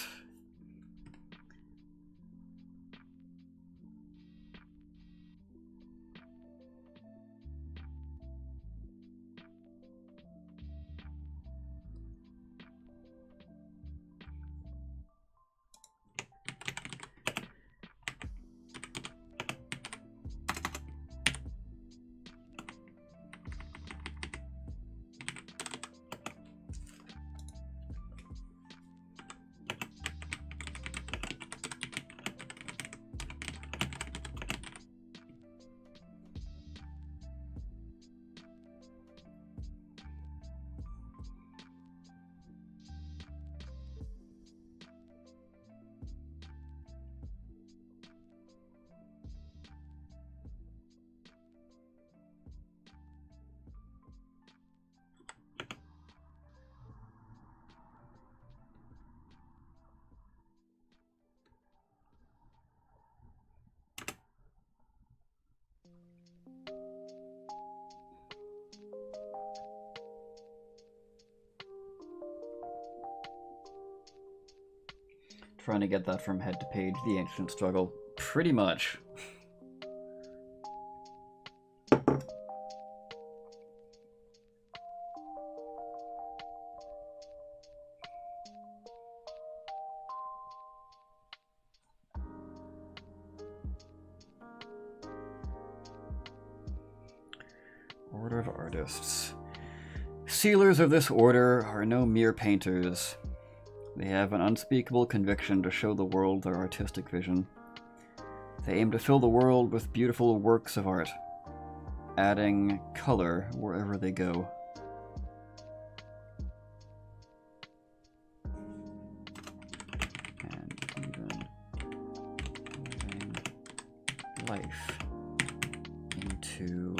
Trying to get that from head to page, the ancient struggle. Pretty much. Order of Artists. Sealers of this order are no mere painters. They have an unspeakable conviction to show the world their artistic vision. They aim to fill the world with beautiful works of art, adding color wherever they go. And even living life into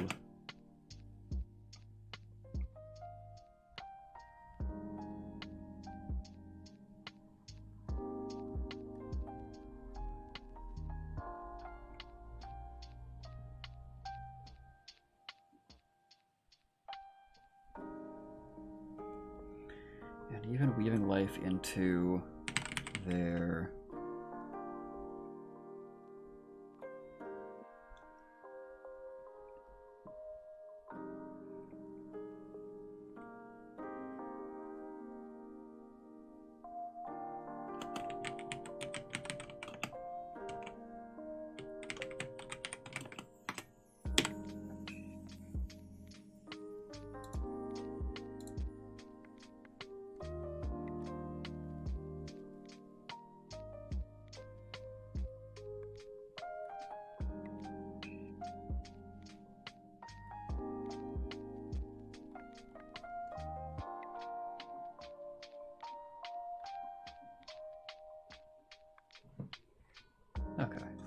even weaving life into their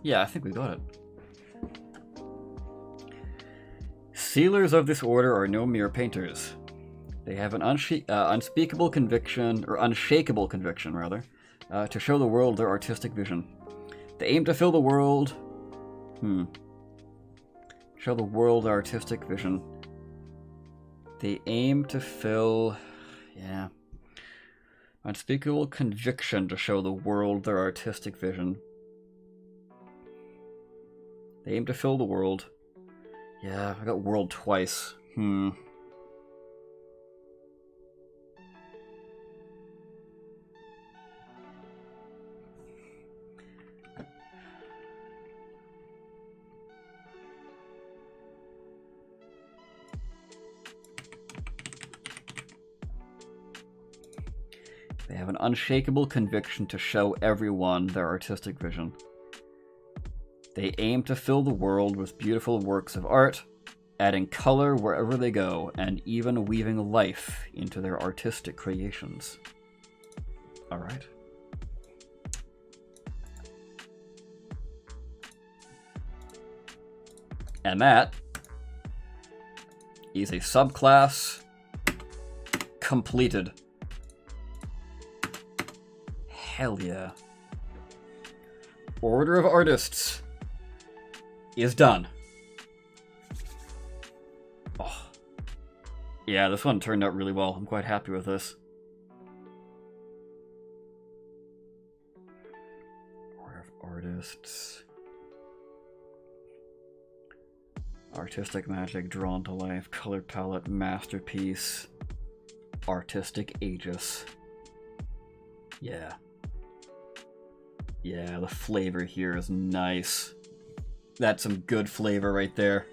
Yeah, I think we got it. Sealers of this order are no mere painters. They have an unspeakable conviction, or unshakable conviction, rather, to show the world their artistic vision. They aim to fill the world... Show the world their artistic vision. They aim to fill... Yeah. Unspeakable conviction to show the world their artistic vision. They aim to fill the world. Yeah, I got world twice. They have an unshakable conviction to show everyone their artistic vision. They aim to fill the world with beautiful works of art, adding color wherever they go, and even weaving life into their artistic creations. Alright. And that is a subclass completed. Hell yeah. Order of Artists is done. Oh. Yeah, this one turned out really well. I'm quite happy with this. Order of Artists. Artistic magic drawn to life. Color palette, masterpiece. Artistic Aegis. Yeah. Yeah, the flavor here is nice. That's some good flavor right there.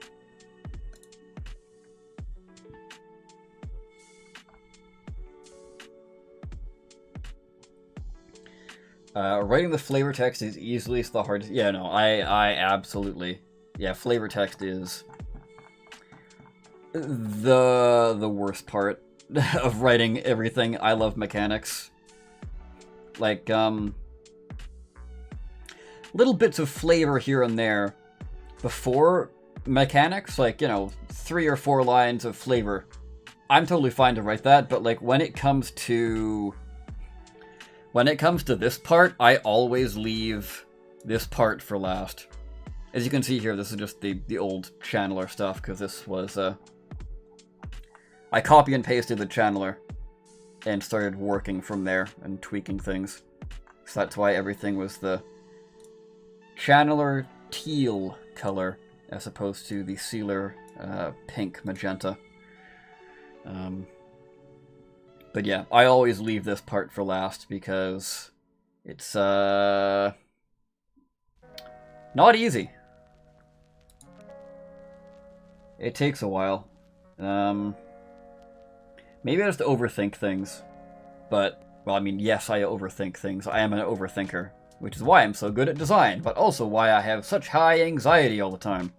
Writing the flavor text is easily the hardest. Yeah, no, I absolutely. Yeah, flavor text is the worst part of writing everything. I love mechanics. Like, little bits of flavor here and there before mechanics, like, you know, 3 or 4 lines of flavor. I'm totally fine to write that, but like when it comes to this part, I always leave this part for last. As you can see here, this is just the old channeler stuff, because this was I copy and pasted the channeler and started working from there and tweaking things. So that's why everything was the channeler teal color as opposed to the sealer pink magenta. But yeah, I always leave this part for last because it's not easy. It takes a while. Maybe I just overthink things, but, well, I mean, yes, I overthink things. I am an overthinker, which is why I'm so good at design, but also why I have such high anxiety all the time.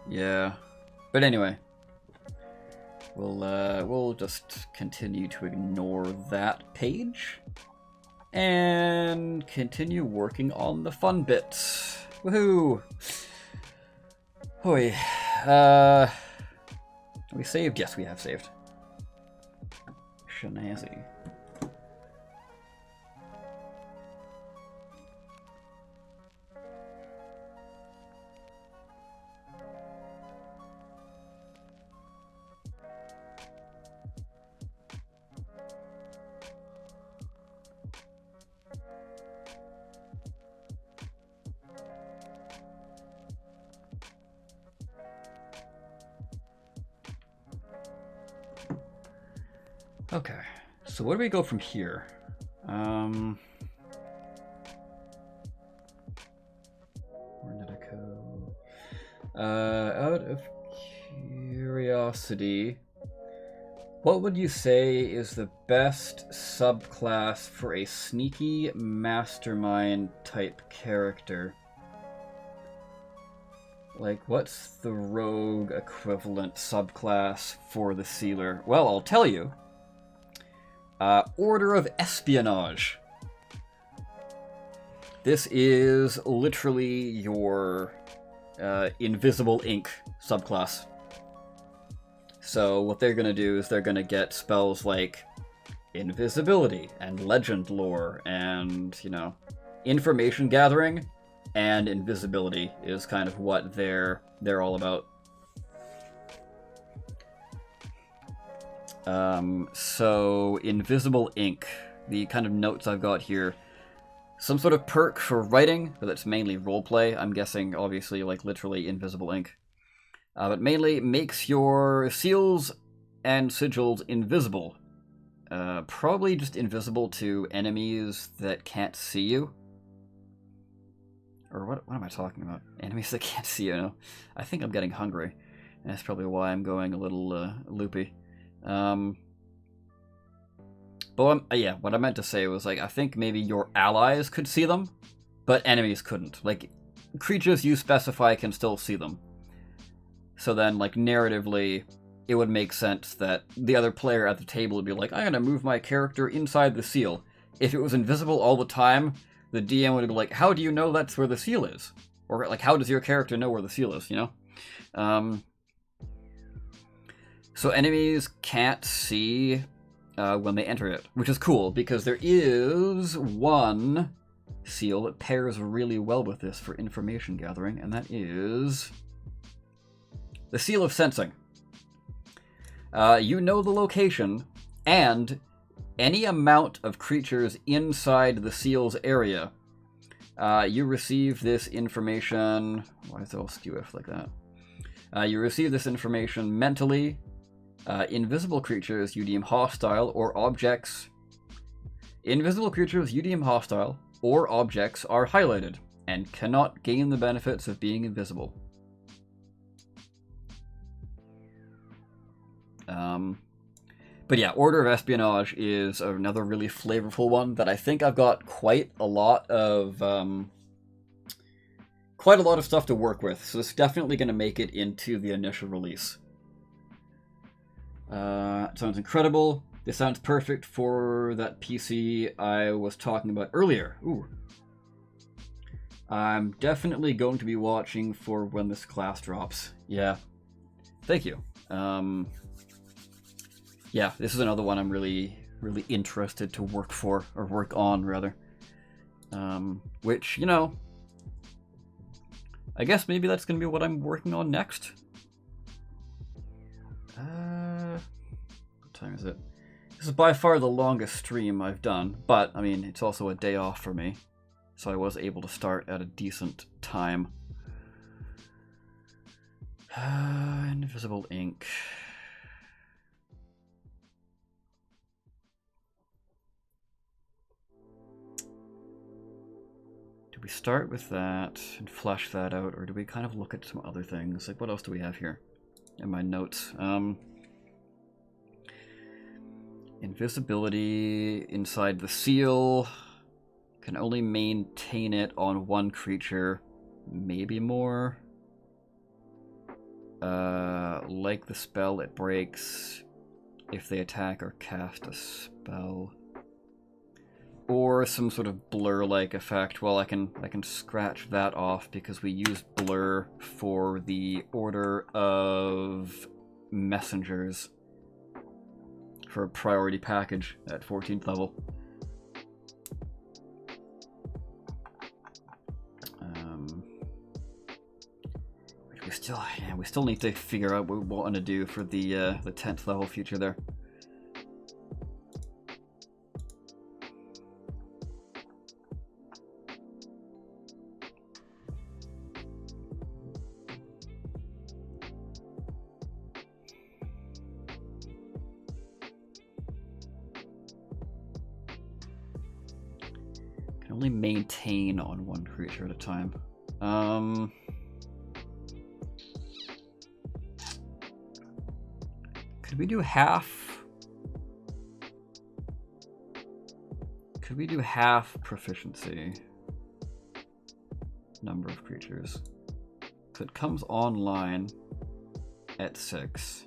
Yeah, but anyway, we'll just continue to ignore that page and continue working on the fun bits. Woohoo! Hoi. We saved? Yes, we have saved. Shanazzy. Okay, so where do we go from here? Where did I go? Out of curiosity, what would you say is the best subclass for a sneaky mastermind type character? Like, what's the rogue equivalent subclass for the sealer? Well, I'll tell you. Order of Espionage. This is literally your invisible ink subclass. So what they're going to do is they're going to get spells like invisibility and legend lore and, you know, information gathering and invisibility is kind of what they're all about. So invisible ink, the kind of notes I've got here, some sort of perk for writing, but that's mainly roleplay. I'm guessing, obviously, like literally invisible ink. But mainly makes your seals and sigils invisible. Probably just invisible to enemies that can't see you. Or what am I talking about? Enemies that can't see you, no? I think I'm getting hungry. And that's probably why I'm going a little loopy. But yeah, what I meant to say was, like, I think maybe your allies could see them, but enemies couldn't. Like, creatures you specify can still see them. So then, like, narratively, it would make sense that the other player at the table would be like, I'm gonna move my character inside the seal. If it was invisible all the time, the DM would be like, how do you know that's where the seal is? Or, like, how does your character know where the seal is, you know? So enemies can't see when they enter it, which is cool, because there is one seal that pairs really well with this for information gathering, and that is the Seal of Sensing. You know the location and any amount of creatures inside the seal's area. You receive this information... Why is it all skew-if like that? You receive this information mentally. Invisible creatures you deem hostile or objects. Invisible creatures you deem hostile or objects are highlighted and cannot gain the benefits of being invisible. But yeah, Order of Espionage is another really flavorful one that I think I've got quite a lot of stuff to work with. So it's definitely going to make it into the initial release. It sounds incredible. This sounds perfect for that PC I was talking about earlier. Ooh. I'm definitely going to be watching for when this class drops. Yeah. Thank you. Yeah, this is another one I'm really, really interested to work for, or work on, rather. Which, you know, I guess maybe that's going to be what I'm working on next. What time is it? This is by far the longest stream I've done, but, I mean, it's also a day off for me, so I was able to start at a decent time. Invisible ink. Do we start with that and flesh that out, or do we kind of look at some other things? Like, what else do we have here in my notes? Invisibility inside the seal. Can only maintain it on one creature, maybe more. Like the spell, it breaks if they attack or cast a spell. Or some sort of blur-like effect. Well, I can scratch that off because we used blur for the Order of Messengers for a priority package at 14th level. We still need to figure out what we want to do for the 10th level future there. Can only maintain on one creature at a time. Could we do half? Could we do half proficiency? Number of creatures. So it comes online at 6.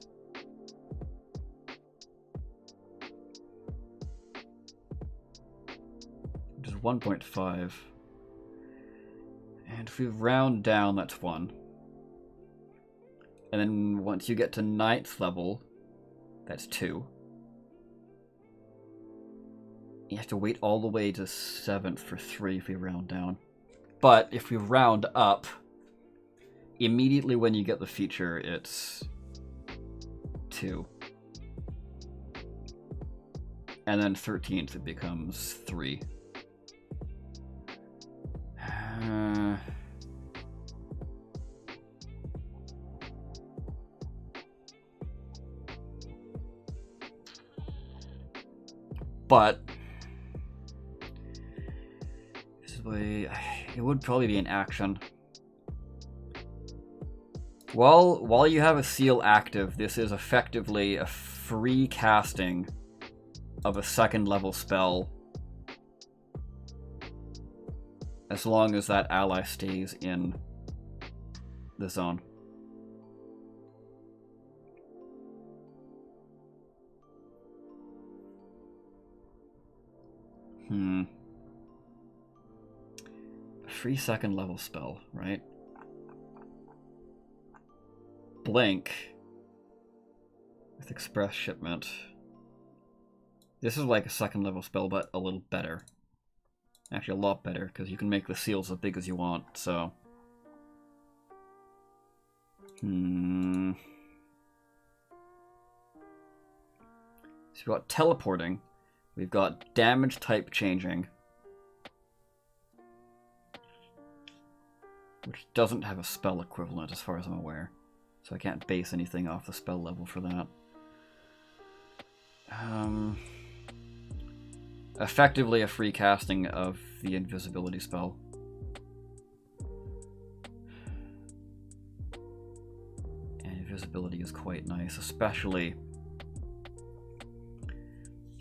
Which is 1.5. And if we round down, that's 1. And then once you get to 9th level, that's 2. You have to wait all the way to 7th for 3 if we round down. But if we round up, immediately when you get the feature, it's 2. And then 13th, it becomes 3. But this is way it would probably be an action. While you have a seal active, this is effectively a free casting of a 2nd level spell, as long as that ally stays in the zone. A free 2nd level spell, right? Blink with express shipment. This is like a 2nd level spell, but a little better. Actually, a lot better, because you can make the seals as big as you want, so... So we've got teleporting. We've got damage type changing, which doesn't have a spell equivalent as far as I'm aware. So I can't base anything off the spell level for that. Effectively a free casting of the invisibility spell. And invisibility is quite nice, especially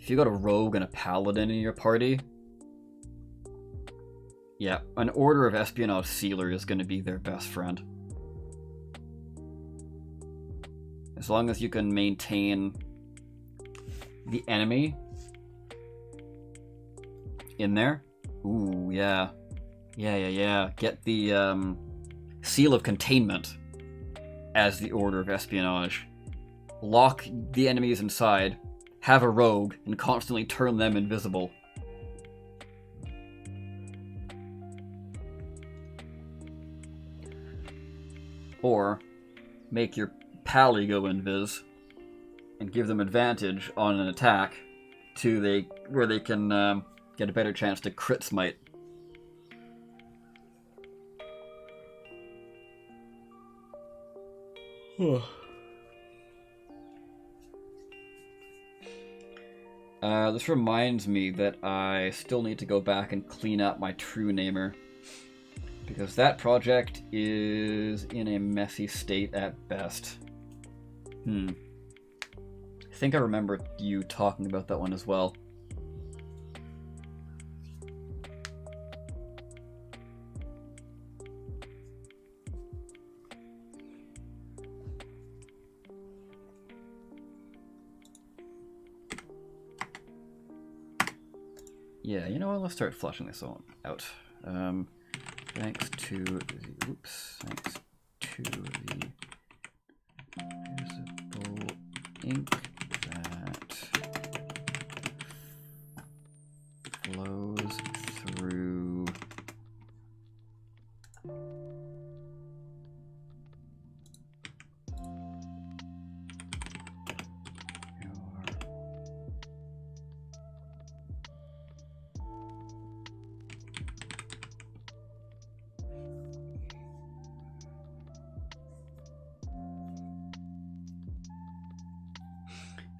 if you got a rogue and a paladin in your party. Yeah, an Order of Espionage Sealer is going to be their best friend. As long as you can maintain the enemy in there. Ooh, yeah. Yeah. Get the Seal of Containment as the Order of Espionage. Lock the enemies inside, have a rogue, and constantly turn them invisible. Or make your pally go invis and give them advantage on an attack where they can get a better chance to crit smite. This reminds me that I still need to go back and clean up my True Namer, because that project is in a messy state at best. I think I remember you talking about that one as well. Yeah, you know what? Let's start flushing this all out. Thanks to the visible ink that flows through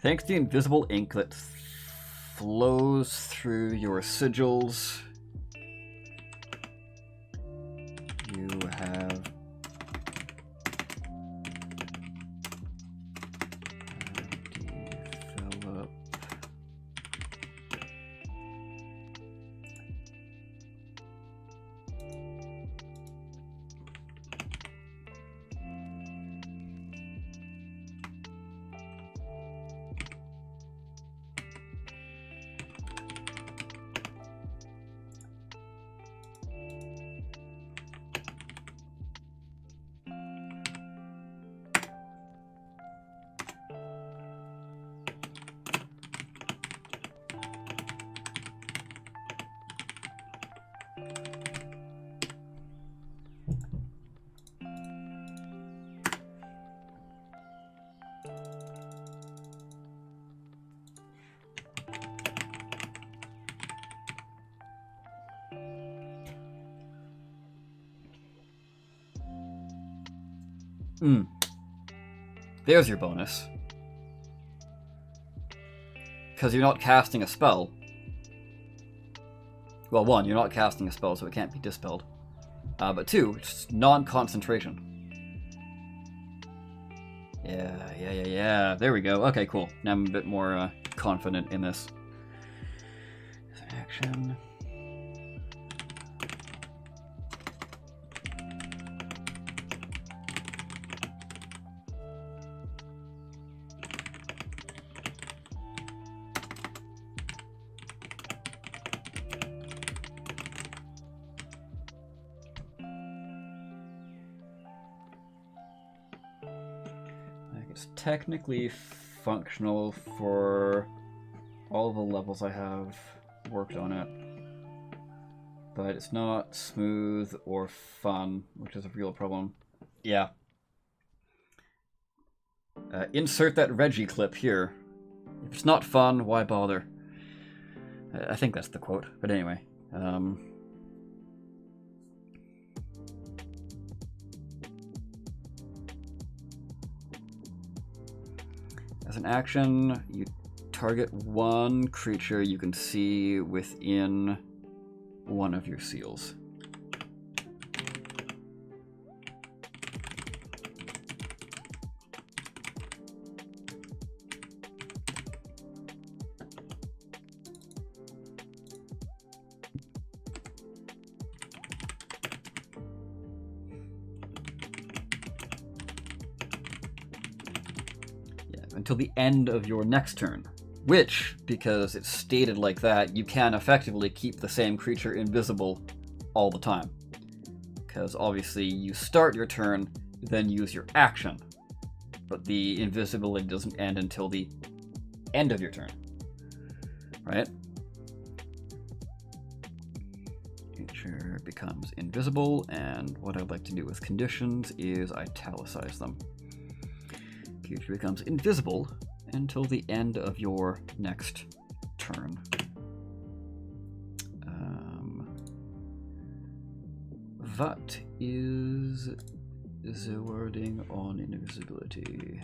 Thanks to the invisible ink that flows through your sigils, you have developed There's your bonus. Because you're not casting a spell. Well, 1, you're not casting a spell, so it can't be dispelled. But 2, it's non-concentration. Yeah. There we go. Okay, cool. Now I'm a bit more confident in this. Action. It's technically functional for all the levels I have worked on it, but it's not smooth or fun, which is a real problem. Yeah. Insert that Reggie clip here. If it's not fun, why bother? I think that's the quote, but anyway. As an action, you target one creature you can see within one of your seals. Until the end of your next turn, which, because it's stated like that, you can effectively keep the same creature invisible all the time. Because obviously you start your turn, then use your action, but the invisibility doesn't end until the end of your turn, right? Creature becomes invisible, and what I'd like to do with conditions is italicize them. Creature becomes invisible until the end of your next turn. What is the wording on invisibility?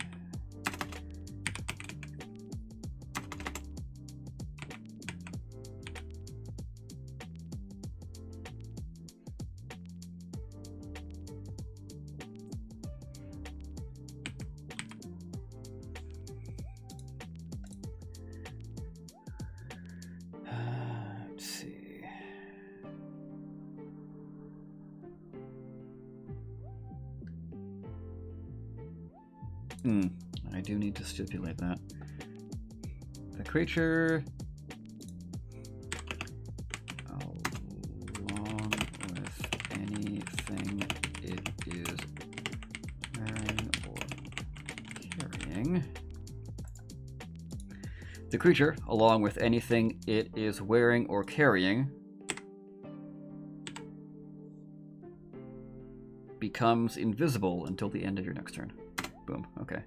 I do need to stipulate that. The creature, along with anything it is wearing or carrying. The creature, along with anything it is wearing or carrying, becomes invisible until the end of your next turn. Boom. Okay.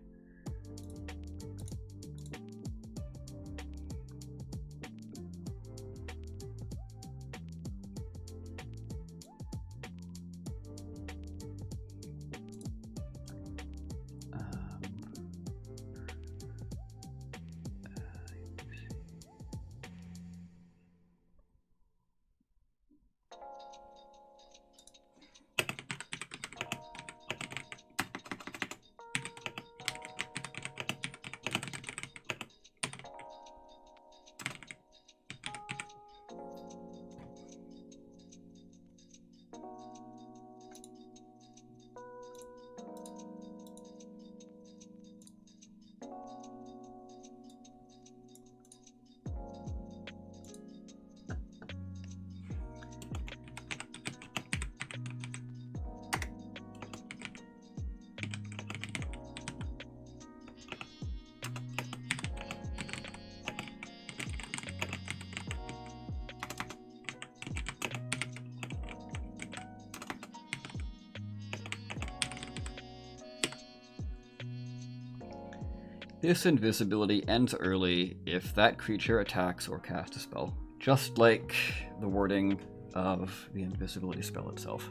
This invisibility ends early if that creature attacks or casts a spell, just like the wording of the invisibility spell itself.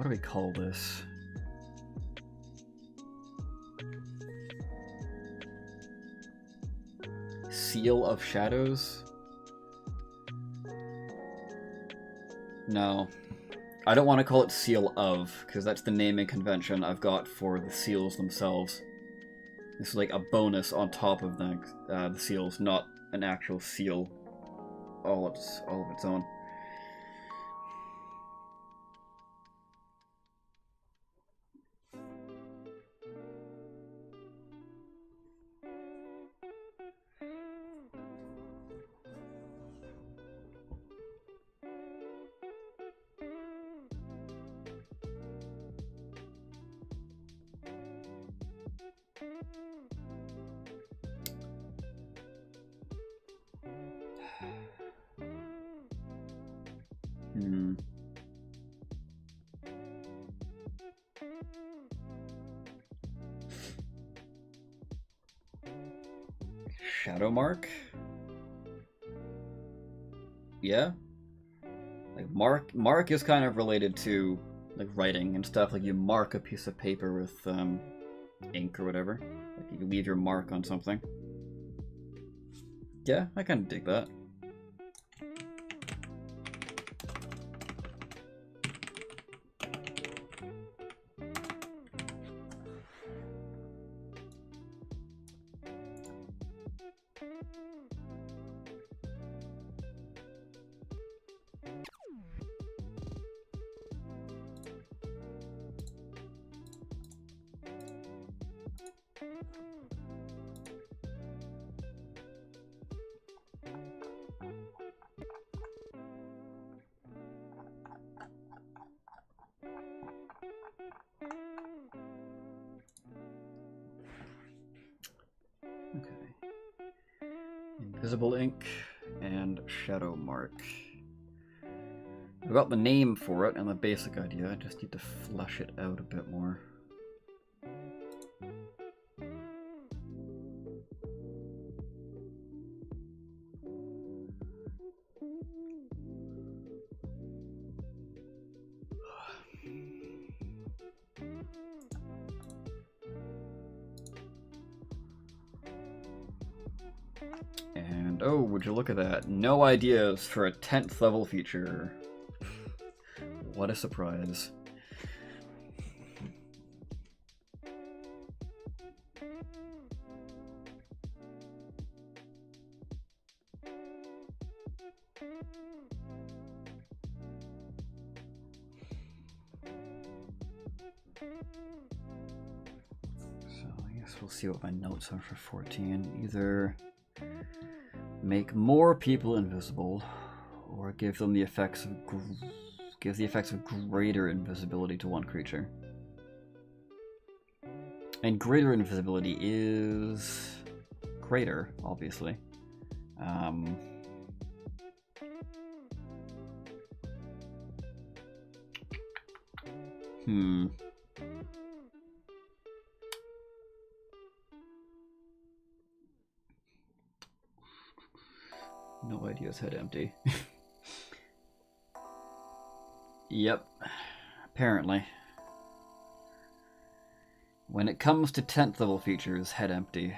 what do we call this? Seal of Shadows? No. I don't want to call it Seal of, because that's the naming convention I've got for the seals themselves. This is like a bonus on top of the seals, not an actual seal all of its own. Shadow mark? Yeah? Like mark is kind of related to like writing and stuff. Like you mark a piece of paper with ink or whatever. Like you leave your mark on something. Yeah, I kind of dig that. Invisible ink and shadow mark. I've got the name for it and the basic idea, I just need to flesh it out a bit more. And oh, would you look at that? No ideas for a 10th level feature. What a surprise. So I guess we'll see what my notes are for 14. Either make more people invisible, or give them the effects of greater invisibility to one creature. And greater invisibility is greater, obviously. No ideas, head empty. Yep, apparently. When it comes to 10th level features, head empty.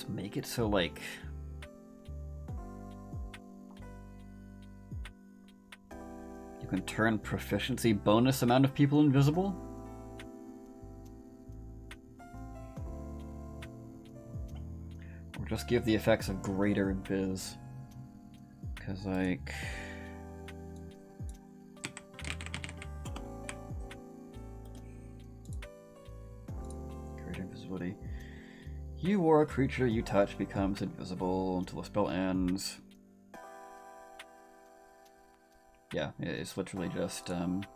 Make it so like you can turn proficiency bonus amount of people invisible? Or just give the effects of greater invis? Because like greater invisibility. You or a creature you touch becomes invisible until the spell ends. Yeah, it's literally just, it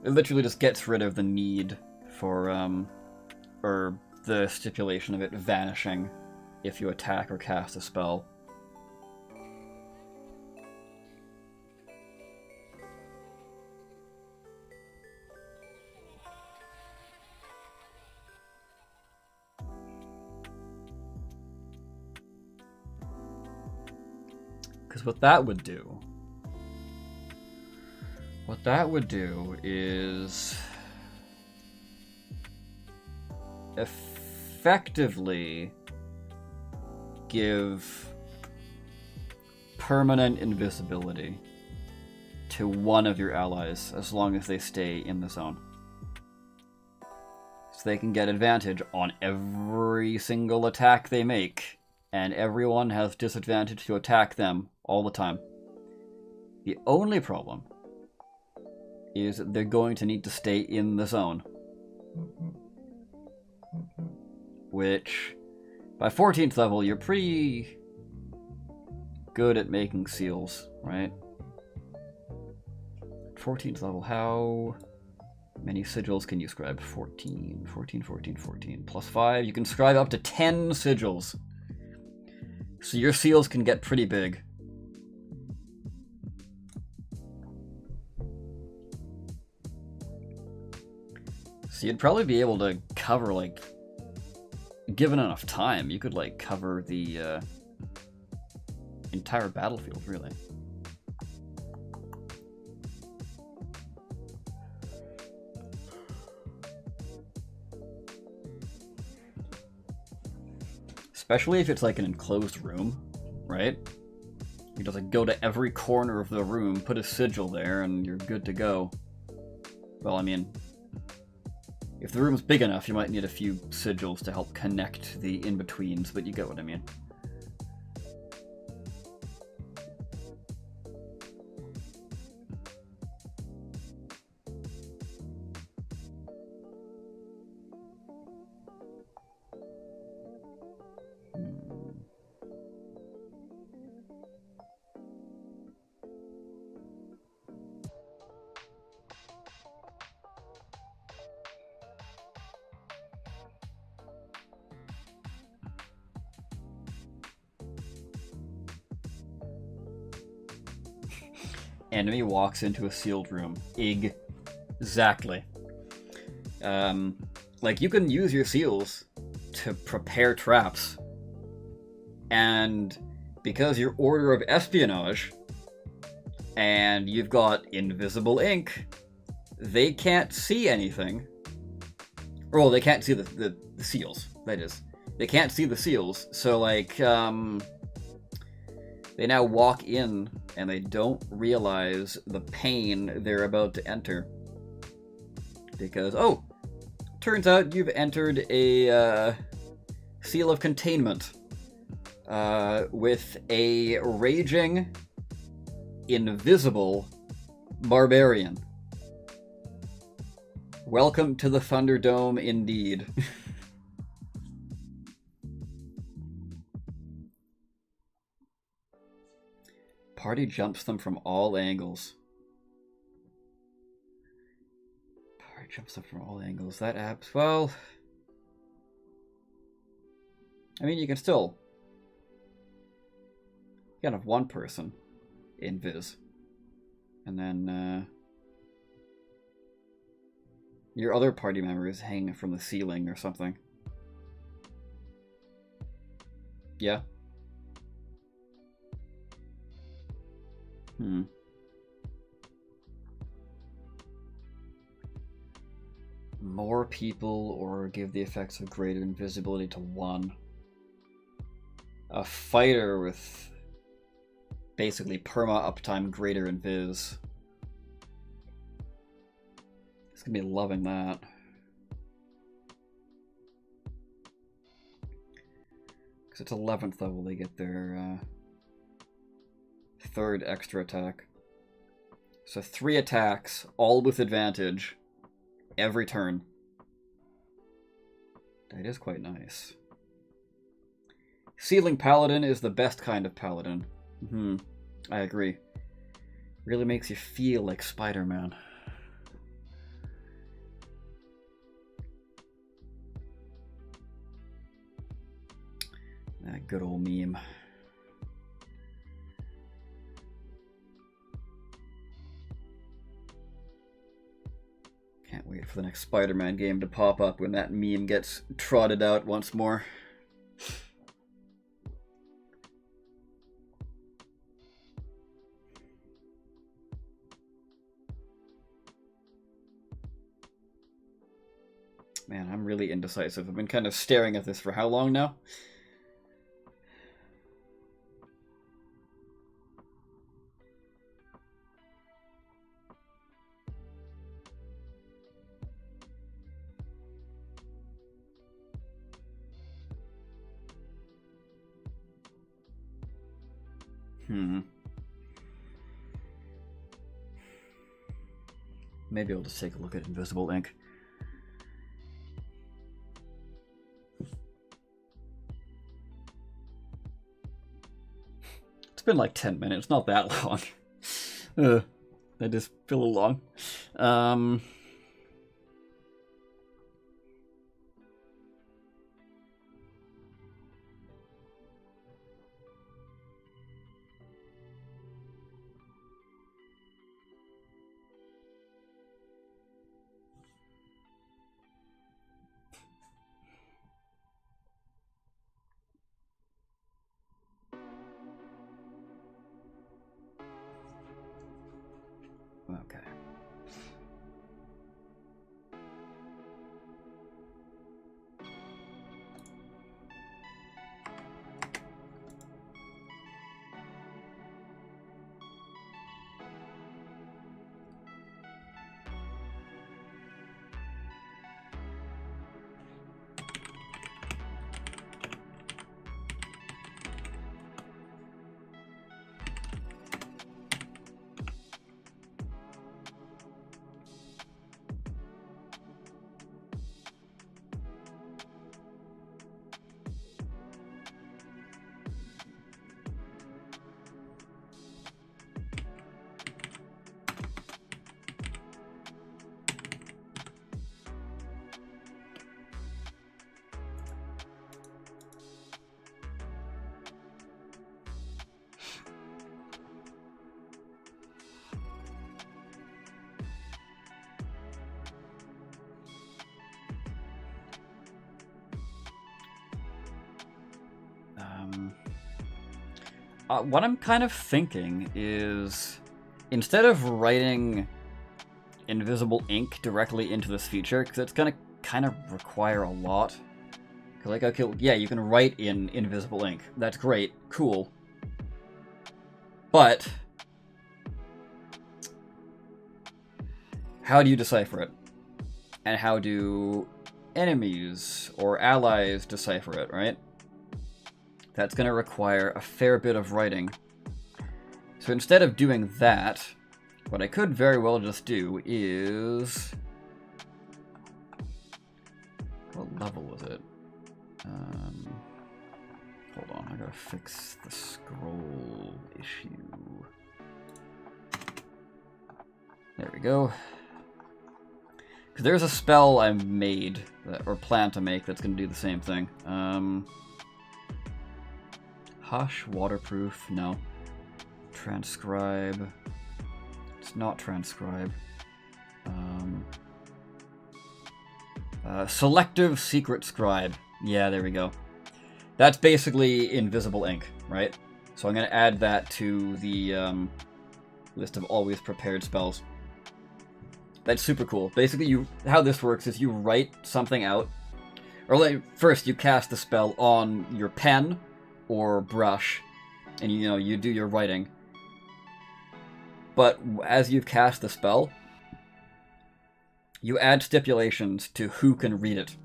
literally just gets rid of the need for, or the stipulation of it vanishing if you attack or cast a spell. Because what that would do is effectively give permanent invisibility to one of your allies as long as they stay in the zone. So they can get advantage on every single attack they make, and everyone has disadvantage to attack them all the time. The only problem is that they're going to need to stay in the zone. Which, by 14th level, you're pretty good at making seals, right? 14th level, how many sigils can you scribe? 14, 14, 14, 14. Plus 5, you can scribe up to 10 sigils. So your seals can get pretty big. So you'd probably be able to cover, like, given enough time, you could, like, cover the entire battlefield, really. Especially if it's like an enclosed room, right? You just like go to every corner of the room, put a sigil there, and you're good to go. Well, I mean, if the room's big enough, you might need a few sigils to help connect the in-betweens, but you get what I mean. Enemy walks into a sealed room. Exactly. Like, you can use your seals to prepare traps. And because you're Order of Espionage, and you've got invisible ink, they can't see anything. Well, they can't see the seals, that is. They can't see the seals, so, like, they now walk in, and they don't realize the pain they're about to enter. Because, oh, turns out you've entered a seal of containment with a raging, invisible barbarian. Welcome to the Thunderdome, indeed. Party jumps them from all angles. Party jumps them from all angles. That app's, well, I mean, you can still, you can have one person invis, and then your other party members hang from the ceiling or something. Yeah. More people, or give the effects of greater invisibility to one. A fighter with basically perma uptime greater invis. It's gonna be loving that. Because it's 11th level, they get their third extra attack. So 3 attacks, all with advantage, every turn. That is quite nice. Ceiling Paladin is the best kind of Paladin. I agree. Really makes you feel like Spider-Man. That good old meme. Can't wait for the next Spider-Man game to pop up when that meme gets trotted out once more. Man, I'm really indecisive. I've been kind of staring at this for how long now? Maybe I'll just take a look at invisible ink. It's been like 10 minutes, not that long. That just feel a little long. Okay. What I'm kind of thinking is, instead of writing invisible ink directly into this feature, because it's going to kind of require a lot. Like, okay, yeah, you can write in invisible ink. That's great, cool. But how do you decipher it? And how do enemies or allies decipher it, right? That's going to require a fair bit of writing. So instead of doing that, what I could very well just do is... What level was it? Hold on, I gotta fix the scroll issue. There we go. Because there's a spell I made, or plan to make, that's going to do the same thing. Hush, waterproof, no. Transcribe. It's not transcribe. Selective secret scribe. Yeah, there we go. That's basically invisible ink, right? So I'm going to add that to the list of always prepared spells. That's super cool. Basically, how this works is you write something out, or first you cast the spell on your pen or brush, and you do your writing. But as you've cast the spell, you add stipulations to who can read it,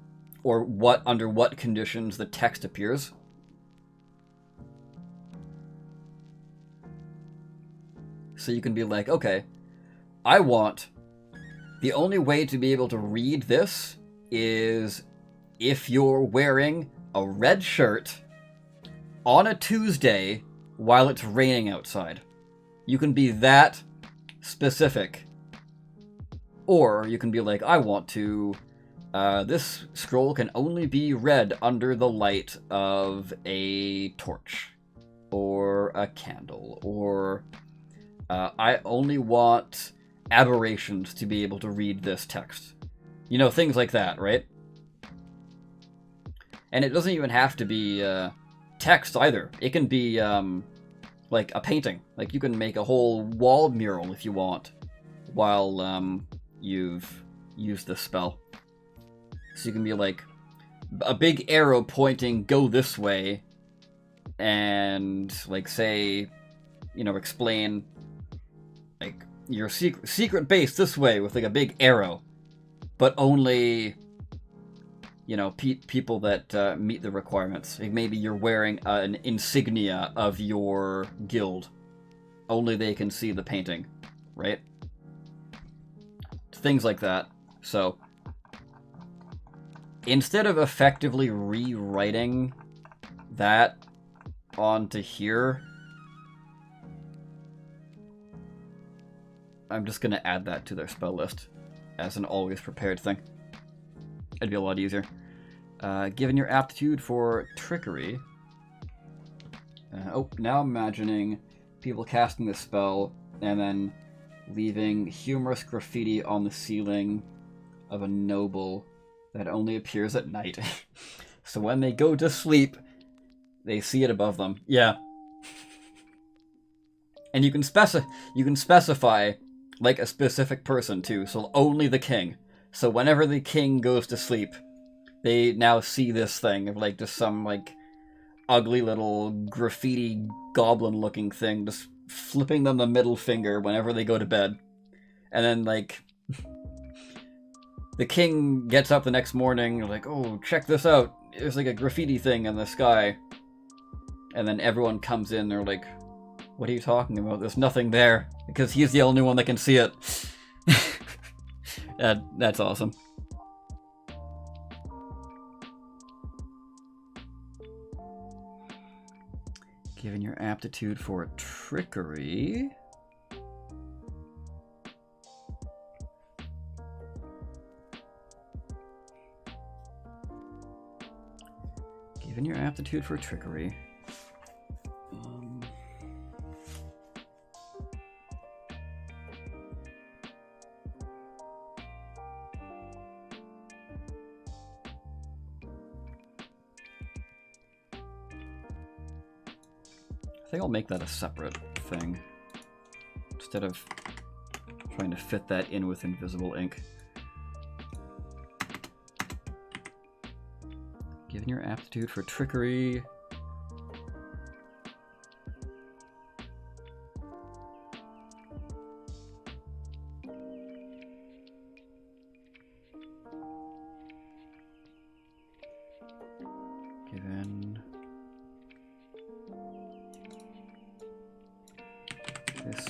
or under what conditions the text appears. So you can be like, okay, I want the only way to be able to read this is if you're wearing a red shirt on a Tuesday while it's raining outside. You can be that specific. Or you can be like, I want to... this scroll can only be read under the light of a torch. Or a candle. Or I only want aberrations to be able to read this text. You know, things like that, right? And it doesn't even have to be text either. It can be like a painting. Like you can make a whole wall mural if you want while you've used this spell. So you can be like a big arrow pointing go this way and like say, you know, explain like your secret base this way with like a big arrow, but only, you know, people that meet the requirements. Like maybe you're wearing an insignia of your guild. Only they can see the painting, right? Things like that. So instead of effectively rewriting that onto here, I'm just going to add that to their spell list as an always prepared thing. It'd be a lot easier. Given your aptitude for trickery... now I'm imagining people casting the spell and then leaving humorous graffiti on the ceiling of a noble that only appears at night. So when they go to sleep, they see it above them. Yeah. And you can specify like a specific person too, so only the king. So whenever the king goes to sleep, they now see this thing of like just some like ugly little graffiti goblin looking thing just flipping them the middle finger whenever they go to bed. And then like the king gets up the next morning like, oh, check this out. There's like a graffiti thing in the sky. And then everyone comes in, they're like, what are you talking about? There's nothing there. Because he's the only one that can see it. That's awesome. Given your aptitude for trickery... Given your aptitude for trickery... I think I'll make that a separate thing, instead of trying to fit that in with invisible ink. Given your aptitude for trickery... Given... this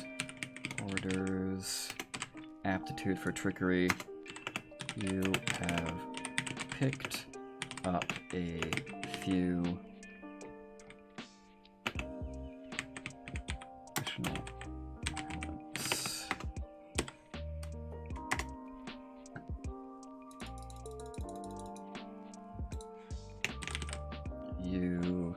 order's aptitude for trickery, you have picked up a few additional elements. You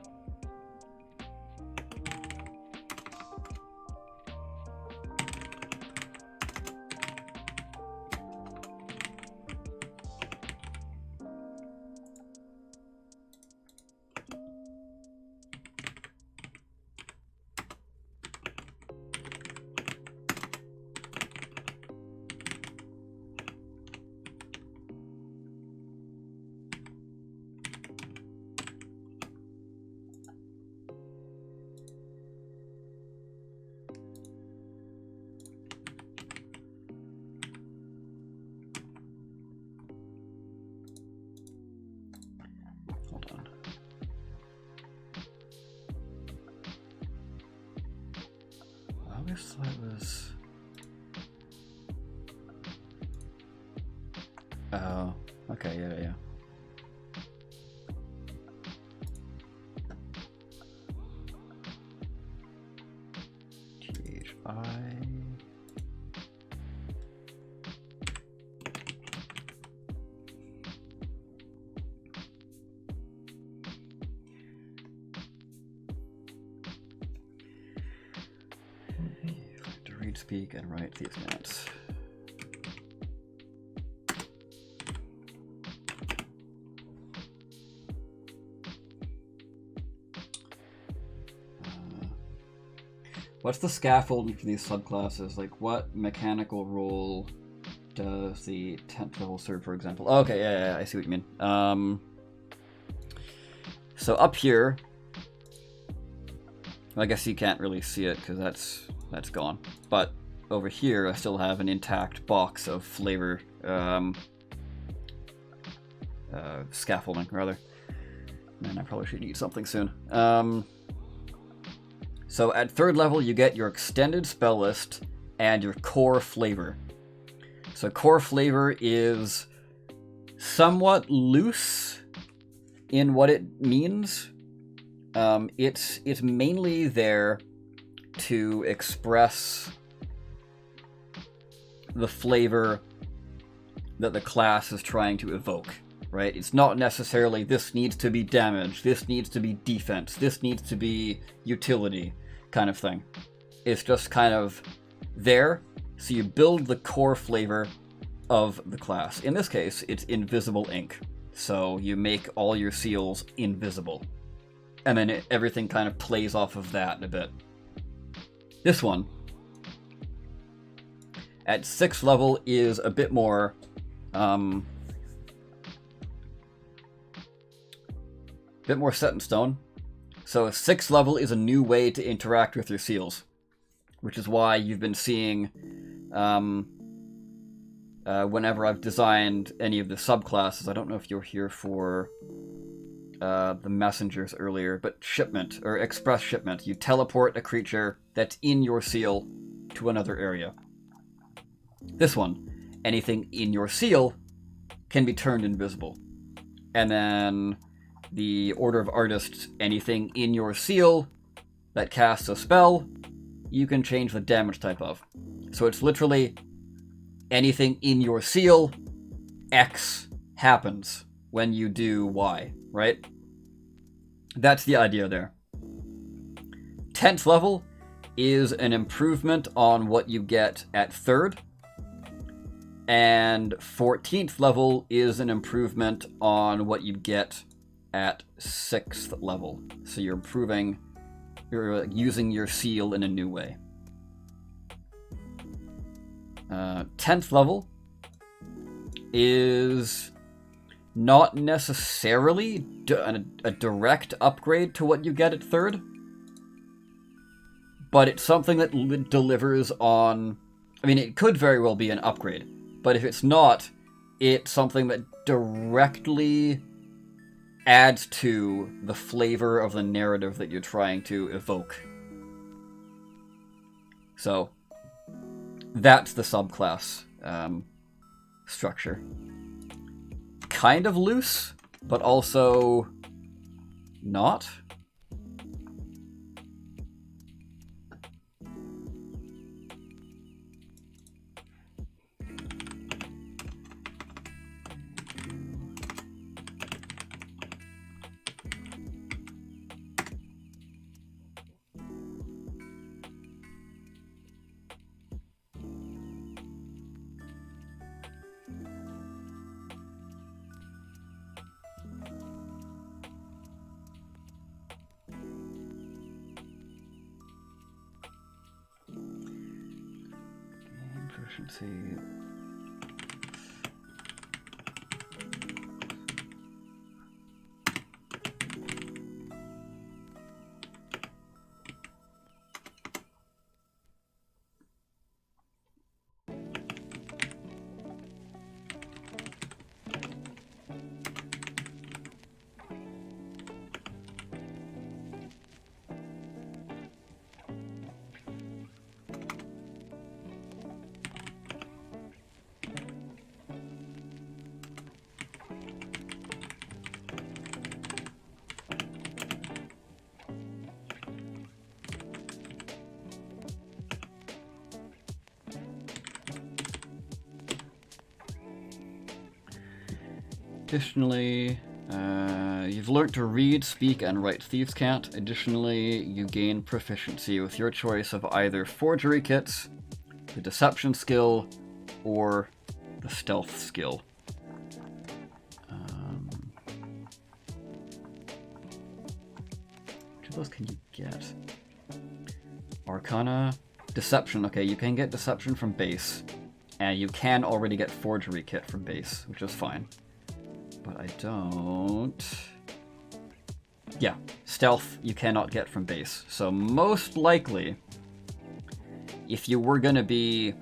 that was... Oh, okay, yeah. To read, speak, and write these notes. What's the scaffolding for these subclasses? Like, what mechanical role does the 10th level serve, for example? Okay, yeah, I see what you mean. So up here, I guess you can't really see it because that's gone. But over here, I still have an intact box of flavor scaffolding, rather. Man, I probably should eat something soon. So at 3rd level, you get your extended spell list and your core flavor. So core flavor is somewhat loose in what it means. It's mainly there to express the flavor that the class is trying to evoke, right? It's not necessarily this needs to be damage, this needs to be defense, this needs to be utility kind of thing. It's just kind of there, so you build the core flavor of the class. In this case, it's invisible ink. So you make all your seals invisible. And then everything kind of plays off of that a bit. This one, at 6th level, is a bit more set in stone. So 6th level is a new way to interact with your seals, which is why you've been seeing, whenever I've designed any of the subclasses, I don't know if you're here for the messengers earlier, but shipment, or express shipment. You teleport a creature that's in your seal to another area. This one, anything in your seal can be turned invisible. And then the Order of Artists, anything in your seal that casts a spell, you can change the damage type of. So it's literally anything in your seal, X happens when you do Y, right? That's the idea there. 10th level is an improvement on what you get at 3rd. And 14th level is an improvement on what you get at 6th level. So you're improving, you're using your seal in a new way. 10th level is not necessarily a direct upgrade to what you get at 3rd, but it's something that delivers on... I mean, it could very well be an upgrade, but if it's not, it's something that directly adds to the flavor of the narrative that you're trying to evoke. So, that's the subclass structure. Kind of loose, but also not. Proficiency. Additionally, you've learned to read, speak, and write Thieves' Cant. Additionally, you gain proficiency with your choice of either forgery kits, the deception skill, or the stealth skill. Which of those can you get? Arcana, deception. Okay, you can get deception from base, and you can already get forgery kit from base, which is fine. But I don't... Yeah, stealth you cannot get from base. So most likely, if you were going to be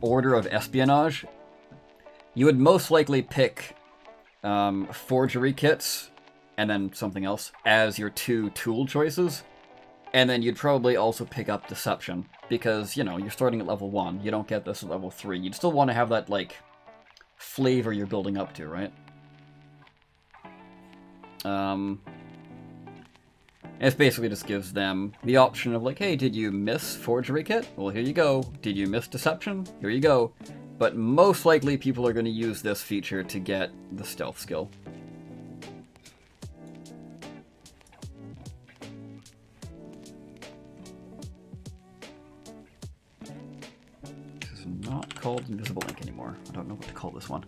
Order of Espionage, you would most likely pick forgery kits and then something else as your 2 tool choices. And then you'd probably also pick up deception because, you know, you're starting at level 1. You don't get this at level 3. You'd still want to have that, like, flavor you're building up to, right? It basically just gives them the option of like, hey, did you miss forgery kit? Well, here you go. Did you miss deception? Here you go. But most likely people are going to use this feature to get the stealth skill. This is not called Invisible Ink anymore. I don't know what to call this one.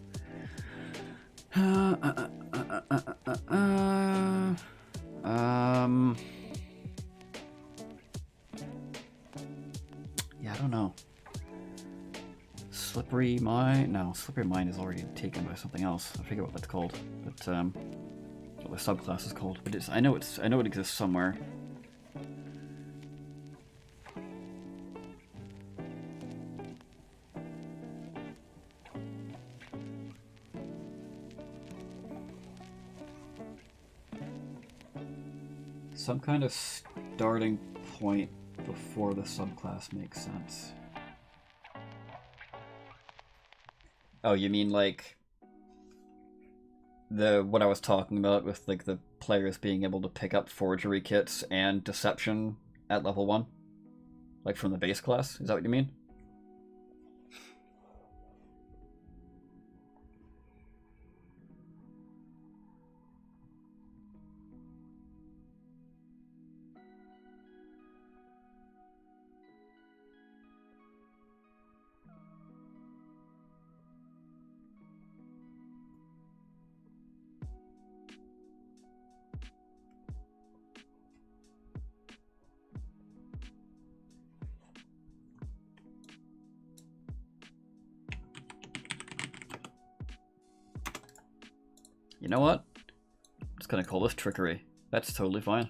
Yeah, I don't know. Slippery Mine? No, Slippery Mine is already taken by something else. I forget what that's called. But what the subclass is called. But I know it exists somewhere. Some kind of starting point before the subclass makes sense. Oh, you mean like what I was talking about with like the players being able to pick up forgery kits and deception at level 1? Like from the base class? Is that what you mean? You know what? I'm just gonna call this trickery. That's totally fine.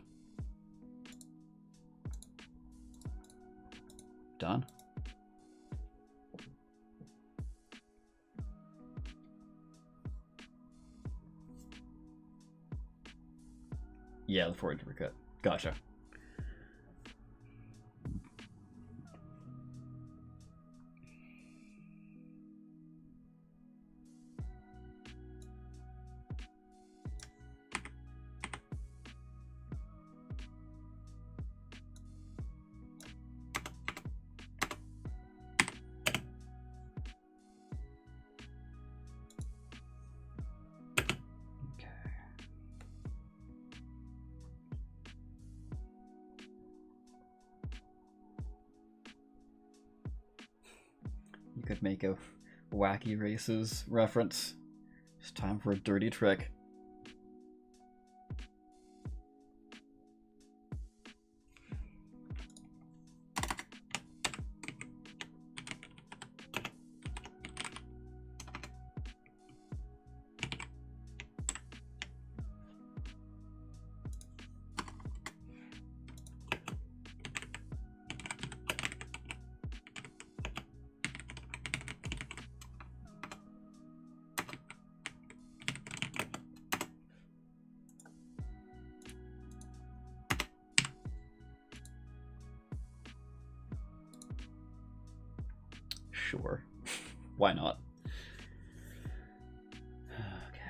Done. Yeah, the forgery kit. Gotcha. You could make a Wacky Races reference. It's time for a dirty trick. Sure. Why not? Okay.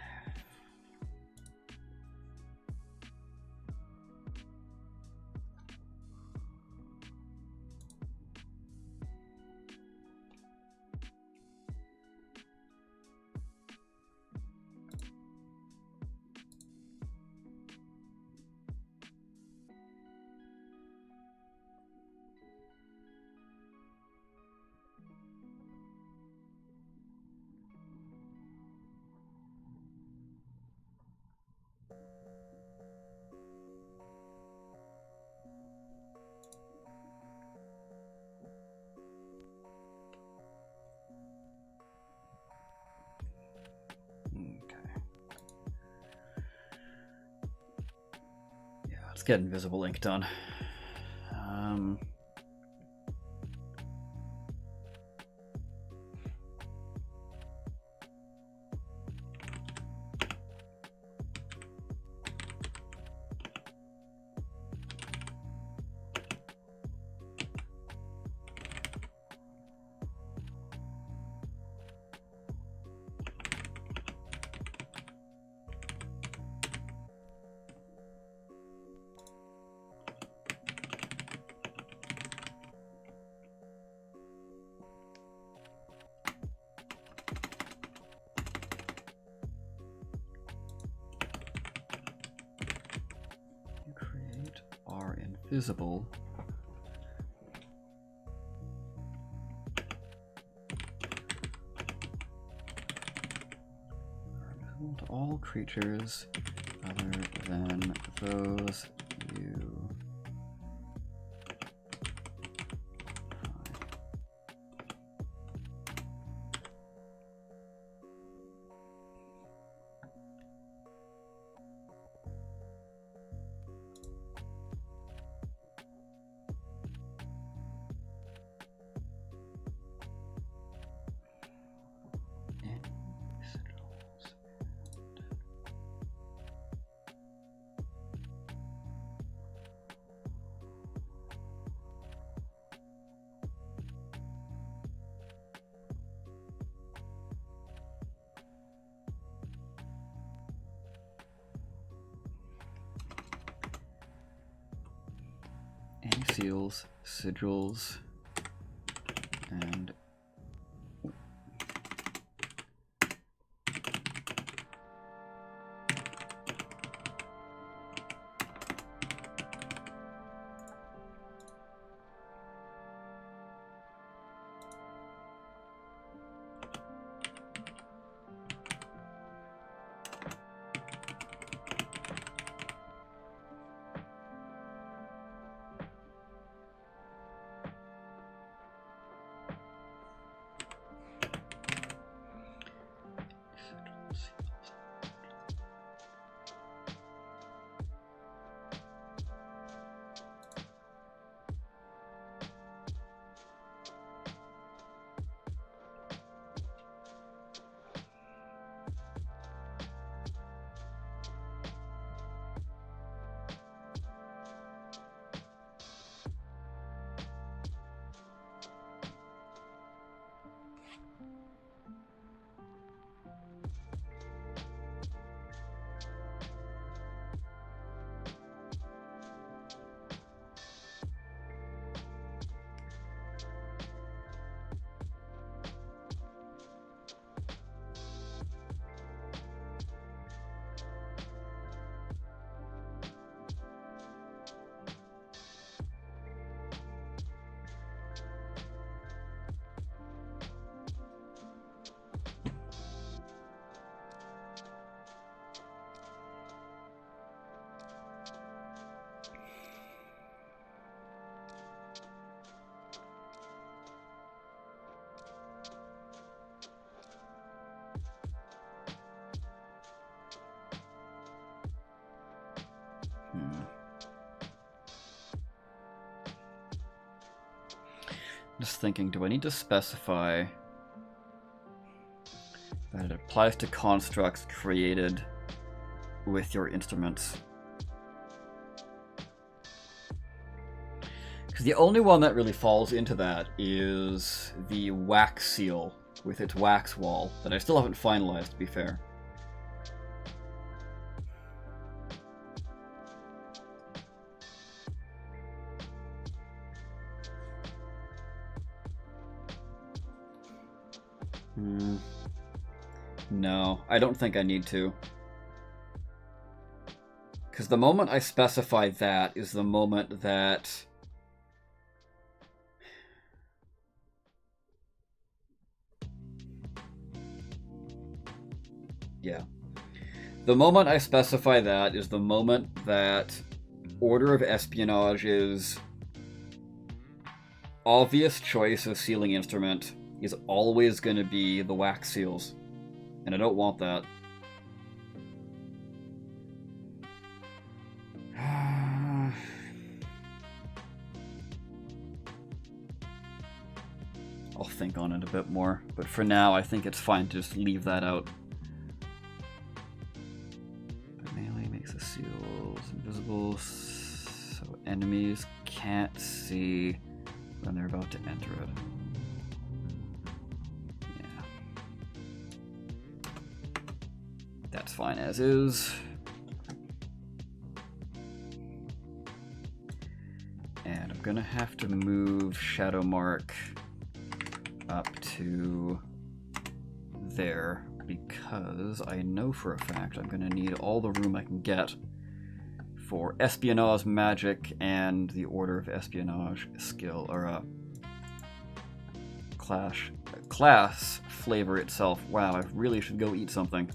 get invisible ink done. Invisible. Invisible to all creatures other than those you seals, sigils, and just thinking, do I need to specify that it applies to constructs created with your instruments? Because the only one that really falls into that is the wax seal with its wax wall that I still haven't finalized, to be fair. No, I don't think I need to. Because the moment I specify that is the moment that... Yeah. The moment I specify that is the moment that Order of Espionage's obvious choice of sealing instrument is always going to be the wax seals. And I don't want that. I'll think on it a bit more, but for now I think it's fine to just leave that out. But melee makes the seals invisible, so enemies can't see when they're about to enter it. Yeah. That's fine as is. And I'm gonna have to move Shadow Mark up to there because I know for a fact I'm gonna need all the room I can get for Espionage Magic and the Order of Espionage skill, or class flavor itself. Wow, I really should go eat something.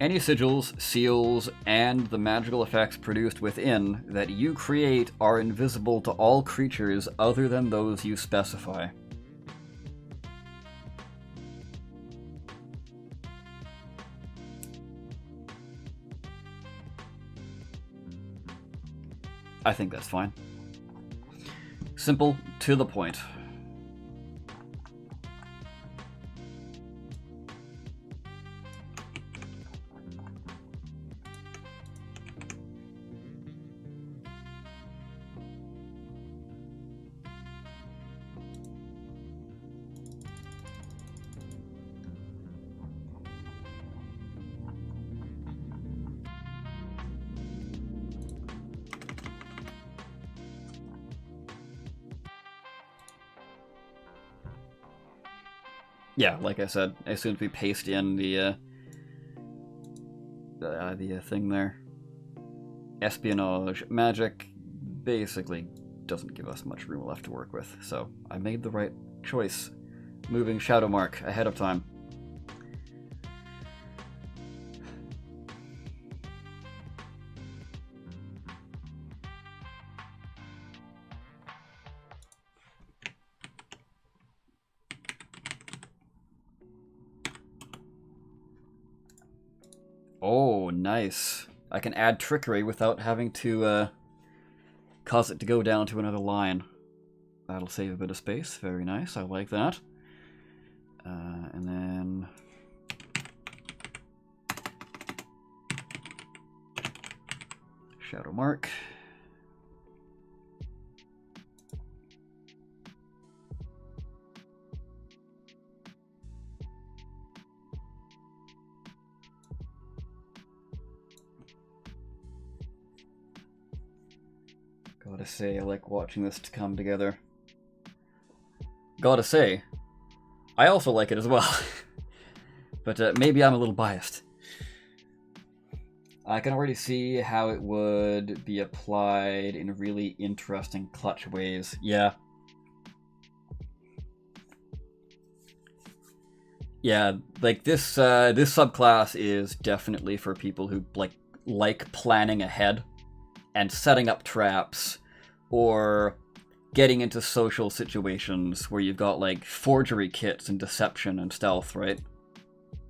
Any sigils, seals, and the magical effects produced within that you create are invisible to all creatures other than those you specify. I think that's fine. Simple, to the point. Yeah, like I said, as soon as we paste in the thing there, Espionage Magic basically doesn't give us much room left to work with, so I made the right choice, moving Shadow Mark ahead of time. Oh, nice. I can add trickery without having to cause it to go down to another line. That'll save a bit of space. Very nice. I like that. And then... Shadow Mark. Gotta say, I like watching this to come together. Gotta say, I also like it as well. But maybe I'm a little biased. I can already see how it would be applied in really interesting clutch ways. Yeah. Yeah, like this this subclass is definitely for people who like planning ahead and setting up traps, or getting into social situations where you've got like forgery kits and deception and stealth, right?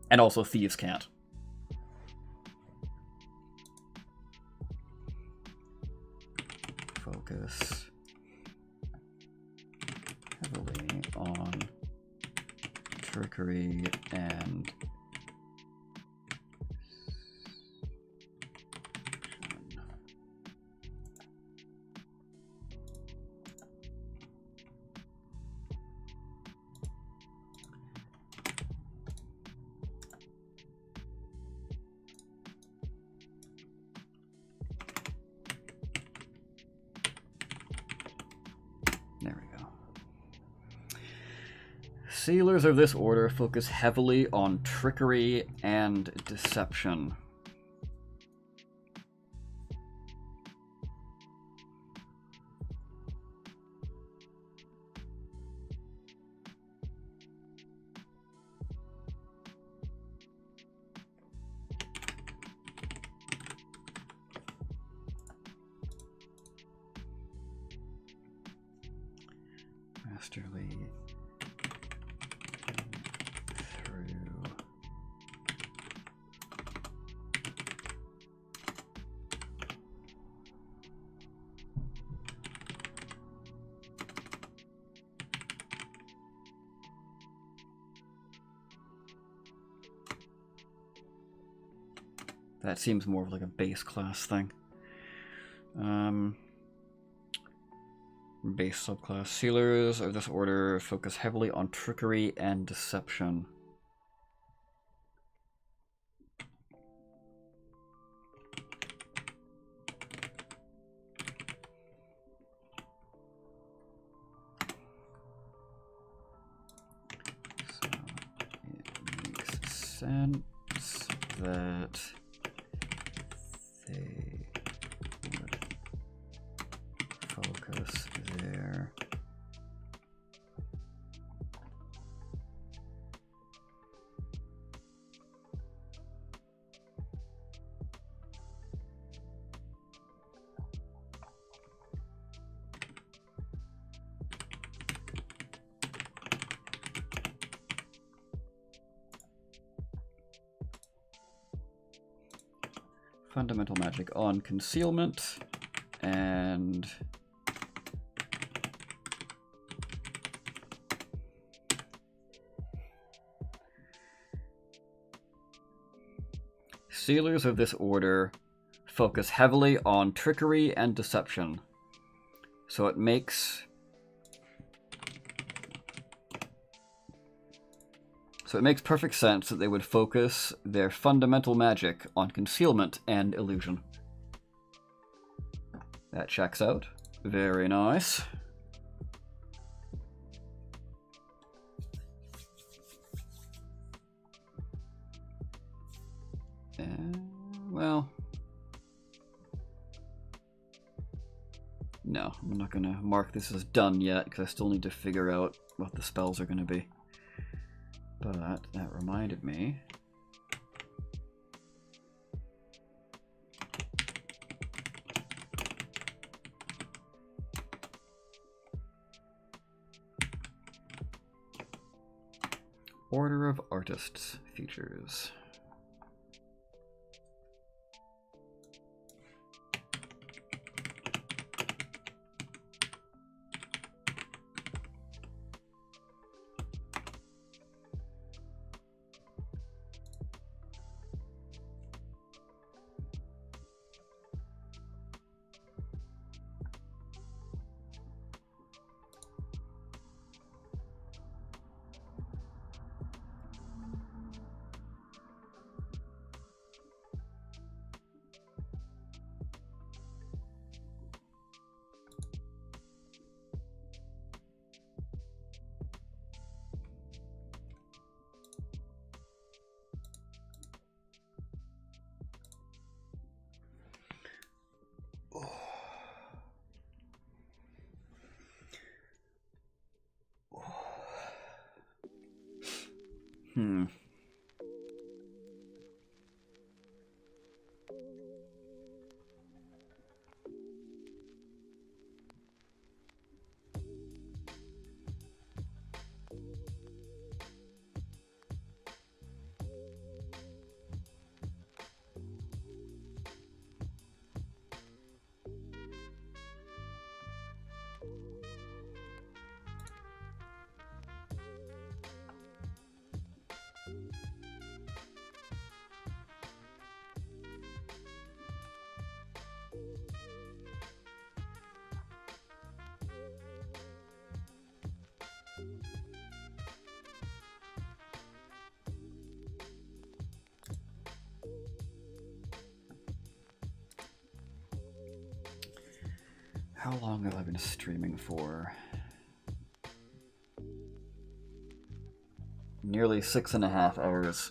And also thieves can't. Focus heavily on trickery and there we go. Sailors of this order focus heavily on trickery and deception. Masterly through That seems more of like a base class thing. Base subclass. Sealers of this order focus heavily on trickery and deception. So it makes sense that they would focus there. Fundamental magic on concealment and sealers of this order focus heavily on trickery and deception. So it makes perfect sense that they would focus their fundamental magic on concealment and illusion. That checks out. Very nice. Well, no, I'm not going to mark this as done yet because I still need to figure out what the spells are going to be. But that reminded me. Order of Artists features. How long have I been streaming for? Nearly 6.5 hours.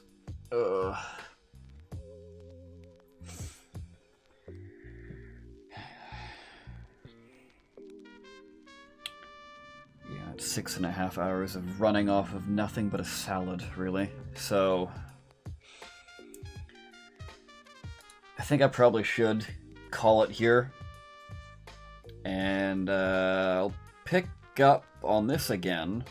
Ugh. Yeah, it's 6.5 hours of running off of nothing but a salad, really. So I think I probably should call it here. And I'll pick up on this again.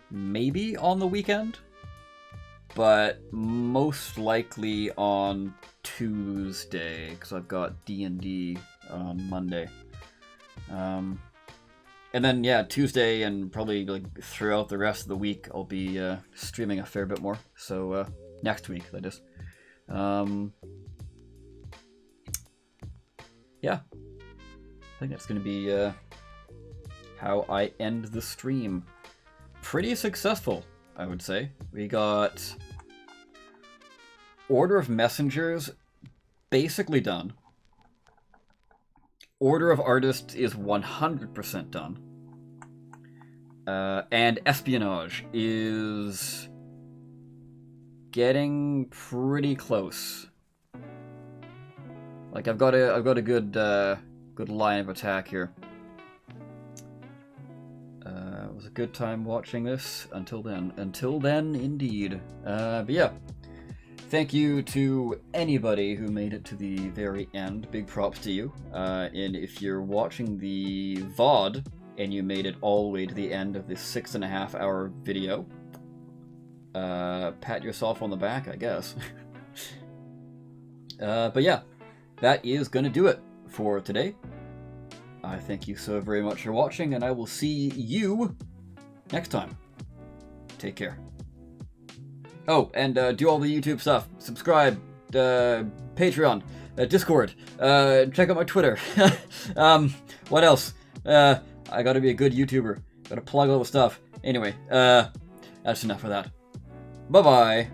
Maybe on the weekend, but most likely on Tuesday, because I've got D&D on Monday. And then, yeah, Tuesday and probably like throughout the rest of the week, I'll be streaming a fair bit more. So next week, that is. Yeah, I think that's going to be how I end the stream. Pretty successful, I would say. We got Order of Messengers basically done. Order of Artists is 100% done. And Espionage is getting pretty close. Like I've got a good line of attack here. It was a good time watching this. Until then, indeed. But yeah. Thank you to anybody who made it to the very end. Big props to you. And if you're watching the VOD and you made it all the way to the end of this 6.5 hour video, pat yourself on the back, I guess. But yeah, that is going to do it for today. I thank you so very much for watching, and I will see you next time. Take care. Oh, and do all the YouTube stuff. Subscribe, Patreon, Discord, check out my Twitter. What else? I gotta be a good YouTuber. Gotta plug all the stuff. Anyway, that's enough of that. Bye-bye.